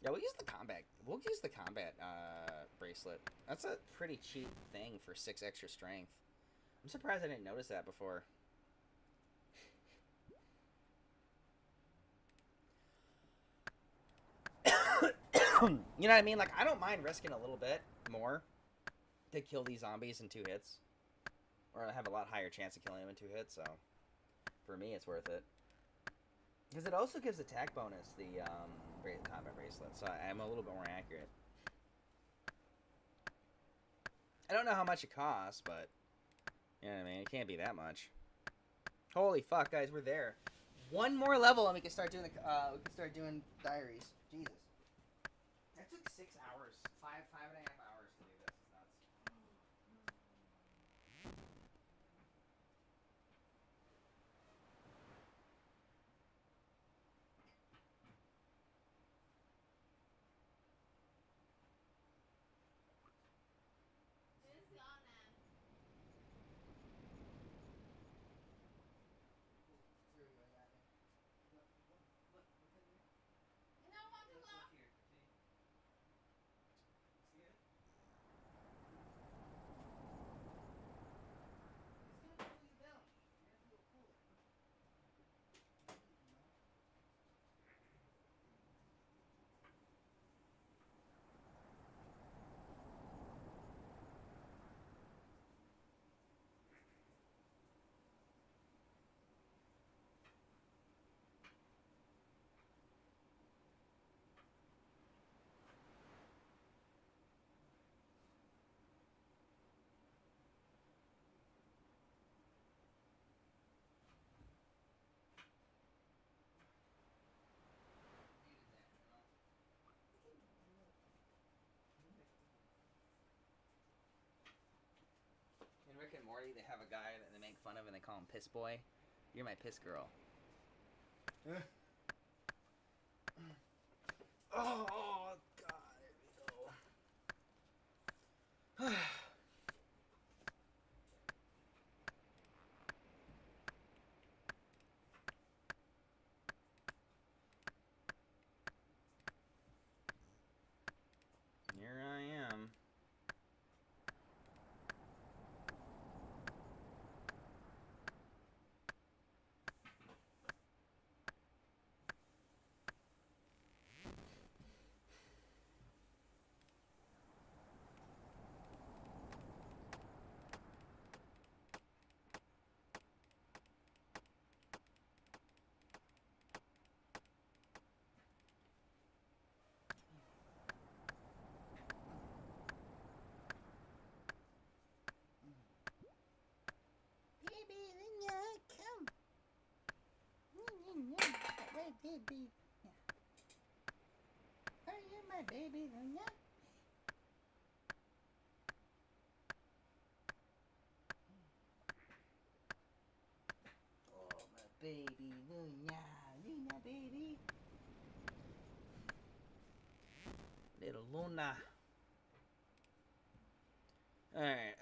Yeah, we'll use the combat. We'll use the combat bracelet. That's a pretty cheap thing for 6 extra strength. I'm surprised I didn't notice that before. You know what I mean? Like, I don't mind risking a little bit more to kill these zombies in 2 hits. Or I have a lot higher chance of killing them in 2 hits, so for me, it's worth it. Because it also gives attack bonus, the combat bracelet, so I'm a little bit more accurate. I don't know how much it costs, but you know what I mean? It can't be that much. Holy fuck, guys, we're there. 1 more level and we can start doing diaries. Jesus. That took 6 hours. 5.5 hours to do this. It's nuts. In Rick and Morty, they have a guy that they make fun of and they call him Piss Boy. You're my piss girl. Oh, God. There we go. Here I am. baby? Yeah. Are you my baby, Luna? Oh, my baby, Luna. Luna, baby. Little Luna. Alright.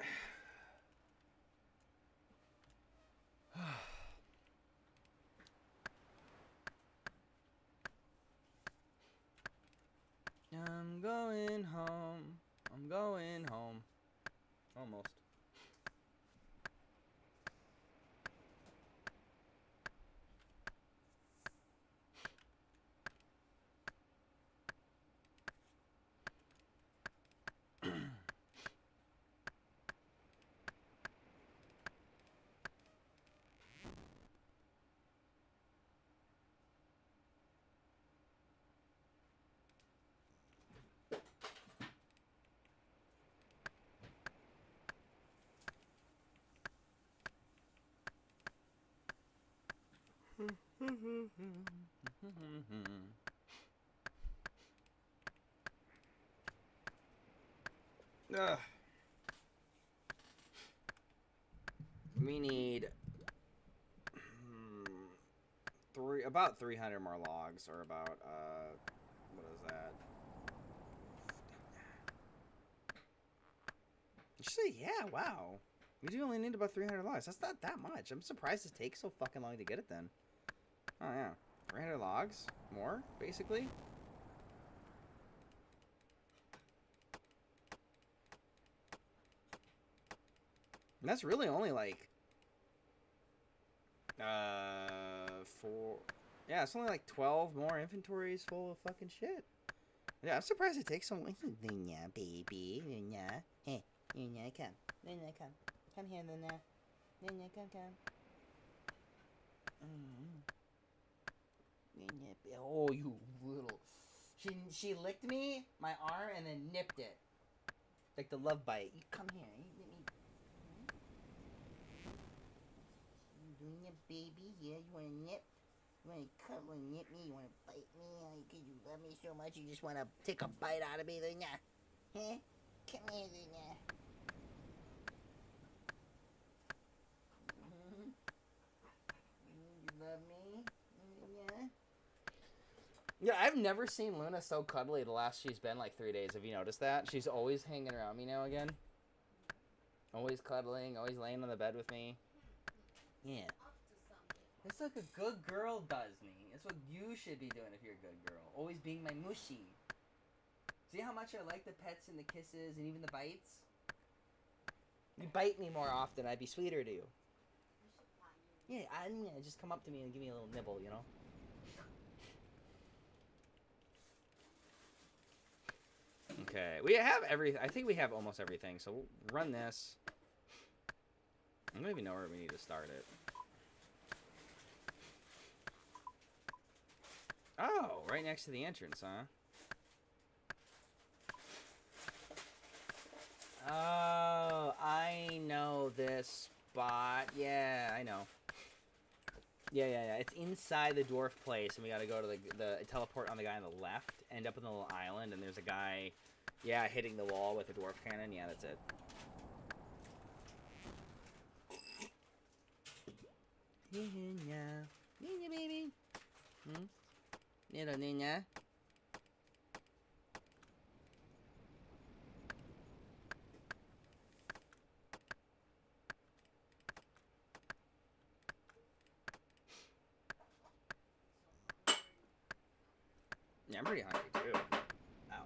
I'm going home. I'm going home. Almost. Ugh. We need about 300 more logs, or about what is that? Actually, yeah, wow. We do only need about 300 logs. That's not that much. I'm surprised it takes so fucking long to get it then. Oh yeah, 300 logs more, basically. And that's really only like yeah, it's only like 12 more inventories full of fucking shit. Yeah, I'm surprised it takes so long. Luna, baby, Luna. Hey, Luna, come. Luna, come. Come here, Luna. Luna, come. Luna, oh, you little. She licked me, my arm, and then nipped it. Like the love bite. You come here. You let me. Luna, baby, yeah, you wanna nip? You wanna cuddle and nip me? You wanna bite me? Because you love me so much, you just wanna take a bite out of me, Luna? Huh? Come here, Luna. You love me, Luna? Yeah, I've never seen Luna so cuddly the last she's been like 3 days. Have you noticed that? She's always hanging around me now again. Always cuddling, always laying on the bed with me. Yeah. That's like a good girl does me. That's what you should be doing if you're a good girl. Always being my mushy. See how much I like the pets and the kisses and even the bites? You bite me more often, I'd be sweeter to you. Yeah, just come up to me and give me a little nibble, you know? Okay, we have everything. I think we have almost everything, so we'll run this. I don't even know where we need to start it. Oh, right next to the entrance, huh? Oh, I know this spot. Yeah, I know. Yeah. It's inside the dwarf place, and we gotta go to the teleport on the guy on the left, end up in the little island, and there's a guy, yeah, hitting the wall with a dwarf cannon. Yeah, that's it. Nina, baby. Little Nina. Yeah, I'm pretty hungry too. Ow.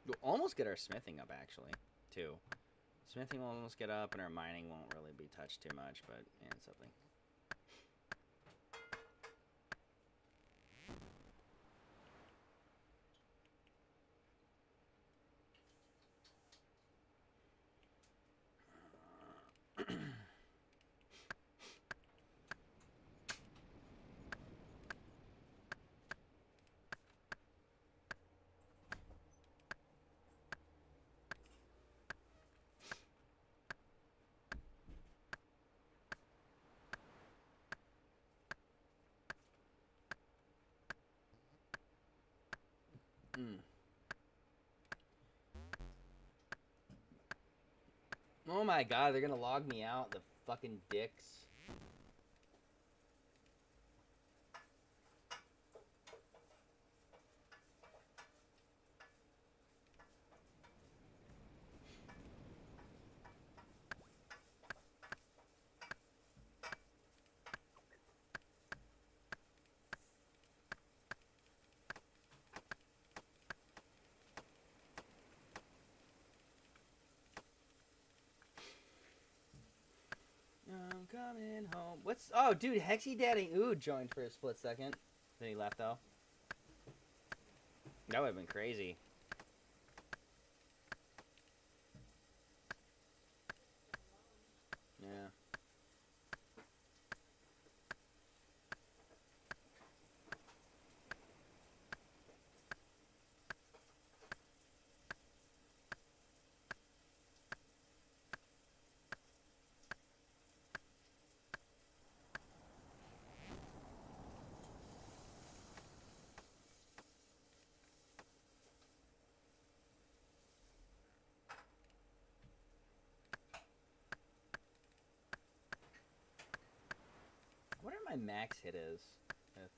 We'll almost get our smithing up, actually, too. Smithing will almost get up, and our mining won't really be touched too much, but, yeah, it's something. Oh my god, they're gonna log me out, the fucking dicks. I'm coming home. What's... Oh, dude, Hexy Daddy Ooh joined for a split second. Then he left, though. That would have been crazy. Yeah. I wonder what my max hit is if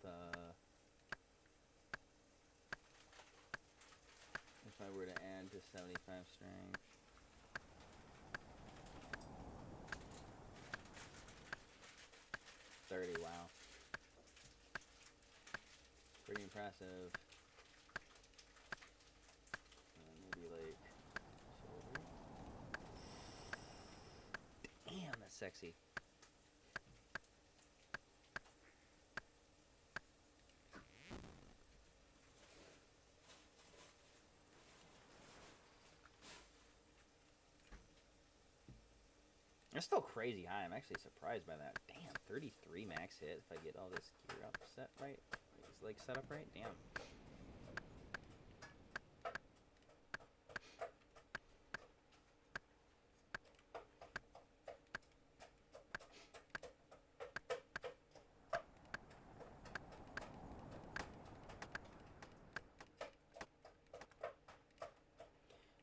I were to add to 75 strength. $30, wow. Pretty impressive. Maybe like shoulder. Damn, that's sexy. That's still crazy high. I'm actually surprised by that. Damn, 33 max hit if I get all this gear up set right. Like set up right. Damn.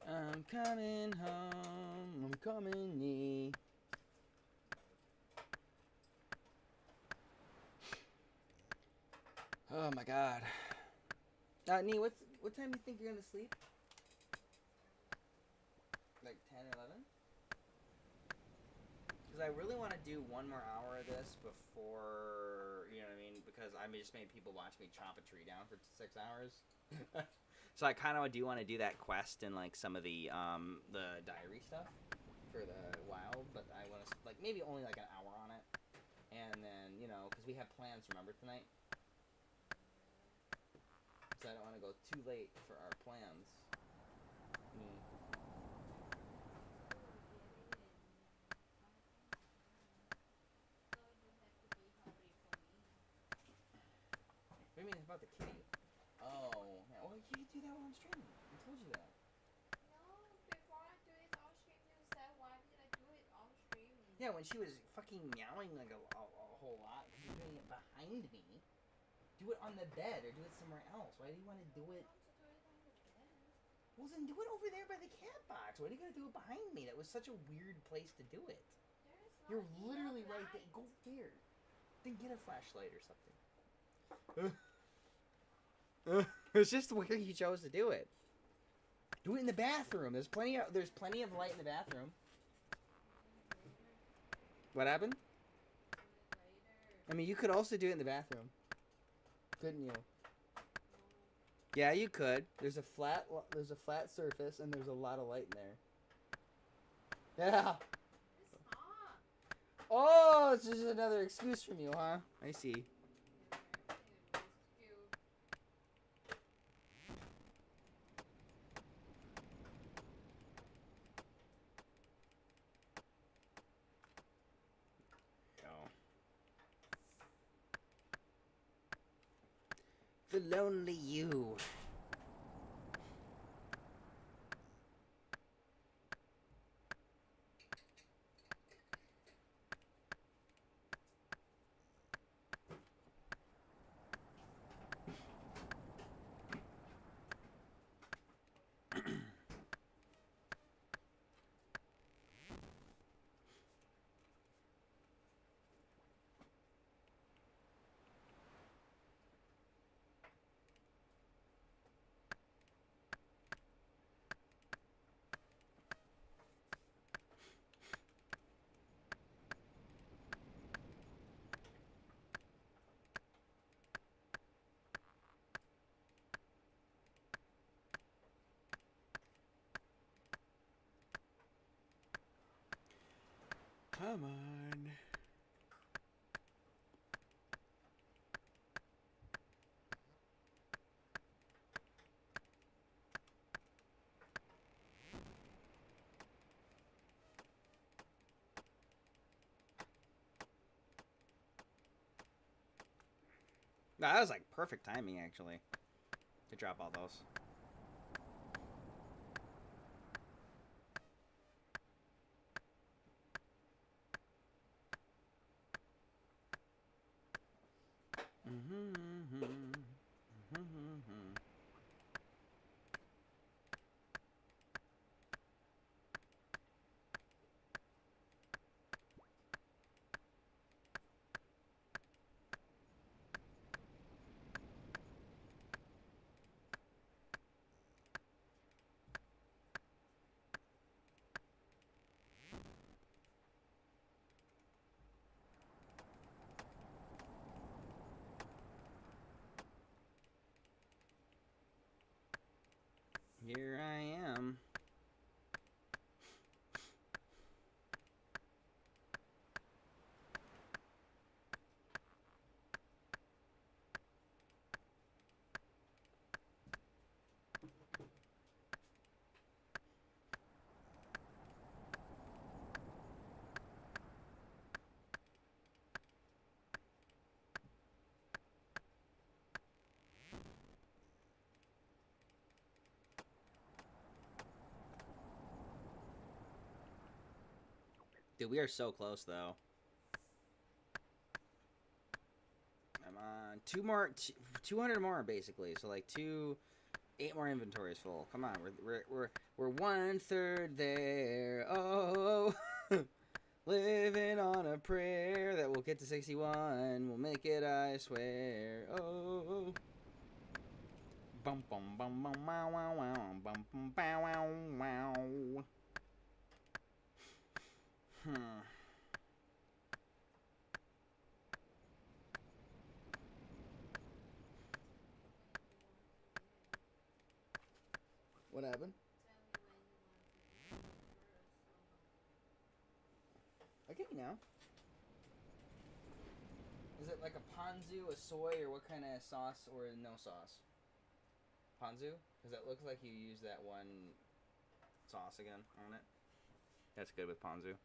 I'm coming home. I'm coming knee. Oh my god. Nee, what time do you think you're gonna sleep? Like 10 or 11? Because I really want to do one more hour of this before, you know what I mean? Because I just made people watch me chop a tree down for 6 hours. So I kind of do want to do that quest and like some of the diary stuff for the wild, but I want to like maybe only like an hour on it, and then you know because we have plans, remember, tonight. So I don't want to go too late for our plans. What do you mean about the kitty? Oh, man. Well, you can do that while I'm streaming. I told you that. No, before I do it on stream, you said, why did I do it on stream? Yeah, when she was fucking meowing like a whole lot, you're doing it behind me. Do it on the bed or do it somewhere else. Why do you want to do it? I want to do it on the bed. Well, then do it over there by the cat box. Why are you going to do it behind me? That was such a weird place to do it. There is You're literally right there. Go there. Then get a flashlight or something. It's just where you chose to do it. Do it in the bathroom. There's plenty of light in the bathroom. What happened? I mean, you could also do it in the bathroom. Couldn't you? Yeah, you could. There's a flat surface and there's a lot of light in there. Yeah. It's not. Oh, it's just another excuse from you, huh? I see. The lonely you. Come on. No, that was like perfect timing actually to drop all those. Here I am. Dude, we are so close though. I'm on 200 more basically. So like 8 more inventories full. Come on, we're 1/3 there. Oh, living on a prayer that we'll get to 61. We'll make it, I swear. Oh. Bum bum bum bum wow wow wow bum bum bow wow wow. What happened? Okay, now. Is it like a ponzu, a soy, or what kind of sauce, or no sauce? Ponzu? Because it looks like you use that one sauce again on it. That's good with ponzu.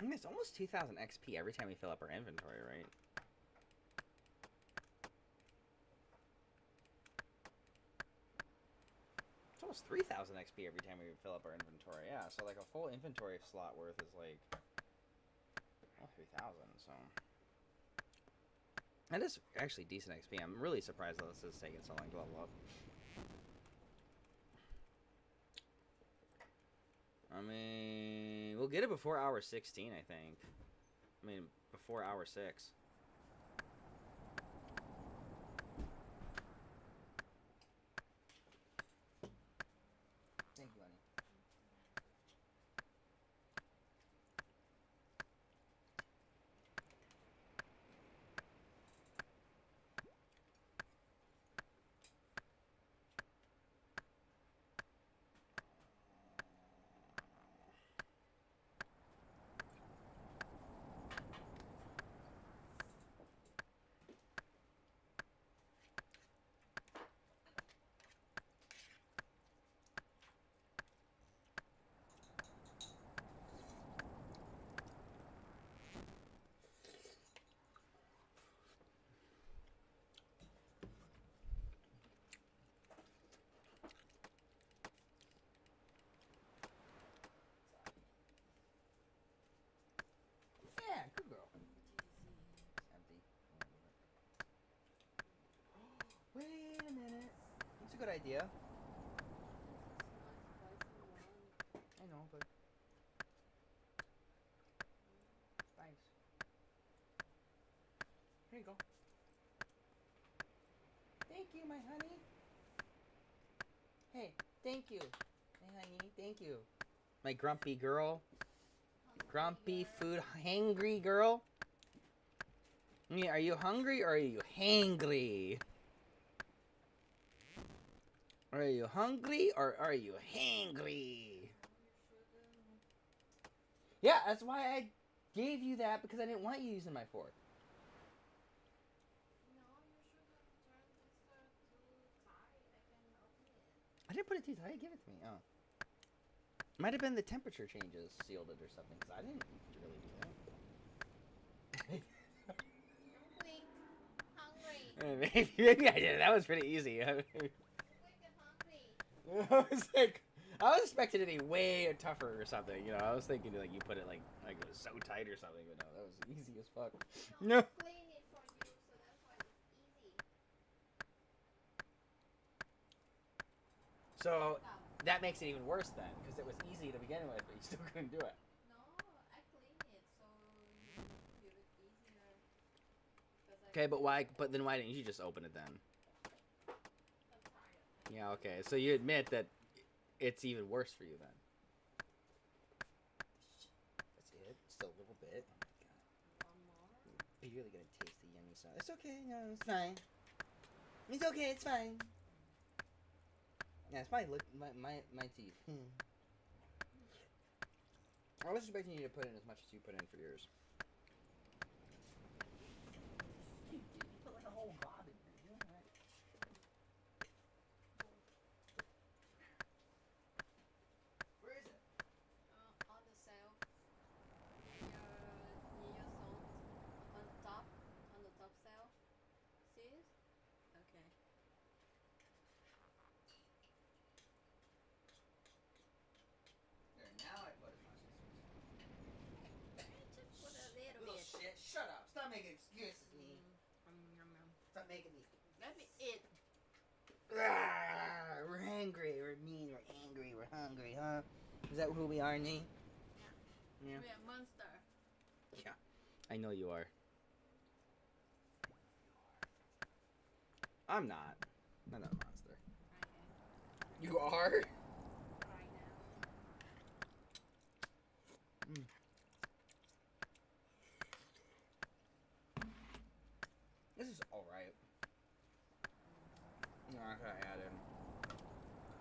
I mean, it's almost 2,000 XP every time we fill up our inventory, right? It's almost 3,000 XP every time we fill up our inventory. Yeah, so like a full inventory slot worth is like, well, 3,000, so. That is actually decent XP. I'm really surprised that this is taking so long to level up. I mean, we'll get it before hour 16, I think. I mean, before hour 6. Thank you, honey. idea. I know, but spice. Here you go. Thank you, my honey. Hey, thank you. Hey, honey, thank you. My grumpy girl. Grumpy food hangry girl. Yeah, are you hungry or are you hangry? Are you hungry or are you hangry? Yeah, that's why I gave you that, because I didn't want you using my fork. I didn't put it too tight. Give it to me. Oh. Might have been the temperature changes sealed it or something, because I didn't really do that. Maybe I did. That was pretty easy. I was expecting it to be way tougher or something. You know, I was thinking like you put it like it was so tight or something, but no, that was easy as fuck. No. So that makes it even worse then, because it was easy to begin with, but you still couldn't do it. Okay, but why? But then why didn't you just open it then? Yeah, okay. So you admit that it's even worse for you then. That's it. Just a little bit. Oh my god. You're really gonna taste the yummy sauce. It's okay. No, it's fine. It's okay. It's fine. Yeah, it's my teeth. I was expecting you to put in as much as you put in for yours. You put like a whole gob in there. You know that? Where is it? On the shelf. Near salt. On top. On the top shelf. See it? Okay. There, now I put as much as yours. Just put a little Little bit. shit. Shut up. Stop making excuses, me. Stop making me. Let me eat. We're hungry. We're mean. We're angry. We're hungry, huh? Is that who we are, Nee? Yeah. We're a monster. Yeah. I know you are. I'm not. I'm not a monster. I am. You are? Right now. Mm. This is alright. You know, I gotta add in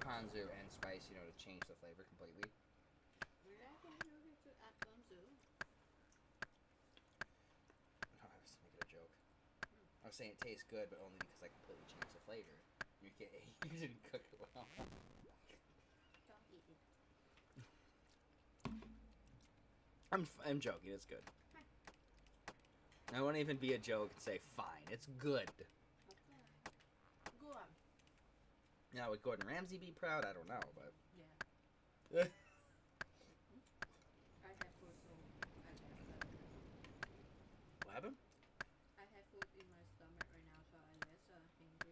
ponzu and spice, you know, to change the flavor completely. We're not going to add ponzu. No, I was making a joke. I was saying it tastes good, but only because I completely changed the flavor. You can't. You didn't cook it well. Don't eat it. I'm joking. It's good. I won't even be a joke and say fine. It's good. Okay. Go on. Now would Gordon Ramsay be proud? I don't know, but Yeah. I have food, so I less. what happened? I have food in my stomach right now, so I less hungry.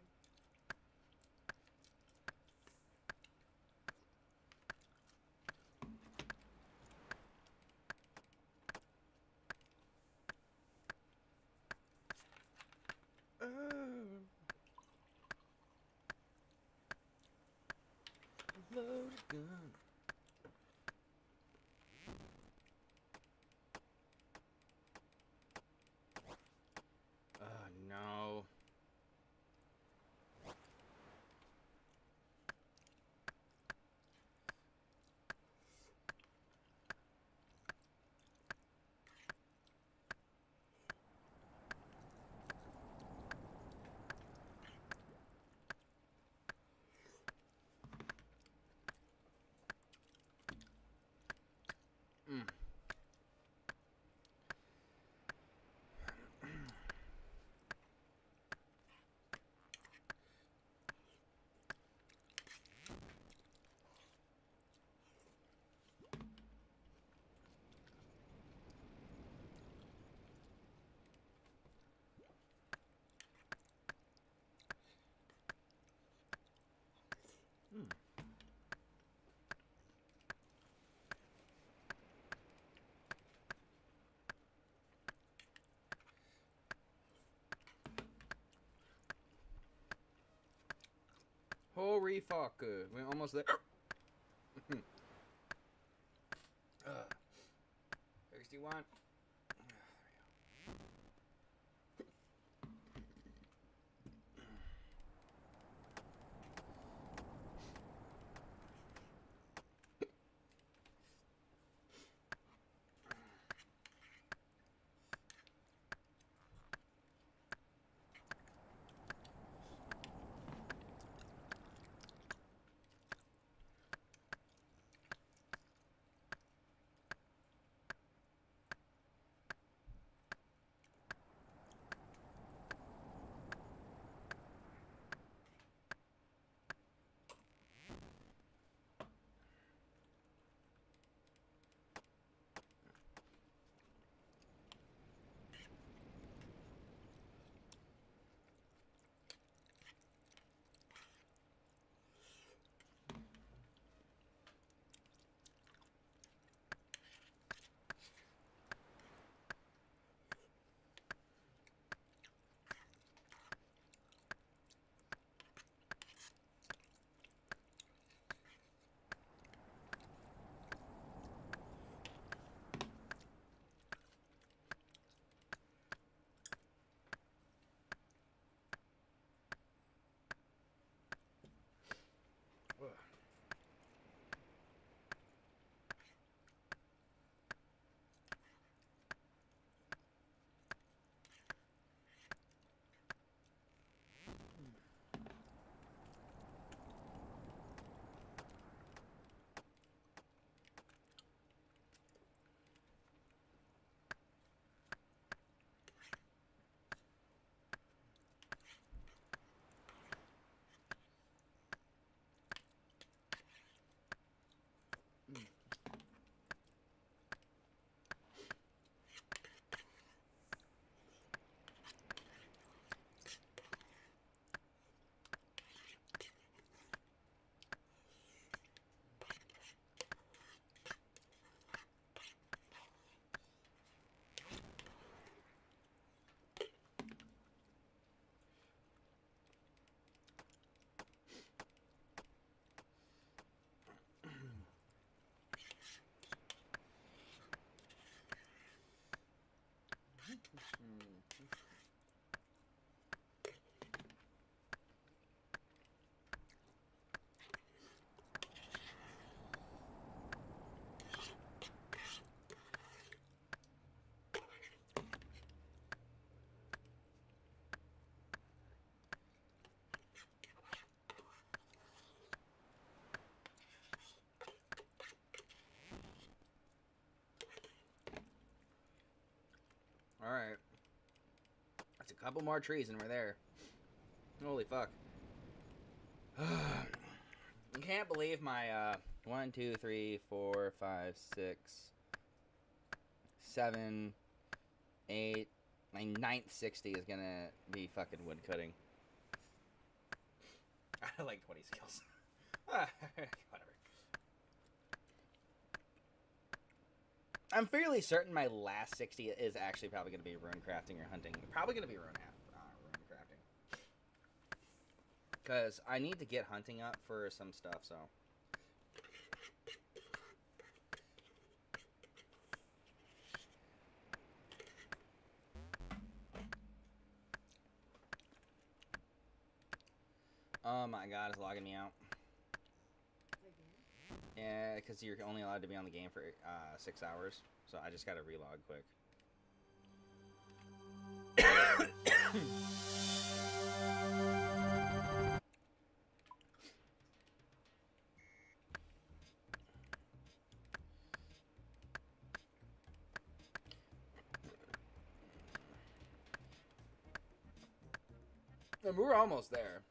Load a gun. No. Holy fuck. We're almost there. uh, 61. Alright. That's a couple more trees and we're there. Holy fuck. I can't believe my 1, 2, 3, 4, 5, 6, 7, 8, my 9th 60 is gonna be fucking wood cutting. I like 20 skills. Whatever. I'm fairly certain my last 60 is actually probably going to be rune crafting or hunting. Probably going to be rune crafting. Because I need to get hunting up for some stuff, so. Oh my god, it's logging me out. Yeah, because you're only allowed to be on the game for 6 hours. So I just gotta relog quick. And we're almost there.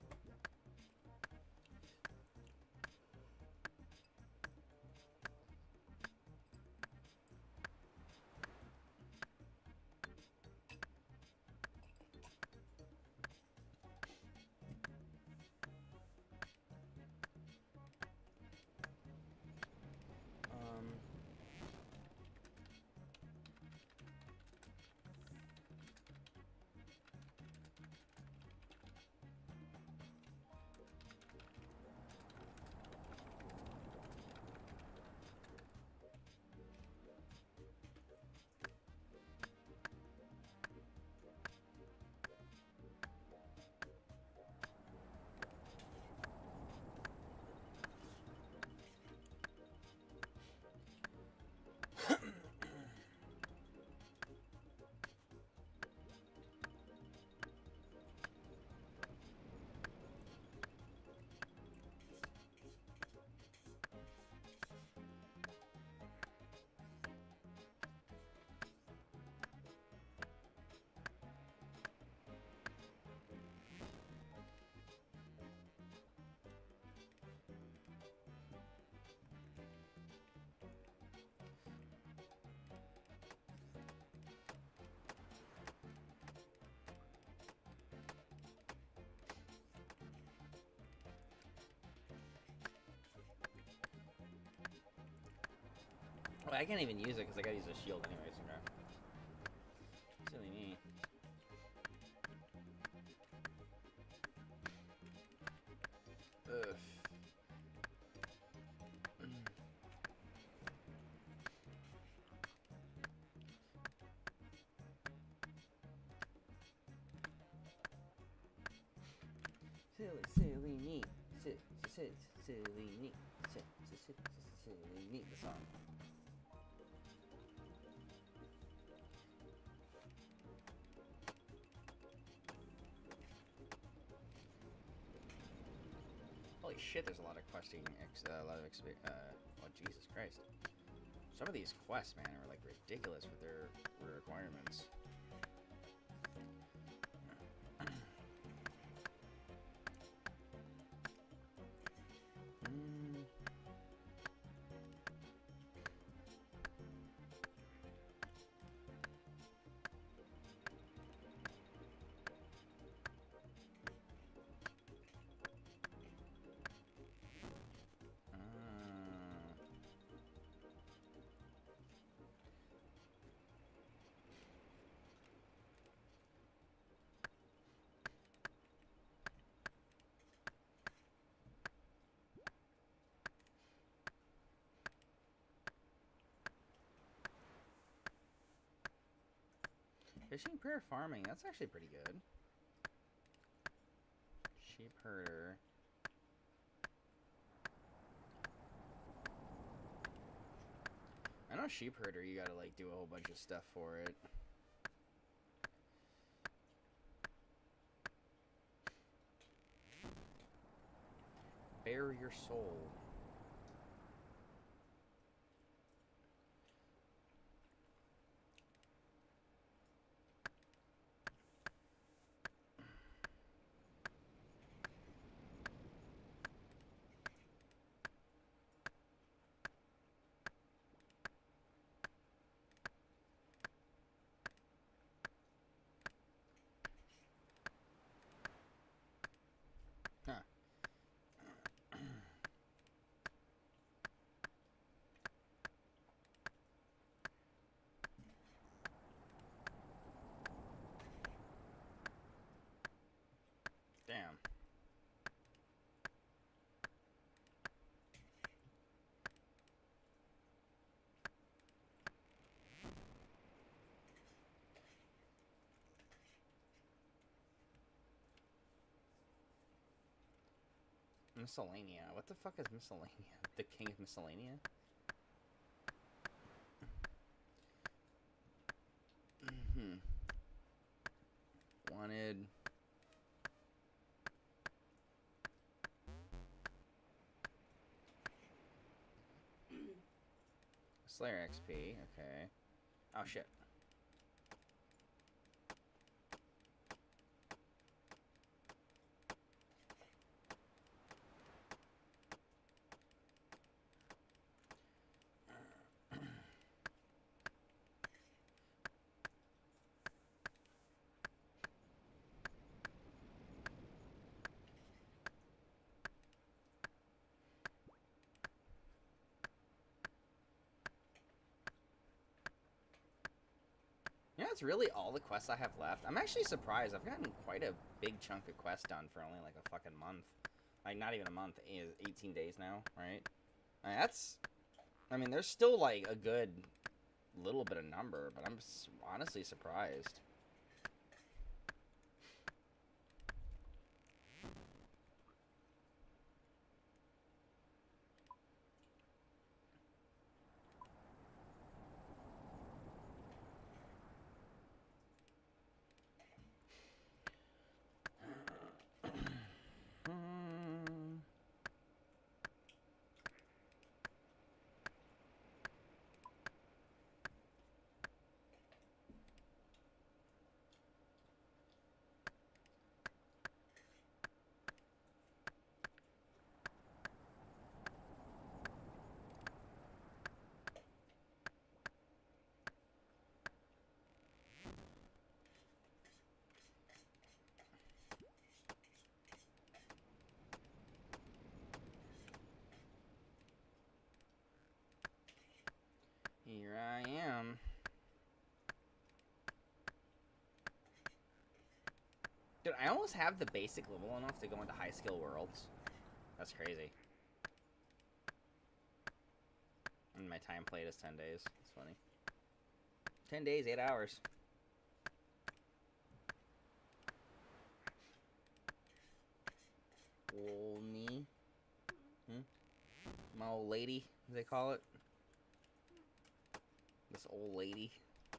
Well, I can't even use it because I gotta use a shield anyways. Okay. Silly me. Ugh. Silly neat. Silly neat. Silly neat. The song. Holy shit, there's a lot of questing, a lot of oh Jesus Christ. Some of these quests, man, are like ridiculous with their requirements. Fishing, prayer, farming. That's actually pretty good. Sheep herder. I know sheep herder, you gotta like do a whole bunch of stuff for it. Bare your soul. Huh. Damn. Miscellanea. What the fuck is miscellanea? The king of miscellanea? Wanted. Slayer XP. Okay. Oh shit. You know, that's really all the quests I have left. I'm actually surprised. I've gotten quite a big chunk of quests done for only like a fucking month. Like, not even a month. 18 days now, right? I mean, that's... I mean, there's still like a good little bit of number, but I'm honestly surprised. Here I am. Dude, I almost have the basic level enough to go into high skill worlds. That's crazy. And my time played is 10 days. That's funny. 10 days, 8 hours. Old me. My old lady, as they call it. This old lady. I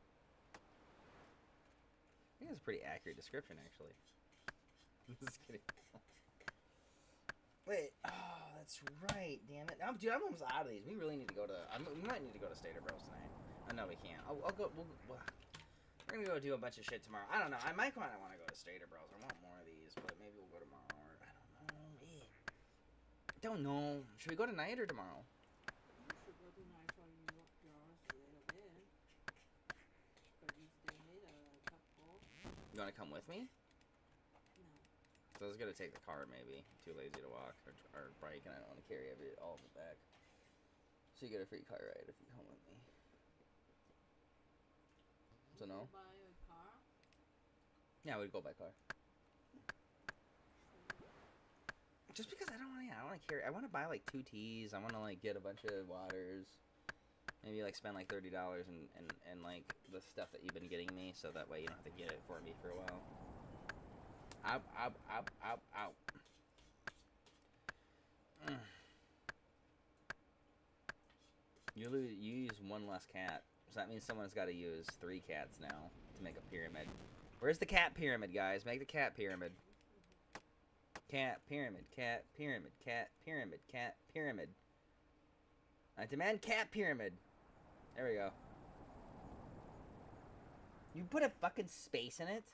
think that's a pretty accurate description, actually. Just kidding. Wait, oh, that's right, damn it. Dude, I'm almost out of these. We really need to go to, we might need to go to Stater Bros tonight. Oh, no, we can't. I'll go, we're gonna go do a bunch of shit tomorrow. I don't know, I might want to go to Stater Bros. I want more of these, but maybe we'll go tomorrow, or I don't know. Should we go tonight or tomorrow? You should go tonight for yours a little bit. Because you still need a couple. You want to come with me? No. So I was gonna take the car, maybe. Too lazy to walk or bike, and I don't want to carry all of it back. So you get a free car ride if you come with me. So no? Buy a car? Yeah, we'd go by car. Just because I don't want to carry. I want to buy like 2 teas. I want to like get a bunch of waters. Maybe like spend like $30 and like the stuff that you've been getting me, so that way you don't have to get it for me for a while. Ow. You use 1 less cat, so that means someone's got to use 3 cats now to make a pyramid. Where's the cat pyramid, guys? Make the cat pyramid. Cat pyramid, cat pyramid, cat pyramid, cat pyramid. I demand cat pyramid. There we go. You put a fucking space in it?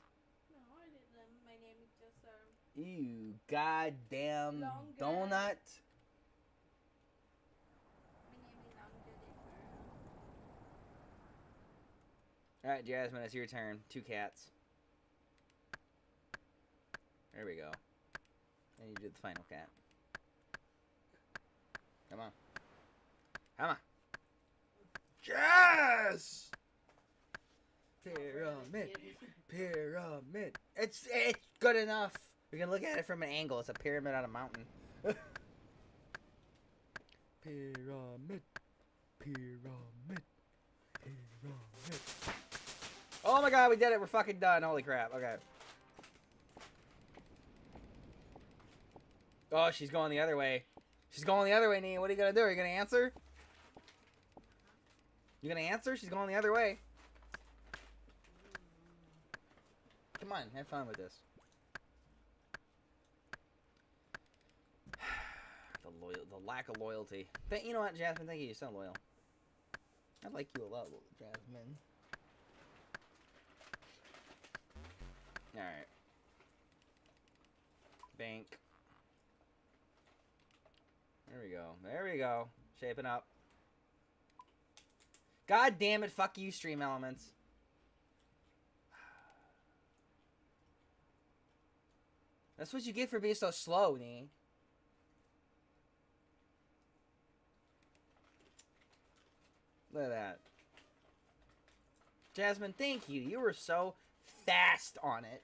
No, I didn't. My name is just Ew, goddamn Longer. donut. my name is longer than Alright, Jasmine, it's your turn. 2 cats. There we go. And you did the final cat. Come on. Come on. Yes! Pyramid. Pyramid. It's good enough. We can look at it from an angle. It's a pyramid on a mountain. Pyramid. Pyramid. Pyramid. Oh my god, we did it. We're fucking done. Holy crap. Okay. Oh, she's going the other way. She's going the other way, Nee. What are you gonna do? Are you gonna answer? You gonna answer? She's going the other way. Come on, have fun with this. The lack of loyalty. You know what, Jasmine? Thank you. You're so loyal. I like you a lot, Jasmine. Alright. Bank. There we go. There we go. Shaping up. God damn it. Fuck you, Stream Elements. That's what you get for being so slow, Nee. Look at that. Jasmine, thank you. You were so fast on it.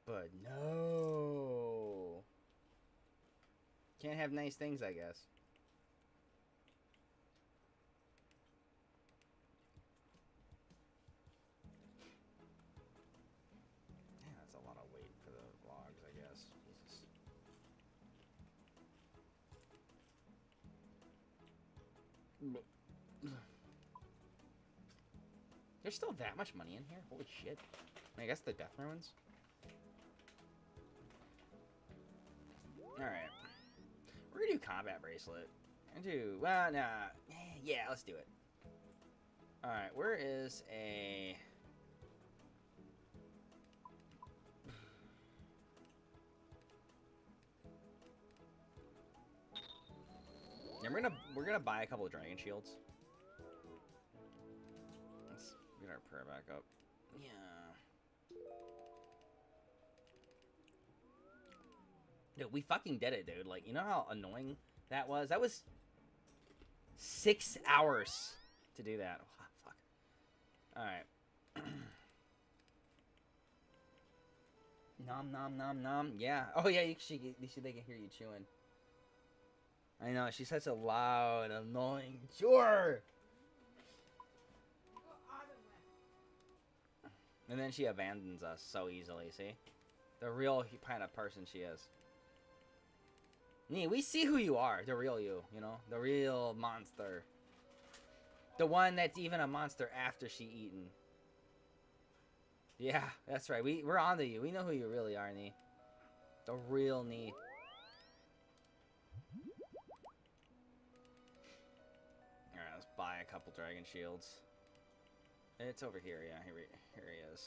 But no. Can't have nice things, I guess. Yeah, that's a lot of weight for the logs, I guess. Jesus. There's still that much money in here? Holy shit. I guess the death ruins. Alright. We're gonna do combat bracelet. Well, nah. Yeah, let's do it. Alright, where is a... And we're gonna buy a couple of dragon shields. Let's get our prayer back up. Yeah. Dude, we fucking did it, dude. Like, you know how annoying that was? That was 6 hours to do that. Oh, fuck. Alright. Nom nom nom nom. Yeah. Oh yeah, they can hear you chewing. I know, she's such a loud, annoying chewer. And then she abandons us so easily, see? The real kind of person she is. Nee, we see who you are. The real you know? The real monster. The one that's even a monster after she eaten. Yeah, that's right. We're onto you. We know who you really are, Nee. The real Nee. Alright, let's buy a couple dragon shields. It's over here, yeah. Here he is.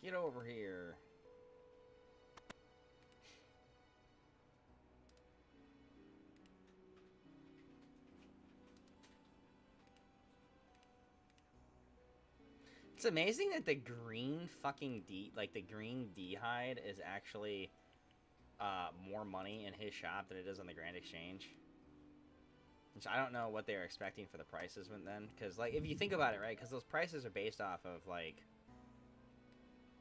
Get over here. It's amazing that the green fucking the green D-hide is actually more money in his shop than it is on the Grand Exchange. Which I don't know what they were expecting for the prices then, because like if you think about it, right? Because those prices are based off of like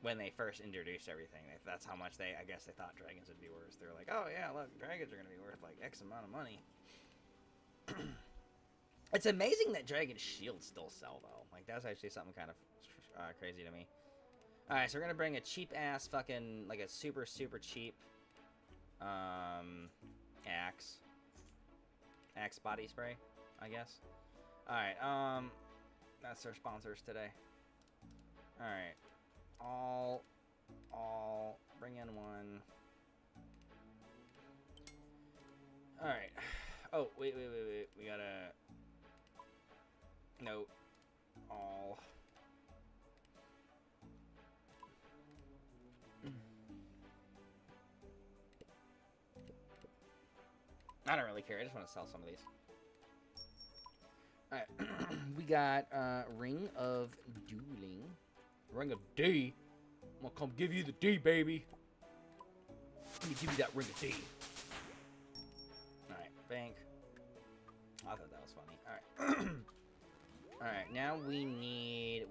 when they first introduced everything. That's how much I guess they thought dragons would be worth. They were like, oh yeah, look, dragons are gonna be worth like X amount of money. It's amazing that dragon shields still sell though. Like that's actually something kind of crazy to me. All right, so we're gonna bring a cheap ass fucking like a super cheap axe body spray, I guess. All right, that's our sponsors today. All right, all bring in one. All right. Oh wait, we gotta. No, all. I don't really care. I just want to sell some of these. Alright. We got Ring of Dueling. Ring of D. I'm gonna come give you the D, baby. Let me give you that Ring of D. Alright, bank. I thought that was funny. Alright. Alright, now we need...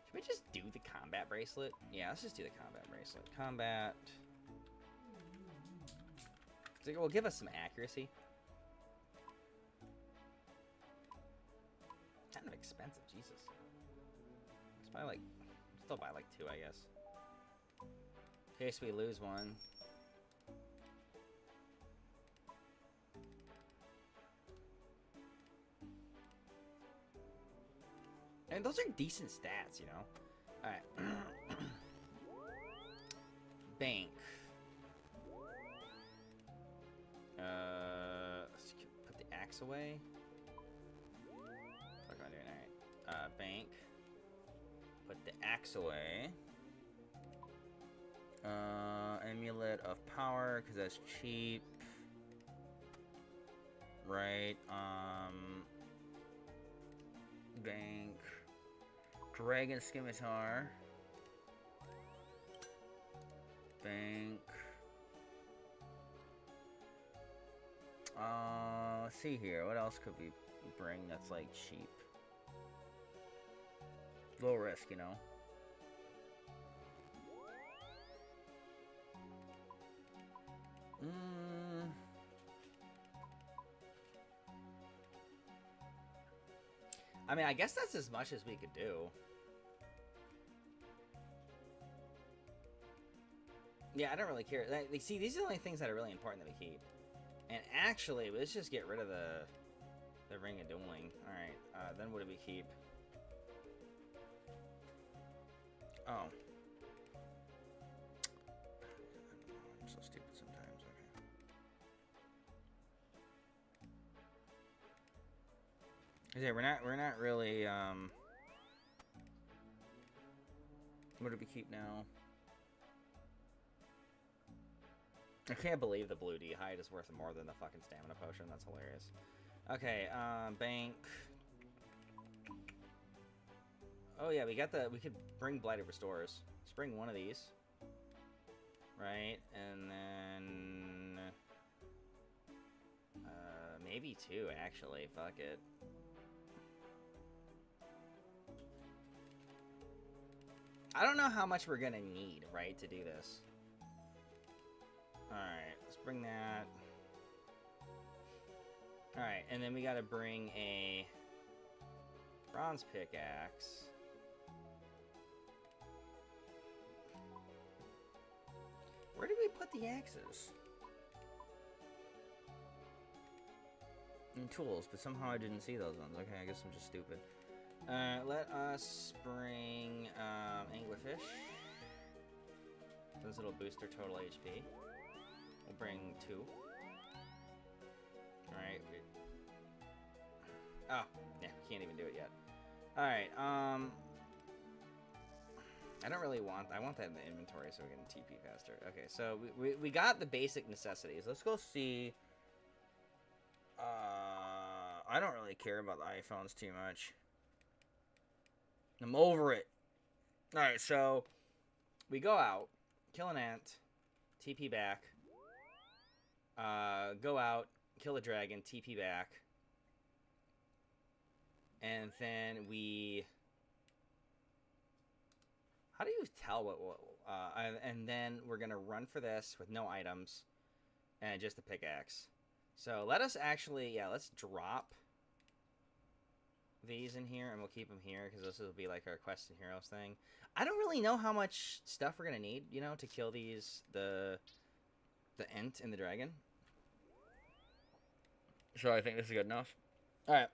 Should we just do the combat bracelet? Yeah, let's just do the combat bracelet. Combat... It will give us some accuracy. Kind of expensive, Jesus. Let's buy like, still buy like 2, I guess. In case we lose one. And those are decent stats, you know. All right. Bank. Let's put the axe away. What am I doing? Alright. Bank. Put the axe away. Amulet of Power, because that's cheap. Right. Bank. Dragon Scimitar. Bank. Let's see here. What else could we bring that's like cheap? Low risk, you know. I mean, I guess that's as much as we could do. Yeah, I don't really care. Like, see, these are the only things that are really important that we keep. And actually, let's just get rid of the Ring of Dueling. Alright, then what do we keep? Oh. I'm so stupid sometimes, okay. Okay, we're not really, what do we keep now? I can't believe the blue D-hide is worth more than the fucking stamina potion. That's hilarious. Okay, bank. Oh yeah, we could bring Blighted Restores. Let's bring one of these. Right, and then... Maybe 2, actually. Fuck it. I don't know how much we're gonna need, right, to do this. Alright, let's bring that. Alright, and then we gotta bring a bronze pickaxe. Where did we put the axes? In tools, but somehow I didn't see those ones. Okay, I guess I'm just stupid. Let us bring anglerfish. This little boost our total HP. We'll bring 2. Alright. Oh, yeah, can't even do it yet. Alright, I don't really want... I want that in the inventory so we can TP faster. Okay, so we got the basic necessities. Let's go see... I don't really care about the iPhones too much. I'm over it. Alright, so... We go out, kill an ant, TP back. Go out, kill a dragon, TP back. And then we... How do you tell what and then we're gonna run for this with no items and just a pickaxe. So let us actually, yeah, let's drop these in here and we'll keep them here because this will be like our Quest and Heroes thing. I don't really know how much stuff we're gonna need, you know, to kill these the Ent and the dragon. So I think this is good enough. All right.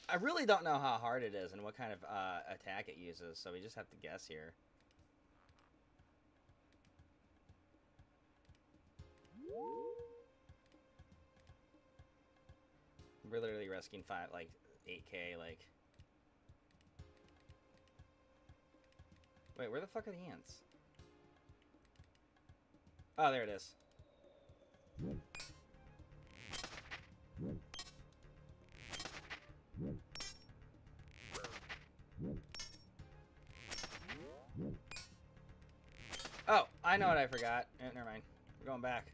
I really don't know how hard it is and what kind of attack it uses, so we just have to guess here. We're literally risking 8K, like... Wait, where the fuck are the ants? Oh, there it is. Oh, I know what I forgot. Never mind. We're going back.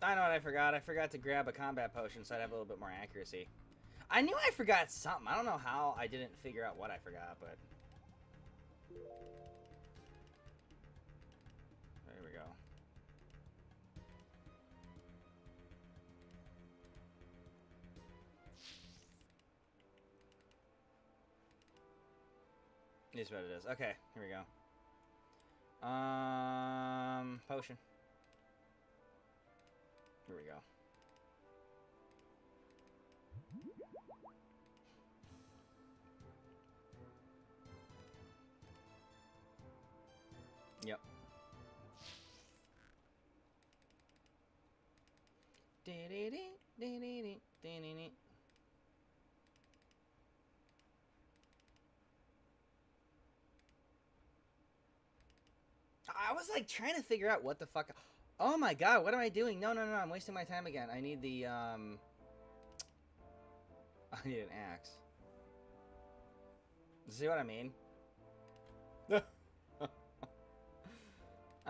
I know what I forgot. I forgot to grab a combat potion so I'd have a little bit more accuracy. I knew I forgot something. I don't know how I didn't figure out what I forgot, but... There we go. Is what it is. Okay, here we go. Potion. Here we go. Yep. I was like trying to figure out what the fuck. Oh my god, what am I doing? No, no, no, I'm wasting my time again. I need the I need an axe. See what I mean? I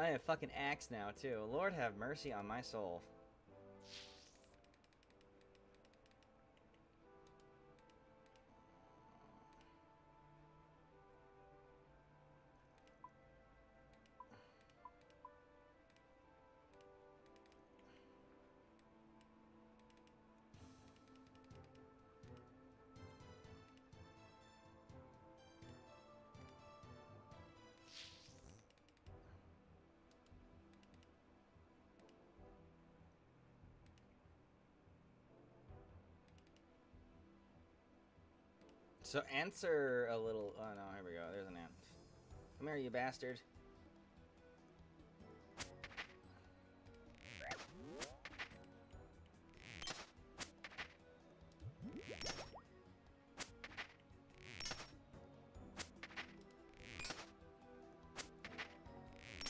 need a fucking axe now too. Lord have mercy on my soul. So ants are a little... Oh no, here we go. There's an ant. Come here, you bastard.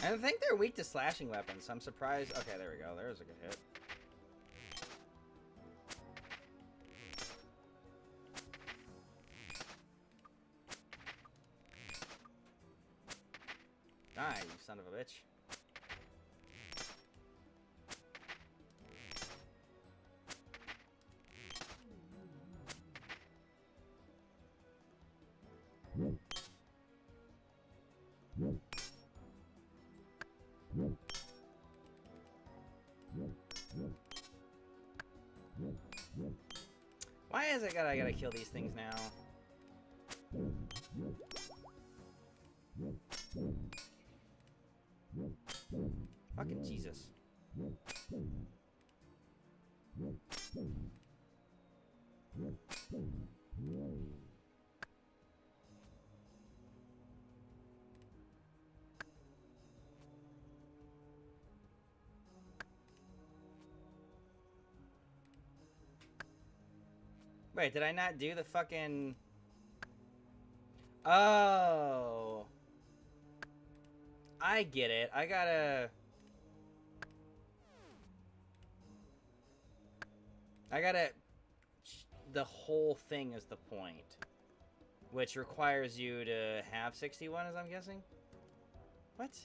I I think they're weak to slashing weapons, so I'm surprised. Okay, there we go. There's a good hit. Die, you son of a bitch. Why is it I gotta kill these things now? Fucking Jesus. Wait, did I not do the fucking... Oh. I get it. I gotta... The whole thing is the point. Which requires you to have 61, as I'm guessing? What?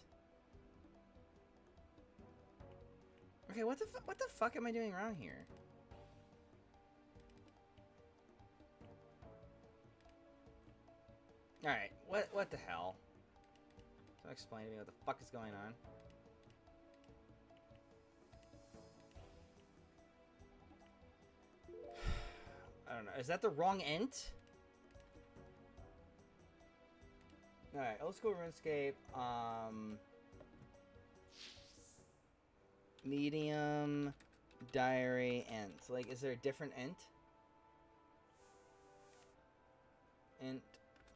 Okay, what the fuck am I doing wrong here? Alright, what the hell? So explain to me what the fuck is going on. I don't know. Is that the wrong ent? Alright, let's go RuneScape. Medium, diary, ent. Like, is there a different ent? Ent,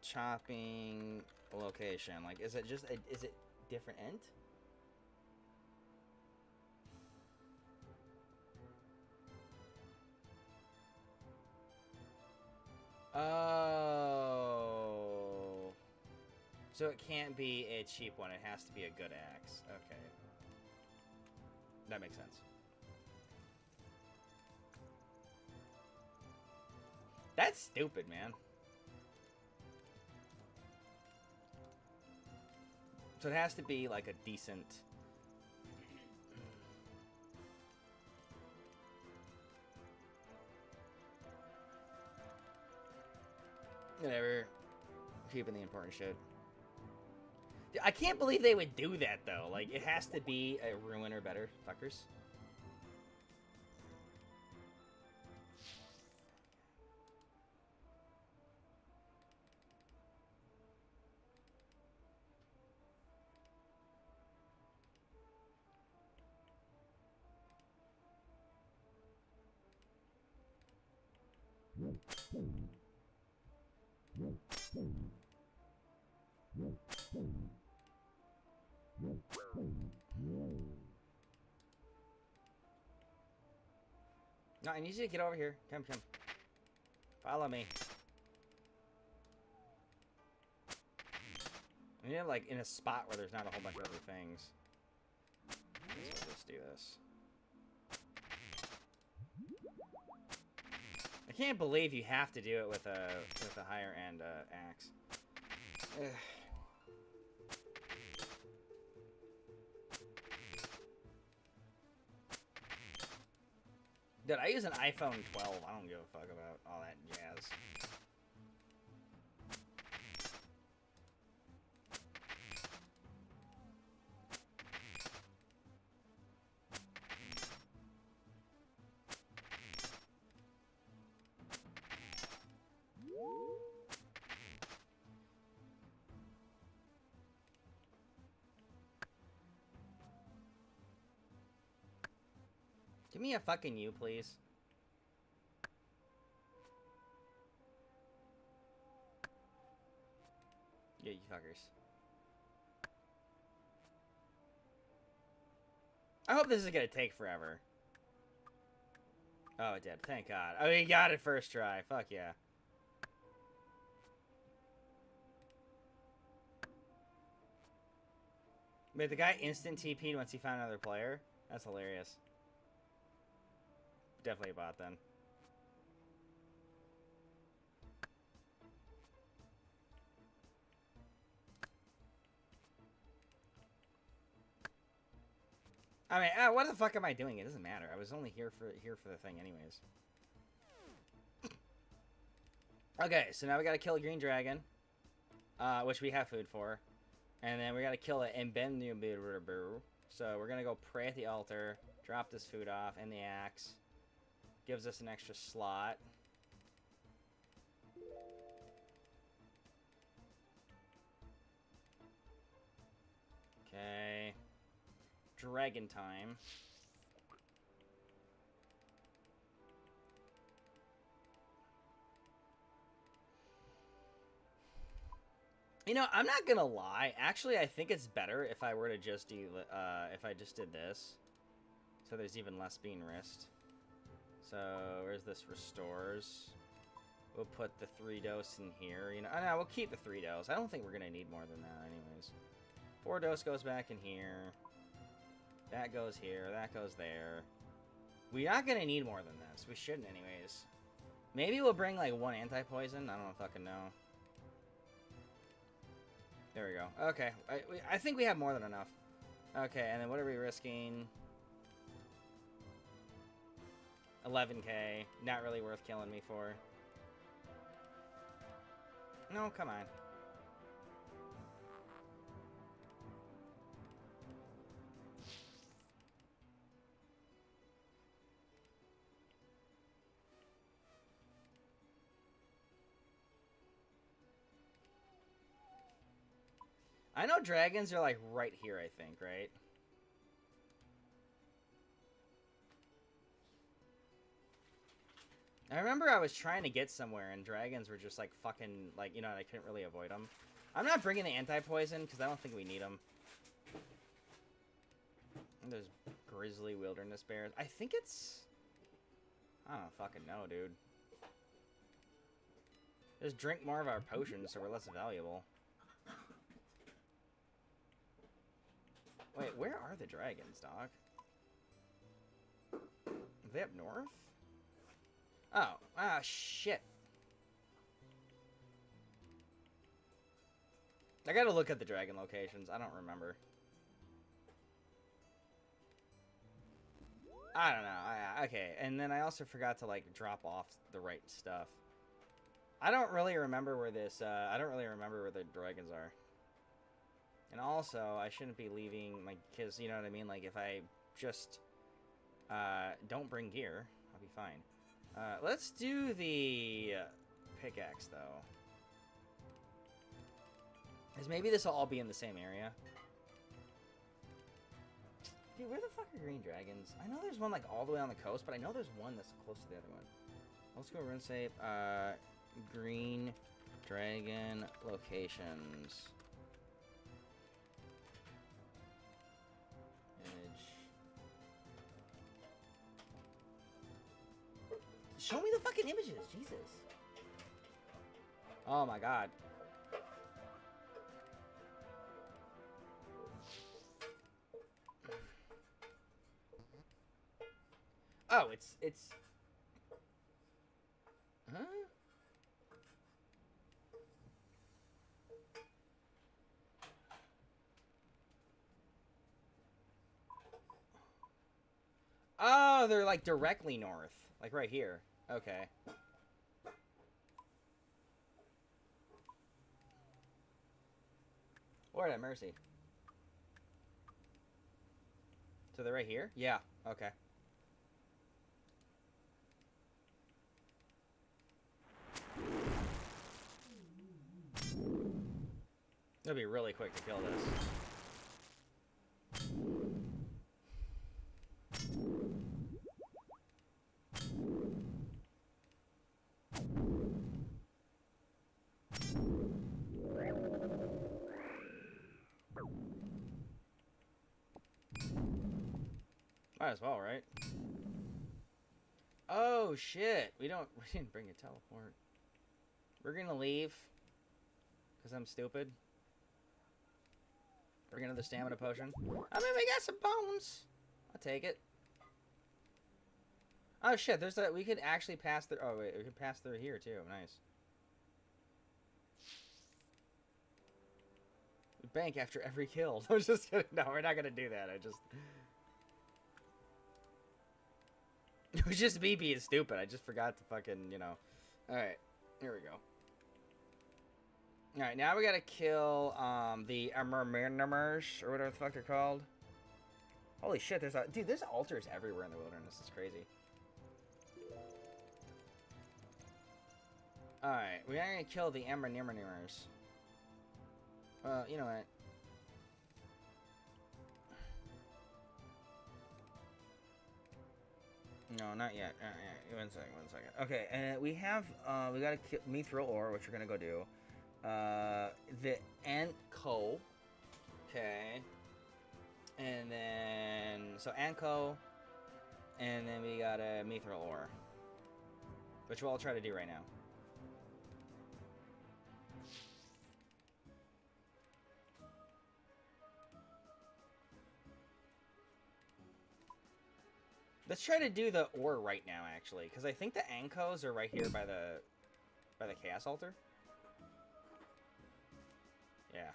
chopping, location. Like, is it just is it different ent? Oh. So it can't be a cheap one. It has to be a good axe. Okay. That makes sense. That's stupid, man. So it has to be like a decent... Whatever. Keeping the important shit. I can't believe they would do that, though. Like, it has to be a ruin or better, fuckers. No, I need you to get over here. Come. Follow me. I need to, like, in a spot where there's not a whole bunch of other things. Let's just do this. I can't believe you have to do it with a higher end axe. Ugh. Dude, I use an iPhone 12. I don't give a fuck about all that jazz. Give me a fucking you, please. Yeah, you fuckers. I hope this is gonna take forever. Oh, it did. Thank God. Oh, you got it first try. Fuck yeah. Wait, the guy instant TP'd once he found another player? That's hilarious. Definitely a bot then. I mean, what the fuck am I doing? It doesn't matter. I was only here for the thing anyways. Okay, so now we gotta kill a green dragon. Which we have food for. And then we gotta kill it and bend new. So we're gonna go pray at the altar, drop this food off, and the axe. Gives us an extra slot. Okay. Dragon time. You know, I'm not gonna lie. Actually, I think it's better if I were to just do, if I just did this. So there's even less being risked. So, where's this restores? We'll put the 3 dose in here. You know, no, we'll keep the 3 dose. I don't think we're gonna need more than that anyways. 4 dose goes back in here. That goes here. That goes there. We're not gonna need more than this. We shouldn't anyways. Maybe we'll bring like 1 anti-poison. I don't fucking know. There we go. Okay. I think we have more than enough. Okay, and then what are we risking? 11k. Not really worth killing me for. No, come on. I know dragons are like right here, I think, right? I remember I was trying to get somewhere and dragons were just like fucking, like, you know, and I couldn't really avoid them. I'm not bringing the anti-poison because I don't think we need them. And there's grizzly wilderness bears. I think it's... I don't fucking know, dude. Just drink more of our potions so we're less valuable. Wait, where are the dragons, dog? Are they up north? Oh, ah, shit. I gotta look at the dragon locations. I don't remember. I don't know. Okay, and then I also forgot to, like, drop off the right stuff. I don't really remember where this, I don't really remember where the dragons are. And also, I shouldn't be leaving my kids, you know what I mean? Like, if I just, don't bring gear, I'll be fine. Let's do the pickaxe, though. Because maybe this will all be in the same area. Dude, where the fuck are green dragons? I know there's one, like, all the way on the coast, but I know there's one that's close to the other one. Let's go runescape, green dragon locations. Show me the fucking images, Jesus. Oh my god. Oh, it's... Huh? Oh, they're like directly north. Like right here. Okay. Lord have mercy. So they're right here? Yeah. Okay. It'll be really quick to kill this. Might as well, right? Oh shit! We didn't bring a teleport. We're gonna leave. Cause I'm stupid. Bring another stamina potion. I mean, we got some bones. I'll take it. Oh shit, there's a, we could actually pass through, oh wait, we could pass through here too, nice. We bank after every kill. I was just kidding, no, we're not gonna do that, it was just me being stupid, I just forgot to fucking, you know. Alright, here we go. Alright, now we gotta kill, the Emermers, or whatever the fuck they're called. Holy shit, there's a, dude, there's altars everywhere in the wilderness, it's crazy. Alright, we are gonna kill the Emermers. Well, you know what? No, not yet. One second. Okay, and we have, we gotta kill mithril ore, which we're gonna go do. The Anko. Okay. And then, so Anko. And then we got a mithril ore. Which we'll all try to do right now. Let's try to do the ore right now, actually, because I think the Ankos are right here by the Chaos Altar. Yeah.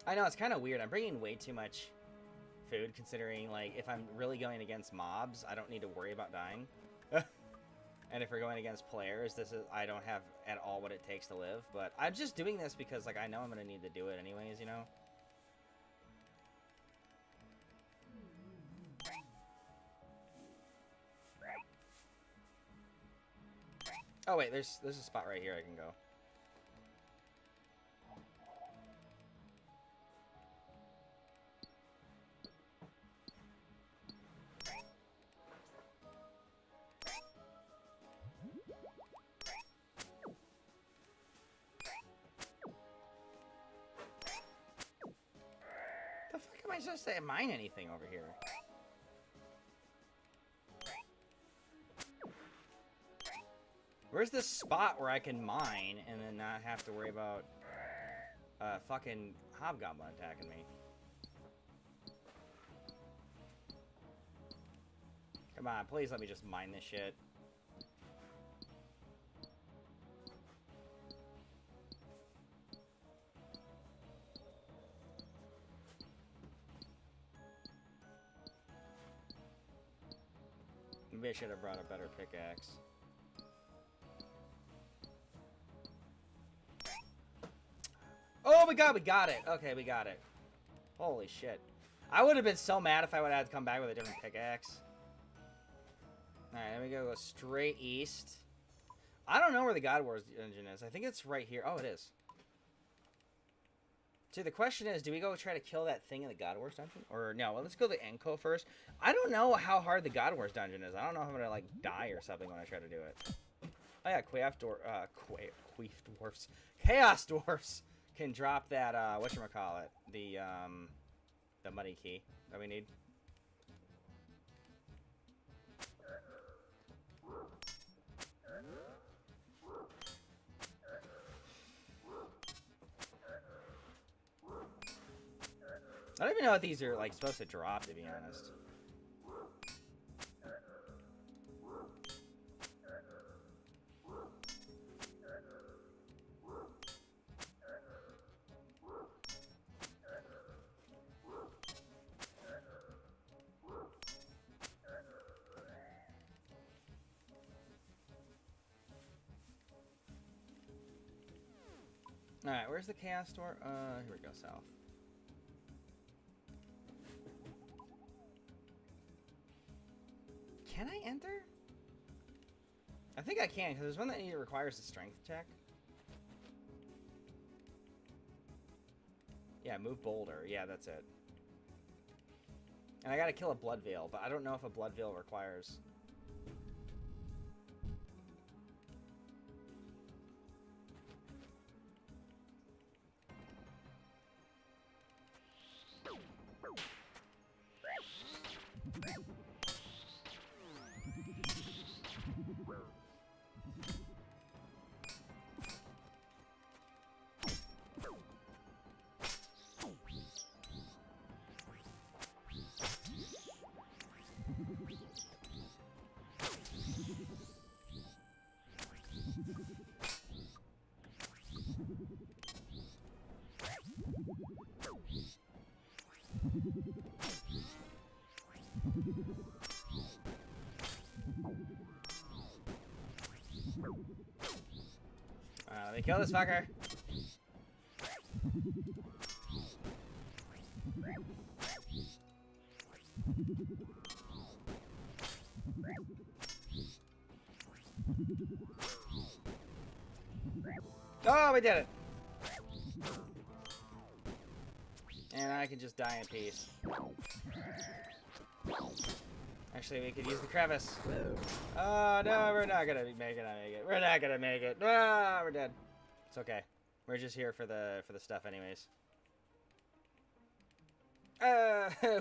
I know, it's kind of weird. I'm bringing way too much food, considering, like, if I'm really going against mobs, I don't need to worry about dying. And if we're going against players, I don't have at all what it takes to live. But I'm just doing this because, like, I know I'm going to need to do it anyways, you know? Oh, wait, there's a spot right here I can go. The fuck am I supposed to mine anything over here? Where's this spot where I can mine and then not have to worry about fucking hobgoblin attacking me? Come on, please let me just mine this shit. Maybe I should have brought a better pickaxe. Oh, we got it. Okay, we got it. Holy shit. I would have been so mad if I would have had to come back with a different pickaxe. Alright, then we go straight east. I don't know where the God Wars dungeon is. I think it's right here. Oh, it is. See, the question is, do we go try to kill that thing in the God Wars dungeon? Or no, well, let's go to Enko first. I don't know how hard the God Wars dungeon is. I don't know if I'm gonna, like, die or something when I try to do it. Oh yeah, Queef Dwarfs. Chaos Dwarfs can drop that, whatchamacallit, the money key that we need. I don't even know what these are, like, supposed to drop, to be honest. Alright, where's the Chaos Door? Here we go, south. Can I enter? I think I can, because there's one that requires a strength check. Yeah, move boulder. Yeah, that's it. And I gotta kill a blood veil, but I don't know if a blood veil requires... Let me kill this fucker. Oh, we did it. And I can just die in peace. Actually, we could use the crevice. Oh, no, we're not gonna make it. We're not gonna make it. Ah, we're dead. It's okay. We're just here for the stuff anyways.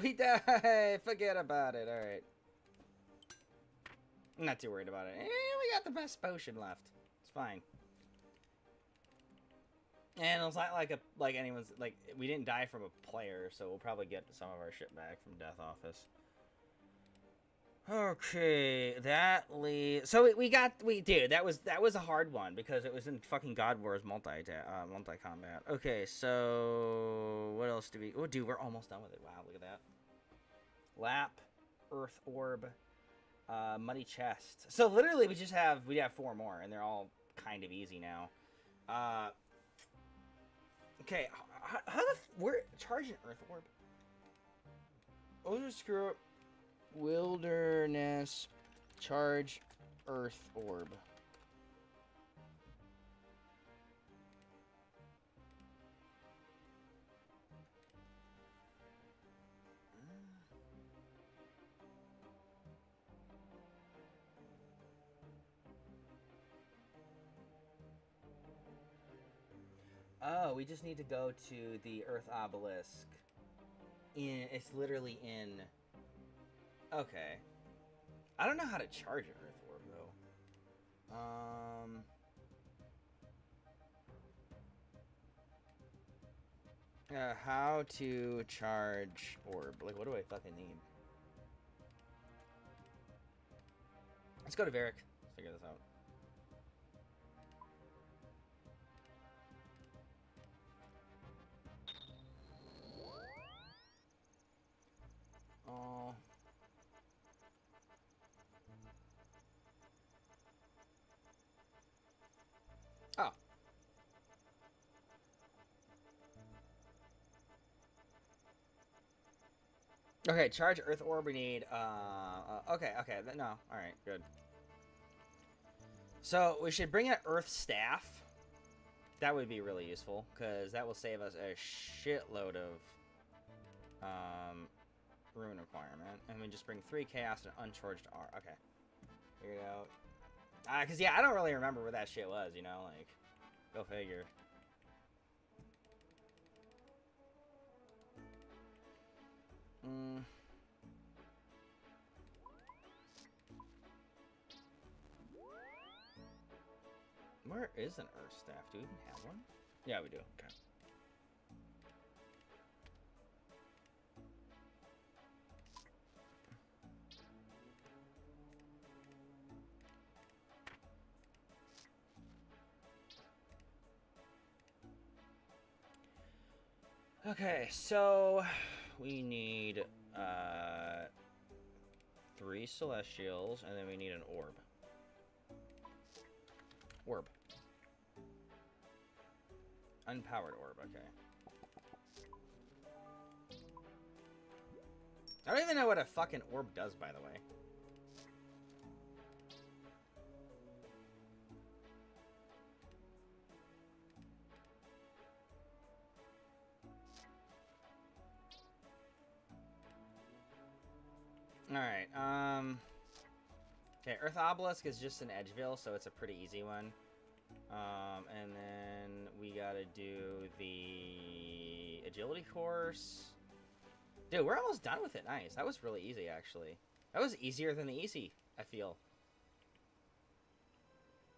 We die. Forget about it. All right. I'm not too worried about it. We got the best potion left. It's fine. And it's not like anyone's we didn't die from a player, so we'll probably get some of our shit back from Death Office. Okay, dude, that was a hard one because it was in fucking God War's multi combat. Okay, so what else do we? Oh, dude, we're almost done with it. Wow, look at that. Lap, Earth Orb, Muddy Chest. So literally, we have 4 more, and they're all kind of easy now. Okay, we're charging Earth Orb. Oh, just screw up. Wilderness charge Earth Orb. Oh, we just need to go to the Earth Obelisk. It's literally in... Okay. I don't know how to charge an Earth Orb, though. How to charge orb. Like, what do I fucking need? Let's go to Varric. Let's figure this out. Oh. Oh. Okay, charge Earth Orb we need. Okay, no. Alright, good. So, we should bring an Earth Staff. That would be really useful, because that will save us a shitload of rune requirement. And we just bring 3 Chaos and Uncharged R. Okay. Figure it out. Because, yeah, I don't really remember where that shit was, you know? Like, go figure. Where is an Earth Staff? Do we even have one? Yeah, we do. Okay. Okay, so we need 3 Celestials, and then we need an orb. Orb. Unpowered orb, okay. I don't even know what a fucking orb does, by the way. Alright, okay, Earth Obelisk is just an Edgeville, so it's a pretty easy one. And then we gotta do the agility course. Dude, we're almost done with it. Nice. That was really easy, actually. That was easier than the easy, I feel.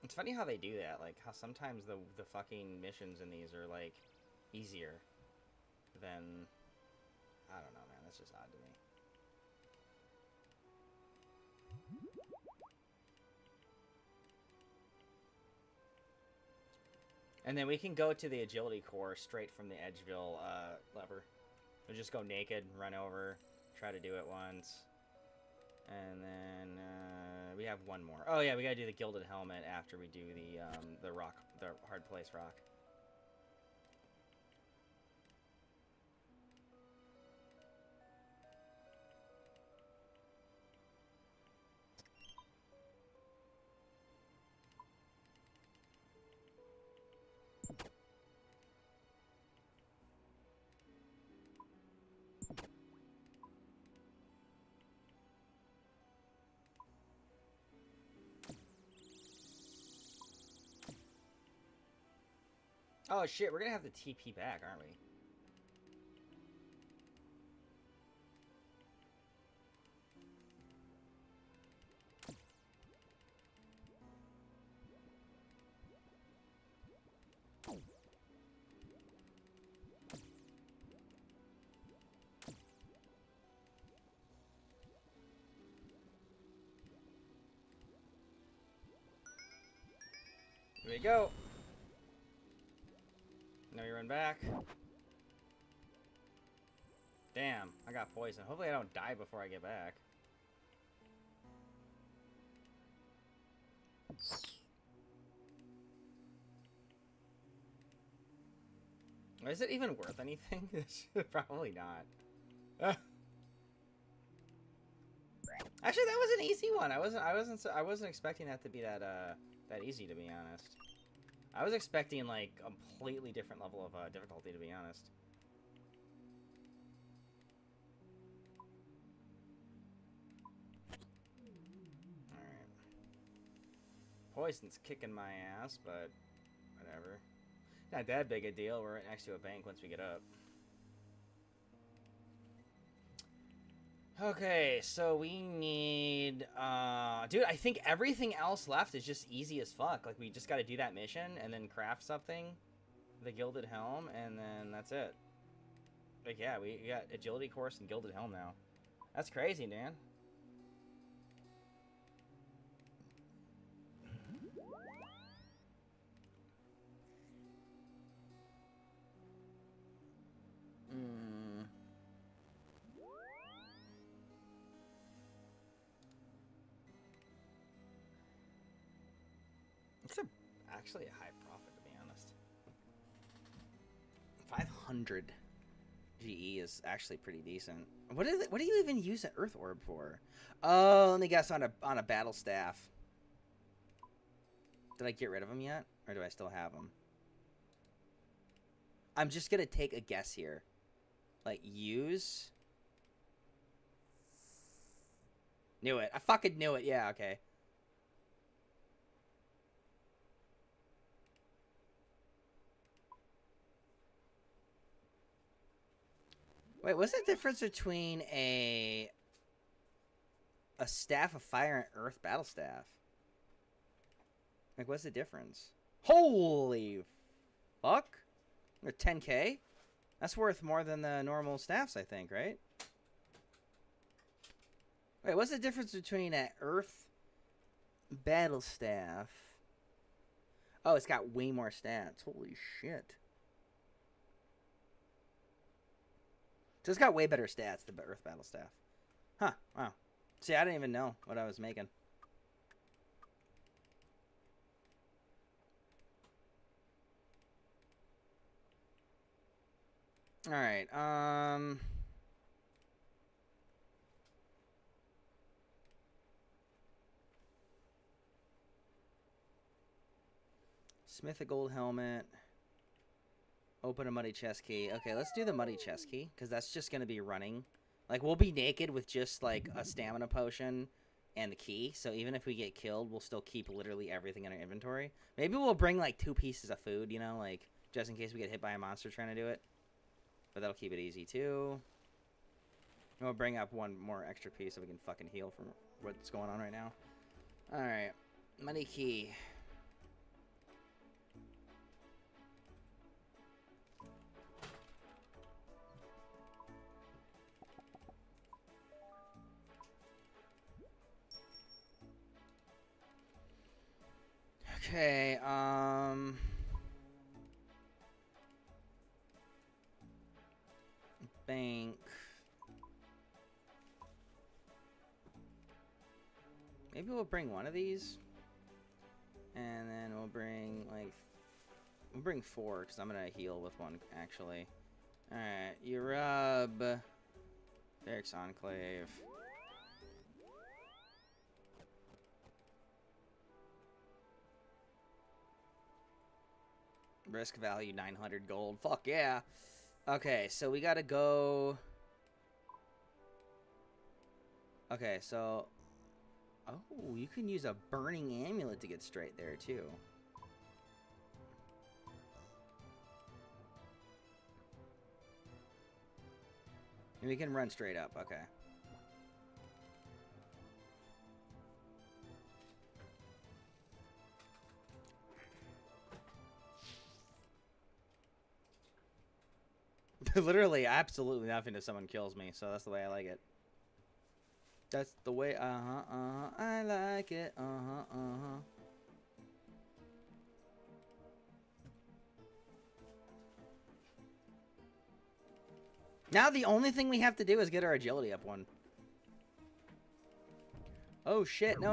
It's funny how they do that. Like, how sometimes the fucking missions in these are, like, easier than... I don't know, man. That's just odd to me. And then we can go to the agility core straight from the Edgeville lever. We'll just go naked, run over, try to do it once. And then we have one more. Oh yeah, we gotta do the gilded helmet after we do the rock, the hard place rock. Oh shit, we're gonna have to TP back, aren't we? Here we go. Now we run back. Damn, I got poison. Hopefully I don't die before I get back. Is it even worth anything? Probably not. Actually, that was an easy one. I wasn't expecting that to be that easy, to be honest. I was expecting like a completely different level of difficulty, to be honest. Alright. Poison's kicking my ass, but whatever. Not that big a deal. We're right next to a bank once we get up. Okay, so we need, dude, I think everything else left is just easy as fuck. Like, we just gotta do that mission and then craft something, the Gilded Helm, and then that's it. Like, yeah, we got Agility Course and Gilded Helm now. That's crazy, man. It's actually a high profit, to be honest. 500 GE is actually pretty decent. What do you even use an Earth Orb for? Oh, let me guess, on a battle staff. Did I get rid of them yet, or do I still have them? I'm just gonna take a guess here. Like, use. Knew it. I fucking knew it. Yeah. Okay. Wait, what's the difference between a staff of fire and earth battle staff? Like, what's the difference? Holy fuck! Or 10k? That's worth more than the normal staffs, I think, right? Wait, what's the difference between an earth battle staff? Oh, it's got way more stats. Holy shit. So it's got way better stats, the Earth Battle Staff. Huh, wow. See, I didn't even know what I was making. Alright, Smith a gold helmet. Open a muddy chest key. Okay, let's do the muddy chest key, because that's just going to be running. Like, we'll be naked with just, like, a stamina potion and the key. So even if we get killed, we'll still keep literally everything in our inventory. Maybe we'll bring, like, 2 pieces of food, you know, like, just in case we get hit by a monster trying to do it. But that'll keep it easy, too. And we'll bring up one more extra piece so we can fucking heal from what's going on right now. Alright. Muddy key. Okay, bank. Maybe we'll bring one of these. And then we'll bring, like... We'll bring 4, because I'm going to heal with one, actually. Alright, Urub. Barracks Enclave. Risk value 900 gold. Fuck yeah. Okay, so we gotta go... Okay, so... Oh, you can use a burning amulet to get straight there, too. And we can run straight up, okay. Literally, absolutely nothing if someone kills me, so that's the way I like it. That's the way, I like it, Now the only thing we have to do is get our agility up 1. Oh shit, no.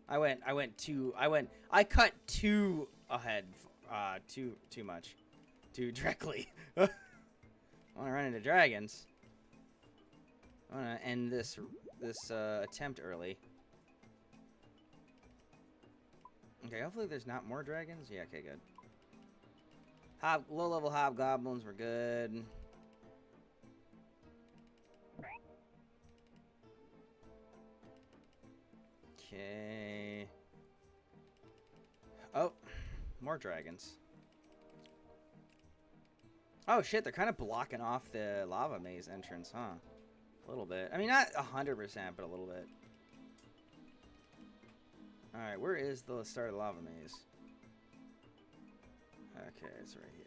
I cut 2 ahead, too much. Too directly. I wanna run into dragons. I wanna end this attempt early. Okay, hopefully there's not more dragons. Yeah, okay, good. Low-level hobgoblins were good. Okay. Oh, more dragons. Oh shit, they're kind of blocking off the lava maze entrance, huh? A little bit. I mean, not 100%, but a little bit. Alright, where is the start of the lava maze? Okay, it's right here.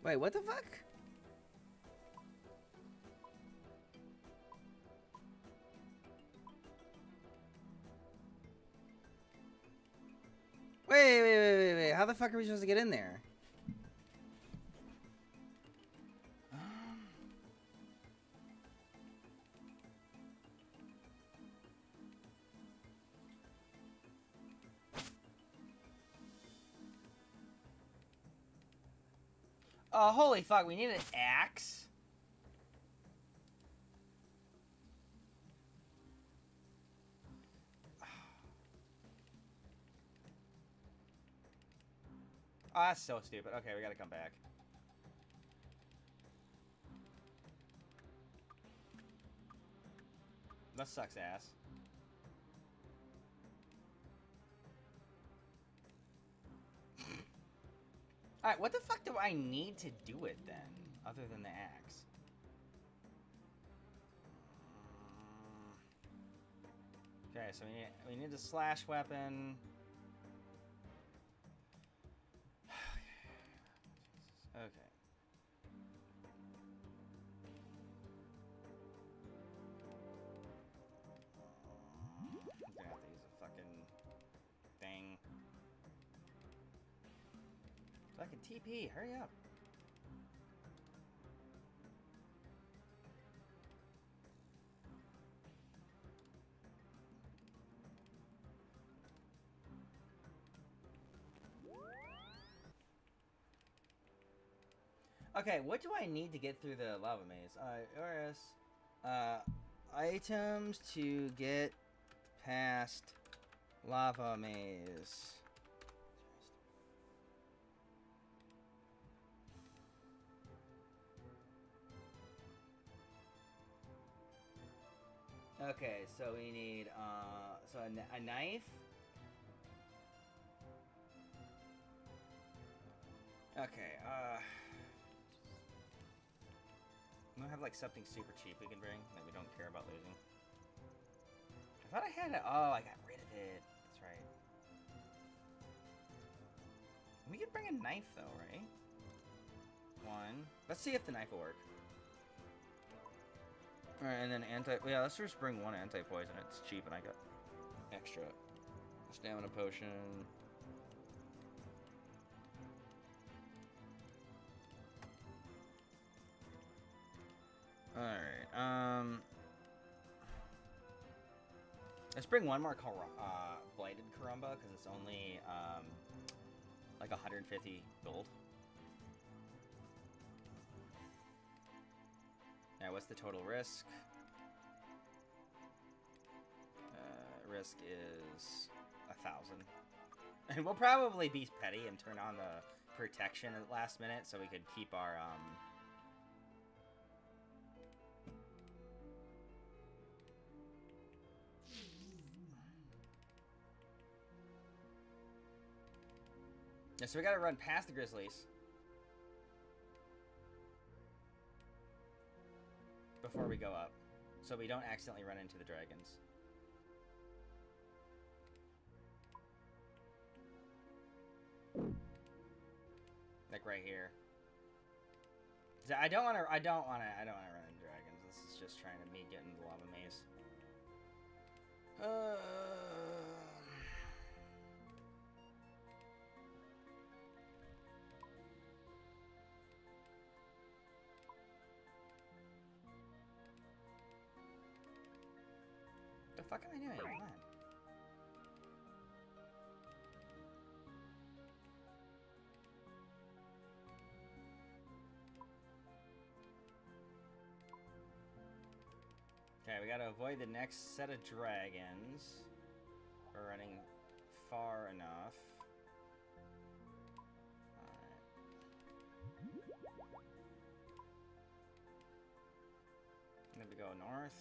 Wait, what the fuck? Wait. How the fuck are we supposed to get in there? Oh, holy fuck, we need an axe? Oh, that's so stupid. Okay, we gotta come back. That sucks ass. Alright, what the fuck do I need to do it then? Other than the axe? Okay, so we need a slash weapon. Okay. I'm gonna have to use a fucking thing. Fucking TP, hurry up. Okay, what do I need to get through the lava maze? ORS. Items to get past lava maze. Okay, so we need, a knife. Okay, we don't have like something super cheap we can bring that we don't care about losing. I thought I had it. Oh, I got rid of it. That's right. We could bring a knife though, right? One. Let's see if the knife will work. Alright, and then yeah, let's just bring one anti-poison. It's cheap and I got extra stamina potion. Alright, let's bring one more blighted Karumba, because it's only, like 150 gold. Now, what's the total risk? Risk is 1,000. And we'll probably be petty and turn on the protection at the last minute so we could keep our, Yeah, so we gotta run past the Grizzlies before we go up, so we don't accidentally run into the dragons. Like right here. I don't wanna run into dragons. This is just trying to me get into the lava maze. The fuck am I doing? Come on. Okay, we gotta avoid the next set of dragons. We're running far enough. Alright. Then we go north.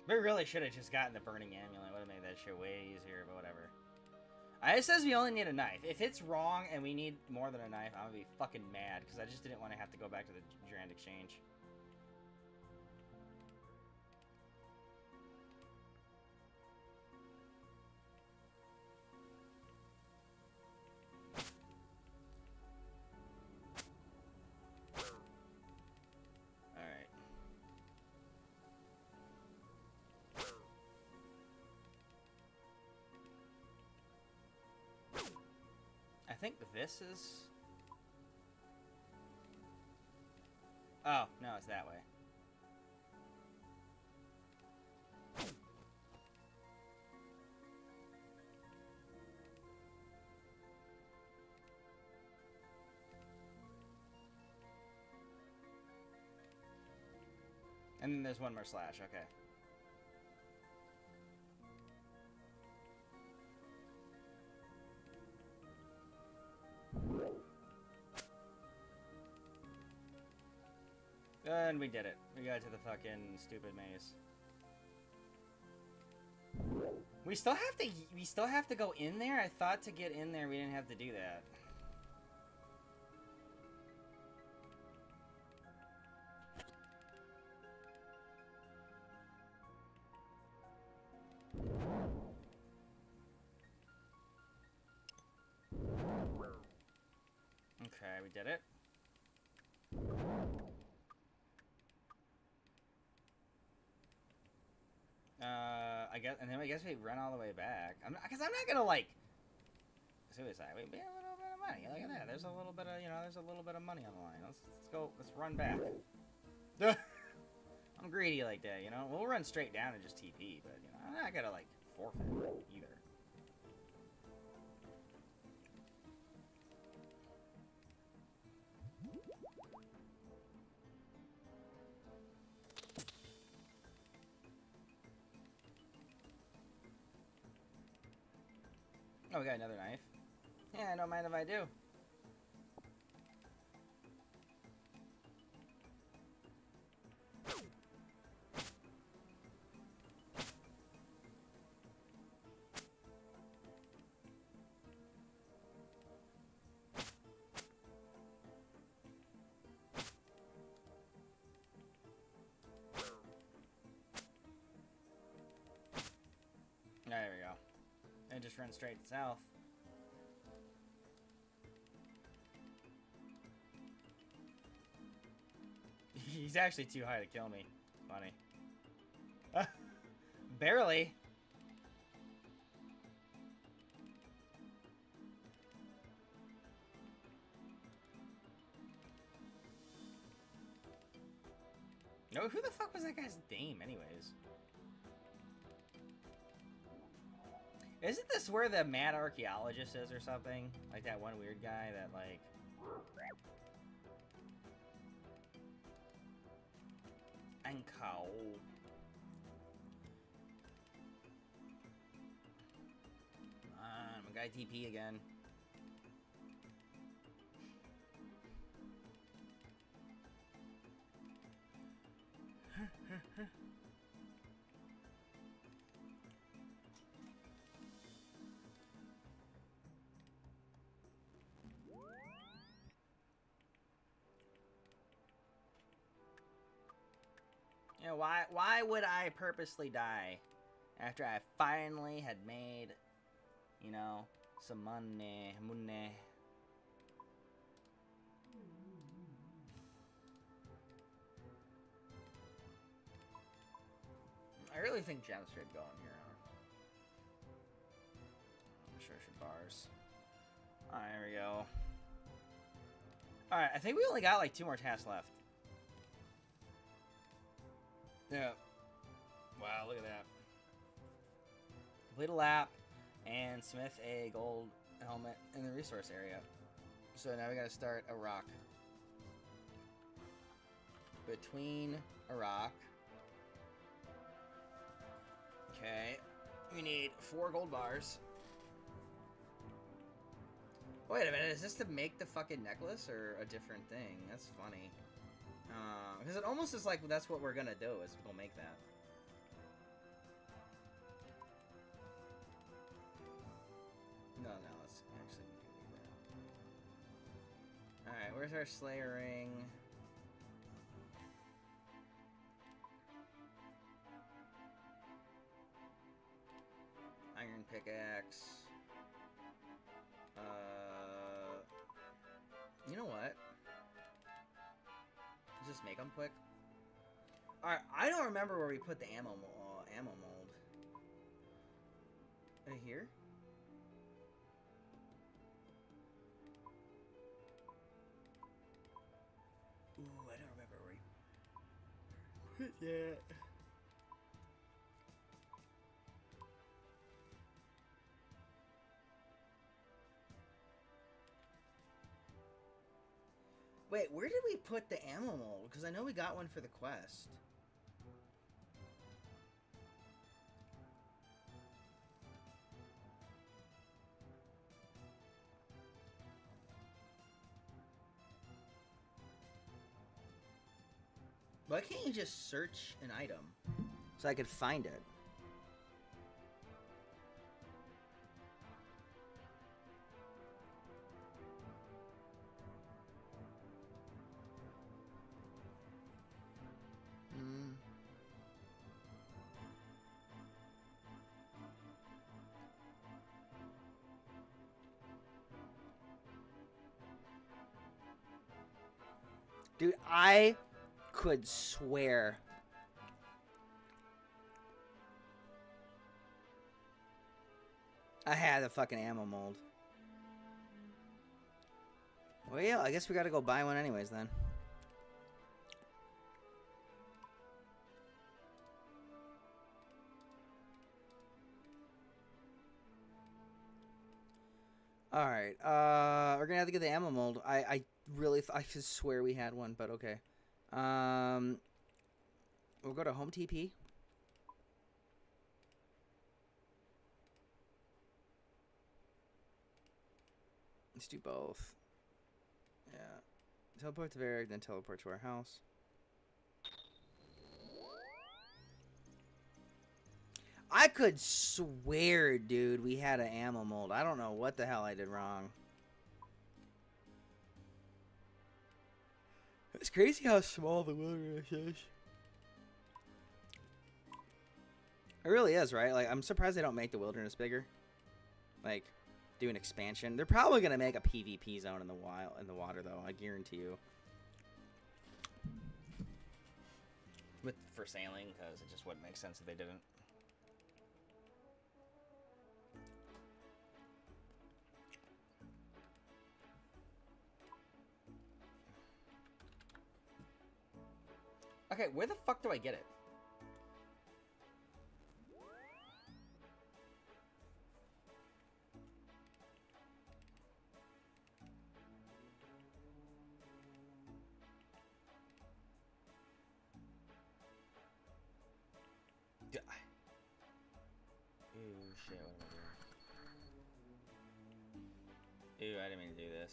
We really should have just gotten the burning amulet. Would have made that shit way easier, but whatever. It says we only need a knife. If it's wrong and we need more than a knife, I'm gonna be fucking mad because I just didn't want to have to go back to the Grand Exchange. I think this is... Oh, no, it's that way. And then there's one more slash, okay. And we did it. We got to the fucking stupid maze. We still have to go in there? I thought to get in there we didn't have to do that. Okay, we did it. I guess we run all the way back. Because I'm not gonna like suicide. We have a little bit of money. Look at that. There's a little bit of there's a little bit of money on the line. Let's go. Let's run back. I'm greedy like that, you know. We'll run straight down and just TP, but I'm not gonna like forfeit either. Oh, we got another knife. Yeah, I don't mind if I do. There we go. And just run straight south. He's actually too high to kill me. Funny. Barely. No, who the fuck was that guy's name, anyways? Isn't this where the mad archaeologist is or something? Like that one weird guy that, like... Ankao. My guy TP again. You know, why would I purposely die after I finally had made, you know, some money. I really think gems should go in here. I'm sure I should bars. Alright, there we go. Alright, I think we only got like 2 more tasks left. Yeah. Wow, look at that. Complete a lap and smith a gold helmet in the resource area. So now we gotta start a rock. Between a rock. Okay. We need 4 gold bars. Wait a minute, is this to make the fucking necklace or a different thing? That's funny. Because it almost is like that's what we're gonna do, is we'll make that. No, let's actually we do need that. Alright, where's our Slayer ring? Iron pickaxe. You know what? Just make them quick. Alright, I don't remember where we put the ammo mold. Right here? Ooh, I don't remember where we put that. Wait, where did we put the ammo mold? Because I know we got one for the quest. Why can't you just search an item so I could find it? Dude, I could swear I had the fucking ammo mold. Well, yeah, I guess we gotta go buy one anyways then. Alright, we're gonna have to get the ammo mold. I really I could swear we had one, but okay. We'll go to home TP. Let's do both. Yeah. Teleport to Varric, then teleport to our house. I could swear, dude, we had an ammo mold. I don't know what the hell I did wrong. It's crazy how small the wilderness is. It really is, right? Like, I'm surprised they don't make the wilderness bigger. Like, do an expansion. They're probably gonna make a PvP zone in the water, though. I guarantee you. for sailing, because it just wouldn't make sense if they didn't. Okay, where the fuck do I get it? Ooh, shit, what am I doing? Ooh, I didn't mean to do this.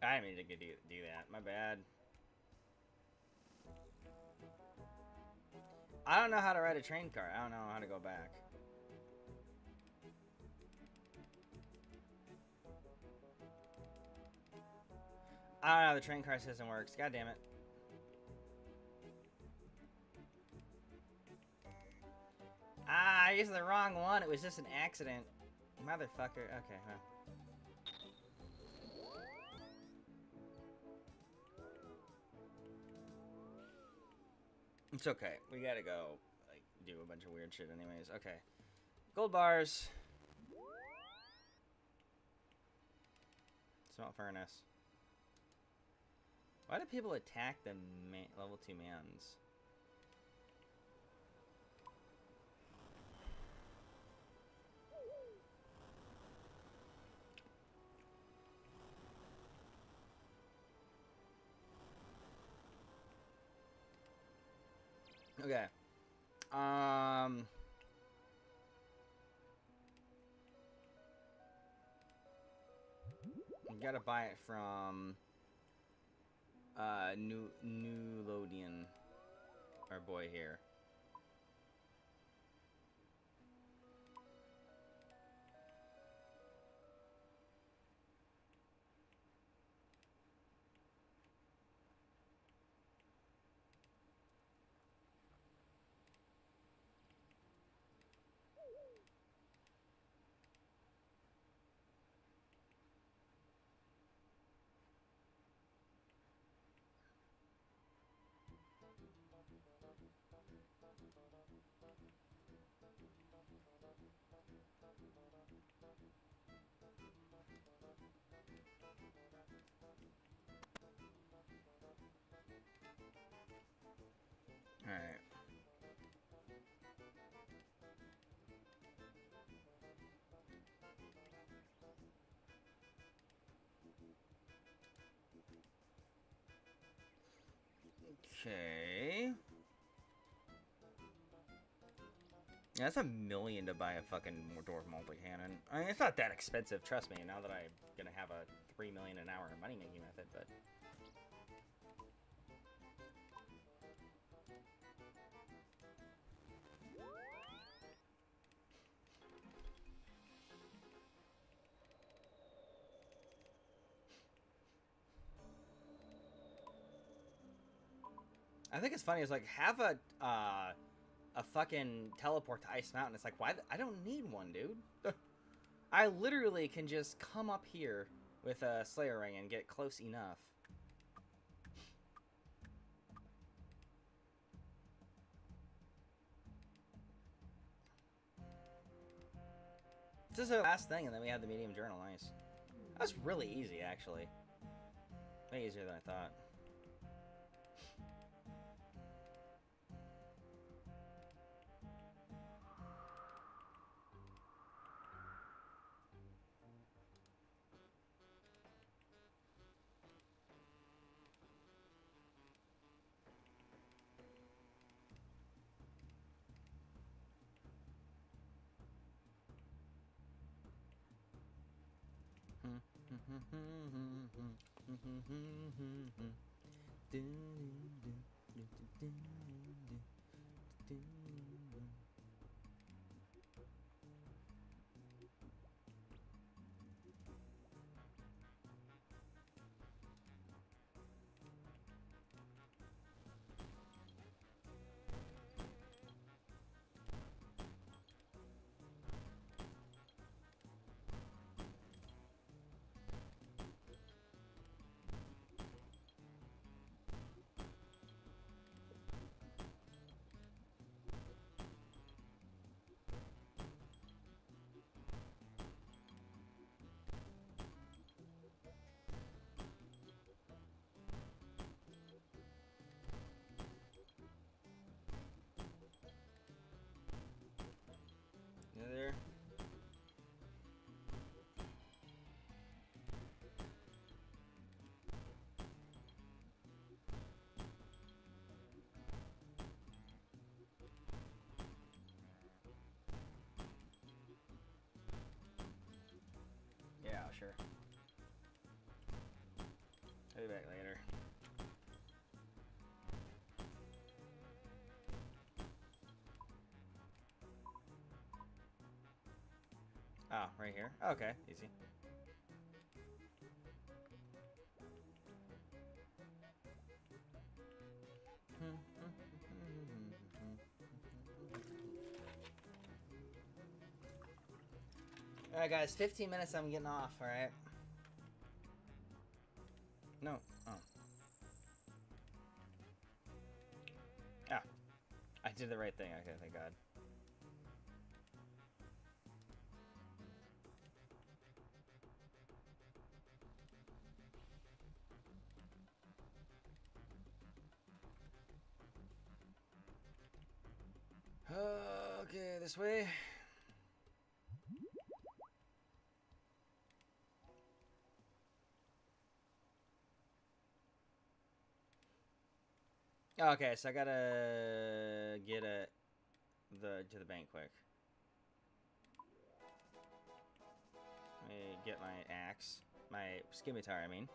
I didn't mean to do that. My bad. I don't know how to ride a train car. I don't know how to go back. I don't know how the train car system works. God damn it. Ah, I used the wrong one. It was just an accident. Motherfucker. Okay, huh. It's okay. We gotta go, like, do a bunch of weird shit anyways. Okay. Gold bars. Smelt furnace. Why do people attack the level 2 mans? Okay. You gotta buy it from New Lodian, our boy here. Alright. Okay. Yeah, that's $1 million to buy a fucking dwarf multi-cannon. I mean, it's not that expensive, trust me, now that I'm gonna have a $3 million an hour money-making method, but... I think it's funny, it's like, have a fucking teleport to Ice Mountain. It's like, why? I don't need one, dude. I literally can just come up here with a Slayer Ring and get close enough. This is the last thing, and then we have the medium journal. Nice. That's really easy, actually. Way easier than I thought. be back later. Oh, right here? Okay, easy. Alright guys, 15 minutes, I'm getting off, alright? No. Oh. Ah. I did the right thing, okay, thank God. Okay, this way. Okay, so I gotta get to the bank quick. Let me get my axe, my scimitar, I mean.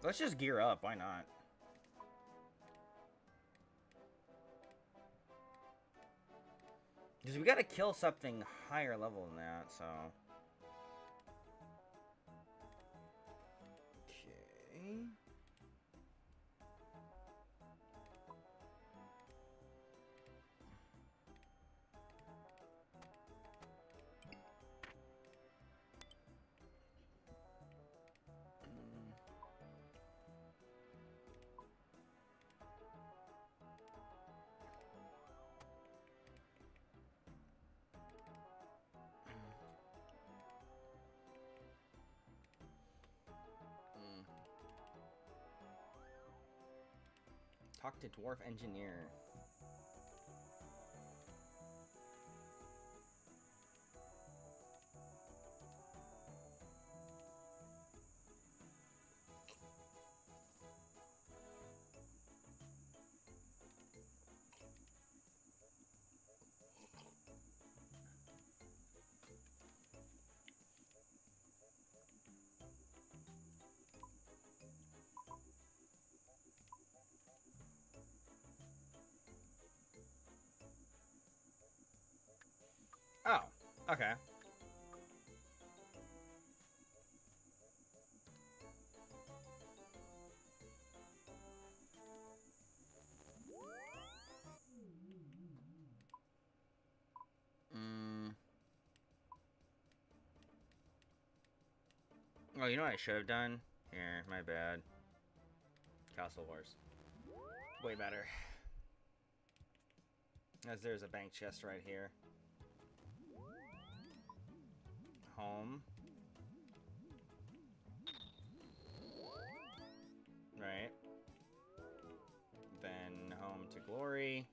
Let's just gear up. Why not? Because we gotta kill something higher level than that, so. Okay. Talk to Dwarf Engineer. Oh, okay. Oh, you know what I should have done? Here, my bad. Castle Wars. Way better. As there's a bank chest right here. Home. Right. Then home to glory.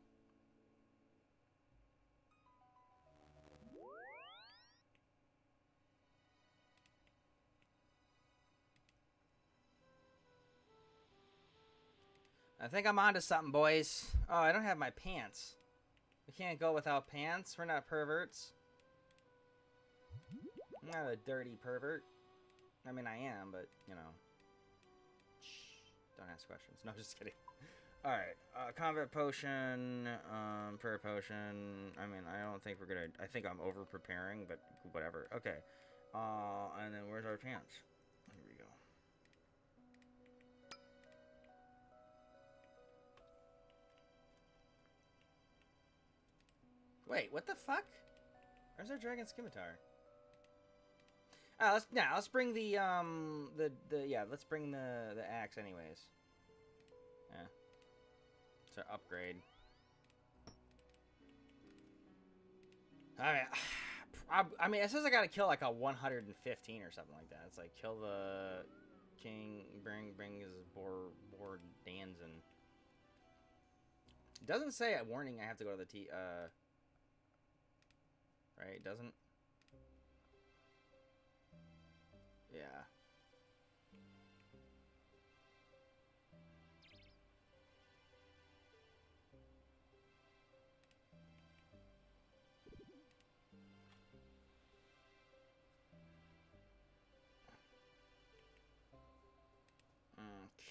I think I'm onto something, boys. Oh, I don't have my pants. We can't go without pants. We're not perverts. I'm not a dirty pervert. I mean, I am, but, you know. Shh. Don't ask questions. No, just kidding. Alright. Combat potion. Prayer potion. I mean, I don't think we're gonna... I think I'm over-preparing, but whatever. Okay. And then where's our pants? Here we go. Wait, what the fuck? Where's our dragon scimitar? Let's bring the let's bring the axe anyways. Yeah. It's our upgrade. Alright. I mean, it says I gotta kill like a 115 or something like that. It's like kill the king, bring his boar Danzin. It doesn't say a warning I have to go to the right? It doesn't. Yeah.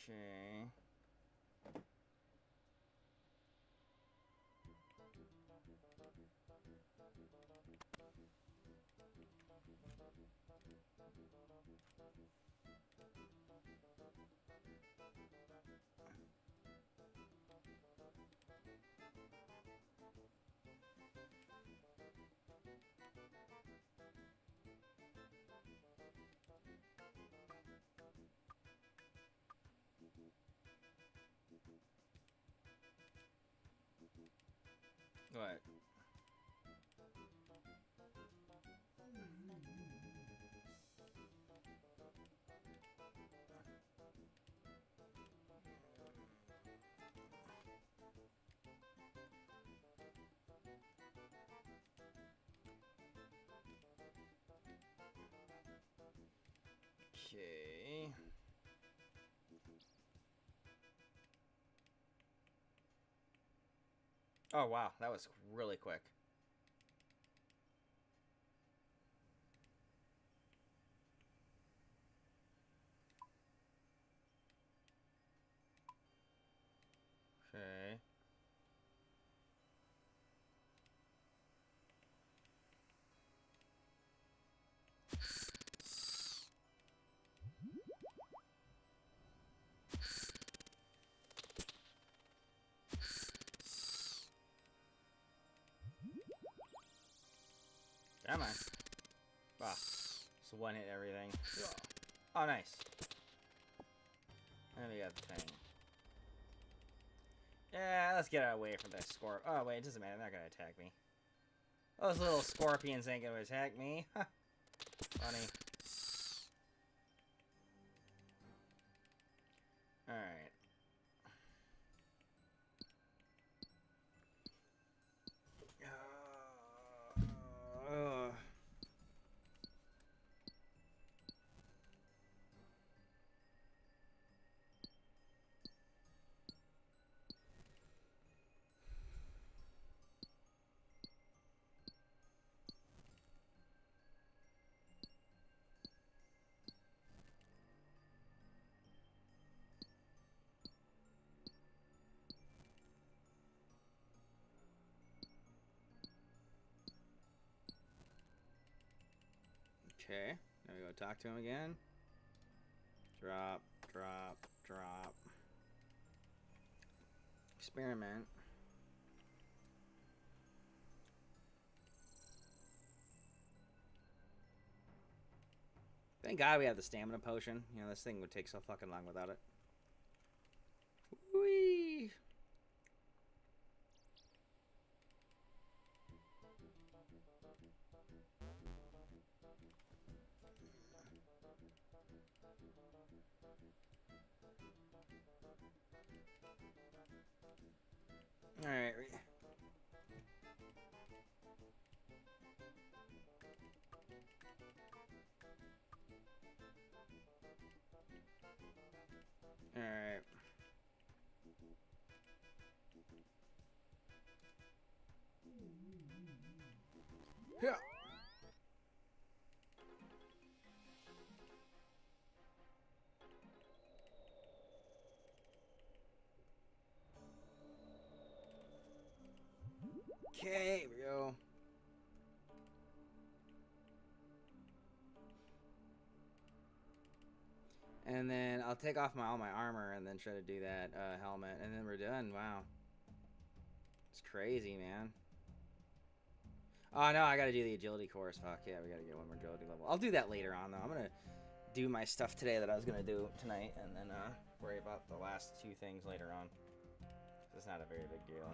Okay. What? Okay. Oh wow, that was really quick. Okay. Come on. Wow. So one hit everything. Oh, nice. And we got the thing. Yeah, let's get away from that scorp. Oh, wait, it doesn't matter. They're not going to attack me. Those little scorpions ain't going to attack me. Funny. Alright. Okay, now we go talk to him again. Drop, drop, drop. Experiment. Thank God we have the stamina potion. You know, this thing would take so fucking long without it. Whee! Alright. Alright. Yeah. Okay, here we go. And then I'll take off all my armor and then try to do that helmet, and then we're done. Wow. It's crazy, man. Oh, no, I gotta do the agility course. Fuck, yeah, we gotta get one more agility level. I'll do that later on, though. I'm gonna do my stuff today that I was gonna do tonight, and then worry about the last two things later on. It's not a very big deal.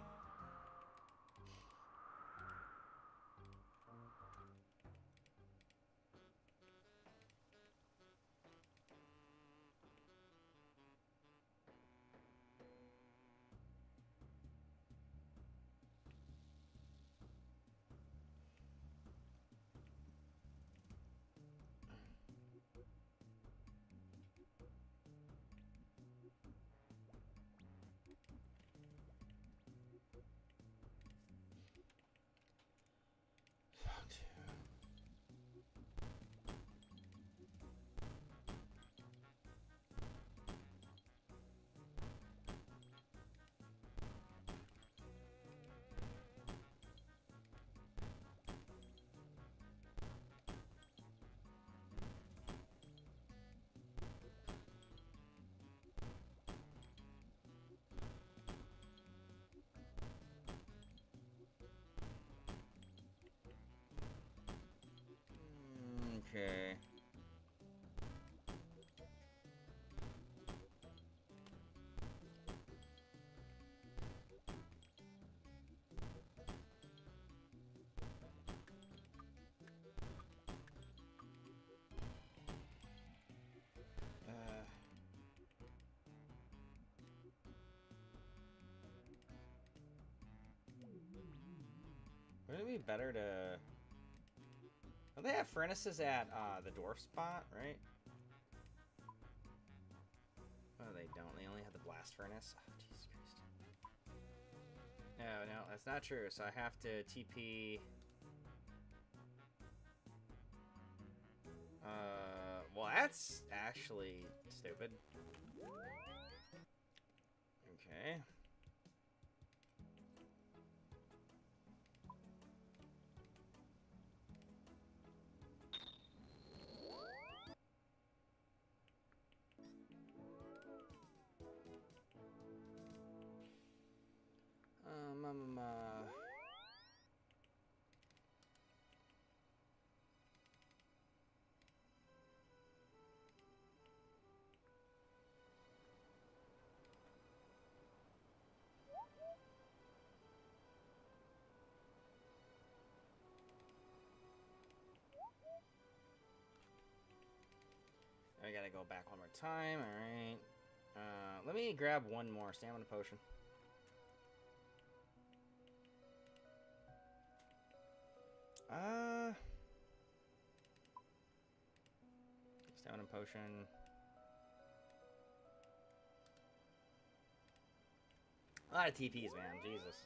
Wouldn't it be better to... Don't they have furnaces at the dwarf spot, right? Oh, they don't. They only have the blast furnace. Oh, Jesus Christ. No, no, that's not true. So I have to TP... well, that's actually stupid. Okay. I gotta go back one more time, alright. Let me grab one more stamina potion. Stamina potion. A lot of TPs, man. Jesus.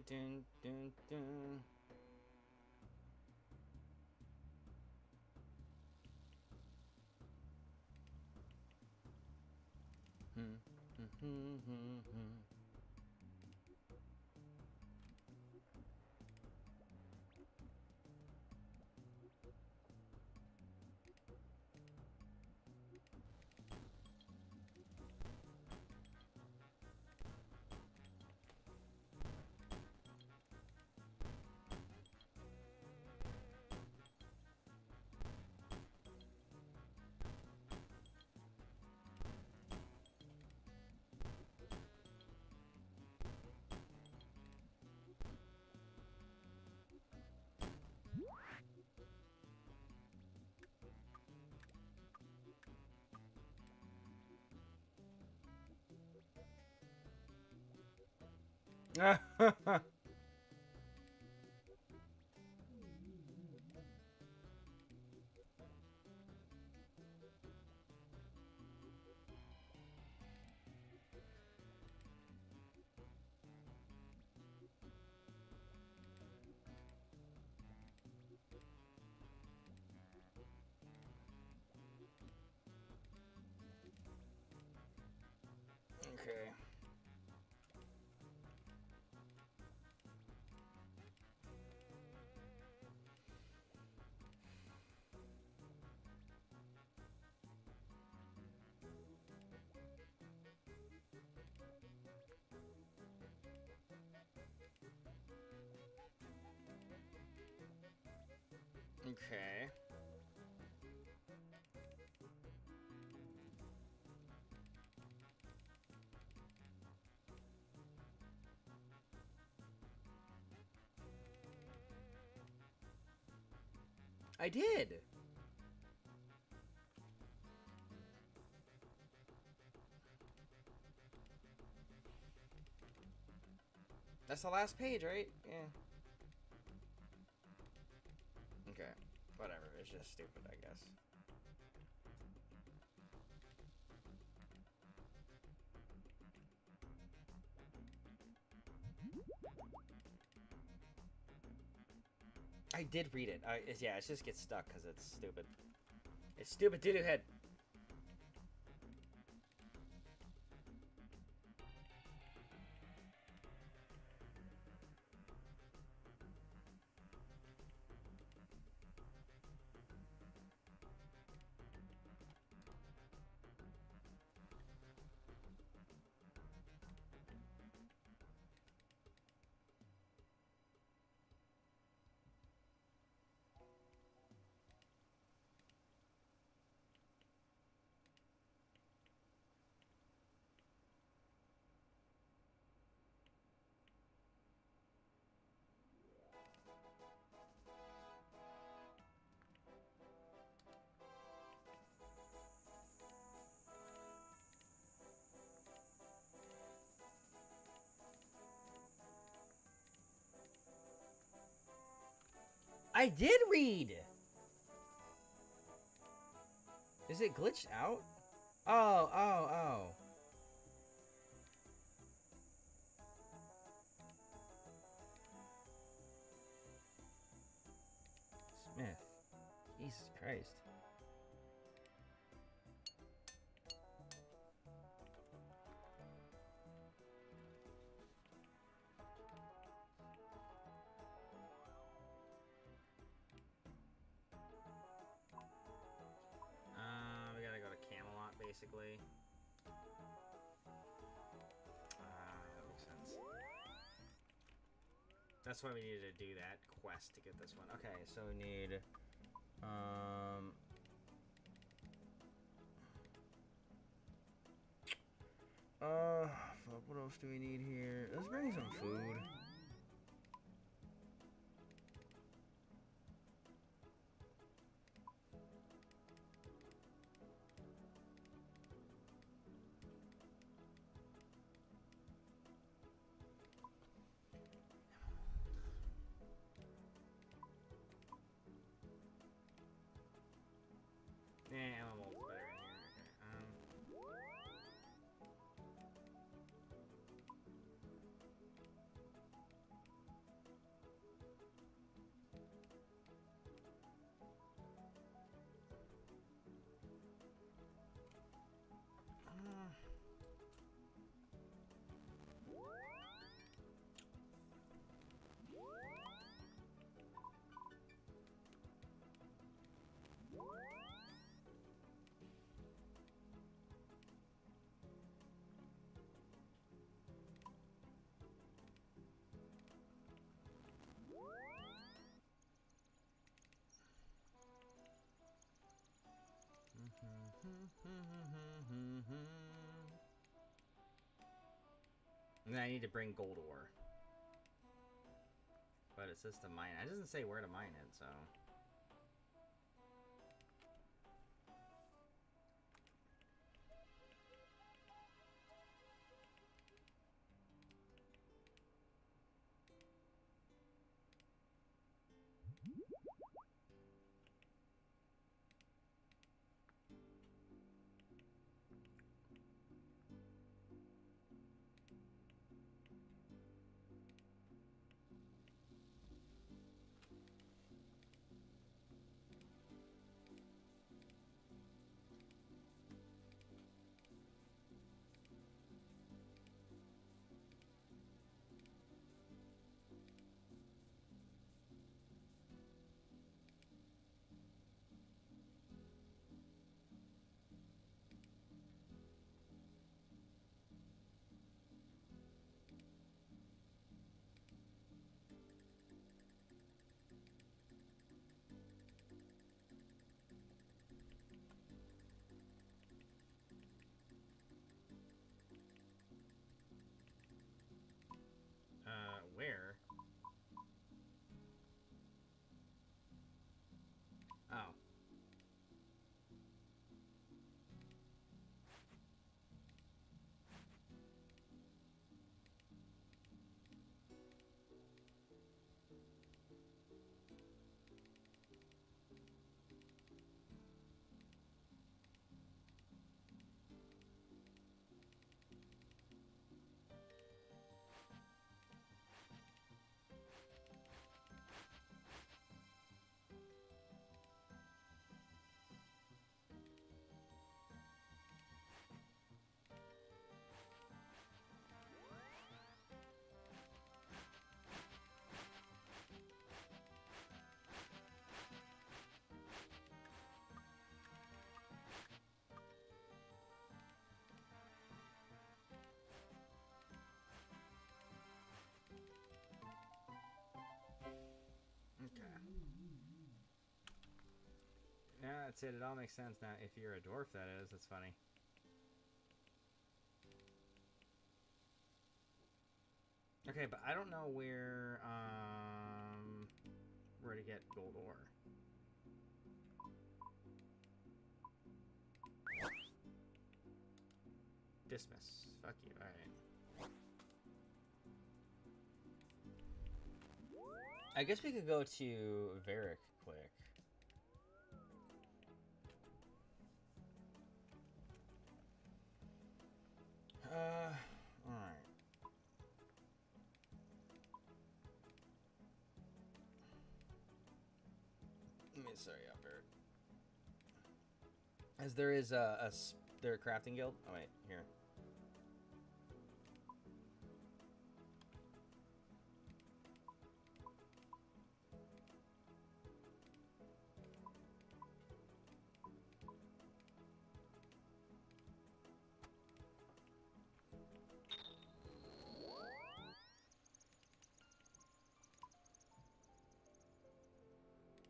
Dun, dun, dun. Okay. Okay. I did. That's the last page, right? Yeah. Okay. Whatever. It's just stupid, I guess. I did read it. Yeah, it just gets stuck because it's stupid. It's stupid doo-doo head. I did read! Is it glitched out? Oh. Smith. Jesus Christ. We gotta go to Camelot, basically. That makes sense. That's why we needed to do that quest to get this one. Okay, so we need... fuck, what else do we need here? Let's bring some food. Yeah, I'm almost better in here. And then I need to bring gold ore. But it says to mine. It doesn't say where to mine it, so... Okay. Yeah, that's it. It all makes sense now. If you're a dwarf, that is. That's funny. Okay, but I don't know where to get gold ore. Dismiss. Fuck you. Alright. I guess we could go to Varric quick. Alright. Let me sorry up here. As there is their crafting guild. Oh wait, here.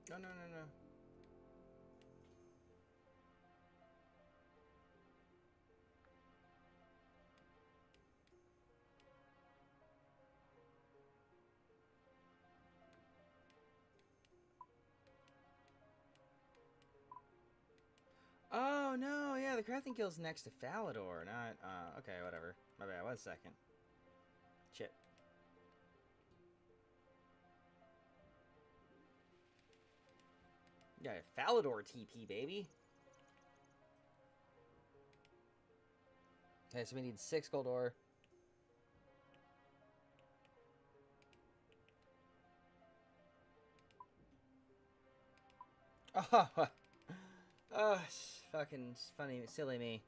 No, no, no, no. Oh, no, yeah, the crafting guild's next to Falador, not, okay, whatever. My bad, 1 second. Shit. Yeah, Falador TP, baby. Okay, so we need 6 gold ore. Oh, oh, fucking funny, silly me.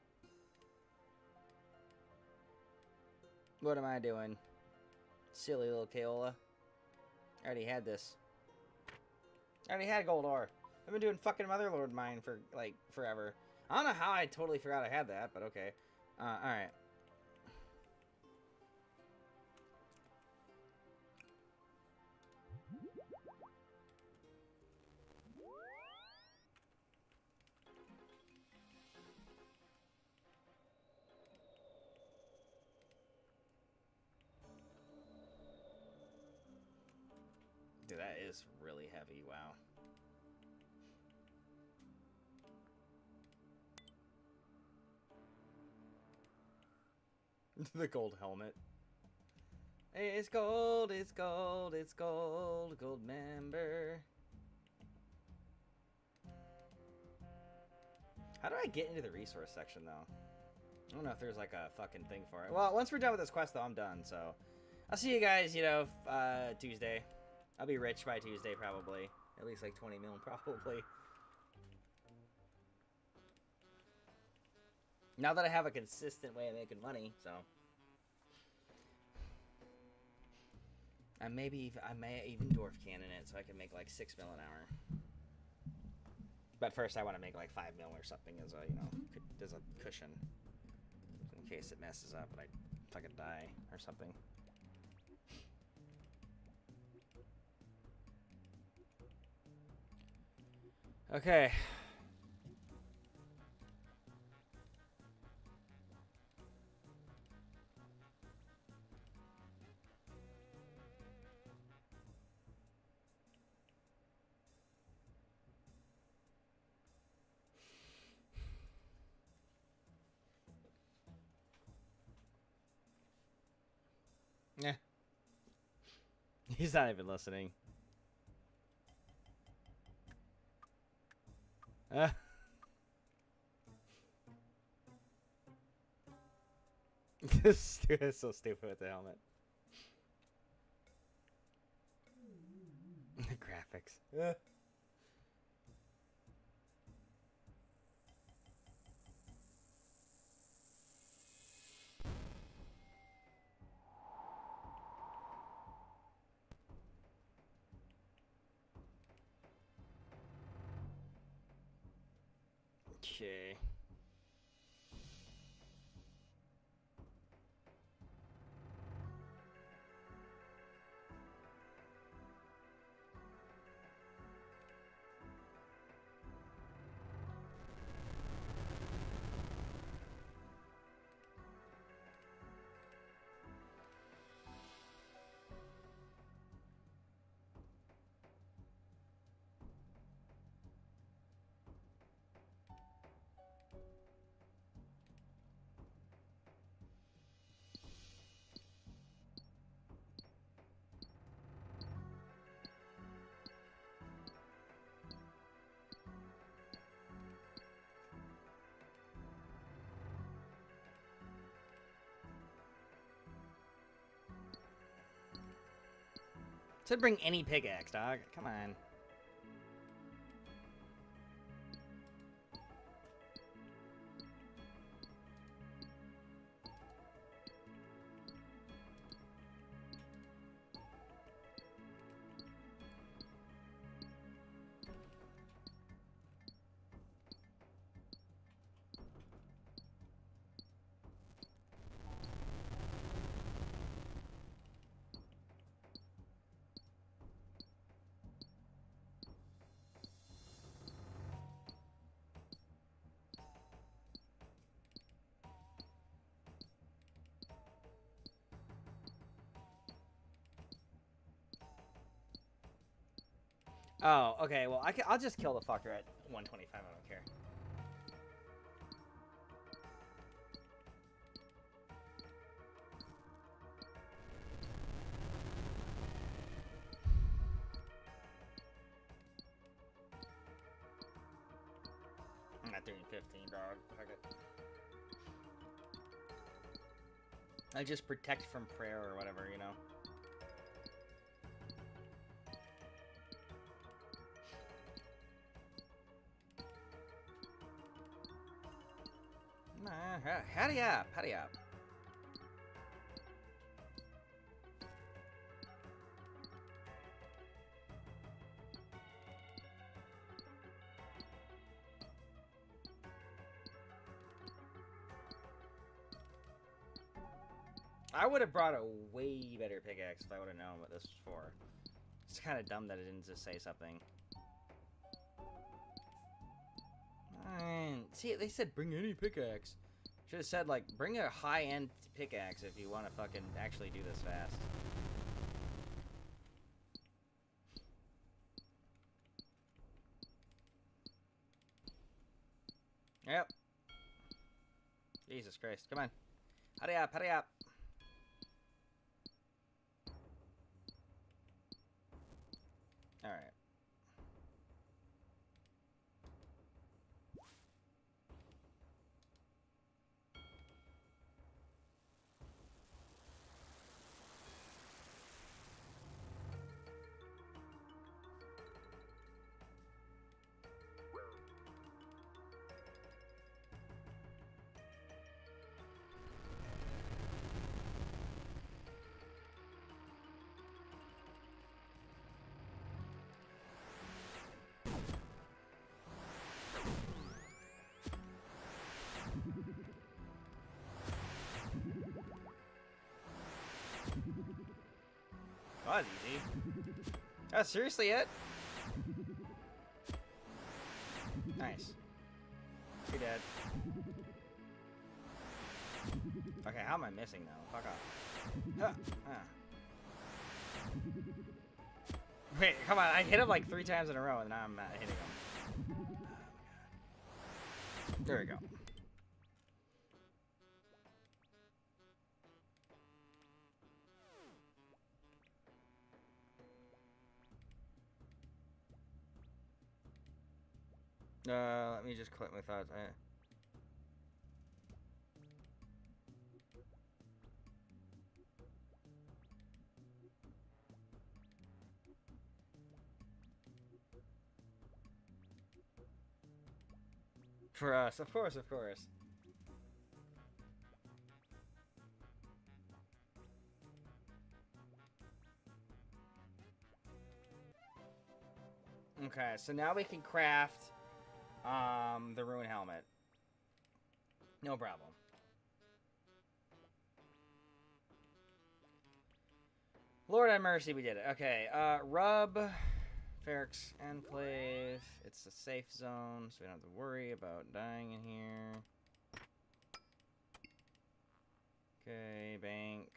What am I doing? Silly little Keola. I already had this. I already had gold ore. I've been doing fucking Motherlord mine for, like, forever. I don't know how I totally forgot I had that, but okay. Alright. Dude, that is really heavy, wow. The gold helmet. It's gold, it's gold, it's gold, gold member. How do I get into the resource section, though? I don't know if there's, like, a fucking thing for it. Well, once we're done with this quest, though, I'm done, so... I'll see you guys, you know, Tuesday. I'll be rich by Tuesday, probably. At least, like, 20 mil, probably. Now that I have a consistent way of making money, so... I may even dwarf cannon it, so I can make, like, 6 mil an hour. But first, I want to make, like, 5 mil or something as a, you know, as a cushion. In case it messes up and I fucking die or something. Okay. Yeah. He's not even listening. This dude is so stupid with the helmet. The graphics. Okay. Said bring any pickaxe, dog. Come on. Oh, okay. Well, I'll just kill the fucker at 125. I don't care. I'm not doing 15, dog. Fuck it. I just protect from prayer or whatever, you know. Hurry up, hurry up. I would have brought a way better pickaxe if I would have known what this was for. It's kind of dumb that it didn't just say something. See, they said bring any pickaxe. Should have said, like, bring a high-end pickaxe if you want to fucking actually do this fast. Yep. Jesus Christ. Come on. Hurry up, hurry up. Alright. That was easy. That's seriously it? Nice. You're dead. Okay, how am I missing though? Fuck off. Wait, come on. I hit him like 3 times in a row and now I'm not hitting him. Oh my god. There we go. Let me just collect my thoughts. For us, of course, of course. Okay, so now we can craft the rune helmet. No problem. Lord have mercy, we did it. Okay, Rub, Ferrex Enclave. It's a safe zone, so we don't have to worry about dying in here. Okay, bank.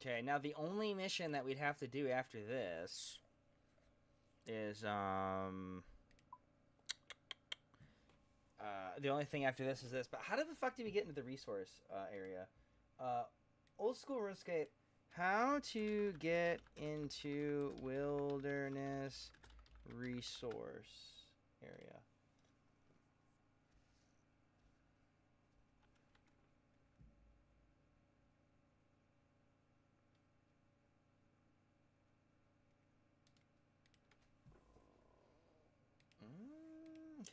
Okay, now the only mission that we'd have to do after this is, the only thing after this is this. But how the fuck did we get into the resource, area? Old school RuneScape, how to get into wilderness resource area.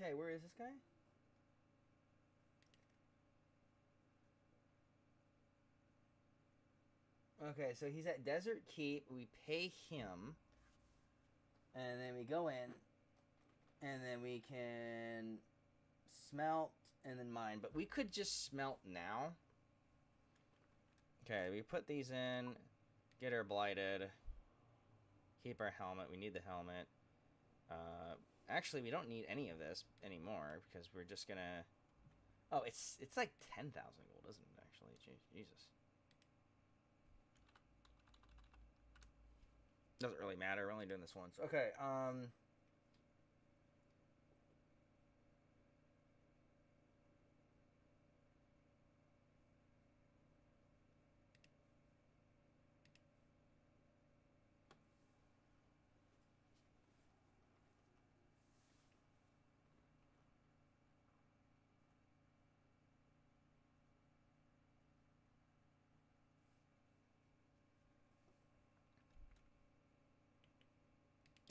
Okay, where is this guy? Okay, so he's at Desert Keep. We pay him. And then we go in. And then we can smelt and then mine. But we could just smelt now. Okay, we put these in. Get her blighted. Keep our helmet. We need the helmet. Actually, we don't need any of this anymore because we're just gonna... Oh, it's like 10,000 gold, isn't it, actually? Jesus. Doesn't really matter. We're only doing this once. Okay,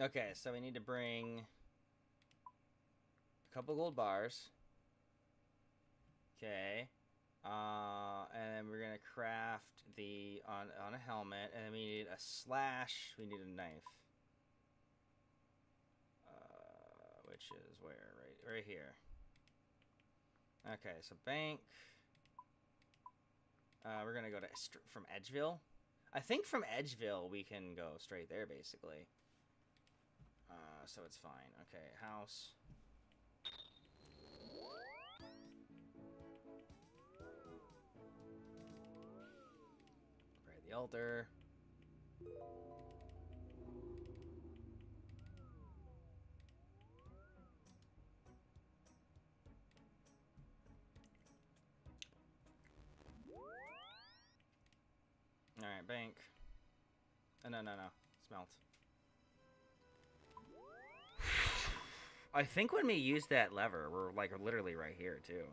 Okay, so we need to bring a couple gold bars. Okay. And then we're gonna craft the on a helmet, and then we need a slash. We need a knife. Which is where? Right here. Okay, so bank. We're gonna go to from Edgeville. I think from Edgeville we can go straight there, basically. So it's fine. Okay, house. Pray the altar. Alright, bank. Oh, no. Smelt. I think when we use that lever, we're like literally right here too.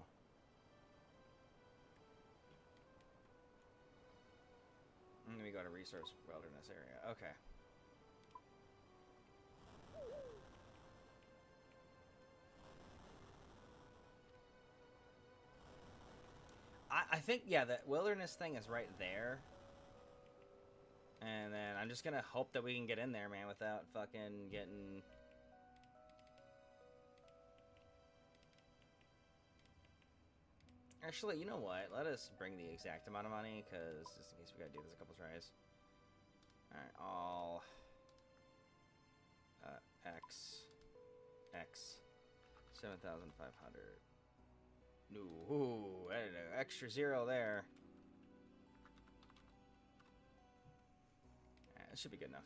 And then we go to resource wilderness area. Okay. I think, yeah, the wilderness thing is right there. And then I'm just gonna hope that we can get in there, man, without fucking getting... Actually, you know what? Let us bring the exact amount of money, because just in case we gotta do this a couple tries. Alright, all... X... 7,500. Ooh, extra zero there. That should be good enough.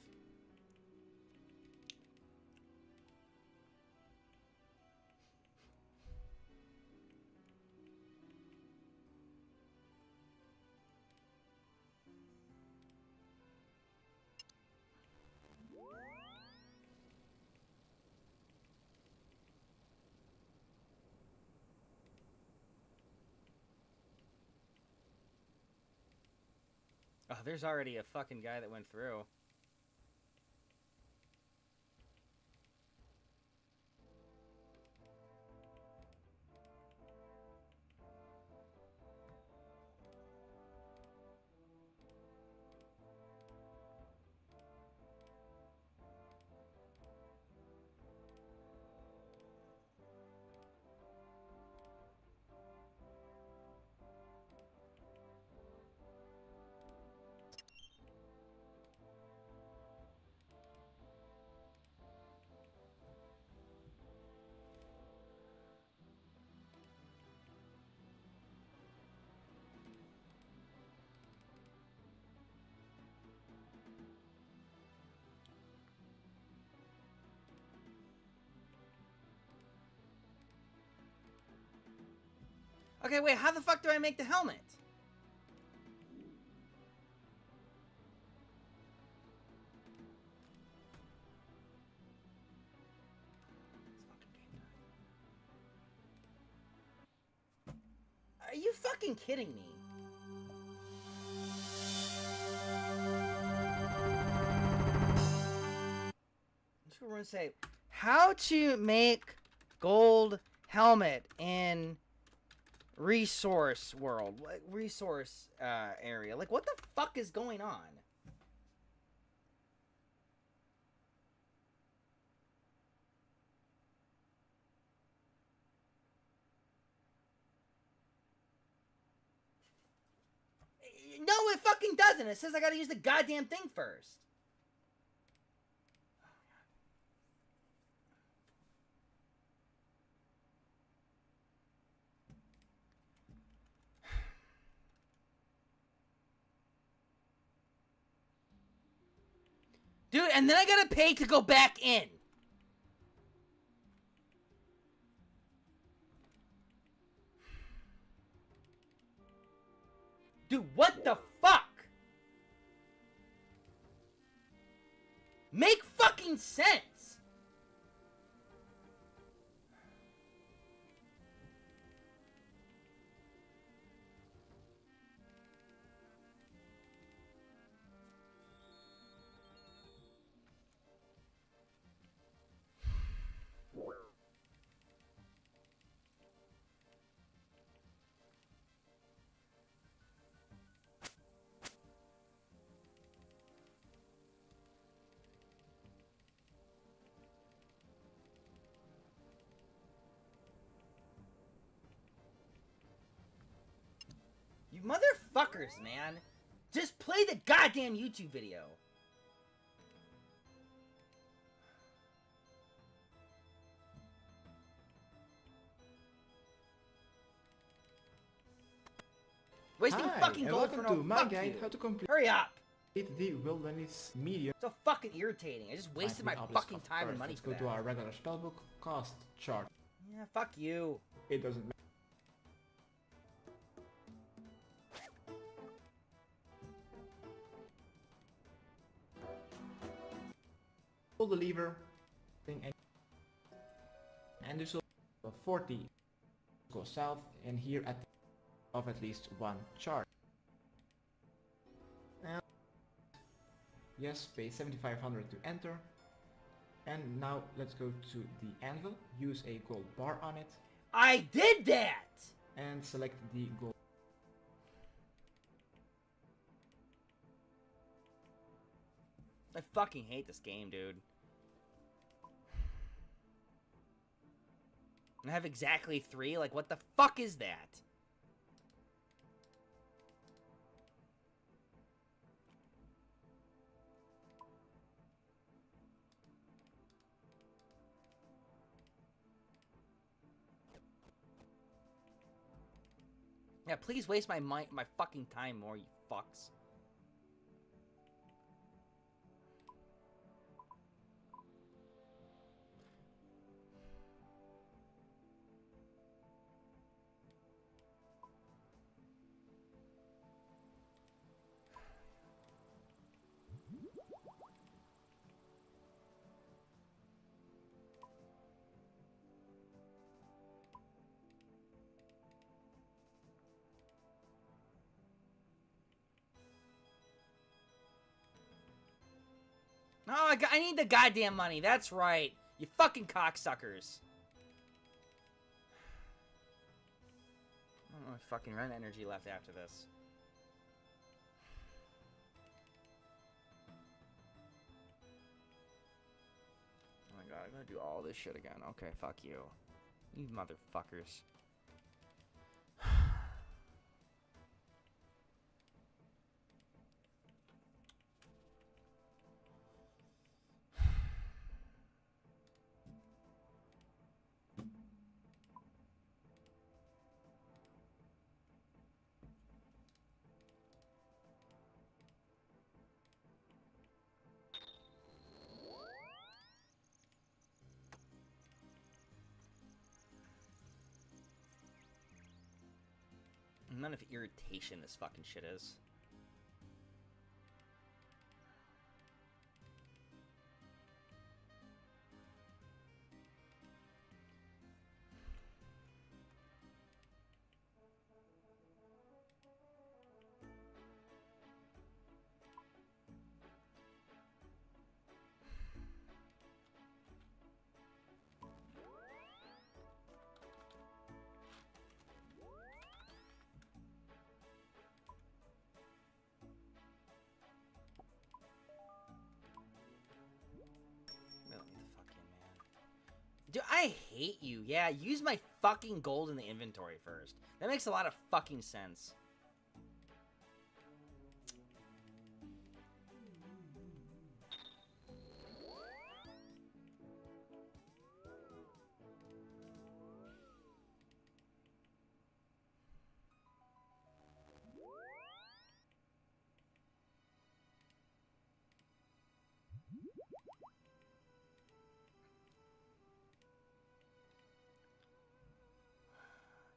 Oh, there's already a fucking guy that went through. Okay, wait, how the fuck do I make the helmet? fucking kidding me? That's what we're gonna say. How to make gold helmet in resource world, resource area. Like, what the fuck is going on? No, it fucking doesn't. It says I gotta use the goddamn thing first. Dude, and then I gotta pay to go back in. Dude, what the fuck? Make fucking sense. You motherfuckers, man. Just play the goddamn YouTube video. Wasting fucking gold for no my fuck guide you. how to complete Hurry up. the wilderness medium. So fucking irritating. I just wasted my fucking time and money Let's for go that. to our regular spellbook cost chart. Yeah, fuck you. It doesn't matter. Pull the lever and this will 40 go south, and here of at least one chart. And yes, pay 7,500 to enter. And now let's go to the anvil, use a gold bar on it, I did that! and select the gold. I fucking hate this game, dude. I have exactly 3? Like, what the fuck is that? Yeah, please waste my fucking time more, you fucks. No, I need the goddamn money. That's right. You fucking cocksuckers. I don't know if fucking run energy left after this. Oh my god, I'm gonna do all this shit again. Okay, fuck you. You motherfuckers. None of irritation this fucking shit is. Dude, I hate you. Yeah, use my fucking gold in the inventory first. That makes a lot of fucking sense.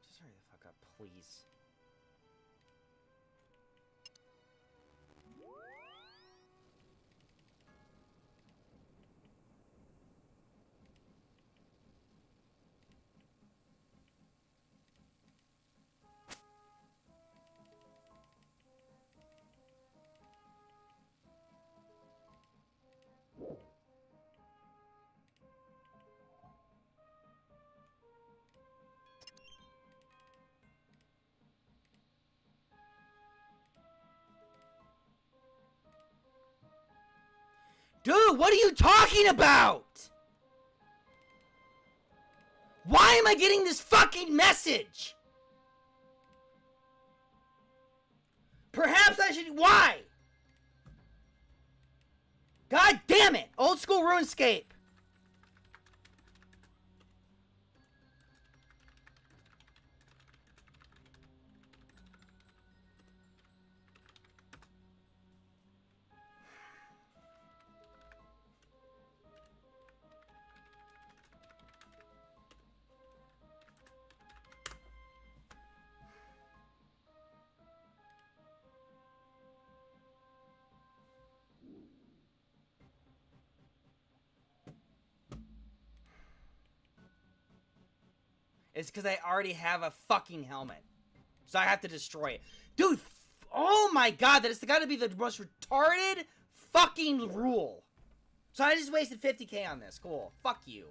Just hurry the fuck up, please. Dude, what are you talking about? Why am I getting this fucking message? Perhaps I should... Why? God damn it! Old school RuneScape. It's because I already have a fucking helmet. So I have to destroy it. Dude, oh my god, that has got to be the most retarded fucking rule. So I just wasted 50k on this. Cool. Fuck you.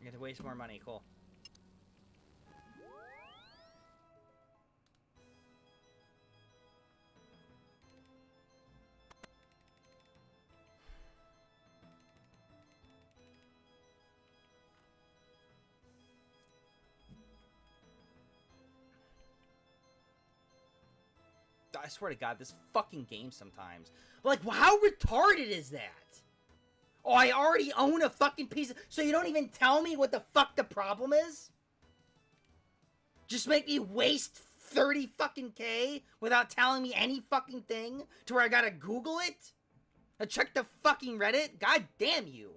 You get to waste more money. Cool. I swear to God, this fucking game sometimes. Like, how retarded is that? Oh, I already own a fucking piece of... So you don't even tell me what the fuck the problem is? Just make me waste 30 fucking K without telling me any fucking thing to where I gotta Google it? I check the fucking Reddit? God damn you.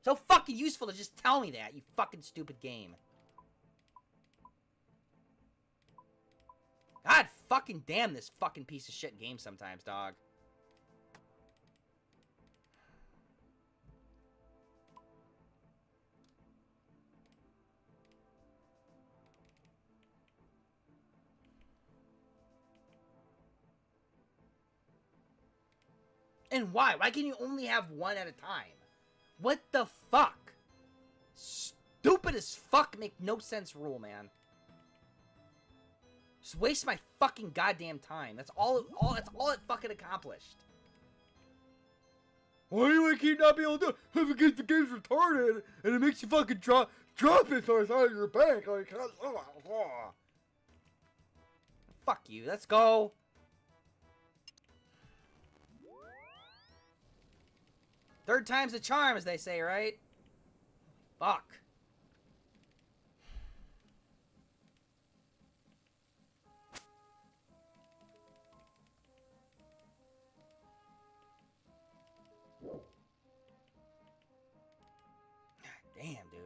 So fucking useful to just tell me that, you fucking stupid game. God fucking damn this fucking piece of shit game sometimes, dog. And why? Why can you only have one at a time? What the fuck? Stupid as fuck, make no sense rule, man. Just waste my fucking goddamn time. That's all it fucking accomplished. Why do I keep not being able to do it? Because the game's retarded and it makes you fucking drop it so it's out of your bank. Like, fuck you. Let's go. Third time's a charm, as they say, right? Fuck. Damn, dude.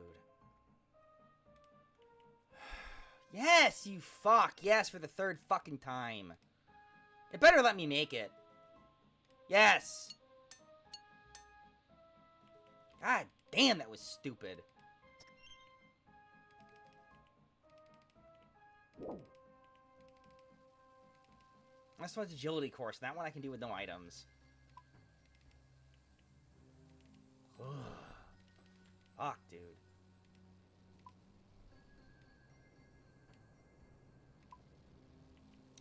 Yes, you fuck. Yes, for the third fucking time. It better let me make it. Yes. God damn, that was stupid. That's one's agility course. That one I can do with no items. Fuck, dude.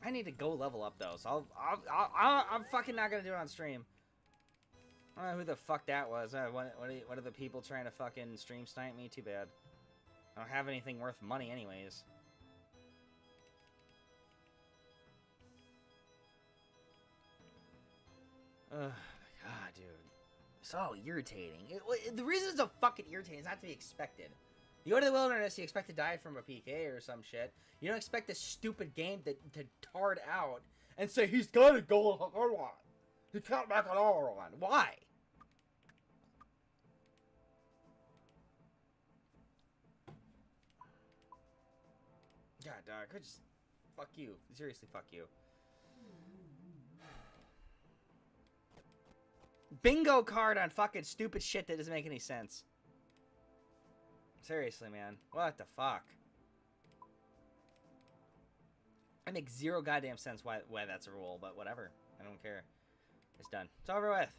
I need to go level up though, so I'm fucking not gonna do it on stream. I don't know who the fuck that was. What are the people trying to fucking stream snipe me? Too bad. I don't have anything worth money anyways. Ugh, God, dude. So irritating. The reason it's so fucking irritating is not to be expected. You go to the wilderness, you expect to die from a PK or some shit. You don't expect this stupid game to tard out and say he's gonna go on one. He can't make another one. Why? God, dog, I just... Fuck you. Seriously, fuck you. Bingo card on fucking stupid shit that doesn't make any sense. Seriously, man. What the fuck? It makes zero goddamn sense why that's a rule, but whatever. I don't care. It's done. It's over with.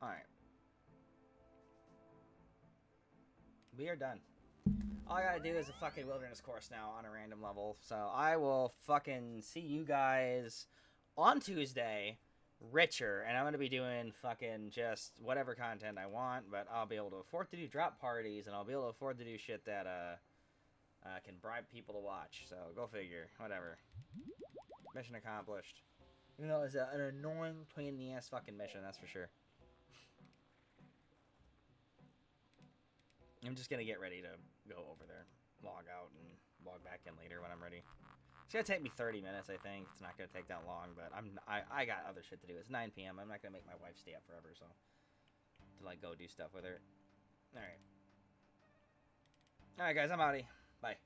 Alright. We are done. All I gotta do is a fucking wilderness course now on a random level. So I will fucking see you guys on Tuesday, richer, and I'm gonna be doing fucking just whatever content I want, but I'll be able to afford to do drop parties, and I'll be able to afford to do shit that can bribe people to watch. So go figure. Whatever. Mission accomplished. Even though it's an annoying pain in the ass fucking mission, that's for sure. I'm just gonna get ready to go over there, log out, and log back in later when I'm ready. It's gonna take me 30 minutes, I think. It's not gonna take that long, but I got other shit to do. It's 9 p.m. I'm not gonna make my wife stay up forever, so to like go do stuff with her. All right, guys, I'm outie. Bye.